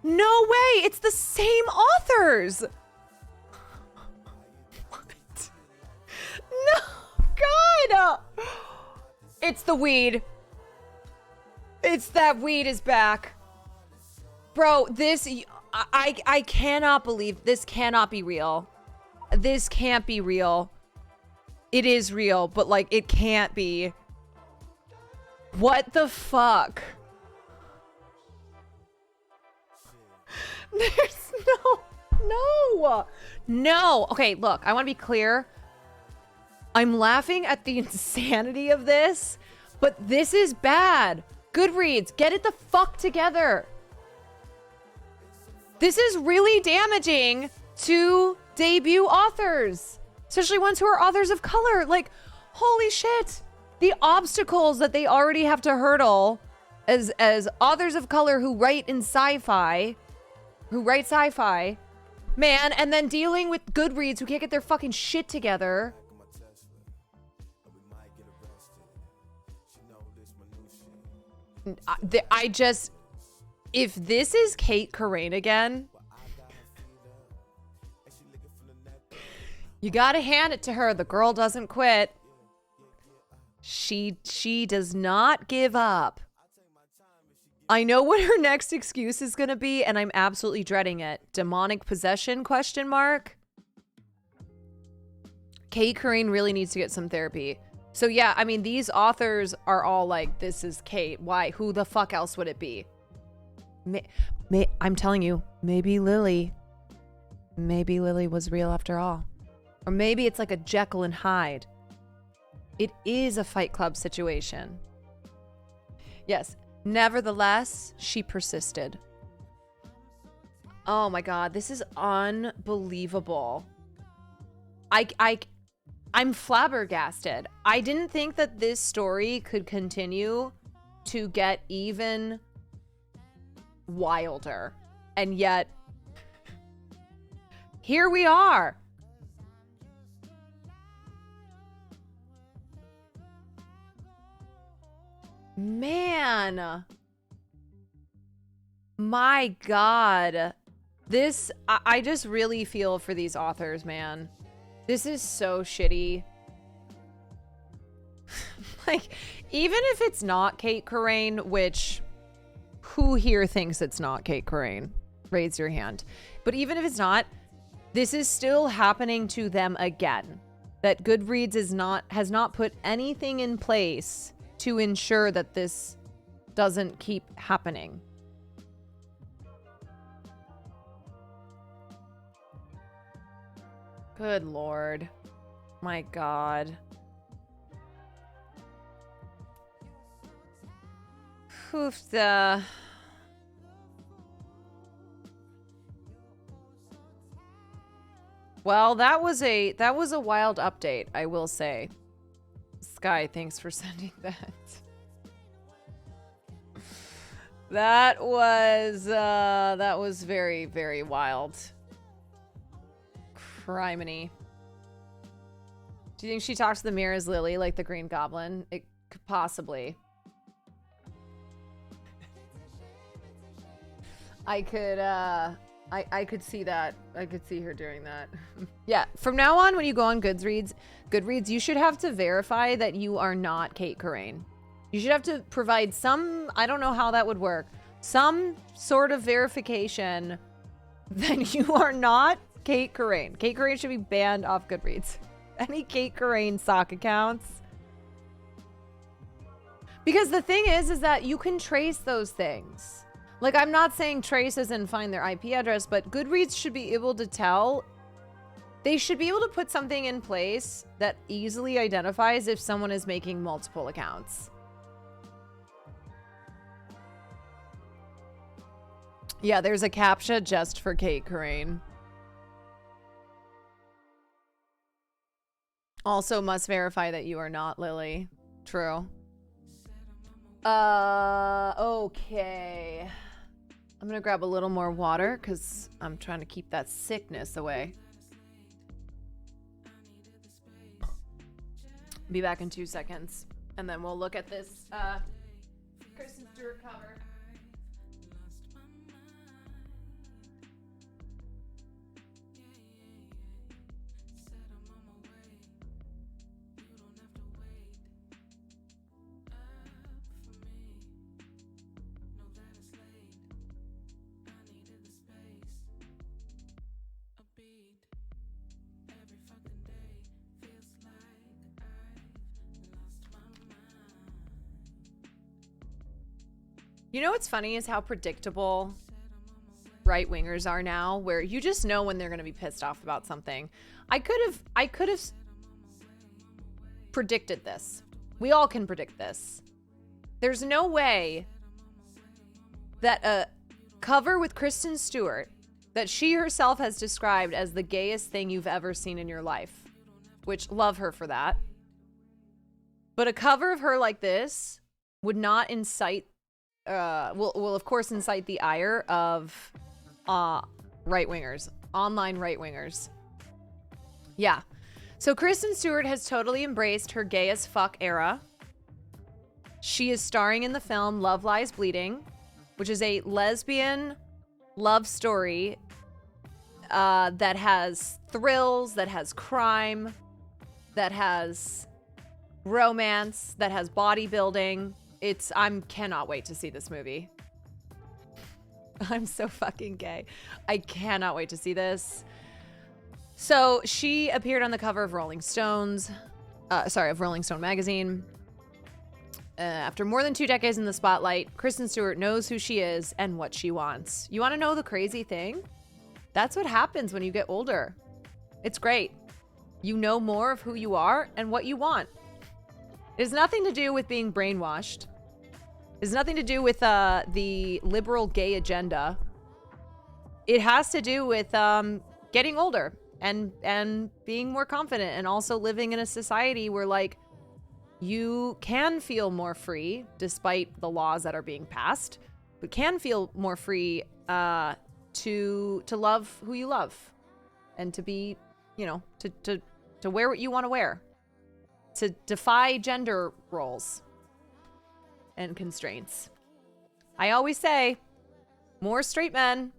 No way! It's the same authors! What? No! God! It's the weed. It's that weed is back. Bro, this... I cannot believe... This cannot be real. This can't be real. It is real, but, like, it can't be. What the fuck? There's no. Okay, look, I want to be clear. I'm laughing at the insanity of this, but this is bad. Goodreads, get it the fuck together. This is really damaging to debut authors, especially ones who are authors of color. Like, holy shit. The obstacles that they already have to hurdle as authors of color who write in sci-fi, man, and then dealing with Goodreads who can't get their fucking shit together. If this is Kate Corrine again, you gotta hand it to her. The girl doesn't quit. She does not give up. I know what her next excuse is going to be, and I'm absolutely dreading it. Demonic possession, question mark? Kate Corrine really needs to get some therapy. So yeah, I mean, these authors are all like, this is Kate. Why? Who the fuck else would it be? I'm telling you, maybe Lily was real after all. Or maybe it's like a Jekyll and Hyde. It is a Fight Club situation. Yes. Nevertheless, she persisted. Oh my God, this is unbelievable. I'm flabbergasted. I didn't think that this story could continue to get even wilder. And yet, here we are. Man. My God. This, I just really feel for these authors, man. This is so shitty. Like, even if it's not Kate Corrine, which, who here thinks it's not Kate Corrine? Raise your hand. But even if it's not, this is still happening to them again. That Goodreads has not put anything in place to ensure that this doesn't keep happening. Good Lord. My God. Hoofda. Well, that was a wild update, I will say. Sky, thanks for sending that. That was very, very wild. Criminy. Do you think she talks to the mirror as Lily, like the Green Goblin? It could possibly. I could see that. I could see her doing that. Yeah, from now on, when you go on Goodreads, you should have to verify that you are not Kate Corain. You should have to provide some, I don't know how that would work, some sort of verification that you are not Kate Corain. Kate Corain should be banned off Goodreads. Any Kate Corain sock accounts. Because the thing is that you can trace those things. Like, I'm not saying trace as in find their IP address, but Goodreads should be able to tell. They should be able to put something in place that easily identifies if someone is making multiple accounts. Yeah, there's a CAPTCHA just for Kate Corain. Also must verify that you are not Lily. True. Okay. I'm gonna grab a little more water because I'm trying to keep that sickness away. Be back in 2 seconds. And then we'll look at this Kristen Stewart cover. You know what's funny is how predictable right-wingers are now, where you just know when they're going to be pissed off about something. I could have predicted this. We all can predict this. There's no way that a cover with Kristen Stewart that she herself has described as the gayest thing you've ever seen in your life, which love her for that. But a cover of her like this would not incite will of course incite the ire of right-wingers, online right-wingers. Yeah. So Kristen Stewart has totally embraced her gay as fuck era. She is starring in the film Love Lies Bleeding, which is a lesbian love story that has thrills, that has crime, that has romance, that has bodybuilding. I cannot wait to see this movie. I'm so fucking gay. I cannot wait to see this. So she appeared on the cover of Rolling Stone magazine. After more than 2 decades in the spotlight, Kristen Stewart knows who she is and what she wants. You want to know the crazy thing? That's what happens when you get older. It's great. You know more of who you are and what you want. It has nothing to do with being brainwashed. It has nothing to do with the liberal gay agenda. It has to do with getting older and being more confident, and also living in a society where, like, you can feel more free despite the laws that are being passed, but can feel more free to love who you love, and to be, you know, to wear what you want to wear, to defy gender roles and constraints. I always say, more straight men.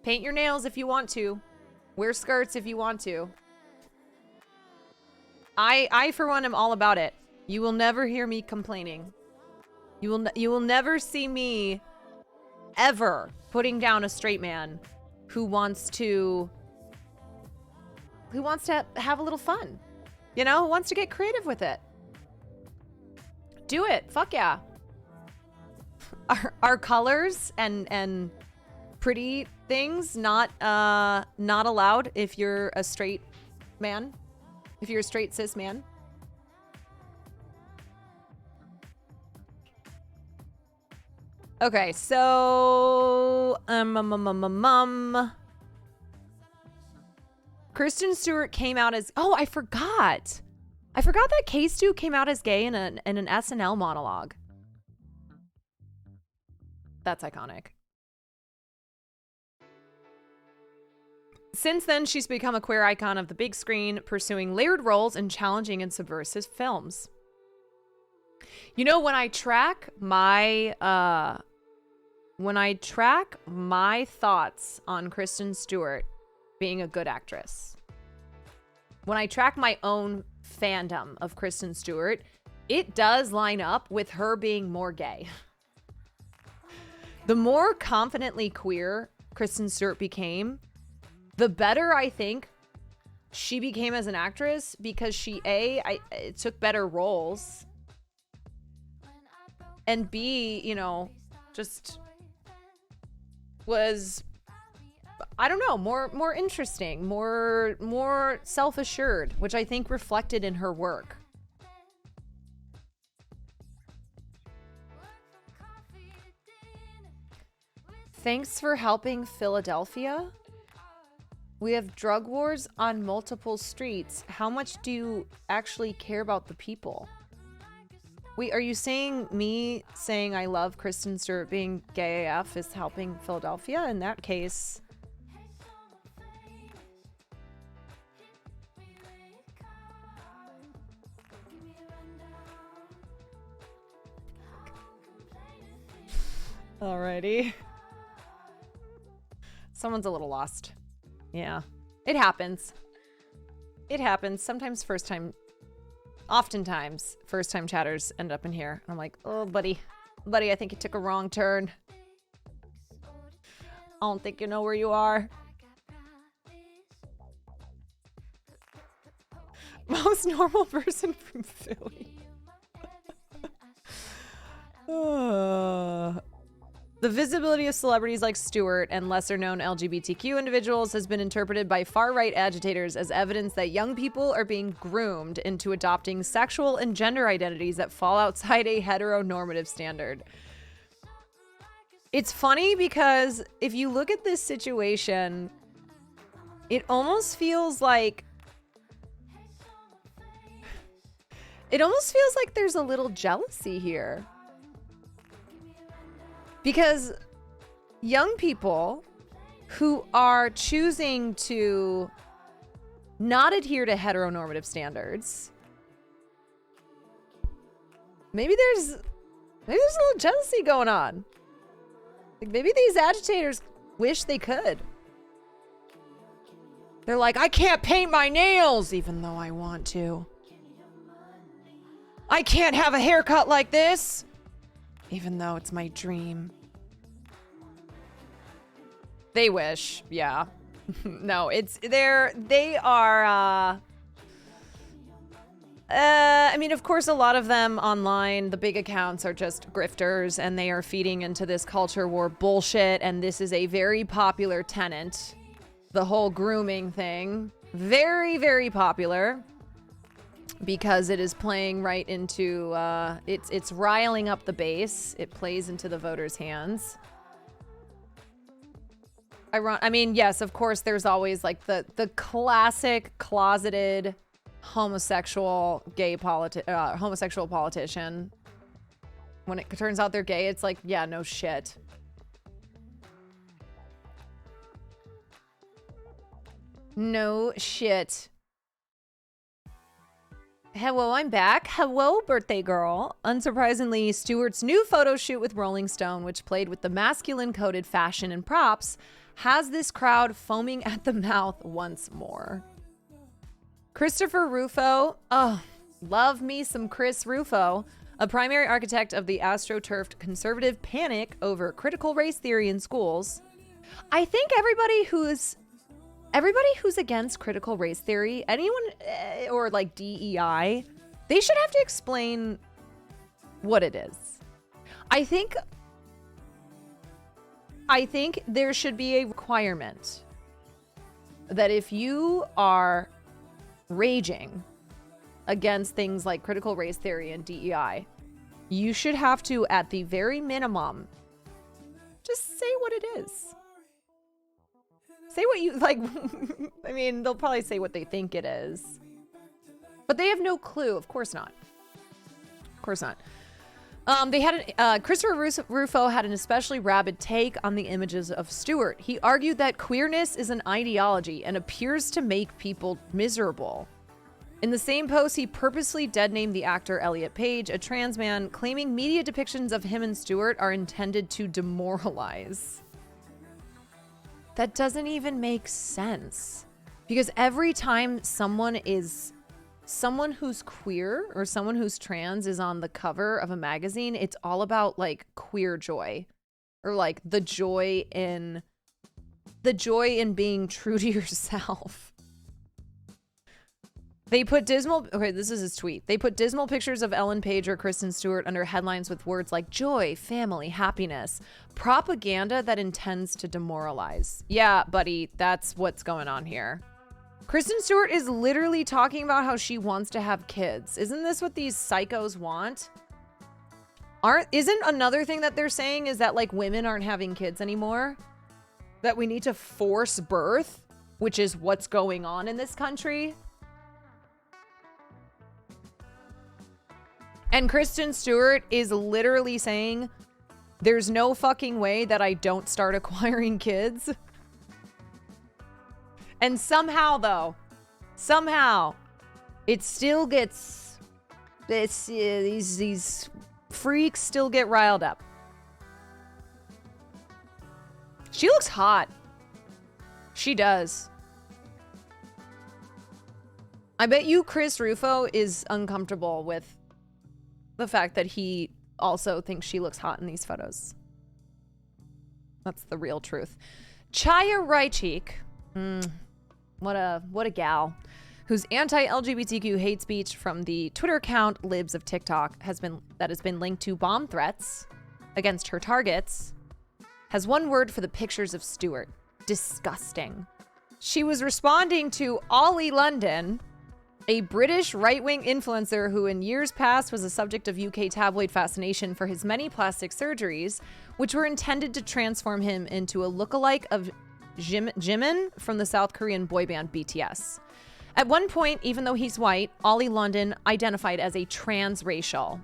Paint your nails if you want to. Wear skirts if you want to. I for one am all about it. You will never hear me complaining. You will never see me ever putting down a straight man who wants to have a little fun. You know, who wants to get creative with it. Do it. Fuck yeah. are colors and pretty things not allowed if you're a straight man? If you're a straight cis man? Okay, so Kristen Stewart came out as, oh, I forgot that K-Stu came out as gay in an SNL monologue. That's iconic. Since then, she's become a queer icon of the big screen, pursuing layered roles in challenging and subversive films. You know, when I track my thoughts on Kristen Stewart being a good actress, when I track my own fandom of Kristen Stewart, it does line up with her being more gay. The more confidently queer Kristen Stewart became, the better I think she became as an actress, because she took better roles, and B, you know, just was, I don't know, more interesting, more self-assured, which I think reflected in her work. Thanks for helping Philadelphia. We have drug wars on multiple streets. How much do you actually care about the people? Wait, are you saying me saying I love Kristen Stewart being gay AF is helping Philadelphia? In that case... Alrighty. Someone's a little lost. Yeah. It happens. It happens. Oftentimes, first-time chatters end up in here. I'm like, oh, buddy, I think you took a wrong turn. I don't think you know where you are. Most normal person from Philly. The visibility of celebrities like Stewart and lesser-known LGBTQ individuals has been interpreted by far-right agitators as evidence that young people are being groomed into adopting sexual and gender identities that fall outside a heteronormative standard. It's funny because if you look at this situation, it almost feels like there's a little jealousy here. Because young people who are choosing to not adhere to heteronormative standards, maybe there's a little jealousy going on. Like maybe these agitators wish they could. They're like, I can't paint my nails even though I want to. I can't have a haircut like this even though it's my dream. They wish, yeah. No, they are, I mean, of course, a lot of them online, the big accounts are just grifters and they are feeding into this culture war bullshit. And this is a very popular tenant. The whole grooming thing. Very, very popular. Because it is playing right into, it's riling up the base. It plays into the voters' hands. I mean, yes, of course, there's always like the classic closeted homosexual politician. When it turns out they're gay, it's like, yeah, no shit. No shit. Hello, I'm back. Hello, birthday girl. Unsurprisingly, Stewart's new photo shoot with Rolling Stone, which played with the masculine-coded fashion and props, has this crowd foaming at the mouth once more. Christopher Rufo, oh, love me some Chris Rufo, a primary architect of the astroturfed conservative panic over critical race theory in schools. I think everybody who's against critical race theory, anyone or like DEI, they should have to explain what it is. I think I think there should be a requirement that if you are raging against things like critical race theory and DEI, you should have to, at the very minimum, just say what it is. Say what you like. I mean, they'll probably say what they think it is, but they have no clue. Of course not. Of course not. They had Christopher Rufo had an especially rabid take on the images of Stewart. He argued that queerness is an ideology and appears to make people miserable. In the same post, he purposely dead-named the actor Elliot Page, a trans man, claiming media depictions of him and Stewart are intended to demoralize. That doesn't even make sense. Because every time someone who's queer or someone who's trans is on the cover of a magazine, it's all about like queer joy or like the joy in being true to yourself. They put this is his tweet. They put dismal pictures of Ellen Page or Kristen Stewart under headlines with words like joy, family, happiness, propaganda that intends to demoralize. Yeah, buddy, that's what's going on here. Kristen Stewart is literally talking about how she wants to have kids. Isn't this what these psychos want? Isn't another thing that they're saying is that like women aren't having kids anymore? That we need to force birth, which is what's going on in this country? And Kristen Stewart is literally saying, there's no fucking way that I don't start acquiring kids. And somehow, though, it still gets, these freaks still get riled up. She looks hot. She does. I bet you Chris Rufo is uncomfortable with the fact that he also thinks she looks hot in these photos. That's the real truth. Chaya Raichik, what a gal, whose anti-LGBTQ hate speech from the Twitter account Libs of TikTok has been linked to bomb threats against her targets, has one word for the pictures of Stewart: disgusting. She was responding to Ollie London, a British right-wing influencer who in years past was a subject of UK tabloid fascination for his many plastic surgeries, which were intended to transform him into a lookalike of Jimin from the South Korean boy band BTS. At one point, even though he's white, Ollie London identified as a transracial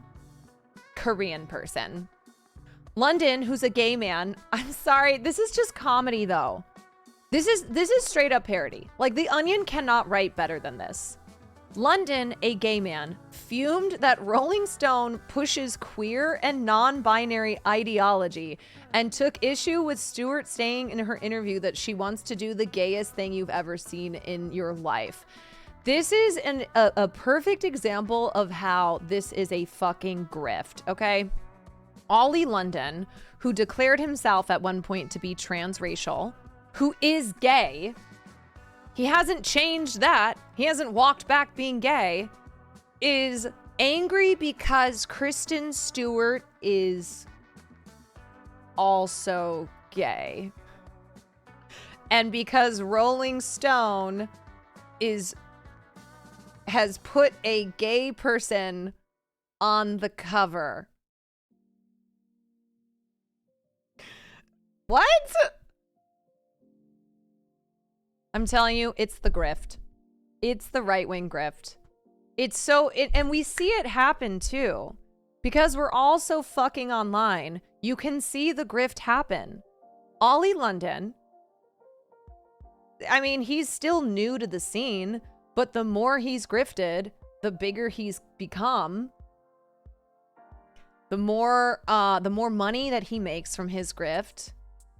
Korean person. London, who's a gay man, I'm sorry, this is just comedy though. This is straight up parody. Like The Onion cannot write better than this. London, a gay man, fumed that Rolling Stone pushes queer and non-binary ideology and took issue with Stewart saying in her interview that she wants to do the gayest thing you've ever seen in your life. This is a perfect example of how this is a fucking grift, okay? Ollie London, who declared himself at one point to be transracial, who is gay, he hasn't changed that. He hasn't walked back being gay, is angry because Kristen Stewart is also gay. And because Rolling Stone has put a gay person on the cover. What? I'm telling you, it's the grift. It's the right-wing grift. And we see it happen too. Because we're all so fucking online, you can see the grift happen. Ollie London, I mean, he's still new to the scene, but the more he's grifted, the bigger he's become. The more money that he makes from his grift,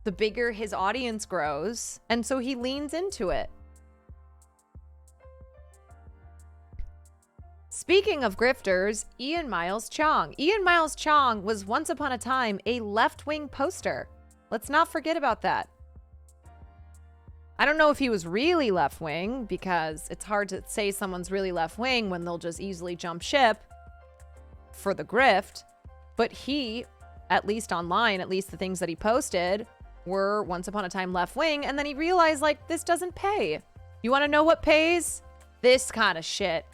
the bigger his audience grows, and so he leans into it. Speaking of grifters, Ian Miles Chong. Ian Miles Chong was once upon a time a left-wing poster. Let's not forget about that. I don't know if he was really left-wing, because it's hard to say someone's really left-wing when they'll just easily jump ship for the grift. But he, at least online, at least the things that he posted, were once upon a time left-wing, and then he realized, like, this doesn't pay. You want to know what pays? This kind of shit.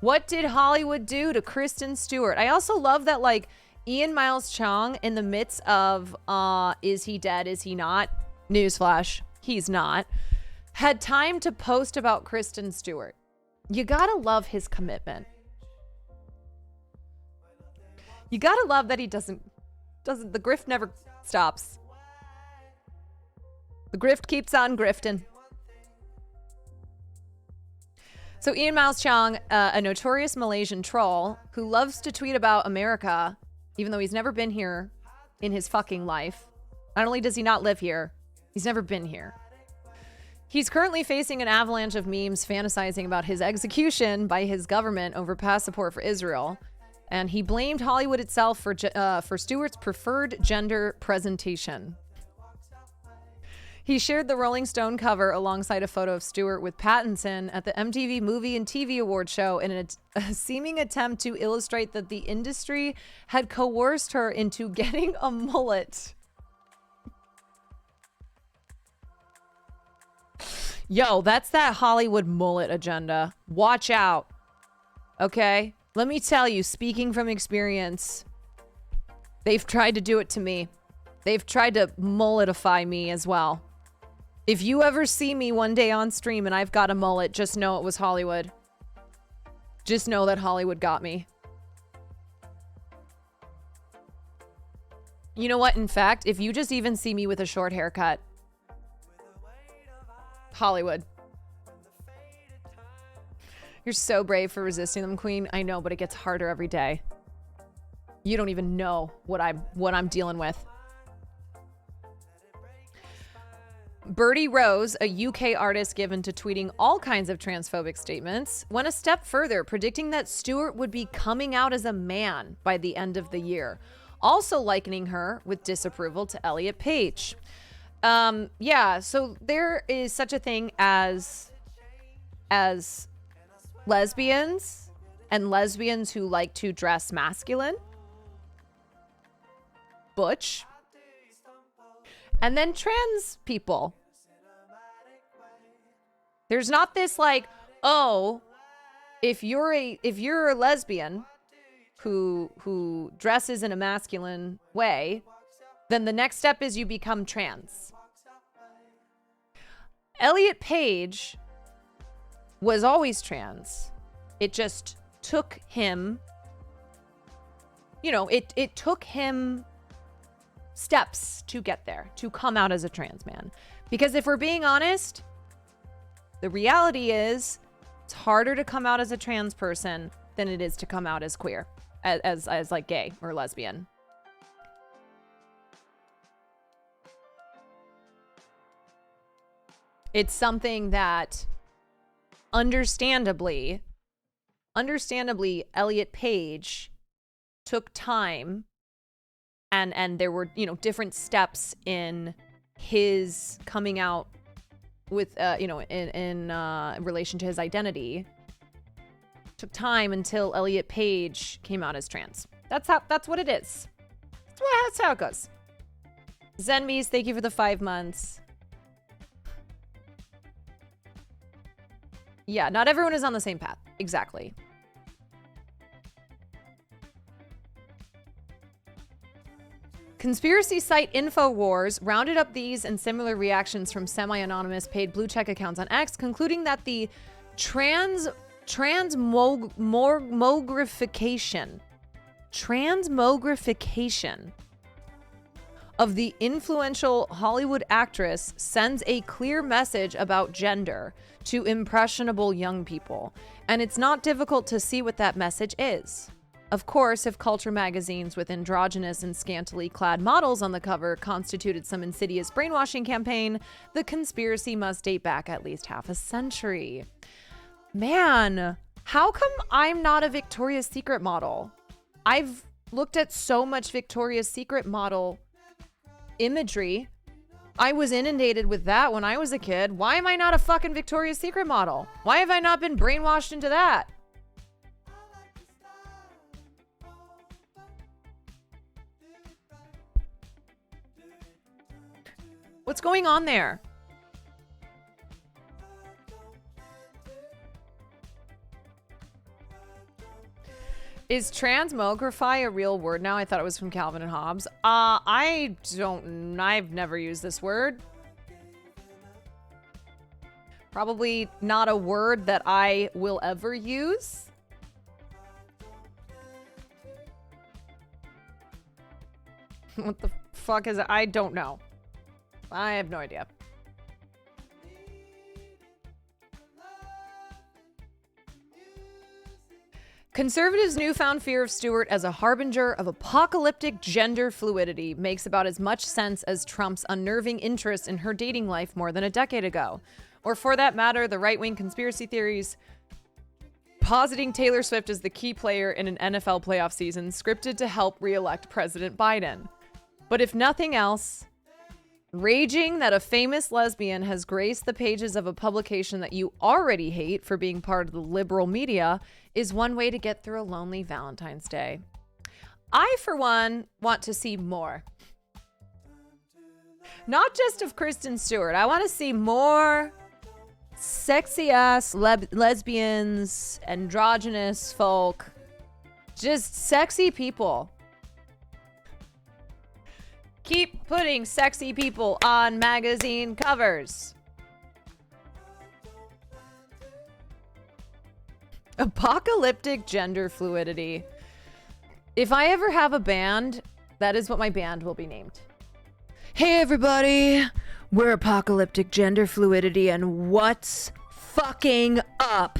What did Hollywood do to Kristen Stewart? I also love that, like, Ian Miles Chong, in the midst of, is he dead, is he not? Newsflash, he's not. Had time to post about Kristen Stewart. You gotta love his commitment. You gotta love that he doesn't, the grift never stops. The grift keeps on grifting. So Ian Miles Chong, a notorious Malaysian troll who loves to tweet about America, even though he's never been here in his fucking life. Not only does he not live here, he's never been here. He's currently facing an avalanche of memes fantasizing about his execution by his government over past support for Israel. And he blamed Hollywood itself for Stewart's preferred gender presentation. He shared the Rolling Stone cover alongside a photo of Stewart with Pattinson at the MTV Movie and TV Awards show in a seeming attempt to illustrate that the industry had coerced her into getting a mullet. Yo, that's that Hollywood mullet agenda. Watch out. Okay? Let me tell you, speaking from experience, they've tried to do it to me. They've tried to mulletify me as well. If you ever see me one day on stream and I've got a mullet, just know it was Hollywood. Just know that Hollywood got me. You know what? In fact, if you just even see me with a short haircut, Hollywood. You're so brave for resisting them, Queen. I know, but it gets harder every day. You don't even know what I'm dealing with. Bertie Rose, a UK artist given to tweeting all kinds of transphobic statements, went a step further, predicting that Stewart would be coming out as a man by the end of the year, also likening her with disapproval to Elliot Page. Yeah, so there is such a thing as lesbians and lesbians who like to dress masculine, butch, and then trans people. There's not this like, oh, if you're a lesbian who dresses in a masculine way, then the next step is you become trans. Elliot Page was always trans. It just took him, you know, it took him steps to get there, to come out as a trans man. Because if we're being honest, the reality is it's harder to come out as a trans person than it is to come out as queer, as like gay or lesbian. It's something that understandably, Elliot Page took time and there were, you know, different steps in his coming out with, you know, in relation to his identity. Took time until Elliot Page came out as trans. That's what it is. That's how it goes. Zenmies, thank you for the 5 months. Yeah, not everyone is on the same path. Exactly. Conspiracy site InfoWars rounded up these and similar reactions from semi-anonymous paid blue check accounts on X, concluding that the transmogrification of the influential Hollywood actress sends a clear message about gender to impressionable young people, and it's not difficult to see what that message is. Of course, if culture magazines with androgynous and scantily clad models on the cover constituted some insidious brainwashing campaign, the conspiracy must date back at least half a century. Man, how come I'm not a Victoria's Secret model? I've looked at so much Victoria's Secret model imagery. I was inundated with that when I was a kid. Why am I not a fucking Victoria's Secret model? Why have I not been brainwashed into that? What's going on there? Is transmogrify a real word now? I thought it was from Calvin and Hobbes. I've never used this word. Probably not a word that I will ever use. What the fuck is it? I don't know. I have no idea. Conservatives' newfound fear of Stewart as a harbinger of apocalyptic gender fluidity makes about as much sense as Trump's unnerving interest in her dating life more than a decade ago. Or for that matter, the right-wing conspiracy theories positing Taylor Swift as the key player in an NFL playoff season scripted to help re-elect President Biden. But if nothing else, raging that a famous lesbian has graced the pages of a publication that you already hate for being part of the liberal media is one way to get through a lonely Valentine's Day. I, for one, want to see more. Not just of Kristen Stewart. I want to see more sexy-ass lesbians, androgynous folk, just sexy people. Keep putting sexy people on magazine covers. Apocalyptic gender fluidity. If I ever have a band, that is what my band will be named. Hey everybody, we're Apocalyptic Gender Fluidity and what's fucking up?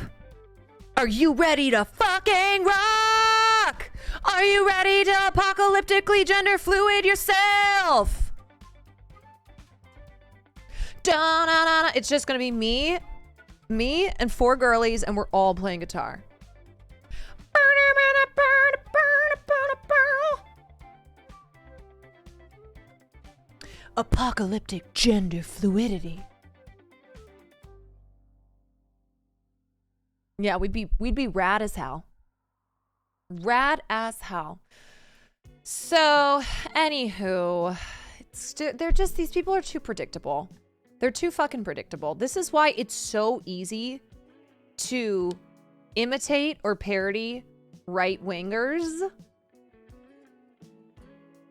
Are you ready to fucking rock? Are you ready to apocalyptically gender fluid yourself? Da-na-na-na. It's just gonna be me and 4 girlies, and we're all playing guitar. Apocalyptic gender fluidity. Yeah, we'd be rad as hell. Rad as hell. So, anywho, they're just, these people are too predictable. They're too fucking predictable. This is why it's so easy to imitate or parody right-wingers.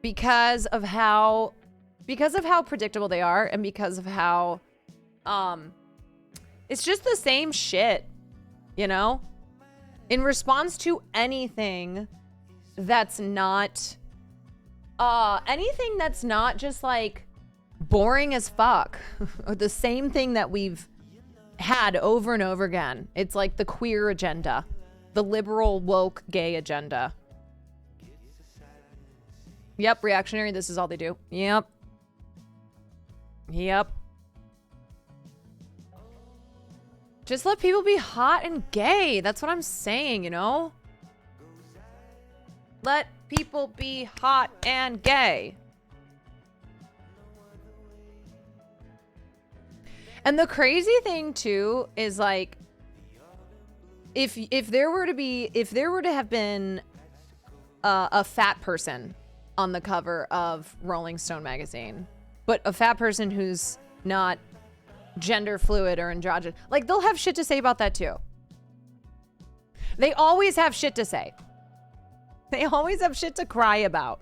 Because of how predictable they are, and because of how it's just the same shit, you know? In response to anything that's not just like boring as fuck, or the same thing that we've had over and over again. It's like the queer agenda, the liberal woke gay agenda. Yep, reactionary, this is all they do. Yep. Just let people be hot and gay. That's what I'm saying, you know? Let people be hot and gay. And the crazy thing too is like, if there were to have been a fat person on the cover of Rolling Stone magazine, but a fat person who's not gender fluid or androgynous, like, they'll have shit to say about that too. They always have shit to say. They always have shit to cry about.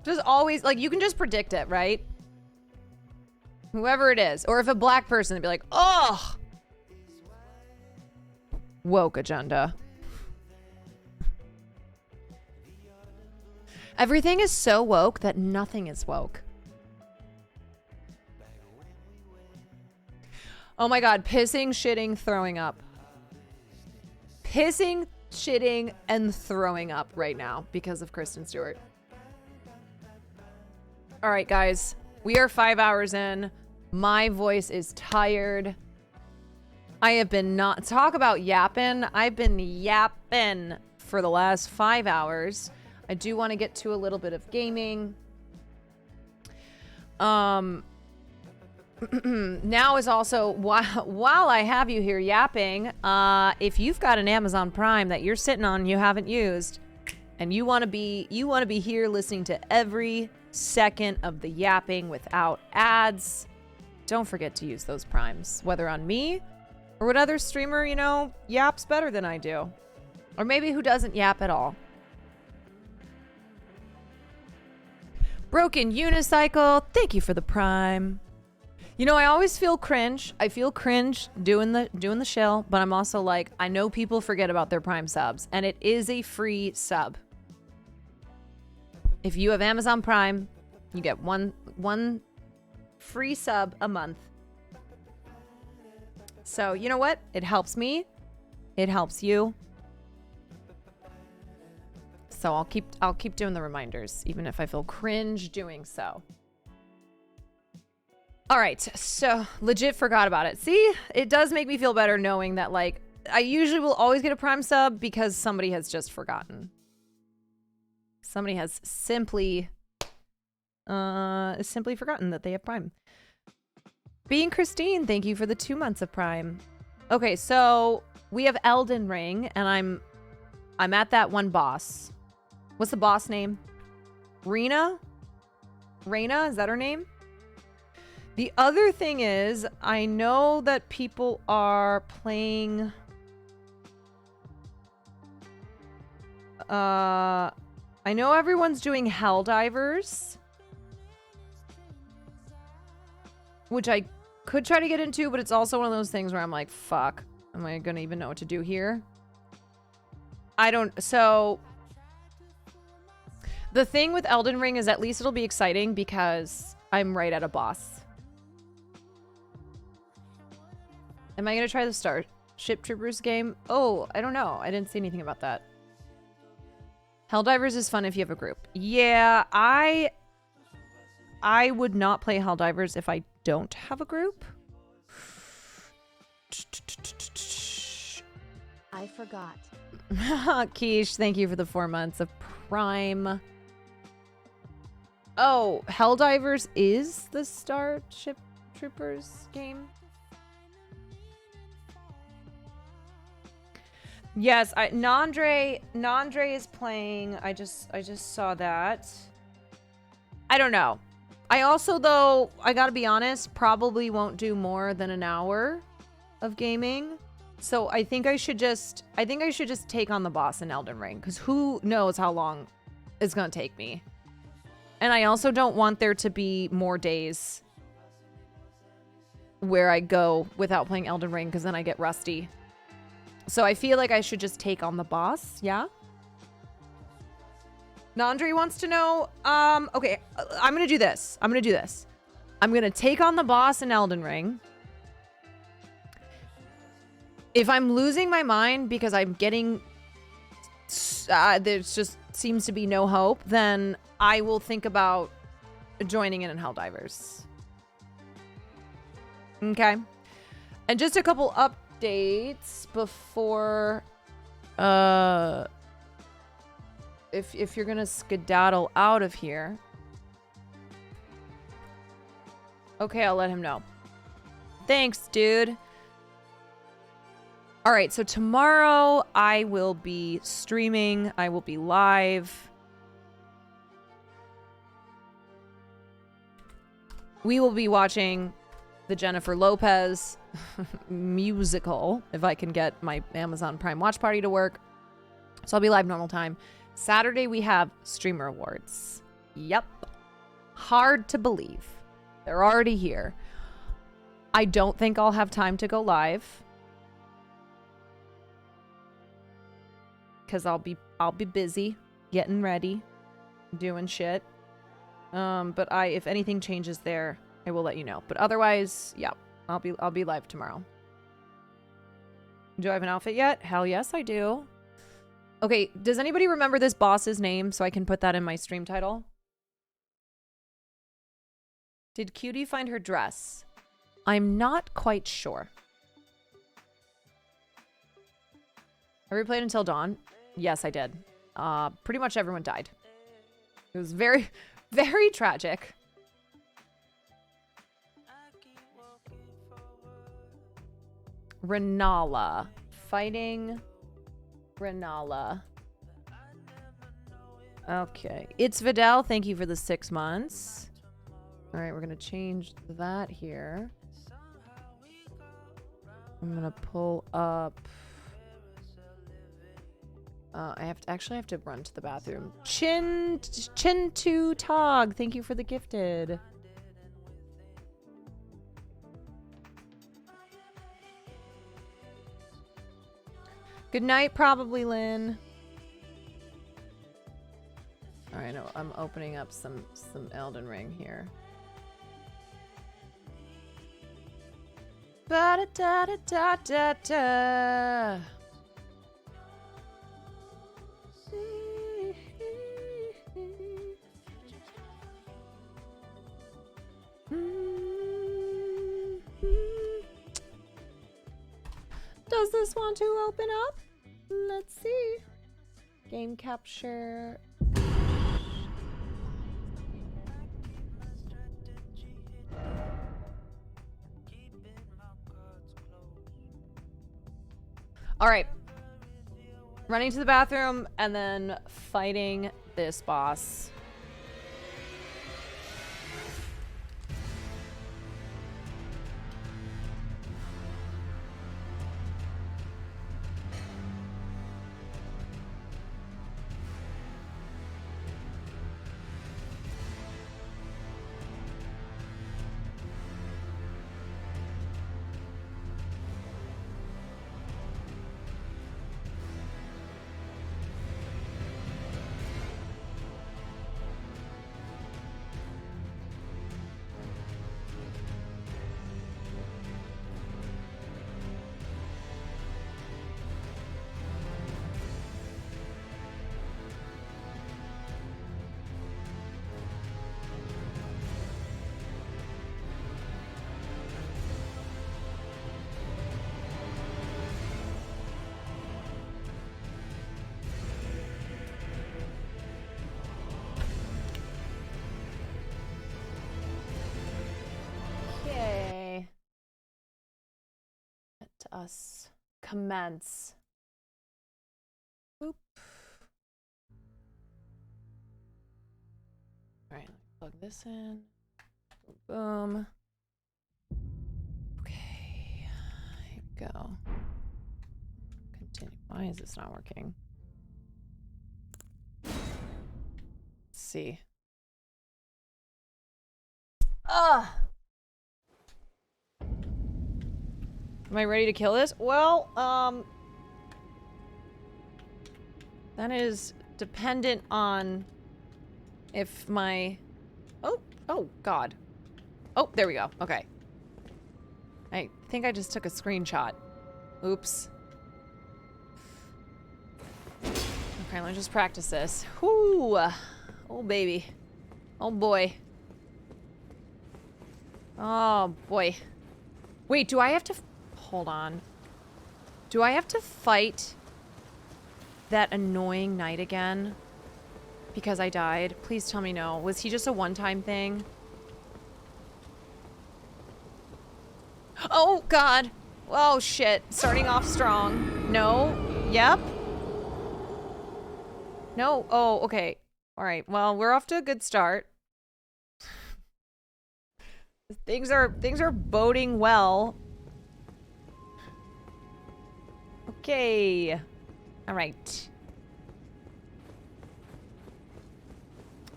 Just always, like, you can just predict it, right? Whoever it is. Or if a black person, they'd be like, oh, woke agenda. Everything is so woke that nothing is woke. Oh my God, pissing, shitting, throwing up. Pissing, shitting, and throwing up right now because of Kristen Stewart. All right, guys, we are 5 hours in. My voice is tired. I have been talk about yapping. I've been yapping for the last 5 hours. I do want to get to a little bit of gaming. Now is also, while I have you here yapping, if you've got an Amazon Prime that you're sitting on you haven't used, and you want to be here listening to every second of the yapping without ads, don't forget to use those primes, whether on me or what other streamer, you know, yaps better than I do. Or maybe who doesn't yap at all. Broken Unicycle, thank you for the prime. You know, I always feel cringe. I feel cringe doing the shill, but I'm also like, I know people forget about their prime subs, and it is a free sub. If you have Amazon Prime, you get one free sub a month. So, you know what? It helps me. It helps you. So I'll keep doing the reminders, even if I feel cringe doing so. All right, so legit forgot about it. See, it does make me feel better knowing that, like, I usually will always get a Prime sub because somebody has just forgotten. Somebody has simply forgotten that they have Prime. Being Christine, thank you for the 2 months of Prime. Okay, so we have Elden Ring, and I'm at that one boss. What's the boss name? Rena? Is that her name? The other thing is, I know that people are playing... I know everyone's doing Helldivers, which I could try to get into, but it's also one of those things where I'm like, fuck, am I gonna even know what to do here? So... The thing with Elden Ring is at least it'll be exciting because I'm right at a boss. Am I going to try the Starship Troopers game? Oh, I don't know. I didn't see anything about that. Helldivers is fun if you have a group. Yeah, I would not play Helldivers if I don't have a group. I forgot. Quiche, thank you for the 4 months of Prime. Oh, Helldivers is the Starship Troopers game? Yes, Nandre is playing. I just saw that. I don't know. I also, though, I gotta be honest, probably won't do more than an hour of gaming. So I think I should just take on the boss in Elden Ring, because who knows how long it's gonna take me. And I also don't want there to be more days where I go without playing Elden Ring, because then I get rusty. So I feel like I should just take on the boss, yeah? Nandri wants to know, okay, I'm gonna do this. I'm gonna take on the boss in Elden Ring. If I'm losing my mind because I'm getting, there's just seems to be no hope, then I will think about joining in Helldivers. Okay. And just a couple updates before, if you're gonna skedaddle out of here. Okay, I'll let him know. Thanks, dude. All right, so tomorrow I will be streaming. I will be live. We will be watching the Jennifer Lopez musical, if I can get my Amazon Prime watch party to work. So I'll be live normal time. Saturday, we have Streamer Awards. Yep. Hard to believe. They're already here. I don't think I'll have time to go live, because I'll be busy getting ready, doing shit. But if anything changes there, I will let you know. But otherwise, yeah, I'll be live tomorrow. Do I have an outfit yet? Hell yes, I do. Okay, does anybody remember this boss's name so I can put that in my stream title? Did Cutie find her dress? I'm not quite sure. Have we played Until Dawn? Yes, I did. Pretty much everyone died. It was very, very tragic. Renala. Fighting Renala. Okay. It's Vidal. Thank you for the 6 months. All right, we're going to change that here. I'm going to pull up... I have to run to the bathroom. Chin to Tog. Thank you for the gifted. Good night, probably, Lynn. All right, no, I'm opening up some Elden Ring here. Ba da da da da da. Does this want to open up? Let's see. Game capture. All right. Running to the bathroom and then fighting this boss. Us commence. Boop. All right, plug this in. Boom. Okay, here we go. Continue. Why is this not working? Let's see. Am I ready to kill this? Well, that is dependent on if my... Oh, God. Oh, there we go. Okay. I think I just took a screenshot. Oops. Okay, let's just practice this. Whoo! Oh, baby. Oh, boy. Oh, boy. Wait, do I have to... Hold on. Do I have to fight that annoying knight again? Because I died? Please tell me no. Was he just a one-time thing? Oh, God. Oh, shit. Starting off strong. No. Yep. No. Oh, okay. All right. Well, we're off to a good start. Things are boding well. Okay. All right.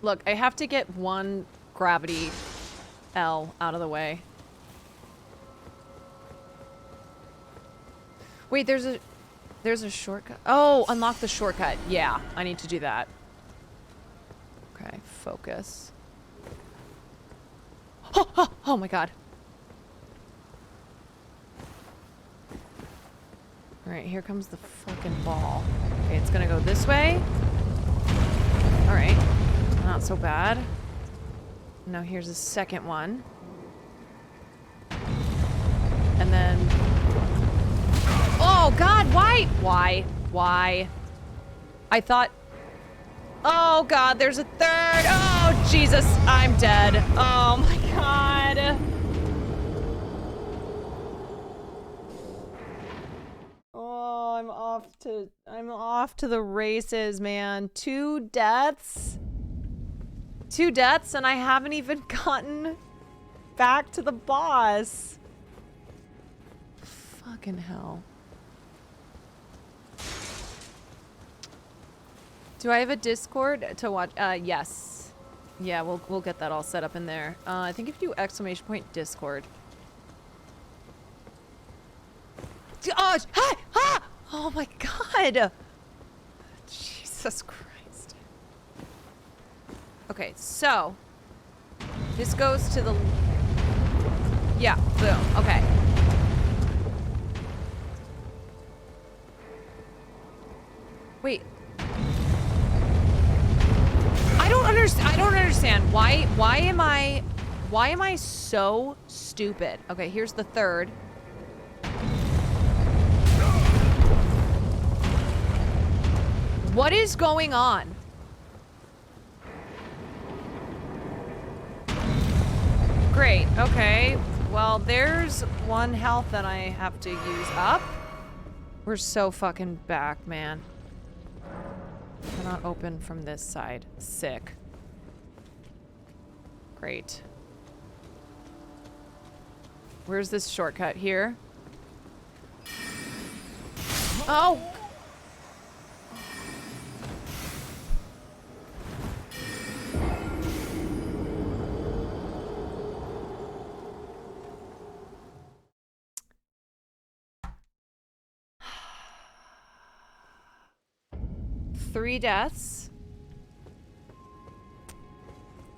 Look, I have to get one gravity L out of the way. Wait, there's a shortcut. Oh, unlock the shortcut. Yeah, I need to do that. Okay, focus. Oh my God. All right, here comes the fucking ball. Okay, it's gonna go this way. All right, not so bad. Now here's the second one. And then... Oh, God, why? Why? I thought... Oh, God, there's a third. Oh, Jesus, I'm dead. Oh, my God. Oh, I'm off off to the races, man. 2 deaths. 2 deaths and I haven't even gotten back to the boss. Fucking hell. Do I have a Discord to watch? Yes. Yeah, we'll get that all set up in there. I think if you do !Discord. Oh, ah, ah! Oh my god! Jesus Christ. Okay, so this goes to the... Yeah, boom. Okay. Wait. I don't understand. Why am I so stupid? Okay, here's the third. What is going on? Great, okay. Well, there's 1 health that I have to use up. We're so fucking back, man. Cannot open from this side. Sick. Great. Where's this shortcut? Here? Oh! Three deaths.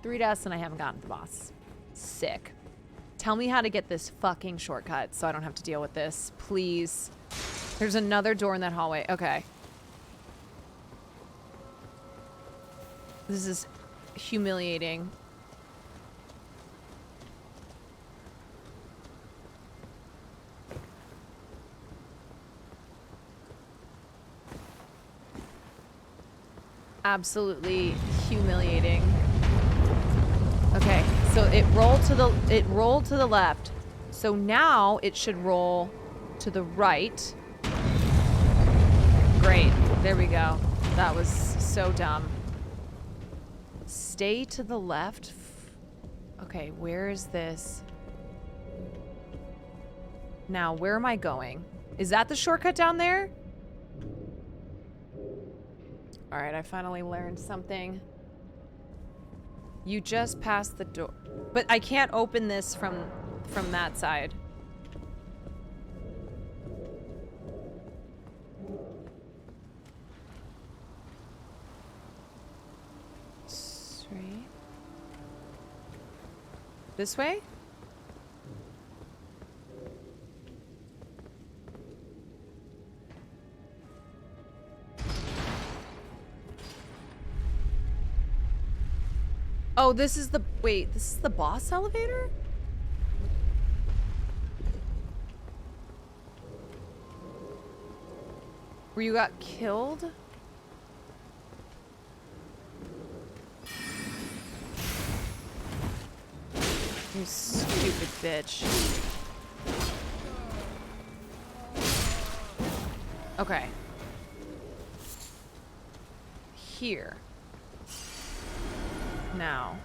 3 deaths and I haven't gotten the boss. Sick. Tell me how to get this fucking shortcut so I don't have to deal with this. Please. There's another door in that hallway. Okay. This is humiliating. Absolutely humiliating. Okay, so it rolled to the left. So now it should roll to the right. Great. There we go. That was so dumb. Stay to the left. Okay, where is this? Now, where am I going? Is that the shortcut down there? All right, I finally learned something. You just passed the door. But I can't open this from that side. Straight. This way? Oh, this is the... Wait, this is the boss elevator? Where you got killed? You stupid bitch. Okay. Here. Now.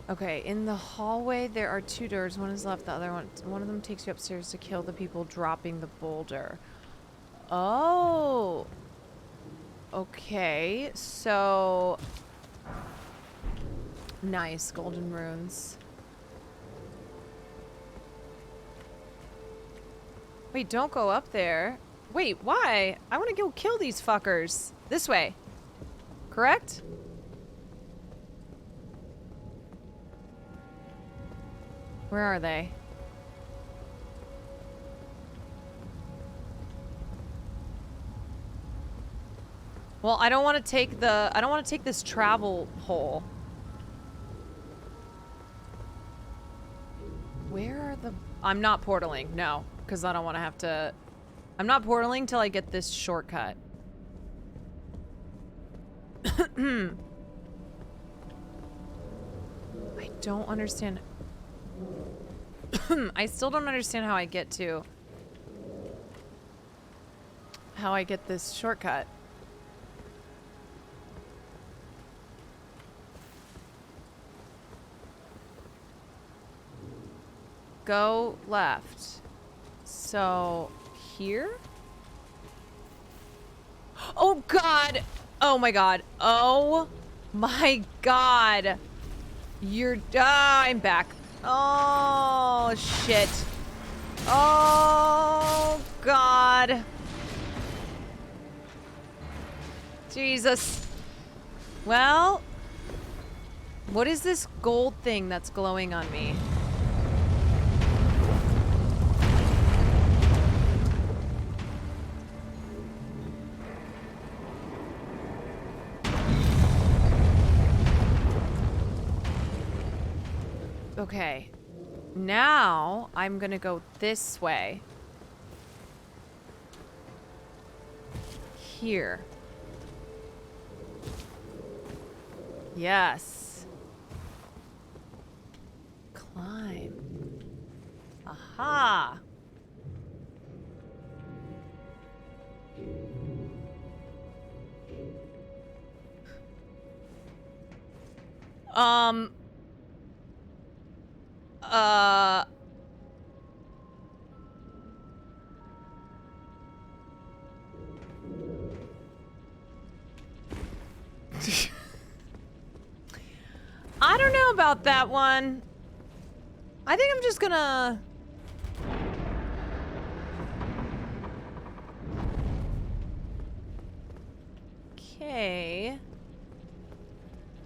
Okay, in the hallway there are 2 doors. One is left, the other one of them takes you upstairs to kill the people dropping the boulder. Oh. Okay, so nice golden runes. Wait, don't go up there. Wait, why? I want to go kill these fuckers. This way. Correct? Where are they? Well, I don't want to take this travel hole. Where are the... I'm not portaling, no. Because I don't want to have to... I'm not portaling till I get this shortcut. I don't understand. I still don't understand how I get this shortcut. Go left. So, here? Oh god! Oh my god. Oh my god. You're... I'm back. Oh, shit. Oh, God. Jesus. Well, what is this gold thing that's glowing on me? Okay. Now, I'm gonna go this way. Here. Yes. Climb. Aha! I don't know about that one. I think I'm just gonna... Okay.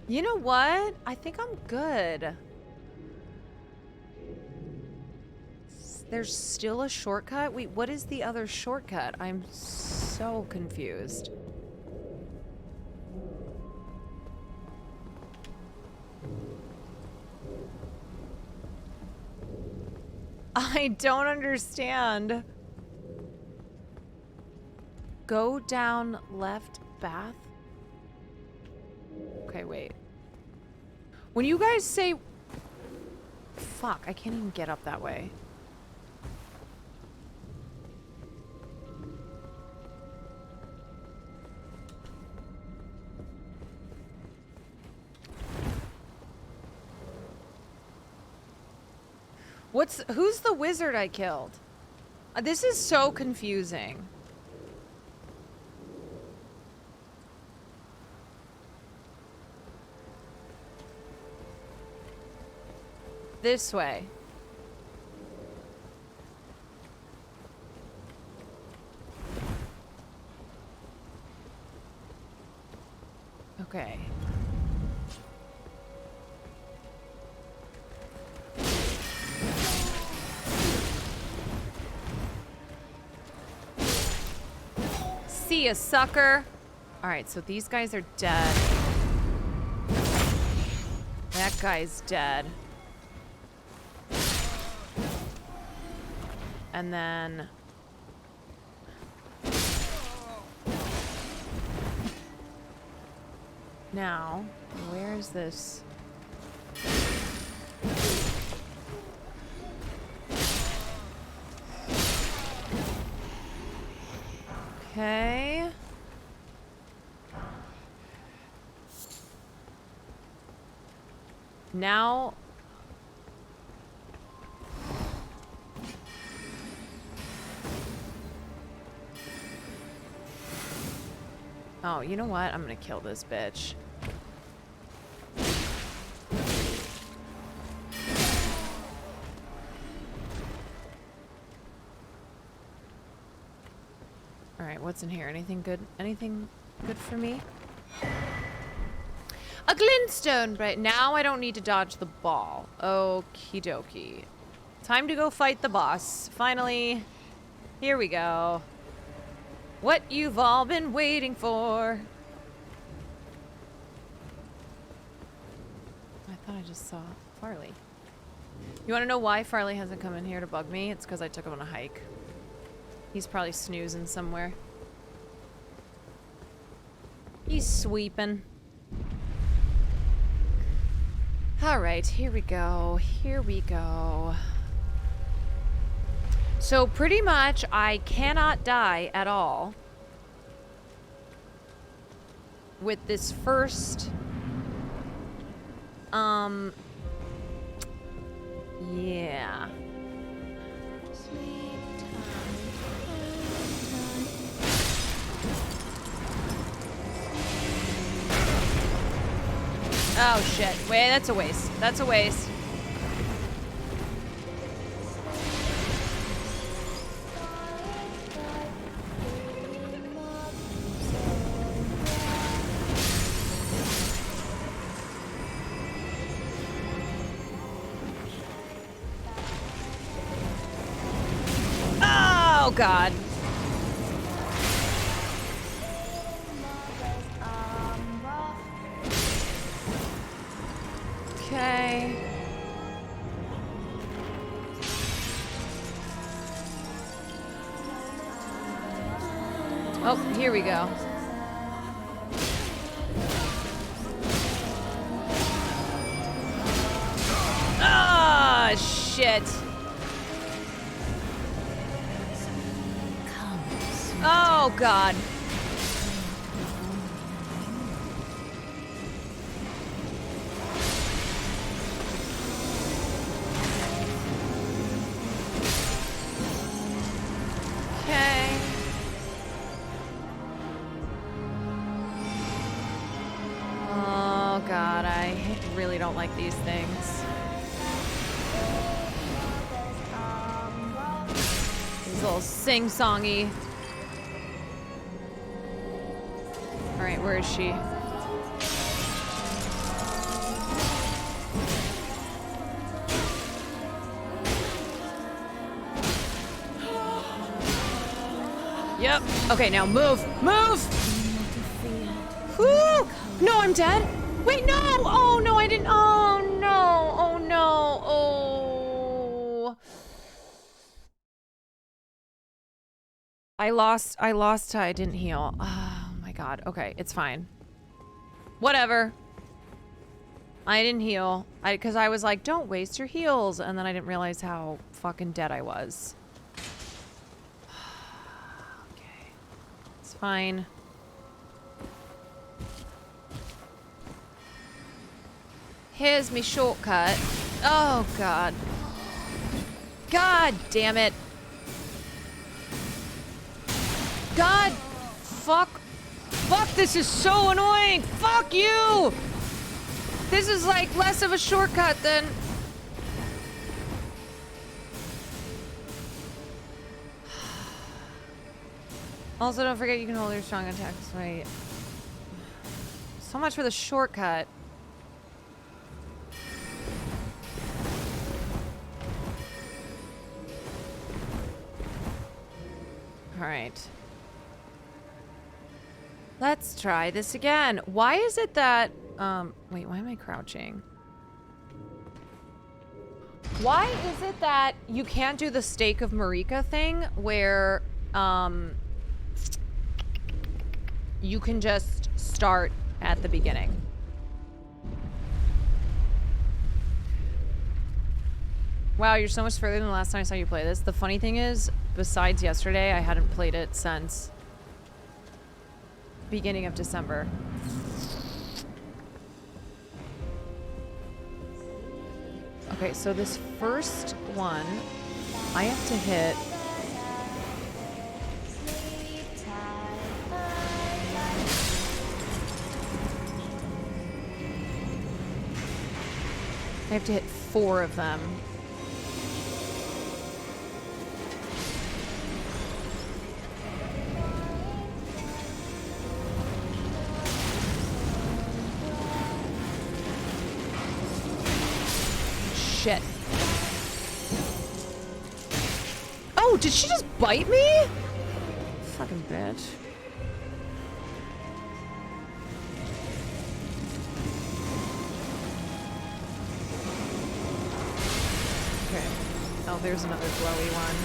You know what? I think I'm good. There's still a shortcut? Wait, what is the other shortcut? I'm so confused. I don't understand. Go down left bath? Okay, wait. When you guys say... Fuck, I can't even get up that way. Who's the wizard I killed? This is so confusing. This way. Okay. See ya, sucker. Alright, so these guys are dead. That guy's dead. And then... Now, where is this? Okay. Now... Oh, you know what? I'm gonna kill this bitch. Alright, what's in here? Anything good? Anything good for me? A glintstone! Right, now I don't need to dodge the ball. Okie dokie. Time to go fight the boss. Finally. Here we go. What you've all been waiting for. I thought I just saw Farley. You want to know why Farley hasn't come in here to bug me? It's because I took him on a hike. He's probably snoozing somewhere. He's sweeping. All right, here we go. Here we go. So pretty much I cannot die at all with this first yeah. Oh shit. Wait, that's a waste. That's a waste. Oh god. Okay. Oh, here we go. Ah, shit. Oh, God. Okay. Oh, God, I really don't like these things. These little sing-songy. All right, where is she? Yep. Okay, now move. Move! Whew! No, I'm dead. Wait, no! Oh, no, I didn't. Oh, no. Oh, no. Oh. I lost. I didn't heal. Oh, my God. Okay, it's fine. Whatever. I didn't heal. Because I was like, don't waste your heals. And then I didn't realize how fucking dead I was. Okay. It's fine. Here's me shortcut. Oh, God. God damn it. God. Fuck. Fuck, this is so annoying. Fuck you. This is like less of a shortcut than... Also, don't forget you can hold your strong attacks. Wait. So much for the shortcut. All right. Let's try this again. Why is it that... wait, why am I crouching? Why is it that you can't do the Stake of Marika thing where, you can just start at the beginning? Wow, you're so much further than the last time I saw you play this. The funny thing is, besides yesterday, I hadn't played it since beginning of December. Okay, so this first one, I have to hit... I have to hit 4 of them. Shit. Oh, did she just bite me? Fucking bitch. Okay. Oh, there's another glowy one.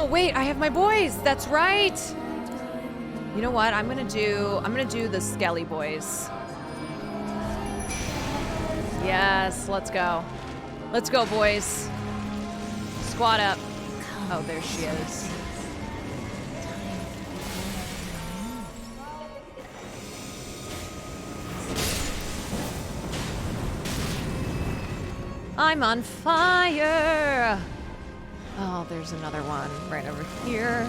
Oh, wait, I have my boys. That's right. You know what? I'm gonna do the Skelly boys. Yes, let's go. Let's go, boys. Squad up. Oh, there she is. I'm on fire. Oh, there's another one right over here.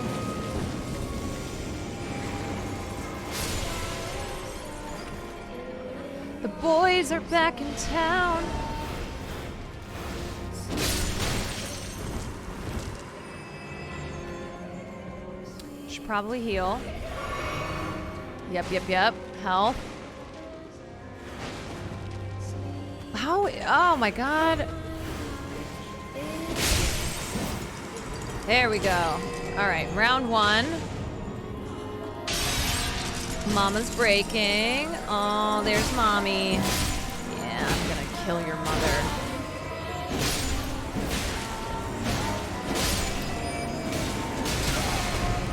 The boys are back in town. Should probably heal. Yep. Health. How? Oh my god. There we go. All right, round one. Mama's breaking. Oh, there's mommy. Yeah, I'm gonna kill your mother.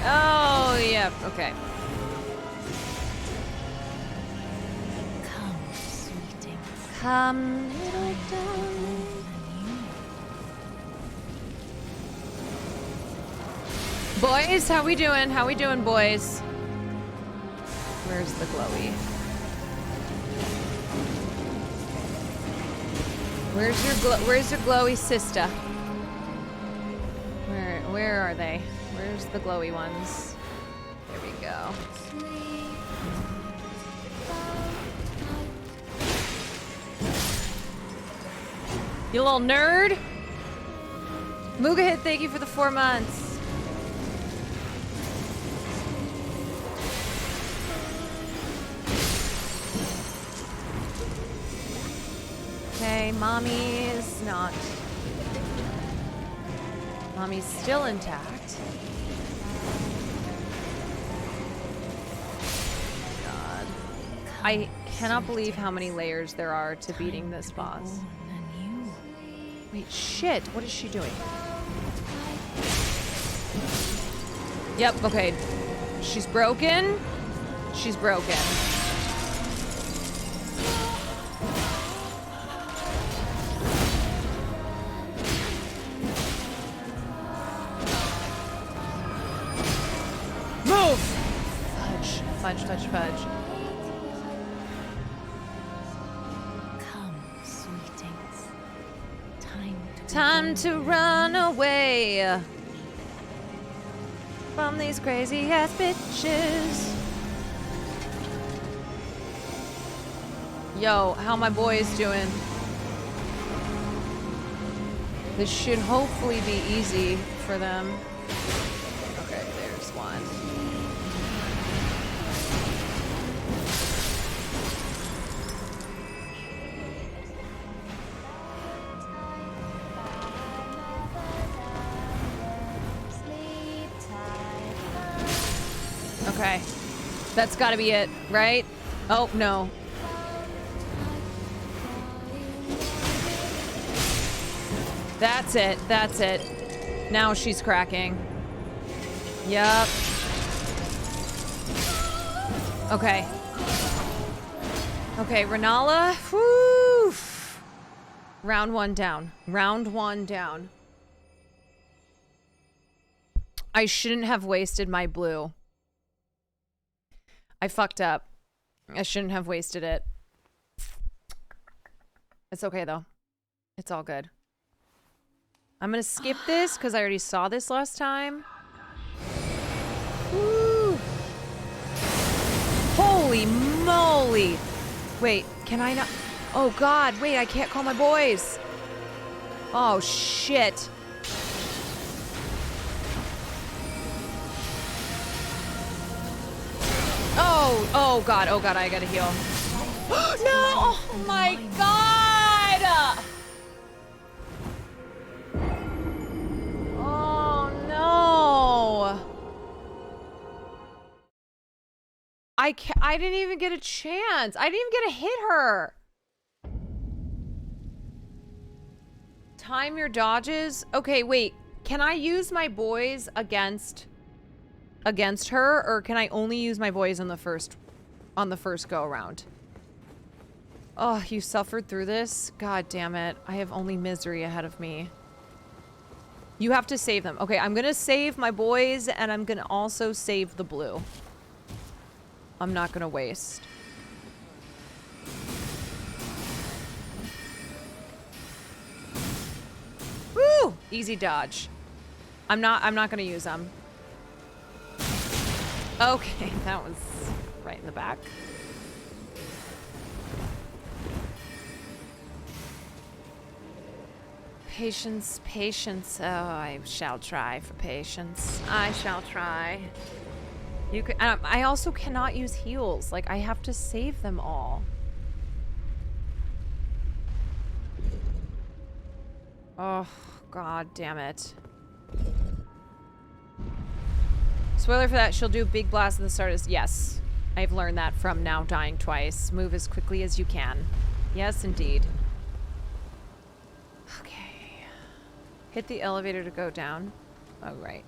Oh, yeah, okay. Come, sweeting. Come, little darling. Boys, how we doing? How we doing, boys? Where's the glowy? Where's your glowy sister? Where are they? Where's the glowy ones? There we go. You little nerd. Mugahit, thank you for the 4 months. Okay, mommy's not. Mommy's still intact. God. I cannot believe how many layers there are to beating this boss. Wait, shit. What is she doing? Yep, okay. She's broken. She's broken. Move! Fudge. Come, sweetings. Time to run away from these crazy ass bitches. Yo, how my boys doing? This should hopefully be easy for them. Okay, there's one. Okay. That's gotta be it, right? Oh, no. That's it. Now she's cracking. Yup. Okay. Okay, Renala. Whew. Round one down. I shouldn't have wasted my blue. I fucked up. I shouldn't have wasted it. It's okay, though. It's all good. I'm gonna skip this because I already saw this last time. Woo. Holy moly! Wait, can I not? Oh god, wait, I can't call my boys. Oh shit. Oh god, I gotta heal. No! Oh my god! Oh no! I didn't even get a chance. I didn't even get to hit her. Time your dodges. Okay, wait. Can I use my boys against her, or can I only use my boys on the first go around? Oh, you suffered through this? God damn it. I have only misery ahead of me. You have to save them. Okay, I'm gonna save my boys, and I'm gonna also save the blue. I'm not gonna waste. Woo! Easy dodge. I'm not gonna use them. Okay, that was right in the back. Patience, patience. Oh, I shall try for patience. I shall try. You can. I also cannot use heals. Like, I have to save them all. Oh, god damn it. Spoiler for that, she'll do big blast at the start. Yes, I've learned that from now dying twice. Move as quickly as you can. Yes, indeed. Okay. Hit the elevator to go down. Oh, right.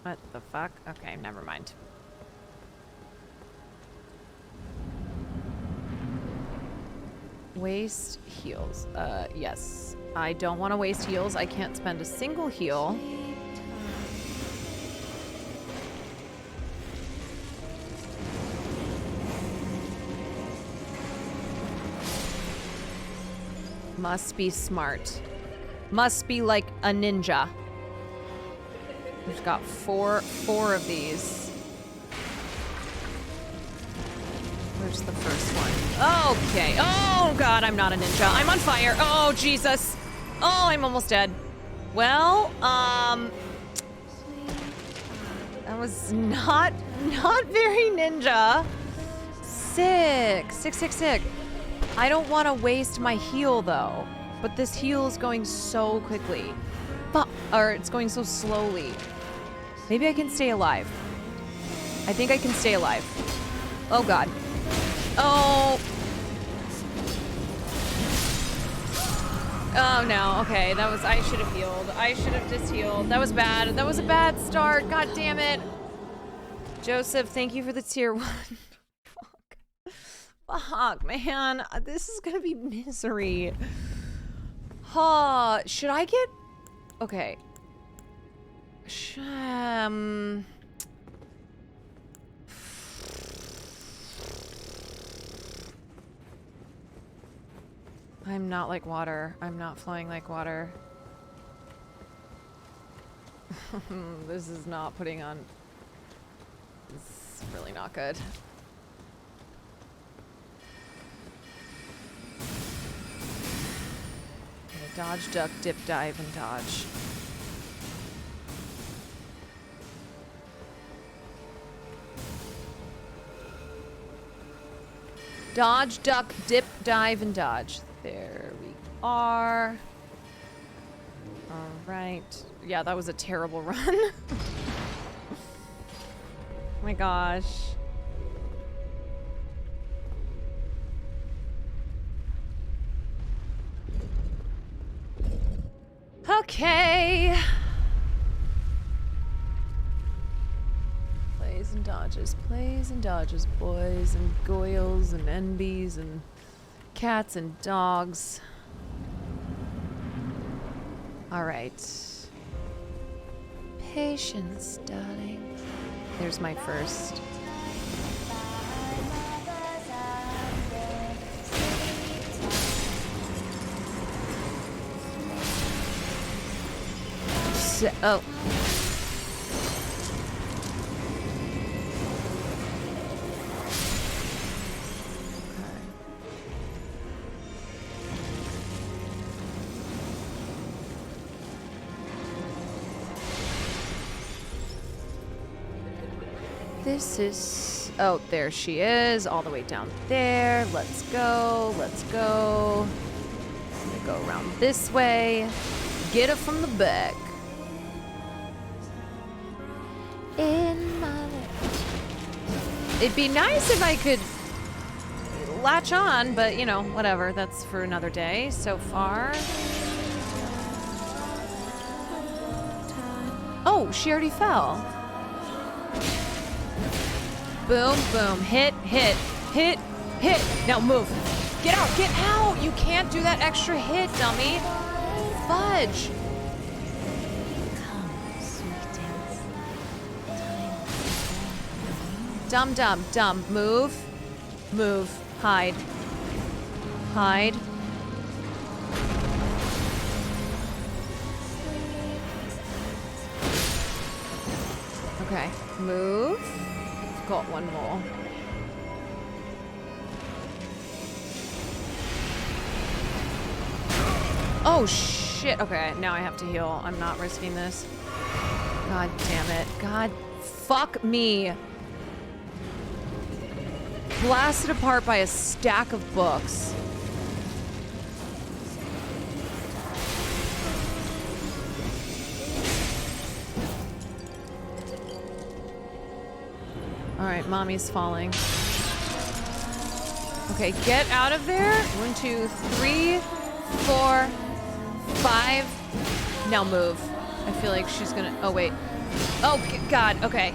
What the fuck? Okay, never mind. Waste heals. Yes. I don't want to waste heals. I can't spend a single heal. Must be smart. Must be like a ninja. We've got four of these. Where's the first one? Okay. Oh, God, I'm not a ninja. I'm on fire. Oh, Jesus. Oh, I'm almost dead. Well, that was not very ninja. Sick. Sick. I don't want to waste my heal, though. But this heal is going so quickly. Or it's going so slowly. Maybe I can stay alive. I think I can stay alive. Oh, God. Oh. Oh, no. Okay, that was... I should have healed. I should have just healed. That was bad. That was a bad start. God damn it. Joseph, thank you for the tier 1. Fuck, man. This is gonna be misery. Should I get... Okay. I'm not like water. I'm not flowing like water. This is not putting on... This is really not good. Okay, dodge, duck, dip, dive, and dodge. Dodge, duck, dip, dive, and dodge. There we are. All right. Yeah, that was a terrible run. Oh my gosh. Okay. Plays and dodges, boys and goyles and NBs and cats and dogs. All right. Patience, darling. There's my first. Oh. This is... Oh, there she is, all the way down there. Let's go, let's go. I'm gonna go around this way. Get it from the back. In my... It'd be nice if I could latch on, but you know, whatever. That's for another day so far. Oh, she already fell. Boom, boom. Hit, hit, hit, hit. Now move. Get out, get out. You can't do that extra hit, dummy. Fudge. Dumb, dumb, dumb. Move. Move. Hide. Hide. Okay. Move. Got one more. Oh, shit. Okay, now I have to heal. I'm not risking this. God damn it. God, fuck me. Blasted apart by a stack of books. All right, mommy's falling. Okay, get out of there. 1, 2, 3, 4, 5. Now move. I feel like she's gonna, oh wait. Oh, God, okay.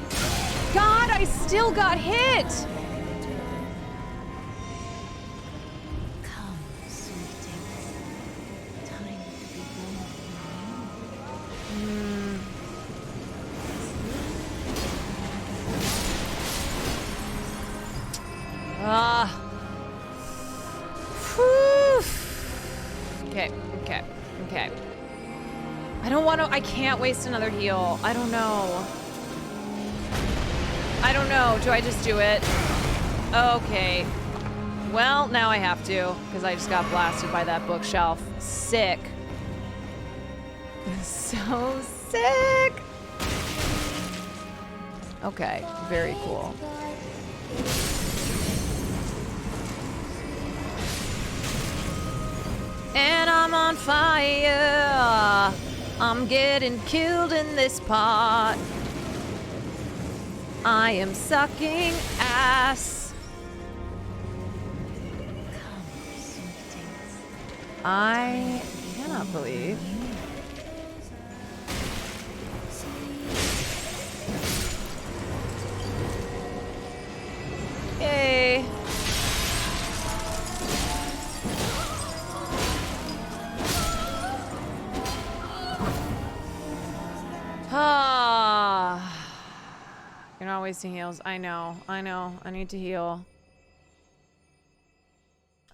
God, I still got hit. Okay, okay, okay. I don't want to, I can't waste another heal. I don't know. I don't know. Do I just do it? Okay. Well, now I have to, because I just got blasted by that bookshelf. Sick. So sick. Okay, very cool. And I'm on fire. I'm getting killed in this pot. I am sucking ass. I cannot believe. Yay. Ah. You're not wasting heals. I know. I know. I need to heal.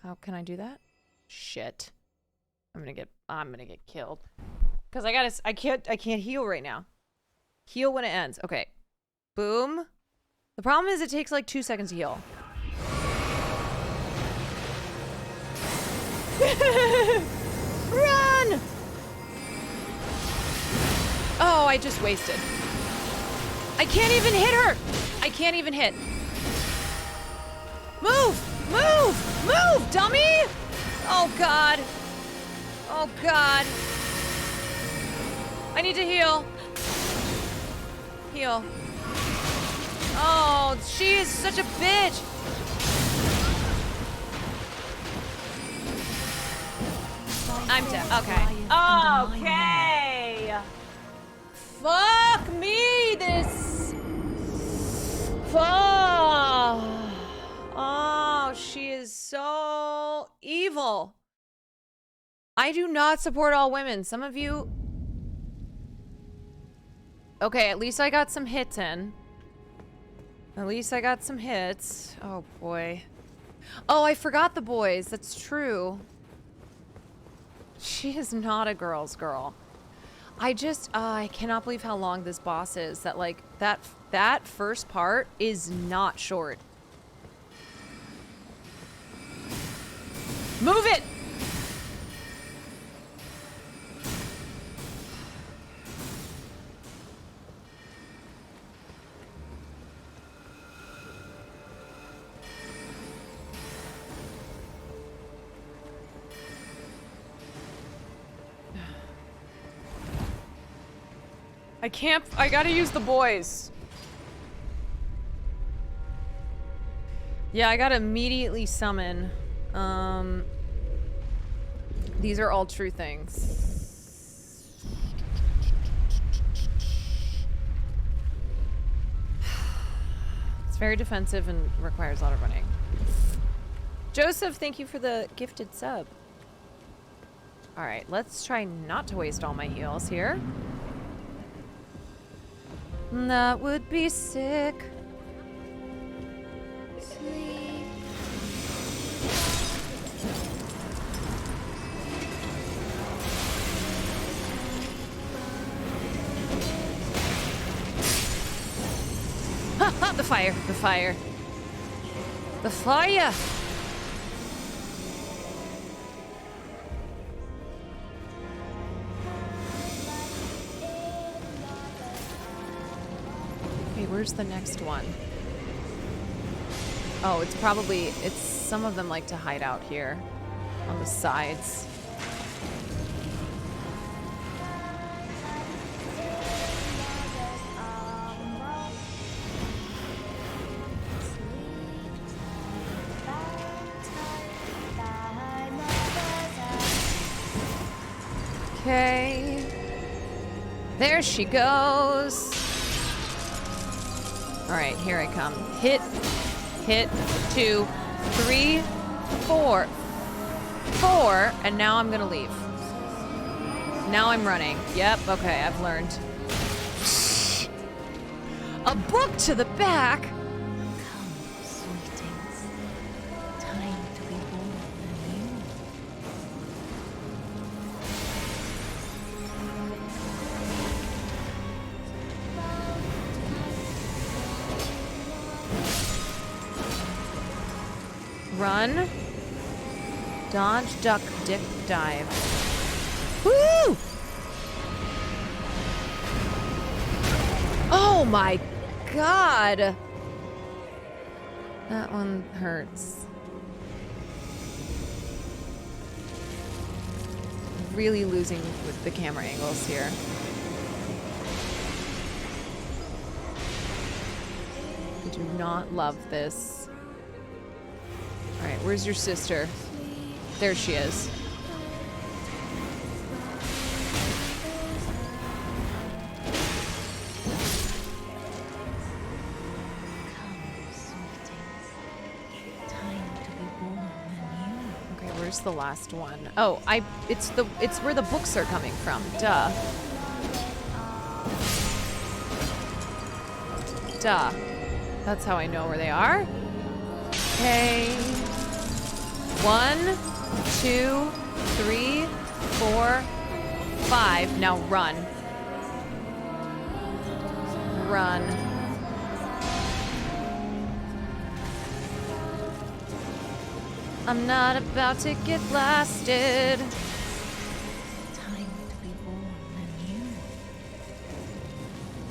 How can I do that? Shit. I'm gonna get killed. Cause I can't heal right now. Heal when it ends. Okay. Boom. The problem is it takes like 2 seconds to heal. Run! Oh, I just wasted. I can't even hit her! I can't even hit. Move! Move! Move, dummy! Oh, God. Oh, God. I need to heal. Heal. Oh, she is such a bitch. I'm dead. Okay. Okay. Fuck me, this. Fuck. Oh, she is so evil. I do not support all women. Some of you. Okay, at least I got some hits in. At least I got some hits. Oh, boy. Oh, I forgot the boys. That's true. She is not a girl's girl. I cannot believe how long this boss is. That, like, that first part is not short. Move it! I gotta use the boys. Yeah, I gotta immediately summon. These are all true things. It's very defensive and requires a lot of running. Joseph, thank you for the gifted sub. Alright, let's try not to waste all my heals here. That would be sick. Sleep. Ha ha! The fire! The fire! The fire! Okay, where's the next one? Oh, it's probably, some of them like to hide out here on the sides. Okay. There she goes. All right, here I come. Hit, 2, 3, 4. 4, and now I'm gonna leave. Now I'm running. Yep, okay, I've learned. A book to the back? Run. Dodge, duck, dip, dive. Woo! Oh my god! That one hurts. Really losing with the camera angles here. I do not love this. Alright, where's your sister? There she is. Okay, where's the last one? Oh, it's where the books are coming from. Duh. Duh. That's how I know where they are. Okay. 1, 2, 3, 4, 5. Now run. Run. I'm not about to get blasted. Time to be born anew.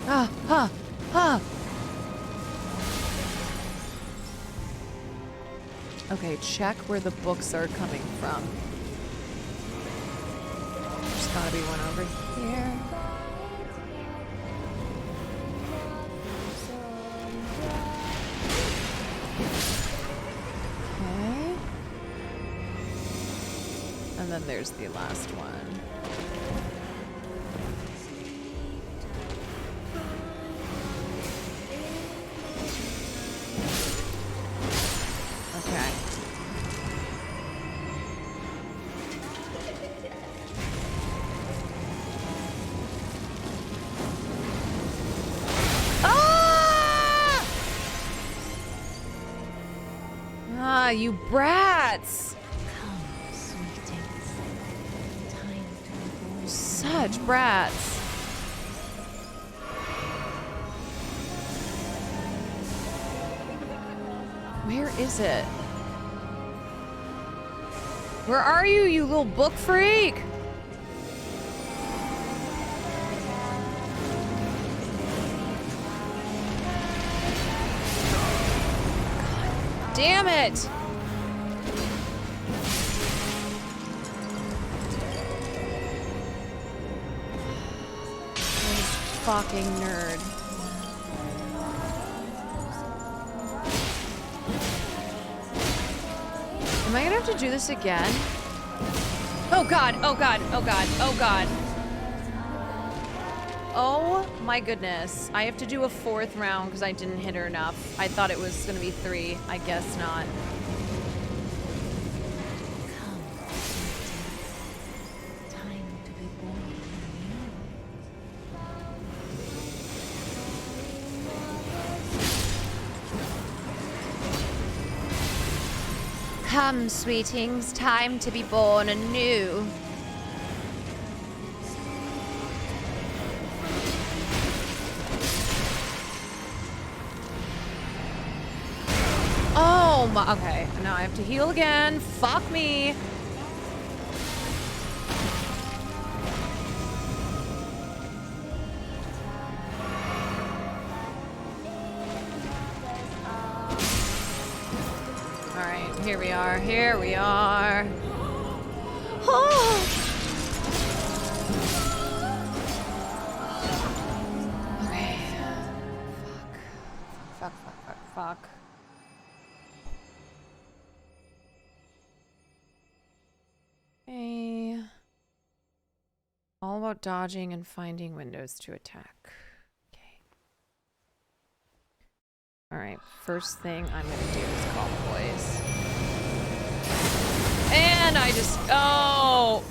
Ah, ah, ah. Okay, check where the books are coming from. There's gotta be one over here. Okay. And then there's the last one. Okay. Ah, you brats! Come, sweetings. Time to be born. Such brats. Where is it? Where are you, you little book freak? God damn it! This fucking nerd. Am I gonna have to do this again? Oh god, oh god, oh god, oh god. Oh my goodness. I have to do a 4th round because I didn't hit her enough. I thought it was gonna be 3. I guess not. Come, sweetings, time to be born anew. Oh my, okay, now I have to heal again. Fuck me. All right, here we are, here we are. Oh. Okay. Fuck, fuck, fuck, fuck, fuck. Okay. All about dodging and finding windows to attack. Okay. Alright, first thing I'm gonna do is call the boys. And I just... Oh!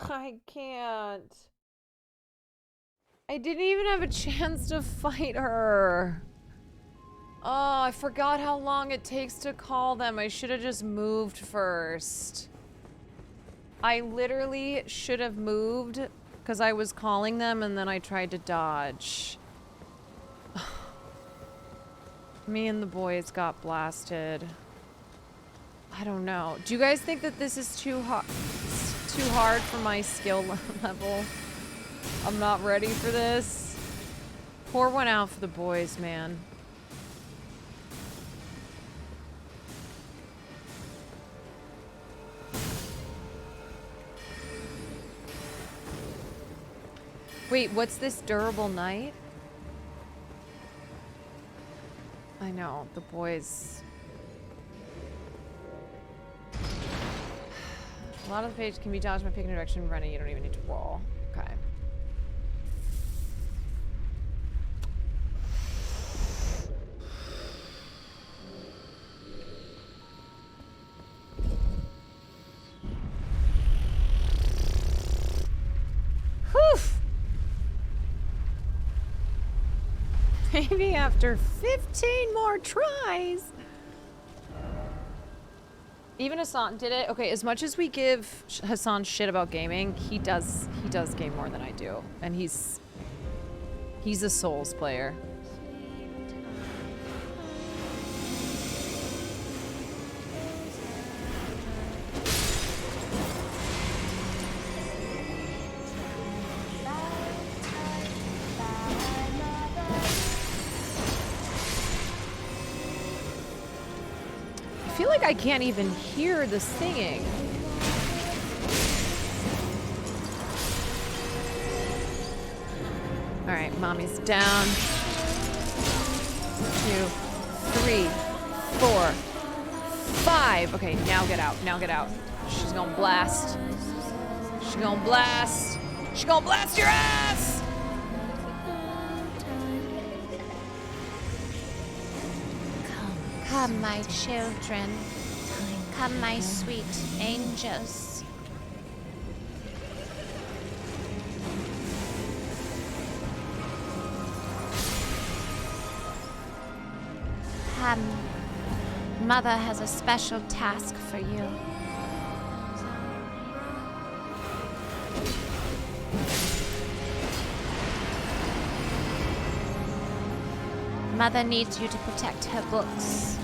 I can't. I didn't even have a chance to fight her. Oh, I forgot how long it takes to call them. I should have just moved first. I literally should have moved because I was calling them and then I tried to dodge. Me and the boys got blasted. I don't know. Do you guys think that this is too hard for my skill level? I'm not ready for this. Pour one out for the boys, man. Wait, what's this durable night? I know, the boys. A lot of the page can be dodged by picking a direction and running. You don't even need to roll. Okay. Whew! Maybe after 15 more tries. Even Hassan did it. Okay, as much as we give Hassan shit about gaming, he does game more than I do. And he's a Souls player. I feel like I can't even hear the singing. All right, mommy's down. 2, 3, 4, 5. Okay, now get out. Now get out. She's gonna blast. She's gonna blast. She's gonna blast your ass! Come, my children. Come, my sweet angels. Come. Mother has a special task for you. Mother needs you to protect her books.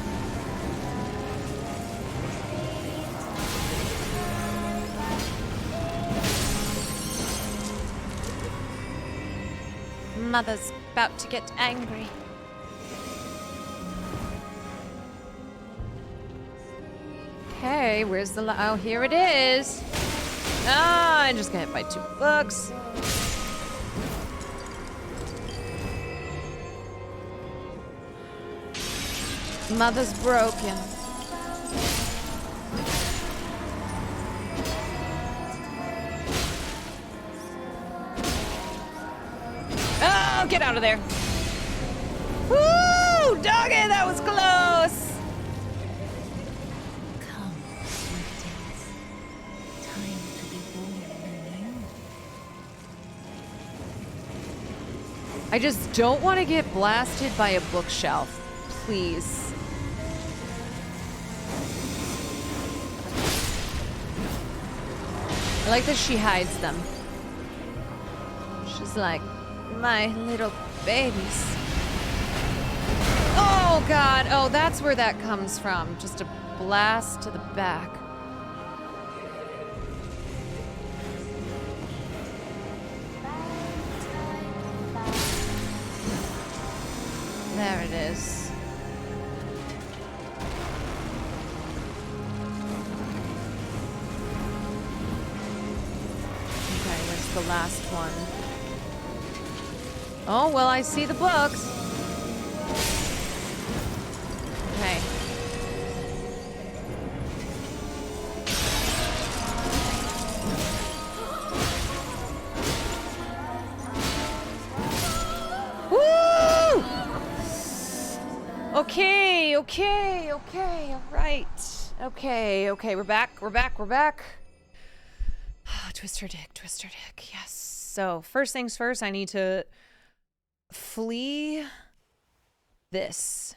Mother's about to get angry. Okay, where's the oh, here it is. Ah, I just got hit by 2 books. Mother's broken. Oh, get out of there. Woo! Doggy, that was close. I just don't want to get blasted by a bookshelf. Please. I like that she hides them. She's like, my little babies. Oh, God. Oh, that's where that comes from. Just a blast to the back. There it is. Okay, where's the last one? Oh, well, I see the books. Okay. Woo! Okay, all right. Okay, we're back. Twist her dick, yes. So, first things first, I need to flee this.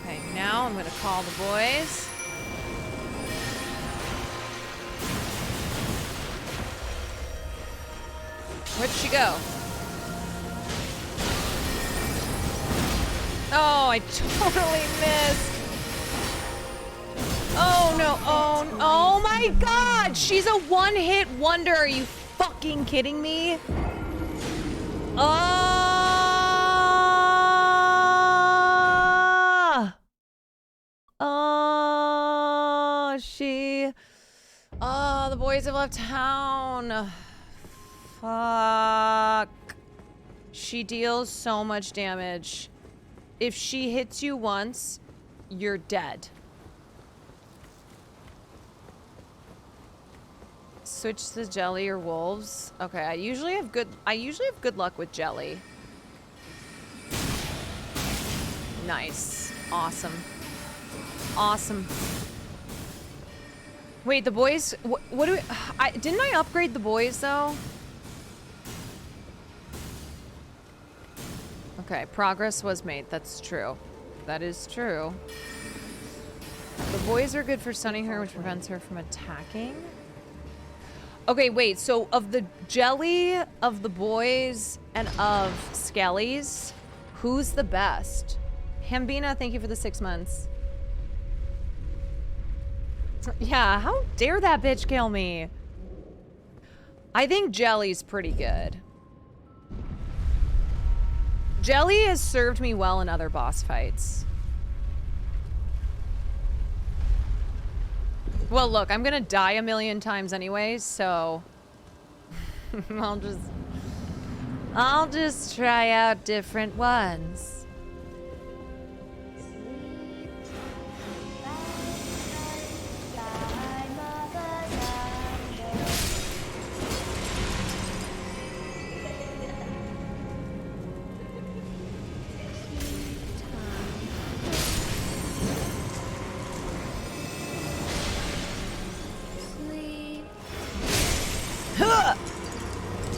Okay, now I'm gonna call the boys. Where'd she go? Oh, I totally missed. Oh no, oh my God, she's a one-hit wonder. Are you fucking kidding me? The boys have left town. Fuck. She deals so much damage. If she hits you once, you're dead. Switch to jelly or wolves. Okay, I usually have good luck with jelly. Nice. Awesome. Wait, the boys, what do we, didn't I upgrade the boys though? Okay, progress was made. That's true. That is true. The boys are good for stunning her, which prevents her from attacking. Okay, wait, so of the jelly, of the boys, and of Skellies, who's the best? Hambina, thank you for the 6 months. Yeah, how dare that bitch kill me? I think Jelly's pretty good. Jelly has served me well in other boss fights. Well, look, I'm gonna die a million times anyways, so I'll just try out different ones.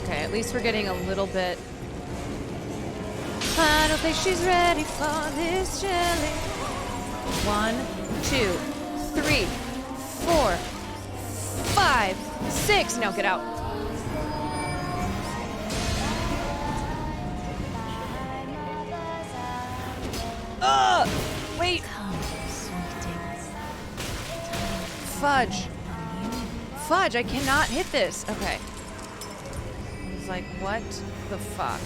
Okay, at least we're getting a little bit. I don't think she's ready for this jelly. 1, 2, 3, 4, 5, 6. No, get out. Wait. Fudge. Fudge, I cannot hit this. Okay. I was like, what the fuck?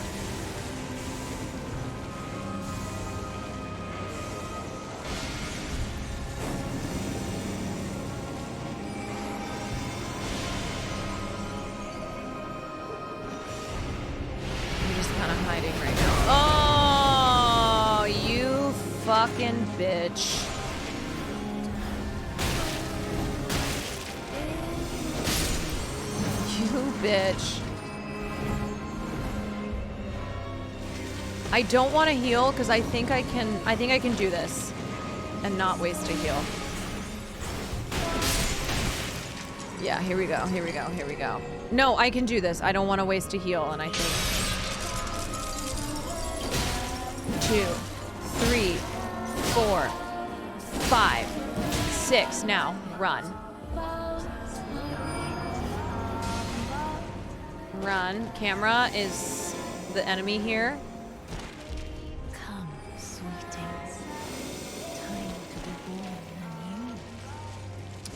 fucking bitch. You bitch. I don't want to heal because I think I can do this and not waste a heal. Yeah, here we go, here we go, here we go. No, I can do this. I don't want to waste a heal, and I think 2, 3, 4, 5, 6. Now, run. Run. Camera is the enemy here. Come, sweetings. Time to be born anew.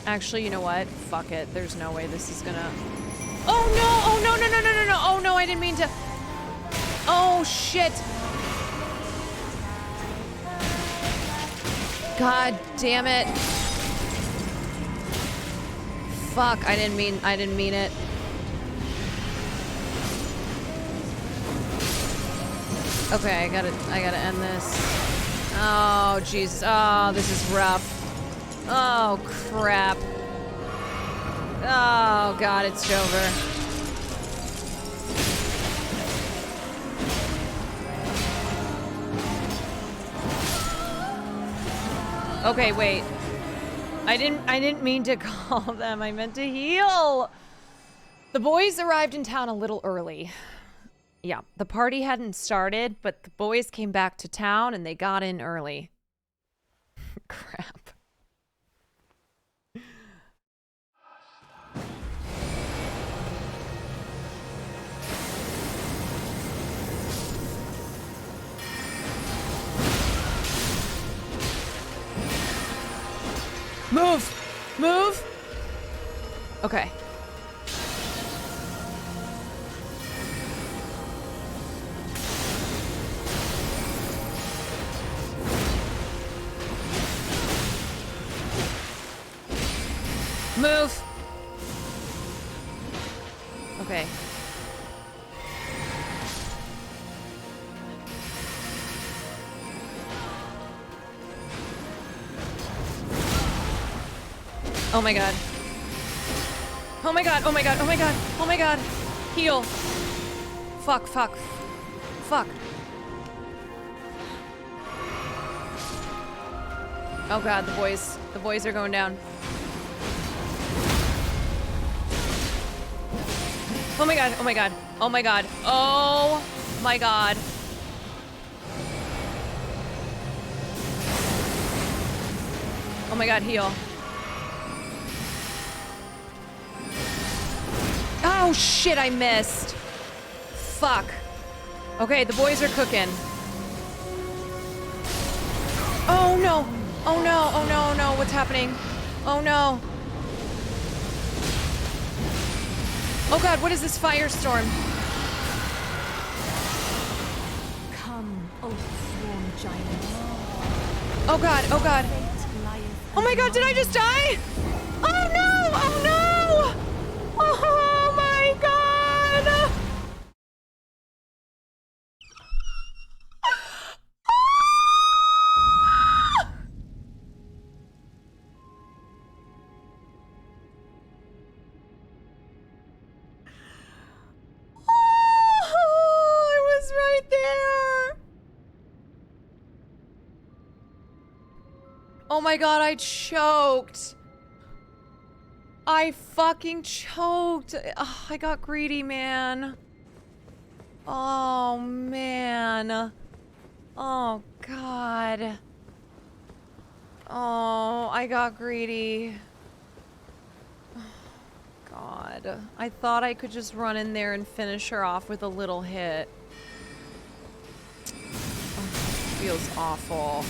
Actually, you know what? Fuck it. There's no way this is gonna... Oh no! Oh no, no, no, no, no, no! Oh no, I didn't mean to... Oh shit! God damn it. Fuck, I didn't mean it. Okay, I gotta end this. Oh, Jesus. Oh, this is rough. Oh, crap. Oh, God, it's over. Okay, wait. I didn't mean to call them. I meant to heal. The boys arrived in town a little early. Yeah, the party hadn't started, but the boys came back to town and they got in early. Crap. Move! Move! Okay. Move! Okay. Oh my god. Oh my god, oh my god, oh my god, oh my god. Heal. Fuck, fuck. Fuck. Oh god, the boys are going down. Oh my god, oh my god, oh my god, oh my god. Oh my god, heal. Oh shit, I missed. Fuck. Okay, the boys are cooking. Oh no, oh no, oh no, oh no, what's happening? Oh no. Oh god, what is this firestorm? Come, O sworn giant. Oh god, oh god. Oh my god, did I just die? Oh no, oh no! Oh my god! Oh my god, I choked. I fucking choked. Ugh, I got greedy, man. Oh, man. Oh, God. Oh, I got greedy. Oh, God. I thought I could just run in there and finish her off with a little hit. Oh, feels awful.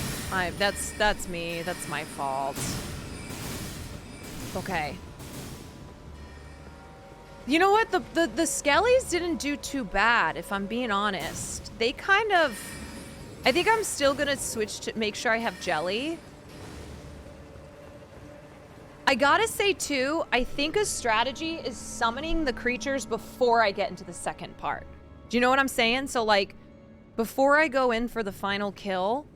That's me. That's my fault. Okay. You know what? The Skellies didn't do too bad, if I'm being honest. They kind of... I think I'm still gonna switch to make sure I have Jelly. I gotta say, too, I think a strategy is summoning the creatures before I get into the second part. Do you know what I'm saying? So, like, before I go in for the final kill...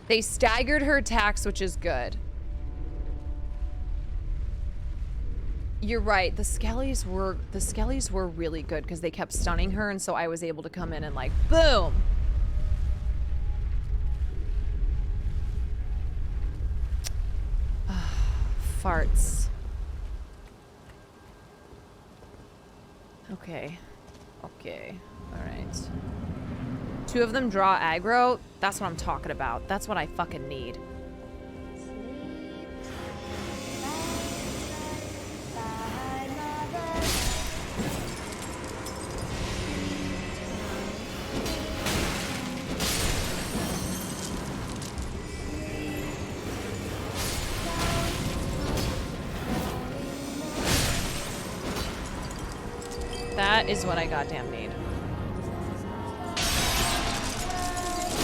They staggered her attacks, which is good. You're right. The Skellies were really good because they kept stunning her, and so I was able to come in and like boom. Farts. Okay. Okay. All right. 2 of them draw aggro. That's what I'm talking about. That's what I fucking need. That is what I goddamn need.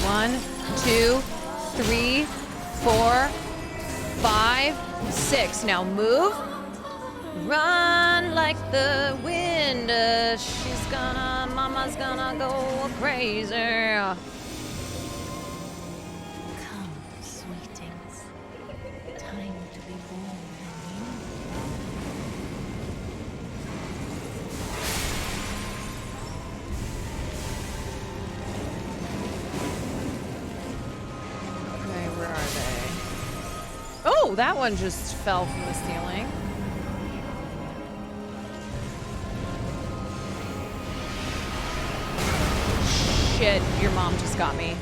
1, 2, 3, 4, 5, 6. Now move. Run like the wind. Mama's gonna go crazy. Come, sweetings. Time to be born Okay, where are they? Oh, that one just fell from the ceiling. Shit, your mom just got me.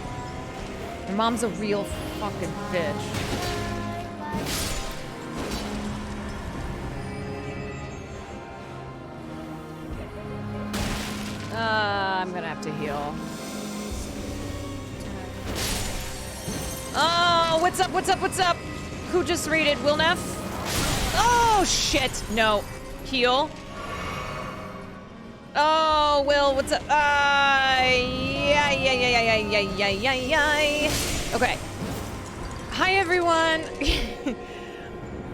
Your mom's a real fucking bitch. I'm gonna have to heal. Oh, what's up, what's up, what's up? Who just raided Wilnef? Oh, shit. No. Heal. Oh, Will, what's up? Okay. Hi, everyone.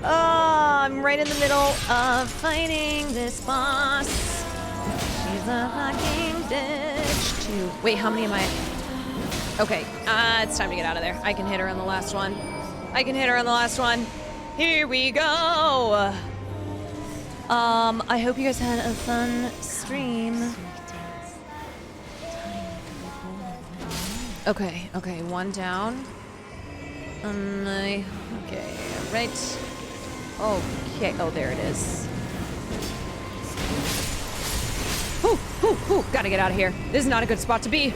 Oh, I'm right in the middle of fighting this boss. She's a fucking bitch, too. Wait, how many am I? Okay, it's time to get out of there. I can hit her on the last one. I can hit her on the last one. Here we go. I hope you guys had a fun stream. Okay, okay, one down. Okay, right. Okay, oh, there it is. Gotta get out of here. This is not a good spot to be.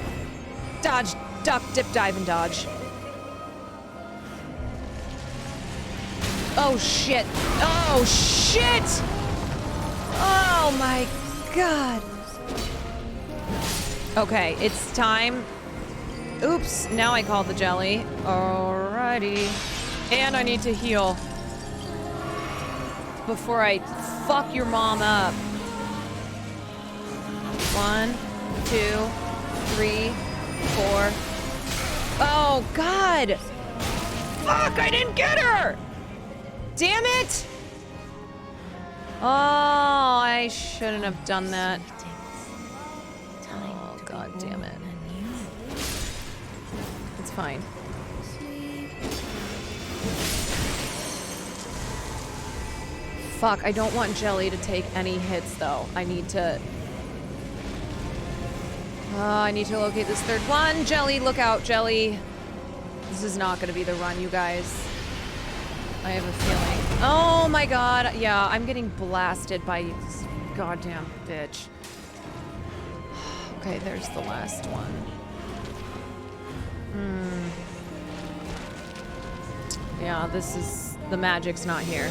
Dodge, duck, dip, dive, and dodge. Oh, shit. Oh, shit! Oh, my God. Okay, it's time. Oops, now I called the jelly. Alrighty. And I need to heal before I fuck your mom up. 1, 2, 3, 4. Oh, God! Fuck, I didn't get her! Damn it! Oh, I shouldn't have done that. Oh, God damn it. It's fine. Fuck, I don't want Jelly to take any hits, though. I need to locate this third one. Jelly, look out, Jelly. This is not gonna be the run, you guys. I have a feeling. Oh my God. Yeah, I'm getting blasted by this goddamn bitch. Okay, there's the last one. Yeah, this is... the magic's not here.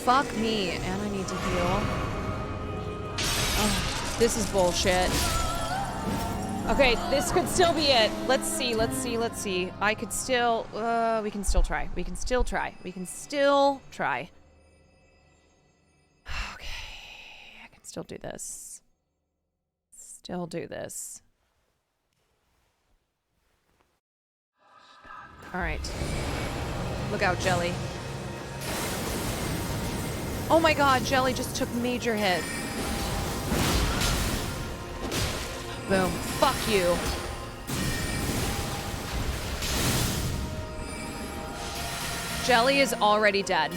Fuck me, and I need to heal. Oh, this is bullshit. Okay, this could still be it. Let's see, let's see, let's see. I could still, we can still try. We can still try. We can still try. Okay, I can still do this. Still do this. All right. Look out, Jelly. Oh my God, Jelly just took major hit. Boom. Fuck you. Jelly is already dead.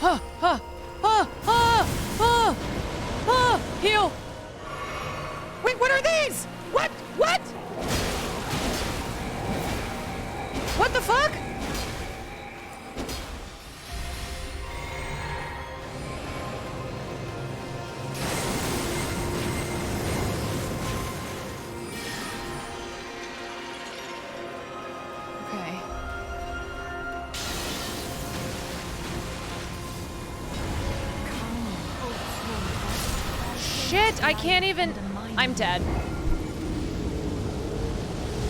Huh, huh, huh, huh, huh, huh, heal. Wait, what are these? What? What? What the fuck? Okay. Shit, I can't even. I'm dead.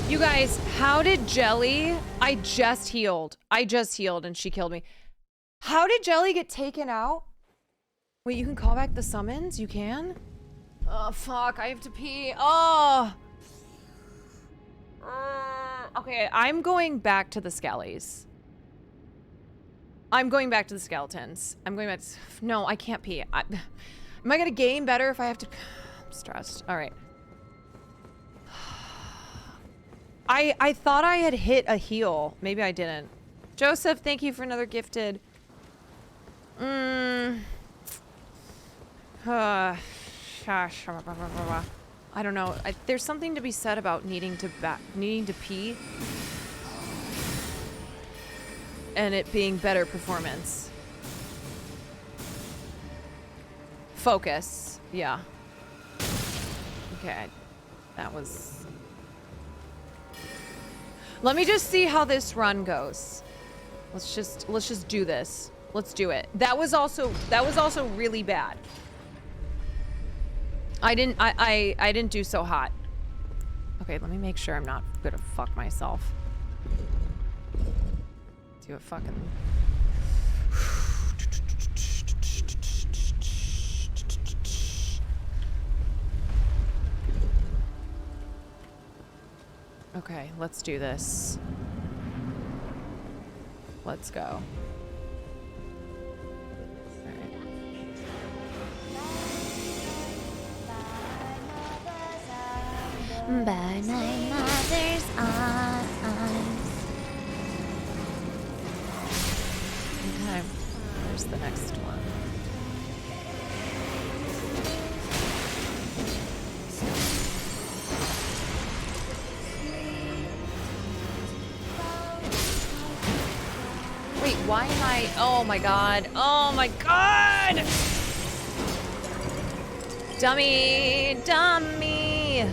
You guys, how did Jelly? I just healed and she killed me. How did Jelly get taken out? Wait, you can call back the summons? You can? Oh, fuck, I have to pee. Oh. Okay, I'm going back to the skellies. I'm going back to the skeletons. I'm going back to... No, I can't pee. Am I gonna game better if I have to... I'm stressed. All right. I thought I had hit a heal. Maybe I didn't. Joseph, thank you for another gifted. I don't know. There's something to be said about needing to pee. And it being better performance. Focus. Yeah. Okay. That was... Let me just see how this run goes. Let's just do this. Let's do it. That was also really bad. I didn't do so hot. Okay, let me make sure I'm not gonna fuck myself. Do a fucking... Okay, let's do this. Let's go. By my mother's arms. Okay, where's the next one? Wait, why am I... Oh my god. Oh my god! Dummy! Dummy!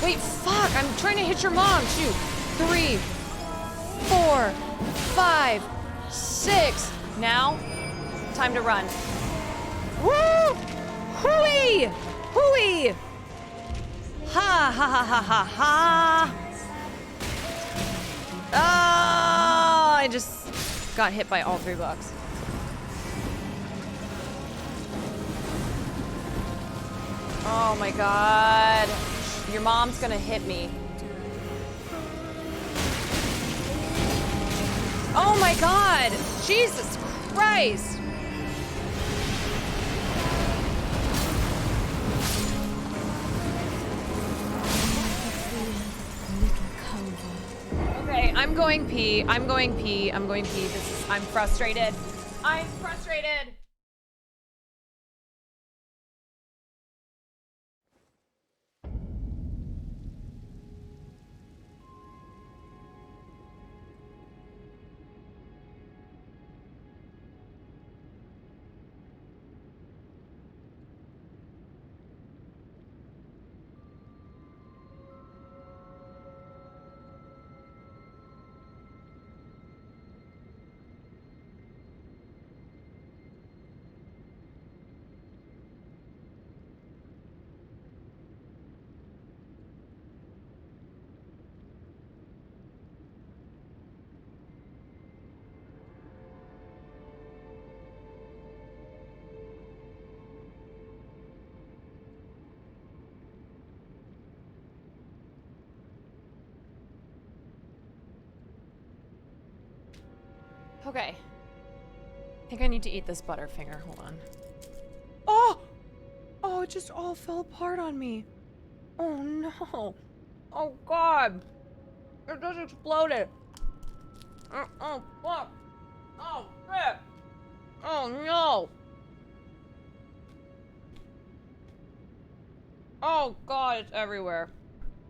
Wait, fuck! I'm trying to hit your mom! 2, 3, 4, 5, 6. Now, time to run. Woo! Hooey! Hooey! Ha ha ha ha ha ha! Oh, I just got hit by all 3 bucks. Oh my god. Your mom's gonna hit me. Oh my god! Jesus Christ! Okay, I'm going pee. I'm going pee. I'm going pee. I'm frustrated. I'm frustrated. Okay. I think I need to eat this Butterfinger. Hold on. Oh! Oh, it just all fell apart on me. Oh no. Oh god. It just exploded. Oh fuck. Oh shit. Oh no. Oh god, it's everywhere.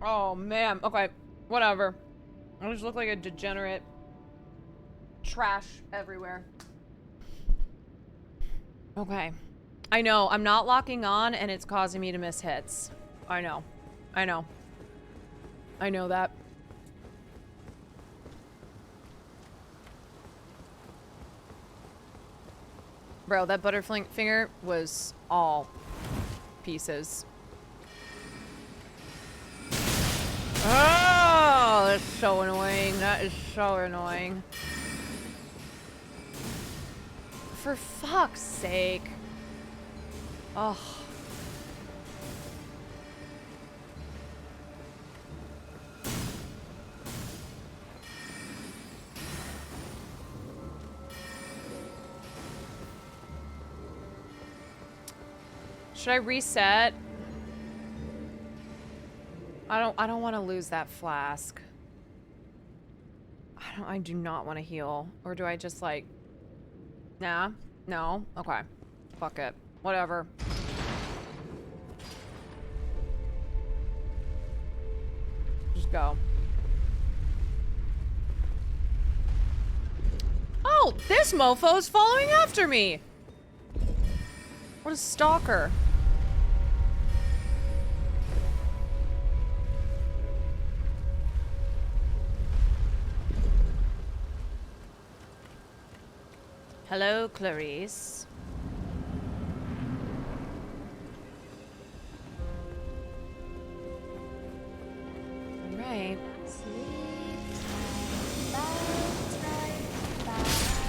Oh man. Okay, whatever. I just look like a degenerate. Trash everywhere. Okay. I know, I'm not locking on and it's causing me to miss hits. I know. I know. I know that. Bro, that Butterfinger was all pieces. Oh, that's so annoying. That is so annoying. For fuck's sake. Oh. Should I reset? I don't want to lose that flask. I do not want to heal. Or do I just like... Nah? No? Okay. Fuck it. Whatever. Just go. Oh! This mofo's following after me! What a stalker. Hello, Clarice. Right.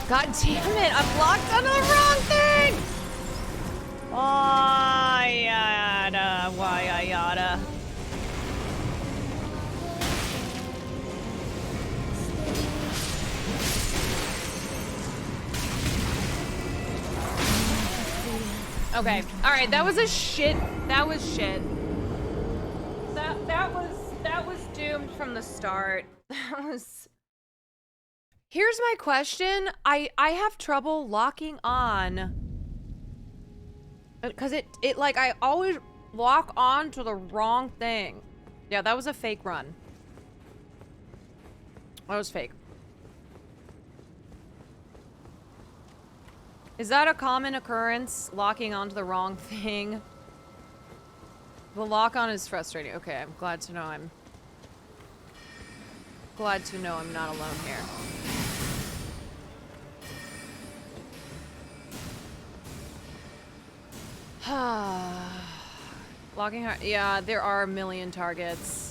God damn it! I'm locked onto the wrong thing! Why I yada. Okay. Alright, that was a shit. That was shit. That was doomed from the start. That was... Here's my question. I have trouble locking on. Because it like, I always lock on to the wrong thing. Yeah, that was a fake run. That was fake. Is that a common occurrence, locking onto the wrong thing? The lock-on is frustrating. Okay, I'm glad to know I'm not alone here. Locking her. Yeah, there are a million targets.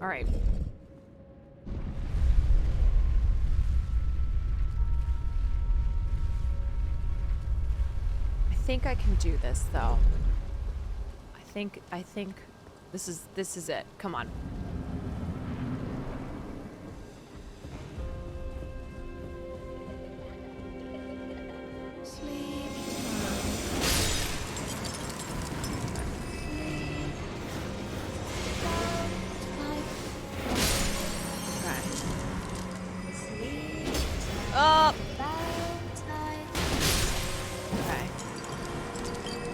All right. I think I can do this though. I think this is it. Come on.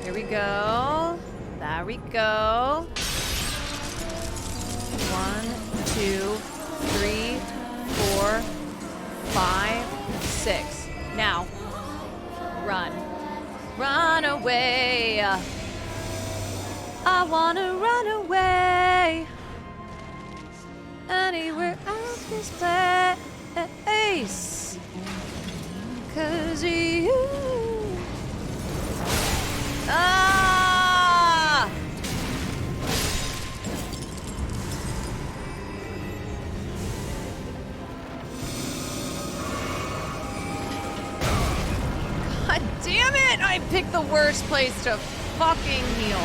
There we go. 1, 2, 3, 4, 5, 6. Now, run. Run away. I wanna run away. Anywhere out this place. 'Cause you. Ah! I picked the worst place to fucking heal.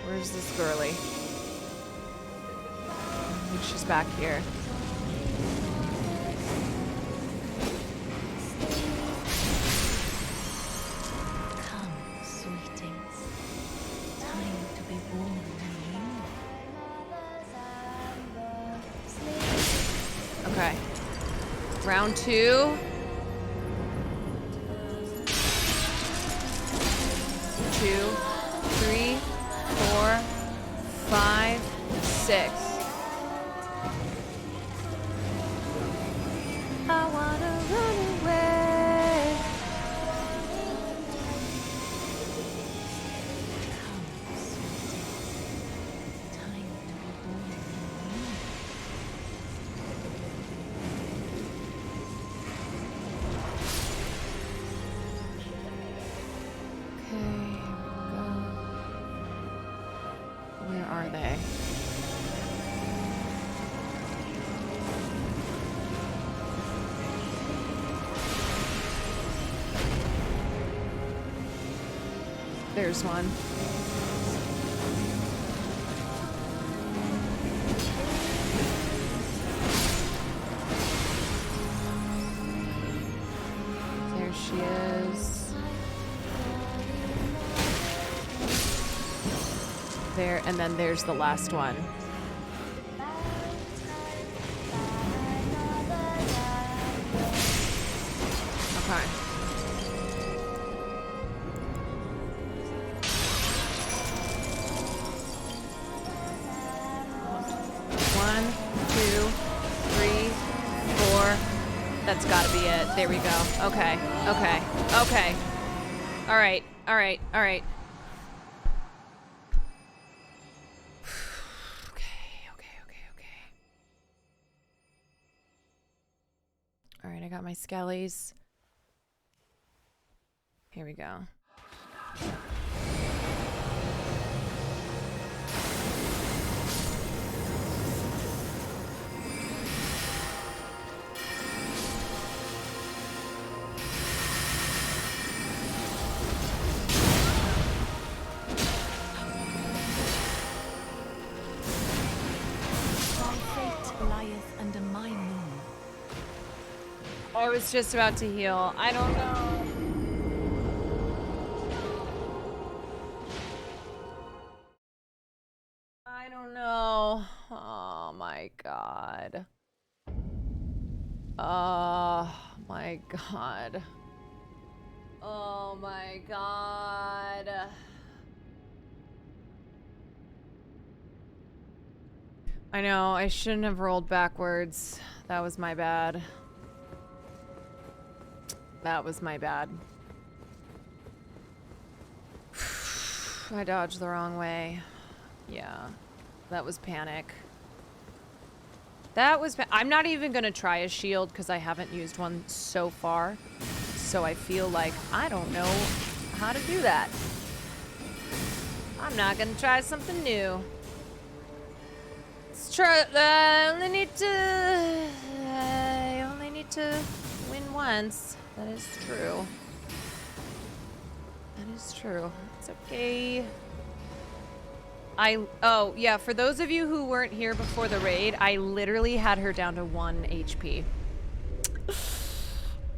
Where's this girly? I think she's back here. Come, sweeties. Time to be born anew. Okay. Round 2. 2, 3, 4, 5, 6. I wanna run away. Where are they? There's one. There she is. There, and then there's the last one. Okay. One, 2, 3, 4. That's gotta be it. There we go. Okay. Okay. Okay. All right. All right. All right. All right, I got my skellies. Here we go. Thy fate lieth under my moon. I was just about to heal. I don't know. I don't know. Oh my god. Oh my god. Oh my god. I know, I shouldn't have rolled backwards. That was my bad. That was my bad. I dodged the wrong way. Yeah. That was panic. That was I'm not even gonna try a shield because I haven't used one so far. So I feel like I don't know how to do that. I'm not gonna try something new. Let's try. I only need to win once. That is true. That is true. It's okay. Oh, yeah, for those of you who weren't here before the raid, I literally had her down to 1 HP.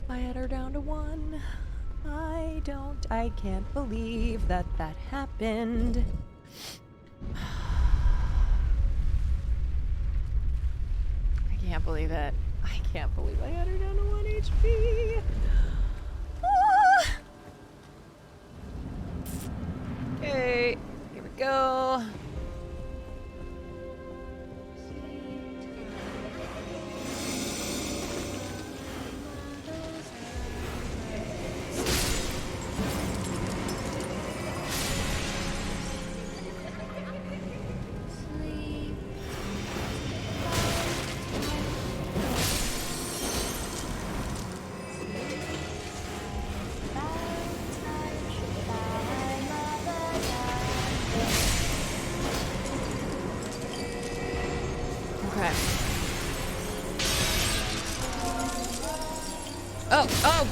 I had her down to 1. I can't believe that happened. I can't believe it. I can't believe I had her down to 1 HP. Ah. Okay, here we go.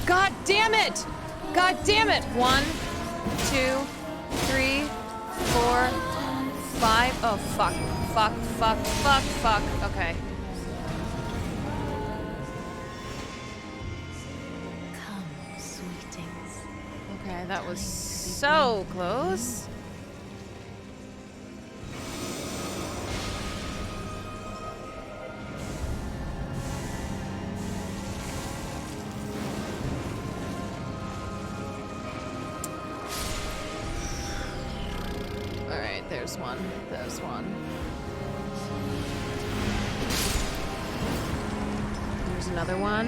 God damn it! God damn it! 1, 2, 3, 4, 5. Oh, fuck. Fuck, fuck, fuck, fuck. Okay. Come, sweetings. Okay, that was so close. All right, there's one. There's one. There's another one.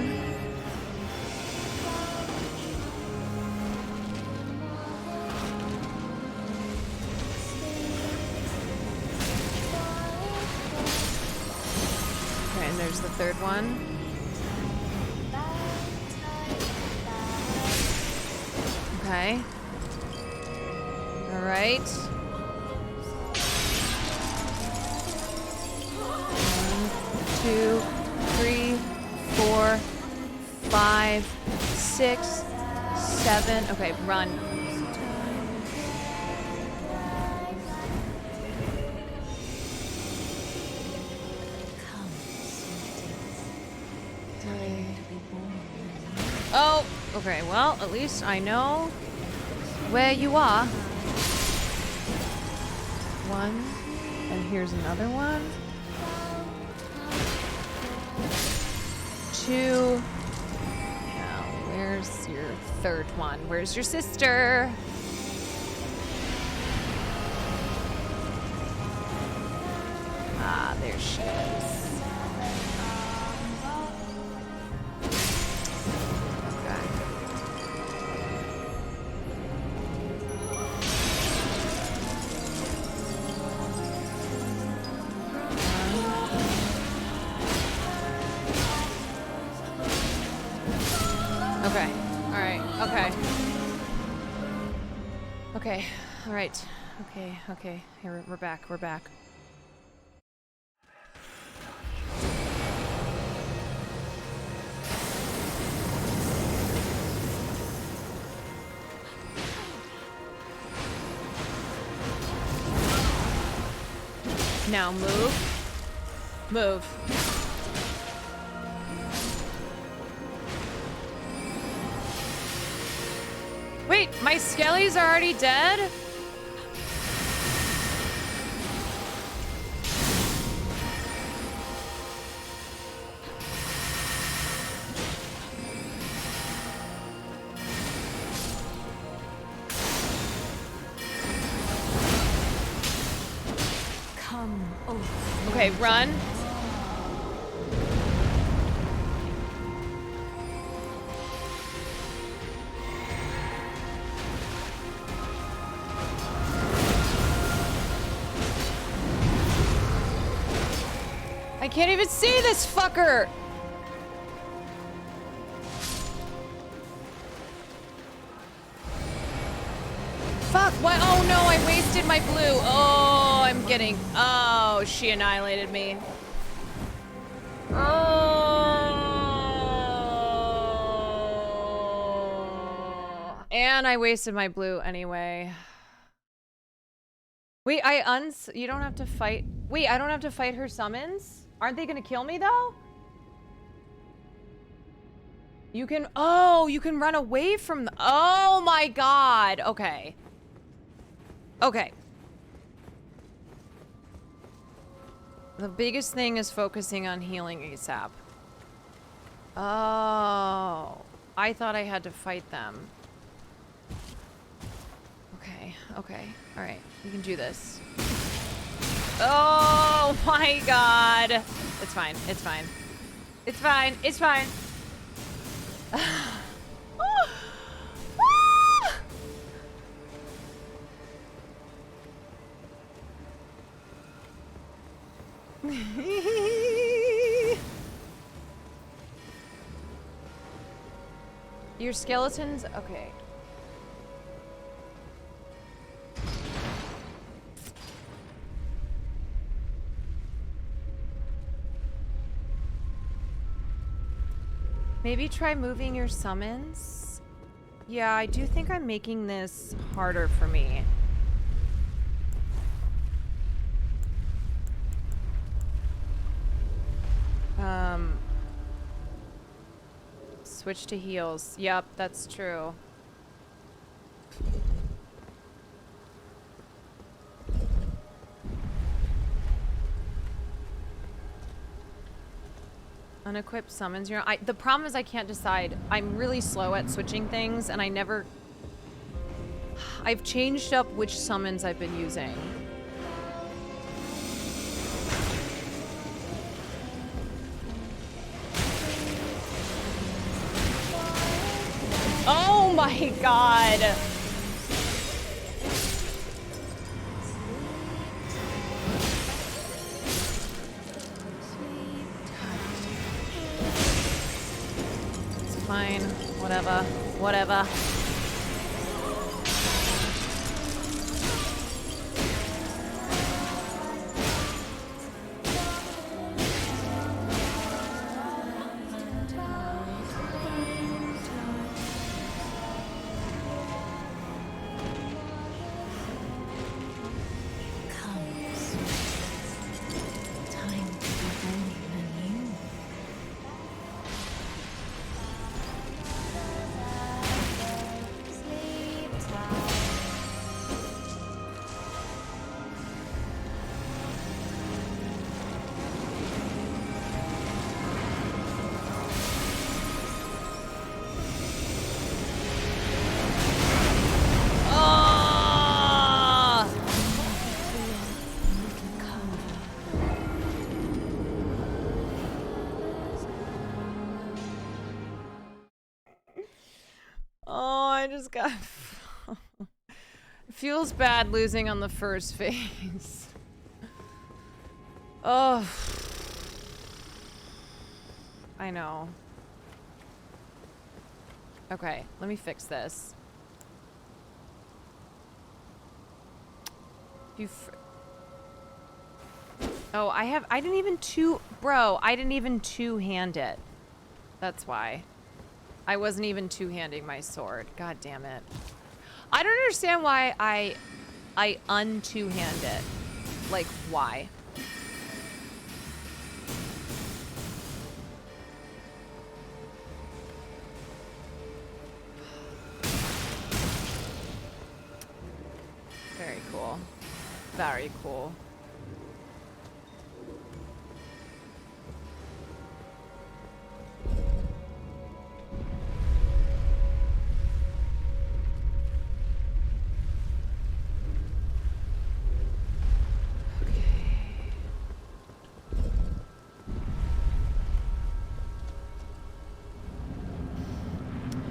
Okay, and there's the third one. Okay. All right. 1, 2, 3, 4, 5, 6, 7. Okay, run. Oh, okay, well, at least I know where you are. 1, and here's another one. 2. Now, where's your third one? Where's your sister? Ah, there she is. Okay. All right. Okay. Okay. All right. Okay. Okay. Here, we're back. We're back. Now move. Move. Wait, my skellies are already dead? Come over. Okay, run. I can't even see this fucker! Fuck, what? Oh no, I wasted my blue. Oh, I'm getting... Oh, she annihilated me. Oh. And I wasted my blue anyway. Wait, you don't have to fight... Wait, I don't have to fight her summons? Aren't they gonna kill me, though? You can... Oh, you can run away from the... Oh my god. Okay. Okay. The biggest thing is focusing on healing ASAP. Oh. I thought I had to fight them. Okay, okay. Alright, we can do this. Oh my god. It's fine, it's fine. It's fine, it's fine. Your skeletons? Okay. Maybe try moving your summons. Yeah, I do think I'm making this harder for me. Switch to heals. Yep, that's true. Unequipped summons. The problem is I can't decide. I'm really slow at switching things, and I've changed up which summons I've been using. Oh my god! It's fine. Whatever. Whatever. Got feels bad losing on the first phase. Oh, I know. Okay, let me fix this. Oh, I didn't even two-hand it. That's why. I wasn't even two-handing my sword. God damn it. I don't understand why I un-two-hand it. Like, why? Very cool. Very cool.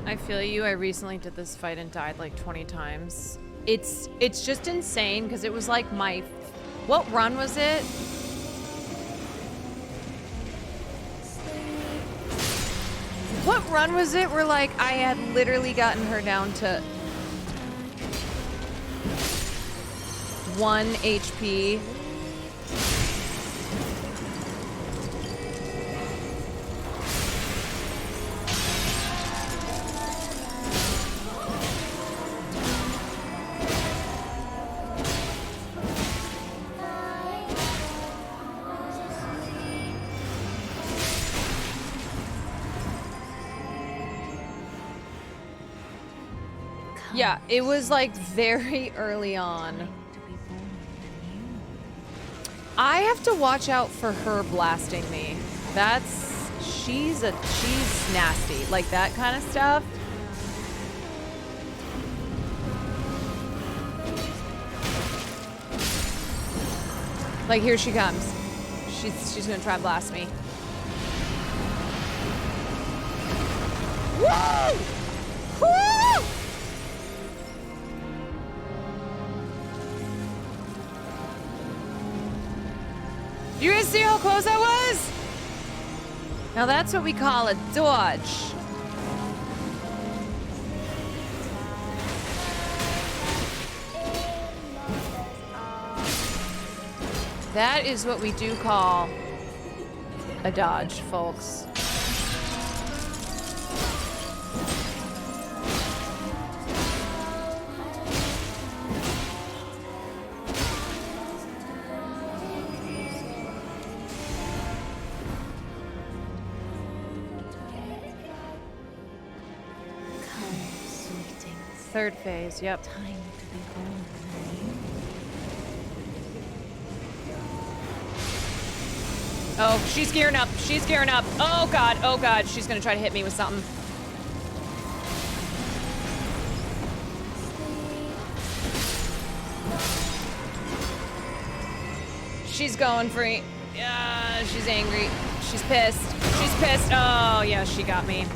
I feel you. I recently did this fight and died like 20 times. It's just insane because it was like what run was it? What run was it where like I had literally gotten her down to 1 HP? Yeah, it was like very early on. I have to watch out for her blasting me. She's nasty. Like that kind of stuff. Like here she comes. She's gonna try and blast me. Woo! Woo! You guys see how close I was? Now that's what we call a dodge. That is what we do call a dodge, folks. Third phase, yep. Time to be home. Oh, she's gearing up. She's gearing up. Oh god, she's gonna try to hit me with something. She's going for it. Yeah, she's angry. She's pissed. She's pissed. Oh, yeah, she got me.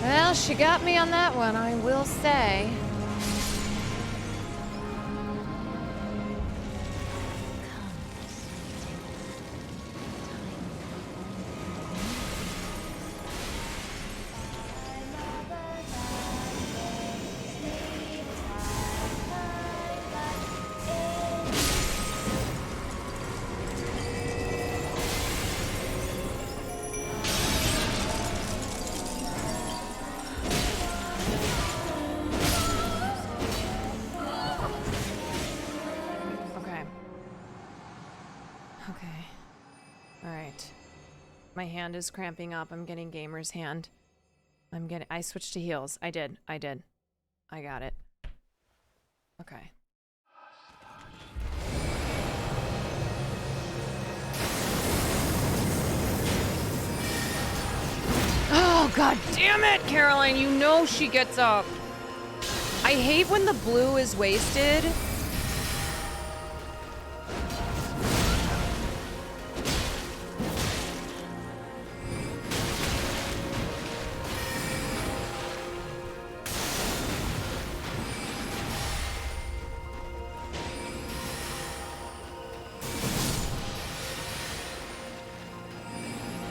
Well, she got me on that one, I will say. My hand is cramping up. I'm getting gamer's hand. I switched to heals. I did. I got it. Okay. Oh, god damn it, Caroline. You know she gets up. I hate when the blue is wasted.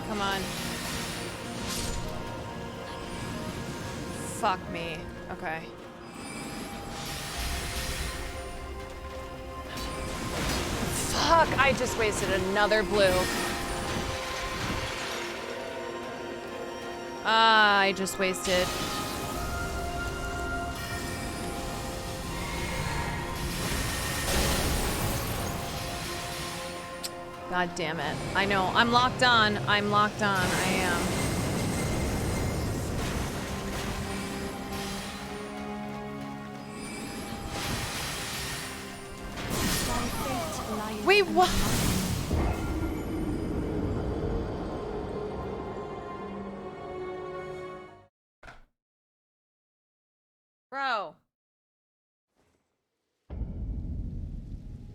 Come on. Fuck me. Okay. Fuck, I just wasted another blue. I just wasted. God damn it. I know. I'm locked on. I'm locked on. I am. Wait, what? Bro.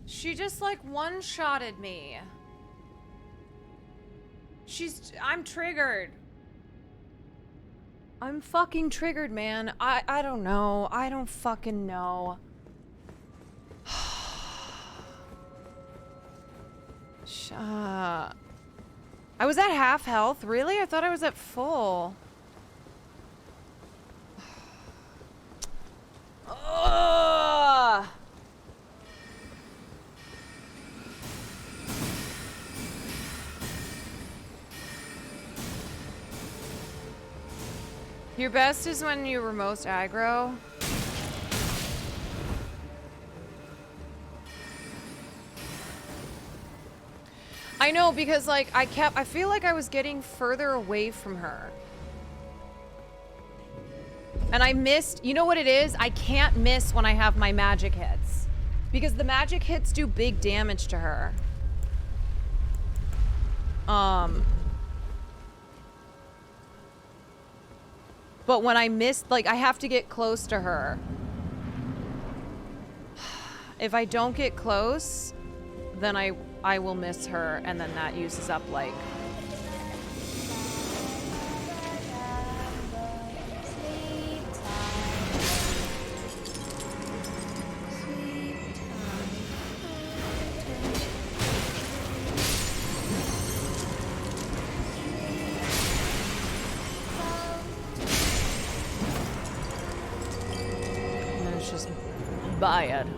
She just like one-shotted me. I'm triggered. I'm fucking triggered, man. I don't know. I don't fucking know. I was at half health, really? I thought I was at full. Ugh. Your best is when you were most aggro. I know, because like I feel like I was getting further away from her. And I missed, you know what it is? I can't miss when I have my magic hits. Because the magic hits do big damage to her. But when I missed, like, I have to get close to her. If I don't get close, then I will miss her, and then that uses up, like... Bad.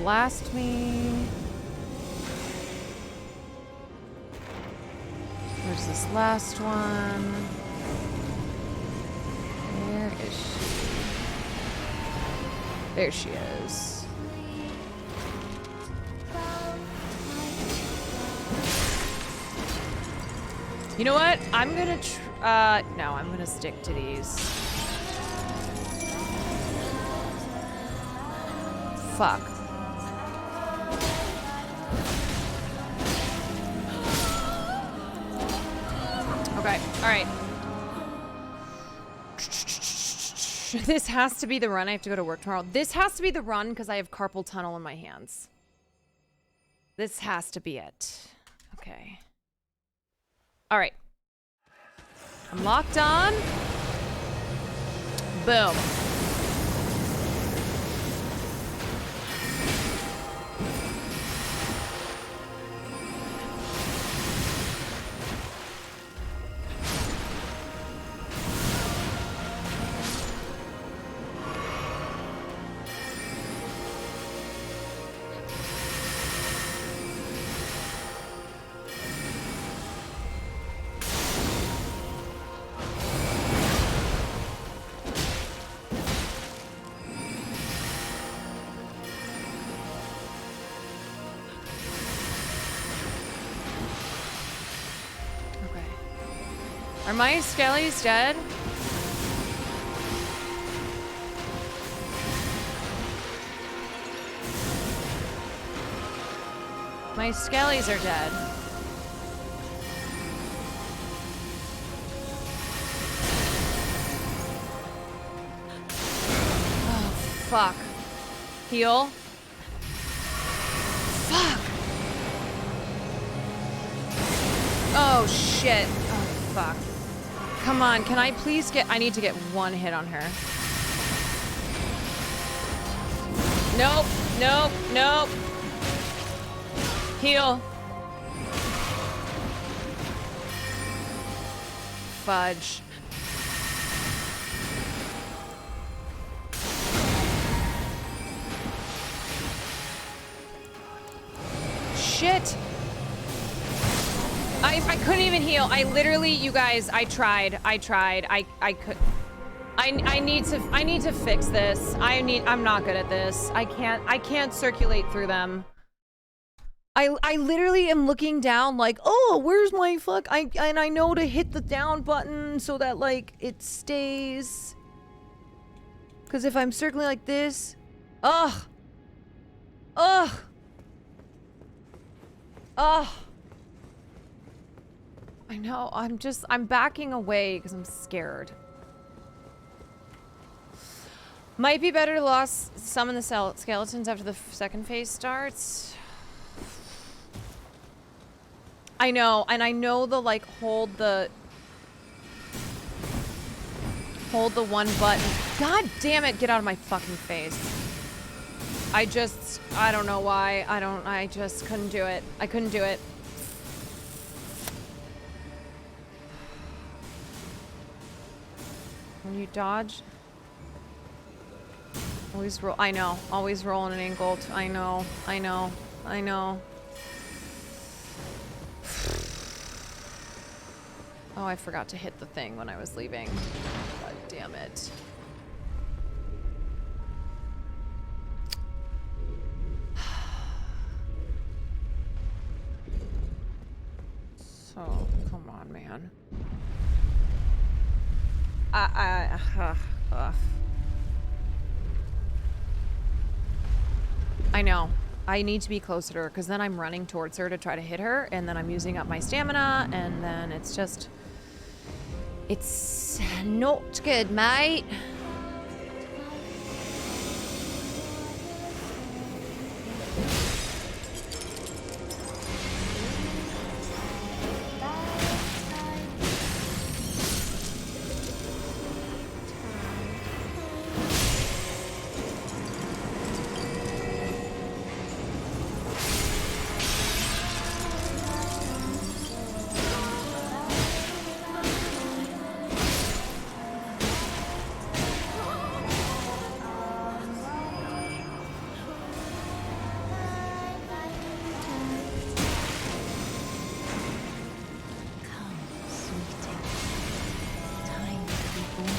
blast me. Where's this last one? Where is she? There she is. You know what? I'm gonna no, I'm gonna stick to these. Fuck. Okay, alright. This has to be the run. I have to go to work tomorrow. This has to be the run because I have carpal tunnel in my hands. This has to be it. Okay. Alright. I'm locked on. Boom. Are my skellies dead? My skellies are dead. Oh, fuck. Heal. Fuck. Oh, shit. Oh, fuck. Come on, can I please get... I need to get one hit on her. Nope, nope, nope. Heal. Fudge. Shit. I couldn't even heal. I literally, you guys, I tried. I could. I need to fix this. I'm not good at this. I can't circulate through them. I literally am looking down like, oh, where's my fuck? And I know to hit the down button so that like it stays. Cause if I'm circling like this, ugh. I know, I'm backing away because I'm scared. Might be better to summon the skeletons after the second phase starts. I know, and I know the like hold the one button. God damn it, get out of my fucking face. I don't know why. I just couldn't do it. I couldn't do it. When you dodge, always roll. I know, always roll in an angle. I know. Oh, I forgot to hit the thing when I was leaving. God damn it. So, come on, man. I know. I need to be closer to her because then I'm running towards her to try to hit her and then I'm using up my stamina and then it's just... It's not good, mate.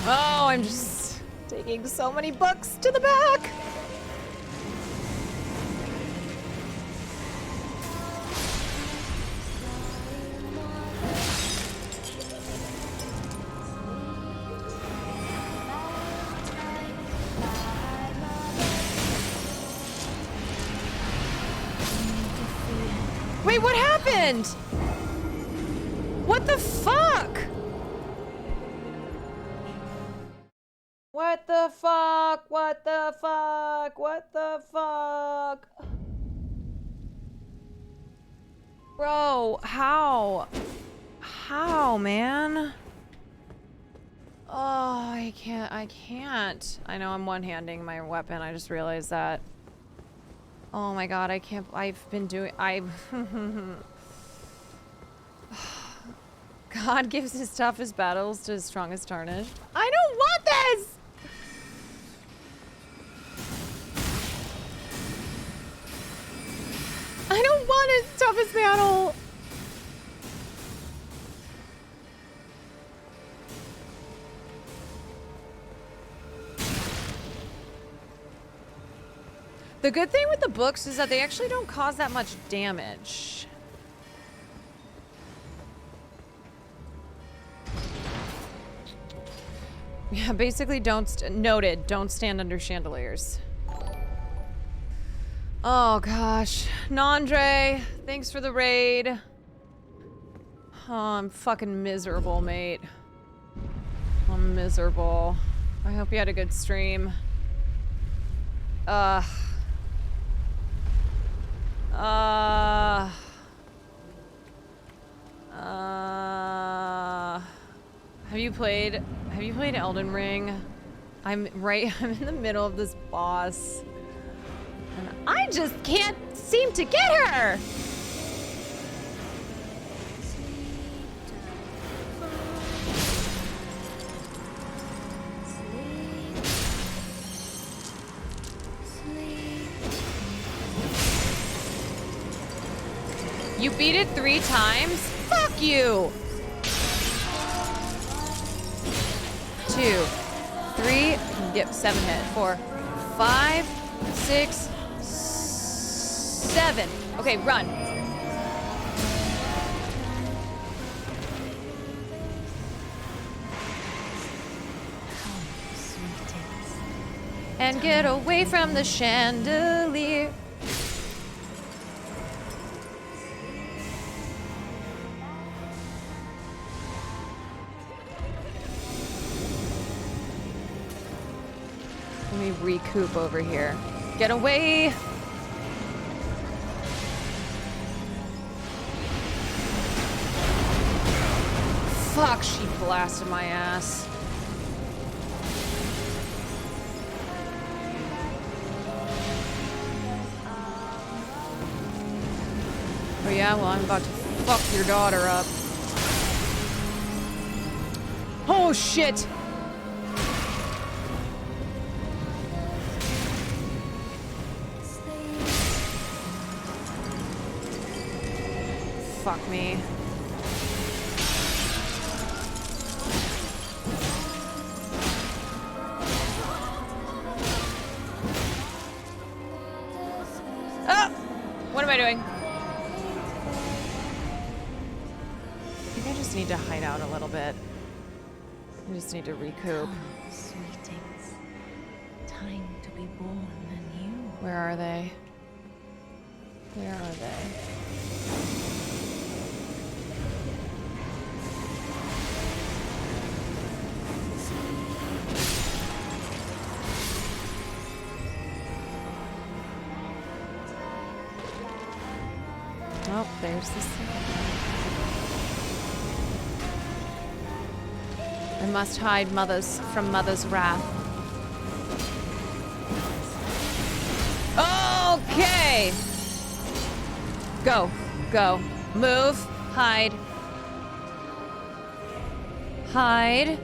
Oh, I'm just taking so many books to the back. Wait, what happened? What the fuck? What the fuck? What the fuck? What the fuck? Bro, how? How, man? Oh, I can't. I know I'm one-handing my weapon. I just realized that. Oh my god, I can't. God gives his toughest battles to his strongest tarnished. I don't want this! I don't want his toughest battle! The good thing with the books is that they actually don't cause that much damage. Yeah, basically don't stand under chandeliers. Oh gosh. Nandre, thanks for the raid. Oh, I'm fucking miserable, mate. I'm miserable. I hope you had a good stream. Have you played Elden Ring? I'm in the middle of this boss. And I just can't seem to get her! You beat it 3 times? Fuck you! 2, 3, yep, 7 hit. 4, 5, 6, 7. Okay, run. And get away from the chandelier. Let me recoup over here. Get away! Fuck, she blasted my ass. Oh yeah, well I'm about to fuck your daughter up. Oh shit! Fuck me. Oh! What am I doing? I think I just need to hide out a little bit. I just need to recoup. Sweetings, time to be born anew. Where are they? Where are they? Oh, there's the second. I must hide from mother's wrath. Okay! Go, go. Move, hide. Hide.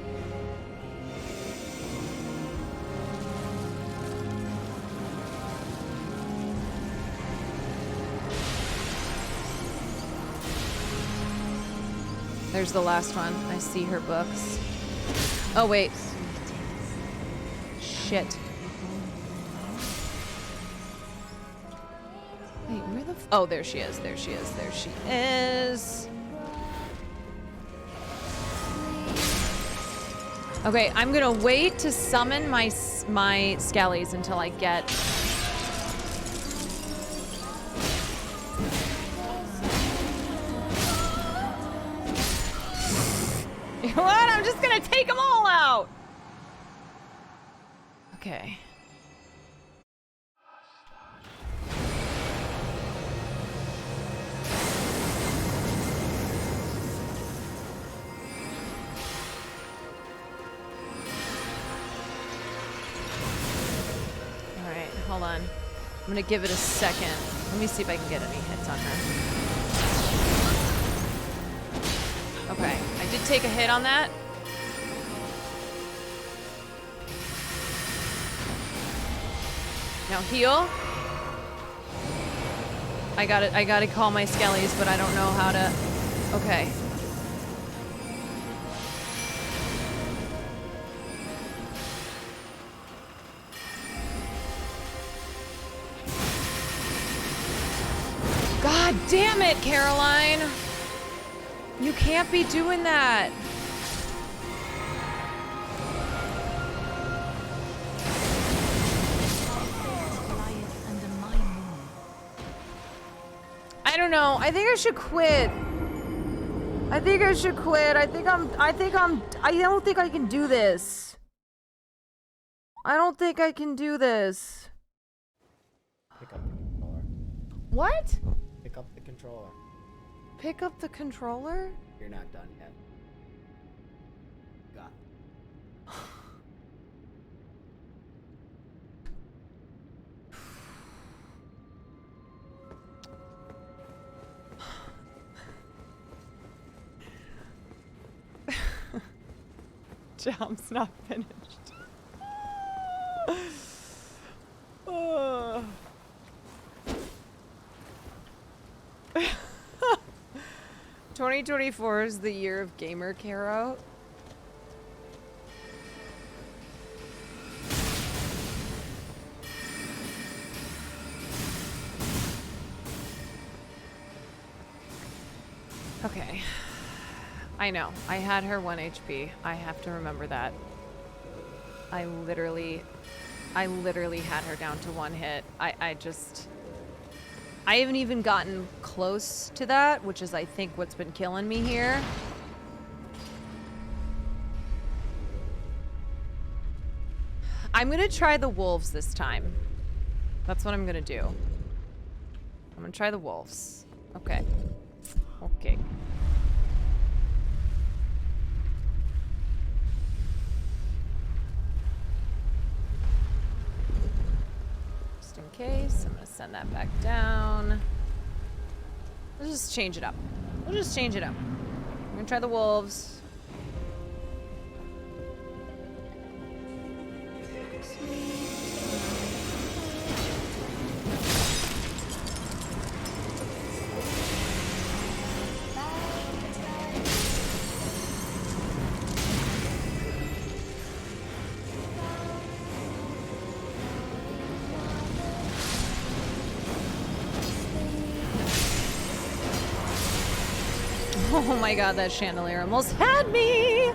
There's the last one. I see her books. Oh, wait. shit. Wait, where the oh, there she is. There she is. There she is. Okay, I'm gonna wait to summon my Skellies until I get... You know what? I'm just gonna take them all out! Okay. Hold on. I'm gonna give it a second. Let me see if I can get any hits on her. Okay, I did take a hit on that. Now heal. I gotta call my Skellies, but I don't know how to... Okay. God damn it, Caroline! You can't be doing that! I don't know. I think I should quit. I think I should quit. I don't think I can do this. I don't think I can do this. Pick up the controller. What? Pick up the controller. Pick up the controller? You're not done yet. Got it. Job's not finished. 2024 is the year of gamer Caro. Okay. I know. I had her 1 HP. I have to remember that. I literally had her down to 1 hit. I haven't even gotten close to that, which is, I think, what's been killing me here. I'm gonna try the wolves this time. That's what I'm gonna do. I'm gonna try the wolves. Okay. Okay. Just in case, I'm gonna send that back down. Let's just change it up. We'll just change it up. I'm gonna try the wolves. Oh my god, that chandelier almost had me!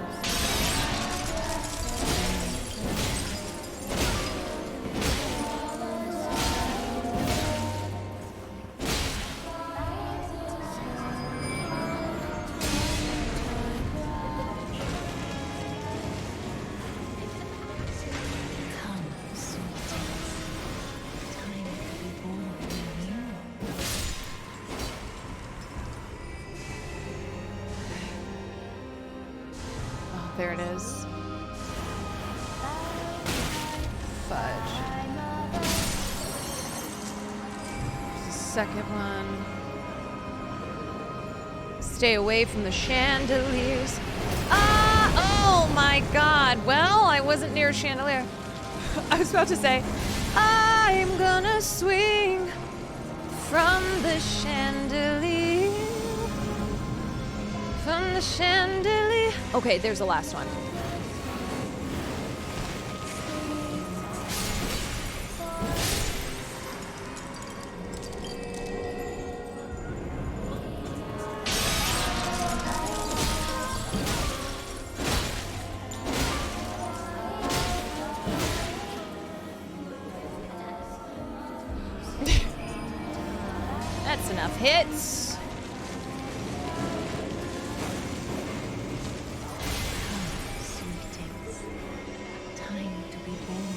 There it is. Fudge. The second one. Stay away from the chandeliers. Ah! Oh my god. Well, I wasn't near a chandelier. I was about to say, I'm gonna swing from the chandelier. From the chandelier. Okay, there's the last one. hits. Time to be born.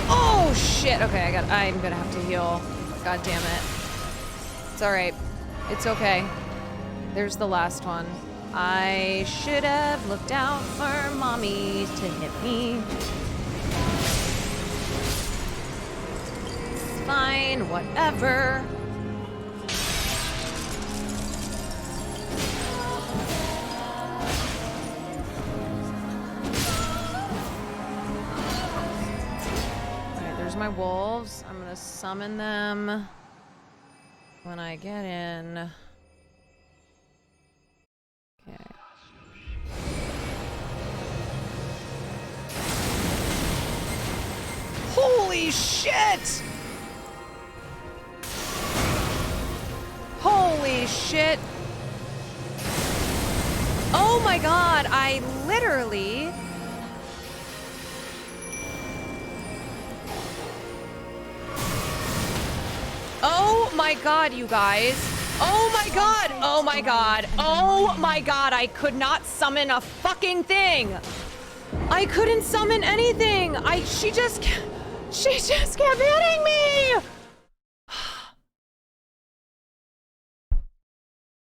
Oh shit. Okay, I'm gonna have to heal. God damn it. It's alright. It's okay. There's the last one. I should have looked out for mommy to hit me. It's fine, whatever. Alright, there's my wolves. I'm gonna summon them when I get in. Okay. Holy shit! Holy shit! Oh my god, I literally... Oh my god, you guys. Oh my god! Oh my god! Oh my god! I could not summon a fucking thing! I couldn't summon anything! She just kept hitting me!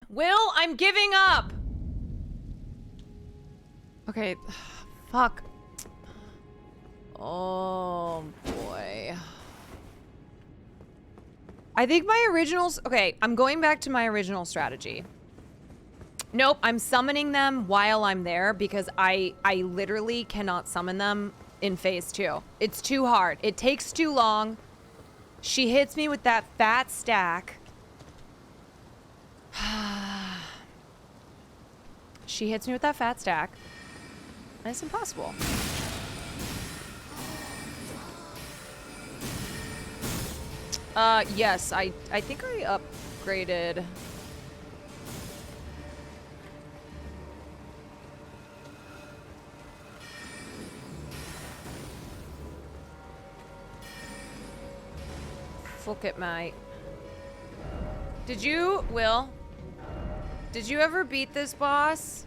Will, I'm giving up! Okay, fuck. Oh boy. I think my originals... Okay, I'm going back to my original strategy. Nope, I'm summoning them while I'm there because I literally cannot summon them in phase 2. It's too hard. It takes too long. She hits me with that fat stack. She hits me with that fat stack. And it's impossible. Yes, I think I upgraded. Fuck it, mate. Did you, Will? Did you ever beat this boss?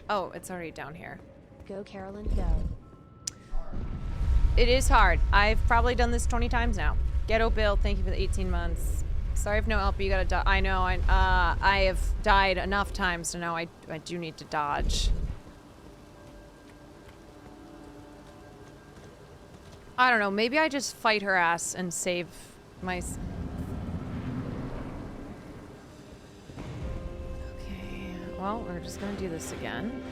Oh, it's already down here. Go, Carolyn, go. It is hard. I've probably done this 20 times now. Ghetto Bill, thank you for the 18 months. Sorry if no help, you gotta I know, I have died enough times to know I do need to dodge. I don't know, maybe I just fight her ass and save my... Okay, well, we're just gonna do this again.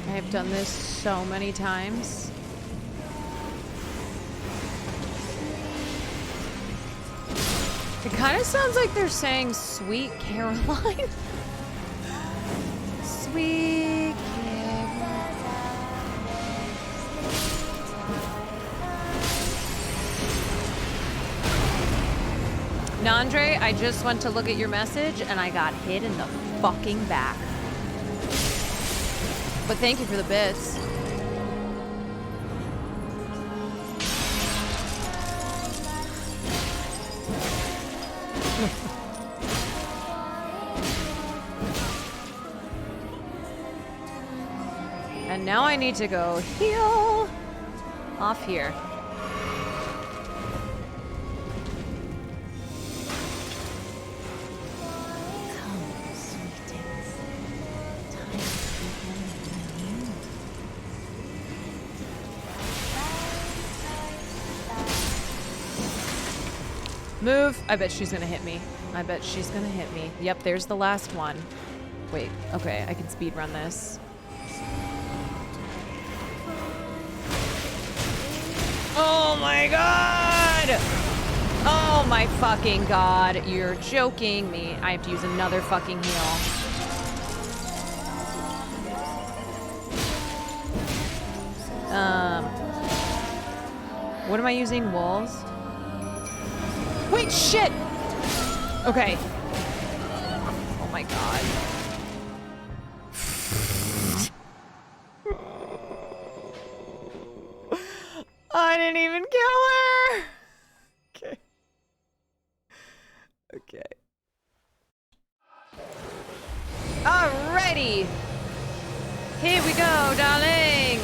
I've done this so many times. It kind of sounds like they're saying Sweet Caroline. Sweet Caroline. Nandre, I just went to look at your message and I got hit in the fucking back. But thank you for the bits. And now I need to go heal off here. Move. I bet she's gonna hit me. I bet she's gonna hit me. Yep, there's the last one. Wait, okay, I can speed run this. Oh my god! Oh my fucking god. You're joking me. I have to use another fucking heal. What am I using? Wolves? Wait, shit! Okay. Oh my god. I didn't even kill her! Okay. Okay. Alrighty! Here we go, darling!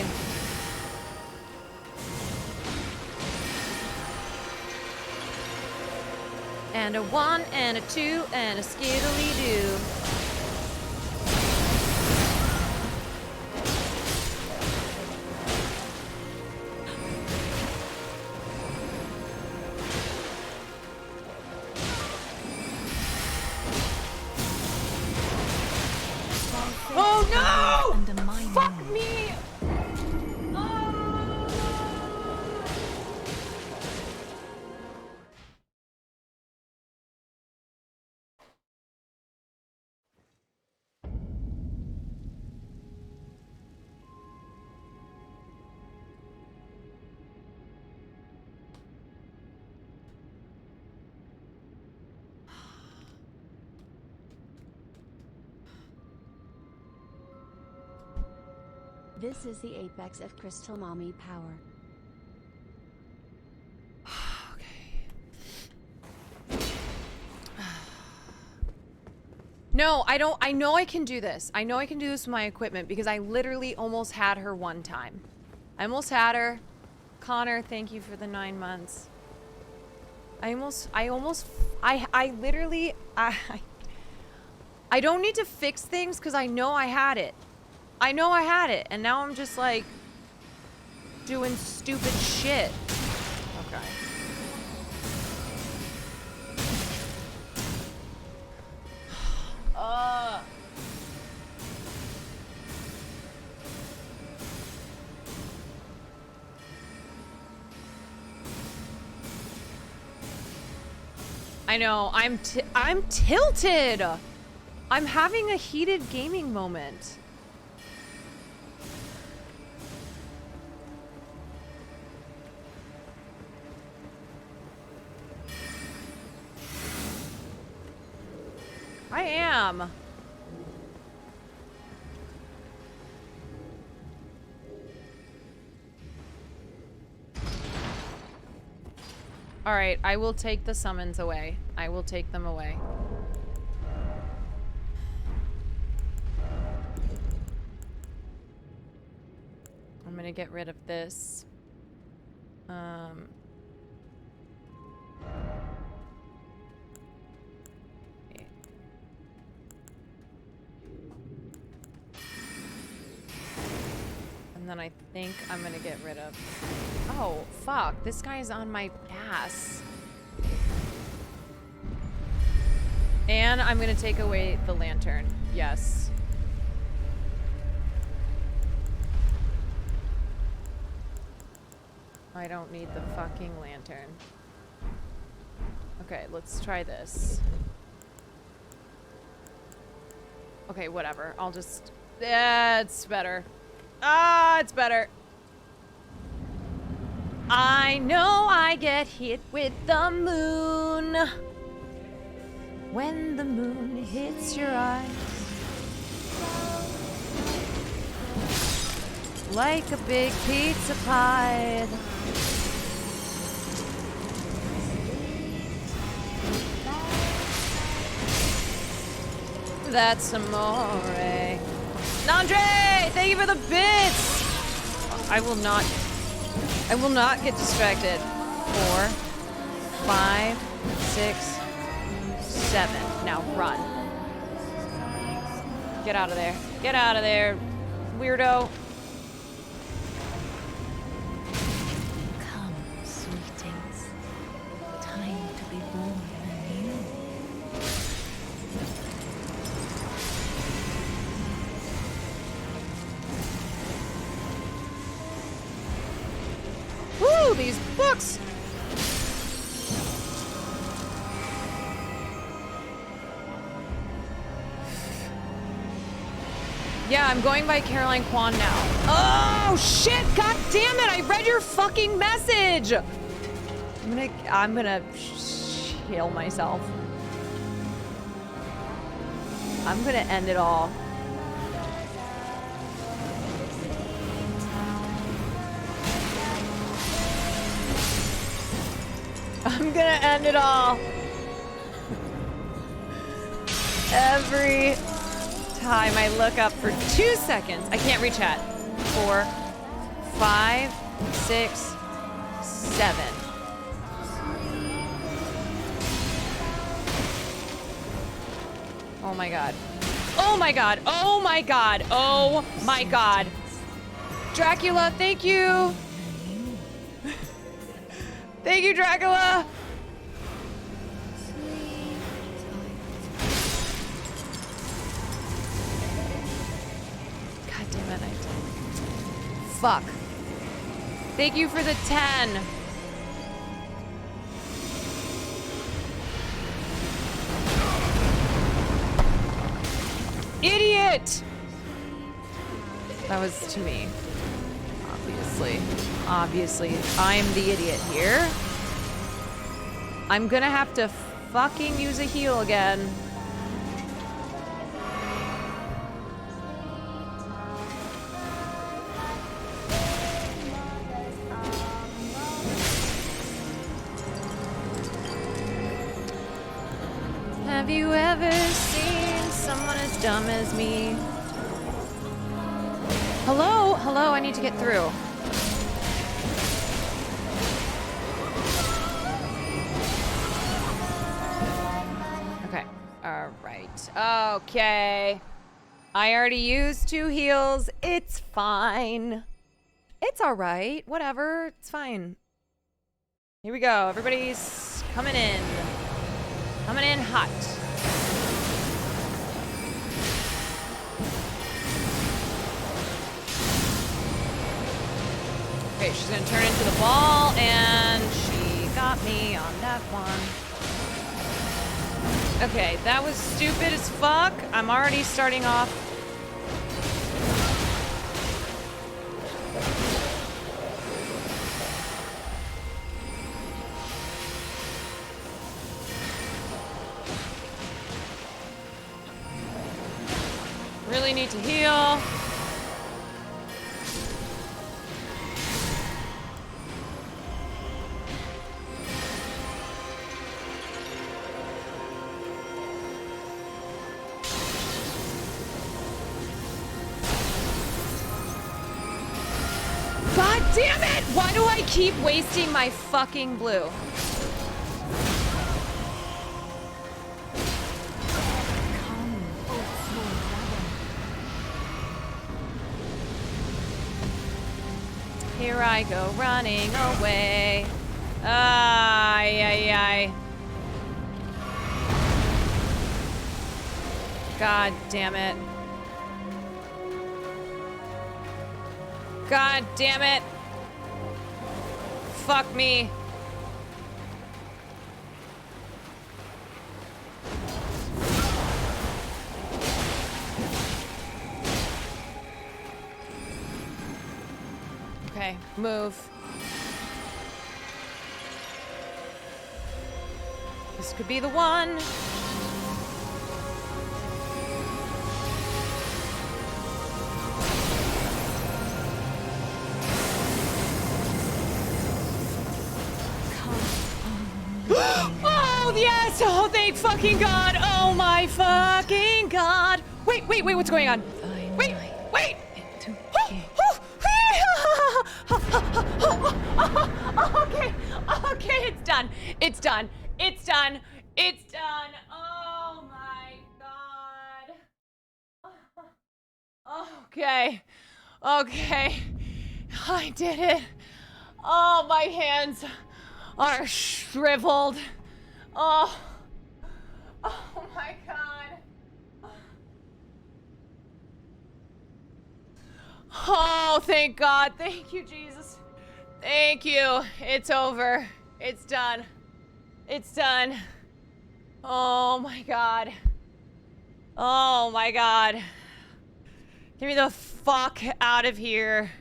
And a 1 and a 2 and a skiddly-doo. Oh no! Fuck me! This is the apex of Crystal Mommy power. No, I don't. I know I can do this. I know I can do this with my equipment because I literally almost had her one time. I almost had her. Connor, thank you for the 9 months. I literally, I don't need to fix things because I know I had it. I know I had it, and now I'm just like doing stupid shit. Okay. I know, I'm tilted. I'm having a heated gaming moment. I am. All right, I will take the summons away. I will take them away. I'm gonna get rid of this. And then I think I'm gonna get rid of... Oh, fuck. This guy's on my ass. And I'm gonna take away the lantern. Yes. I don't need the fucking lantern. Okay, let's try this. Okay, whatever. I'll just... Yeah, it's better. Ah, it's better. I know I get hit with the moon. When the moon hits your eyes. Like a big pizza pie. That's amore. Nandre, thank you for the bits. I will not get distracted. 4, 5, 6, 7. Now run. Get out of there. Get out of there, weirdo. Come, sweetings. Time to be born anew. Woo, these books. Yeah, I'm going by Caroline Kwan now. Oh shit! God damn it! I read your fucking message. I'm gonna kill myself. I'm gonna end it all. I'm gonna end it all. Every time I look up for 2 seconds, I can't reach chat. 4, 5, 6, 7. Oh my god. Oh my god. Oh my god. Oh my god. Dracula, thank you. Thank you, Dracula. God damn it, I did. Fuck. Thank you for the 10. Idiot! That was to me. Obviously, I'm the idiot here. I'm gonna have to fucking use a heal again. Have you ever seen someone as dumb as me? Hello? Hello, I need to get through. Okay. Alright. Okay. I already used 2 heals. It's fine. It's alright. Whatever. It's fine. Here we go. Everybody's coming in. Coming in hot. Okay, she's gonna turn into the ball, and she got me on that one. Okay, that was stupid as fuck. I'm already starting off. Really need to heal. God damn it! Why do I keep wasting my fucking blue? Here I go running away. Ay, ay, ay. God damn it. God damn it. Fuck me. Okay, move. This could be the one. Oh, yes! Oh, thank fucking God! Oh my fucking God! Wait, what's going on? Wait! Okay, okay, it's done. It's done. It's done. It's done. Oh my god. Okay. Okay. I did it. Oh, my hands are shriveled. Oh. Oh my god. Oh, thank God. Thank you, Jesus. Thank you. It's over. It's done. It's done. Oh my God. Oh my God. Get me the fuck out of here.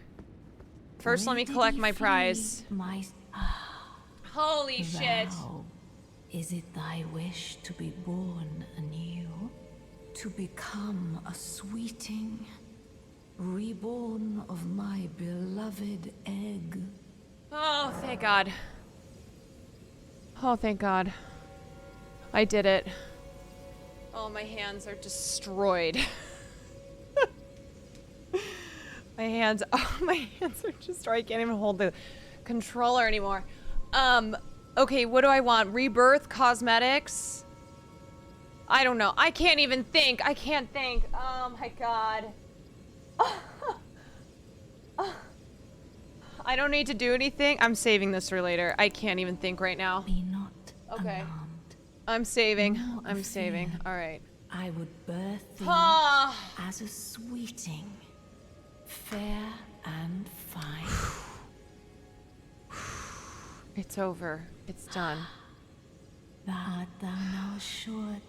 First, let me collect my prize. Holy shit. Is it thy wish to be born anew? To become a sweeting? Reborn of my beloved egg? Oh, thank God. Oh, thank God. I did it. Oh, my hands are destroyed. My hands are destroyed. I can't even hold the controller anymore. Okay, what do I want? Rebirth, cosmetics? I don't know. I can't even think. I can't think. Oh my God. I don't need to do anything. I'm saving this for later. I can't even think right now. Be not okay. Alarmed. I'm saving. I'm saving. All right. I would birth thee as a sweeting, fair and fine. It's over. It's done. Art thou now assured?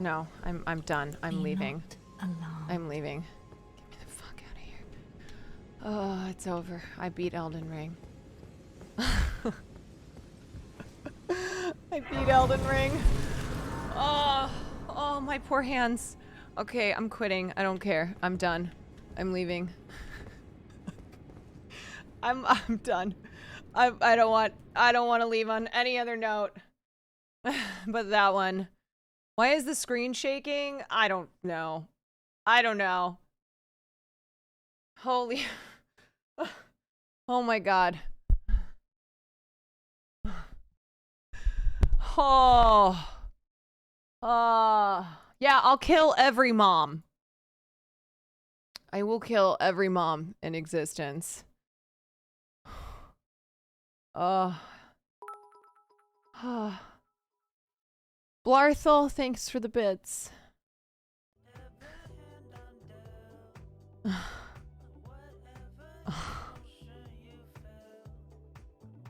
No, I'm done. I'm leaving. Alarmed. I'm leaving. Get me the fuck out of here. Oh, it's over. I beat Elden Ring. I beat Elden Ring. Oh, my poor hands. Okay, I'm quitting. I don't care. I'm done. I'm leaving. I'm done. I don't want to leave on any other note. But that one. Why is the screen shaking? I don't know. I don't know. Holy. Oh my God. Oh. Yeah, I'll kill every mom. I will kill every mom in existence. Blarthel, thanks for the bits.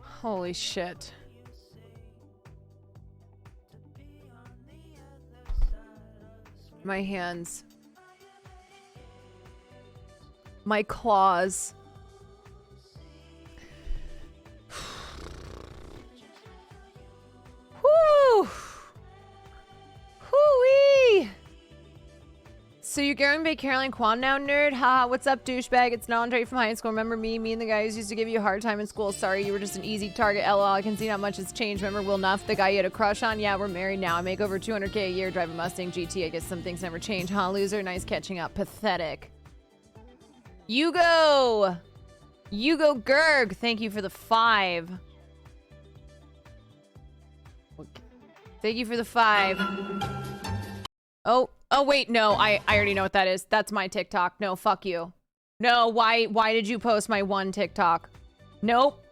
Holy shit. My hands. My claws. Whoo! Hoo-wee! So you're going by Caroline Kwan now, nerd? Haha, what's up, douchebag? It's Andre from high school. Remember me? Me and the guy who used to give you a hard time in school. Sorry, you were just an easy target. LOL, I can see not much has changed. Remember Will Nuff, the guy you had a crush on? Yeah, we're married now. I make over 200K a year, drive a Mustang GT. I guess some things never change. Huh, loser? Nice catching up. Pathetic. Hugo! Hugo Gerg, thank you for the 5. Thank you for the 5. Oh wait, no, I already know what that is. That's my TikTok. No, fuck you. No, why did you post my one TikTok? Nope.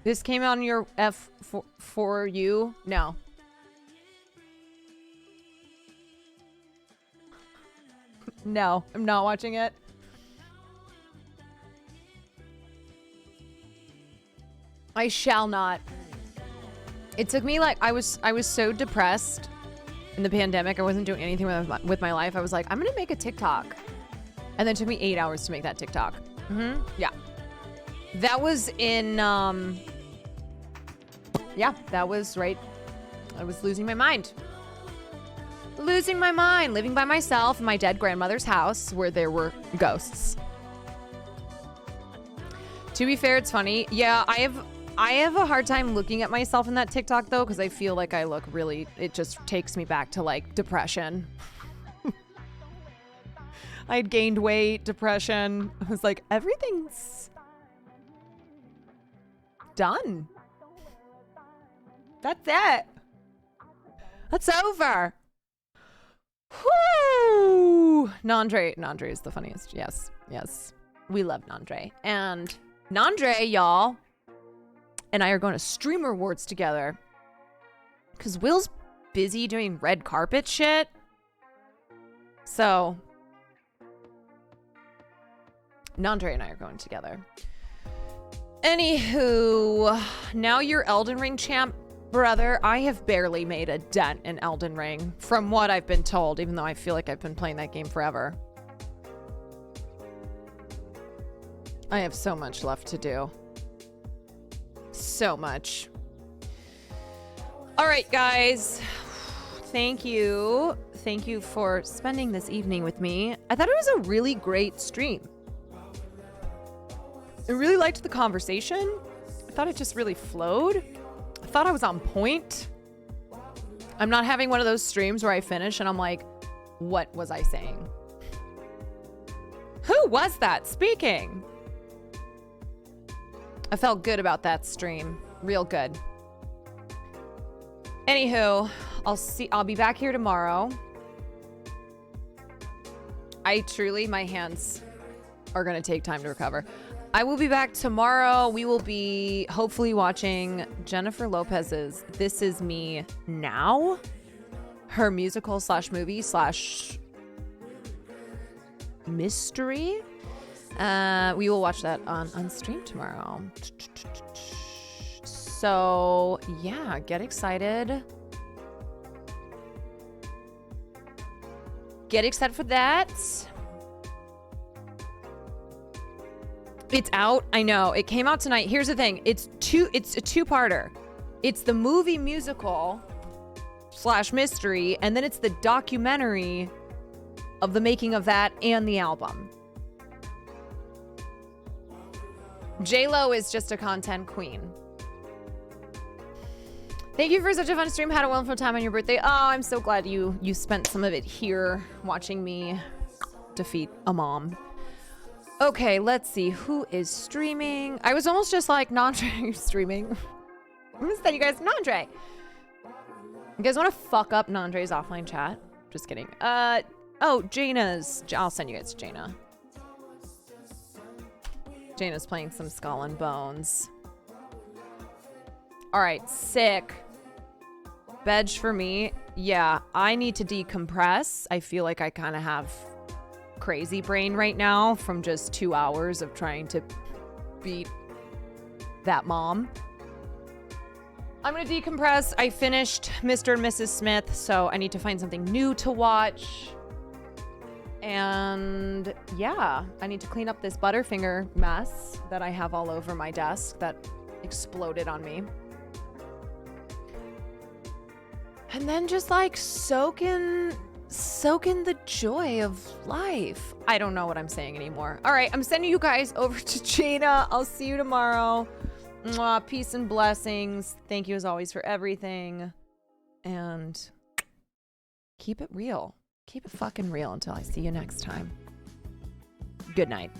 This came out on your F for you? No. No, I'm not watching it. I shall not. It took me like I was so depressed in the pandemic. I wasn't doing anything with my life. I was like, I'm gonna make a TikTok, and then it took me 8 hours to make that TikTok. Yeah, that was in yeah, that was right. I was losing my mind. Losing my mind, living by myself in my dead grandmother's house where there were ghosts. To be fair, it's funny. Yeah, I have a hard time looking at myself in that TikTok though, because I feel like I look really, it just takes me back to like depression. I had gained weight, depression. I was like, everything's done. That's it. That's over. Whoo! Nandre is the funniest. Yes, yes. We love Nandre. And Nandre, y'all, and I are going to Streamer Awards together. Because Will's busy doing red carpet shit. So, Nandre and I are going together. Anywho, now you're Elden Ring champ, brother. I have barely made a dent in Elden Ring, from what I've been told, even though I feel like I've been playing that game forever. I have so much left to do. So much. All right, guys. Thank you. Thank you for spending this evening with me. I thought it was a really great stream. I really liked the conversation. I thought it just really flowed. I thought I was on point. I'm not having one of those streams where I finish and I'm like, what was I saying? Who was that speaking? I felt good about that stream. Real good. Anywho, I'll be back here tomorrow. My hands are gonna take time to recover. I will be back tomorrow. We will be hopefully watching Jennifer Lopez's This Is Me Now, her musical / movie / mystery. We will watch that on stream tomorrow. So yeah, get excited. Get excited for that. It's out. I know. It came out tonight. Here's the thing. It's a two-parter. It's the movie musical / mystery, and then it's the documentary of the making of that and the album. J-Lo is just a content queen. Thank you for such a fun stream. Had a wonderful time on your birthday. Oh, I'm so glad you spent some of it here watching me defeat a mom. Okay, let's see. Who is streaming? I was almost just like, Nandre, you're streaming. I'm gonna send you guys Nandre. You guys want to fuck up Nandre's offline chat? Just kidding. Oh, Jaina's. I'll send you guys Jaina. Jaina's playing some Skull and Bones. All right, sick. Bedge for me. Yeah, I need to decompress. I feel like I kind of have crazy brain right now from just 2 hours of trying to beat that mom. I'm gonna decompress. I finished Mr. and Mrs. Smith, so I need to find something new to watch. And yeah, I need to clean up this Butterfinger mess that I have all over my desk that exploded on me. And then just like soak in the joy of life. I don't know what I'm saying anymore. All right, I'm sending you guys over to Jaina. I'll see you tomorrow. Mwah, peace and blessings. Thank you as always for everything. And keep it real. Keep it fucking real until I see you next time. Good night.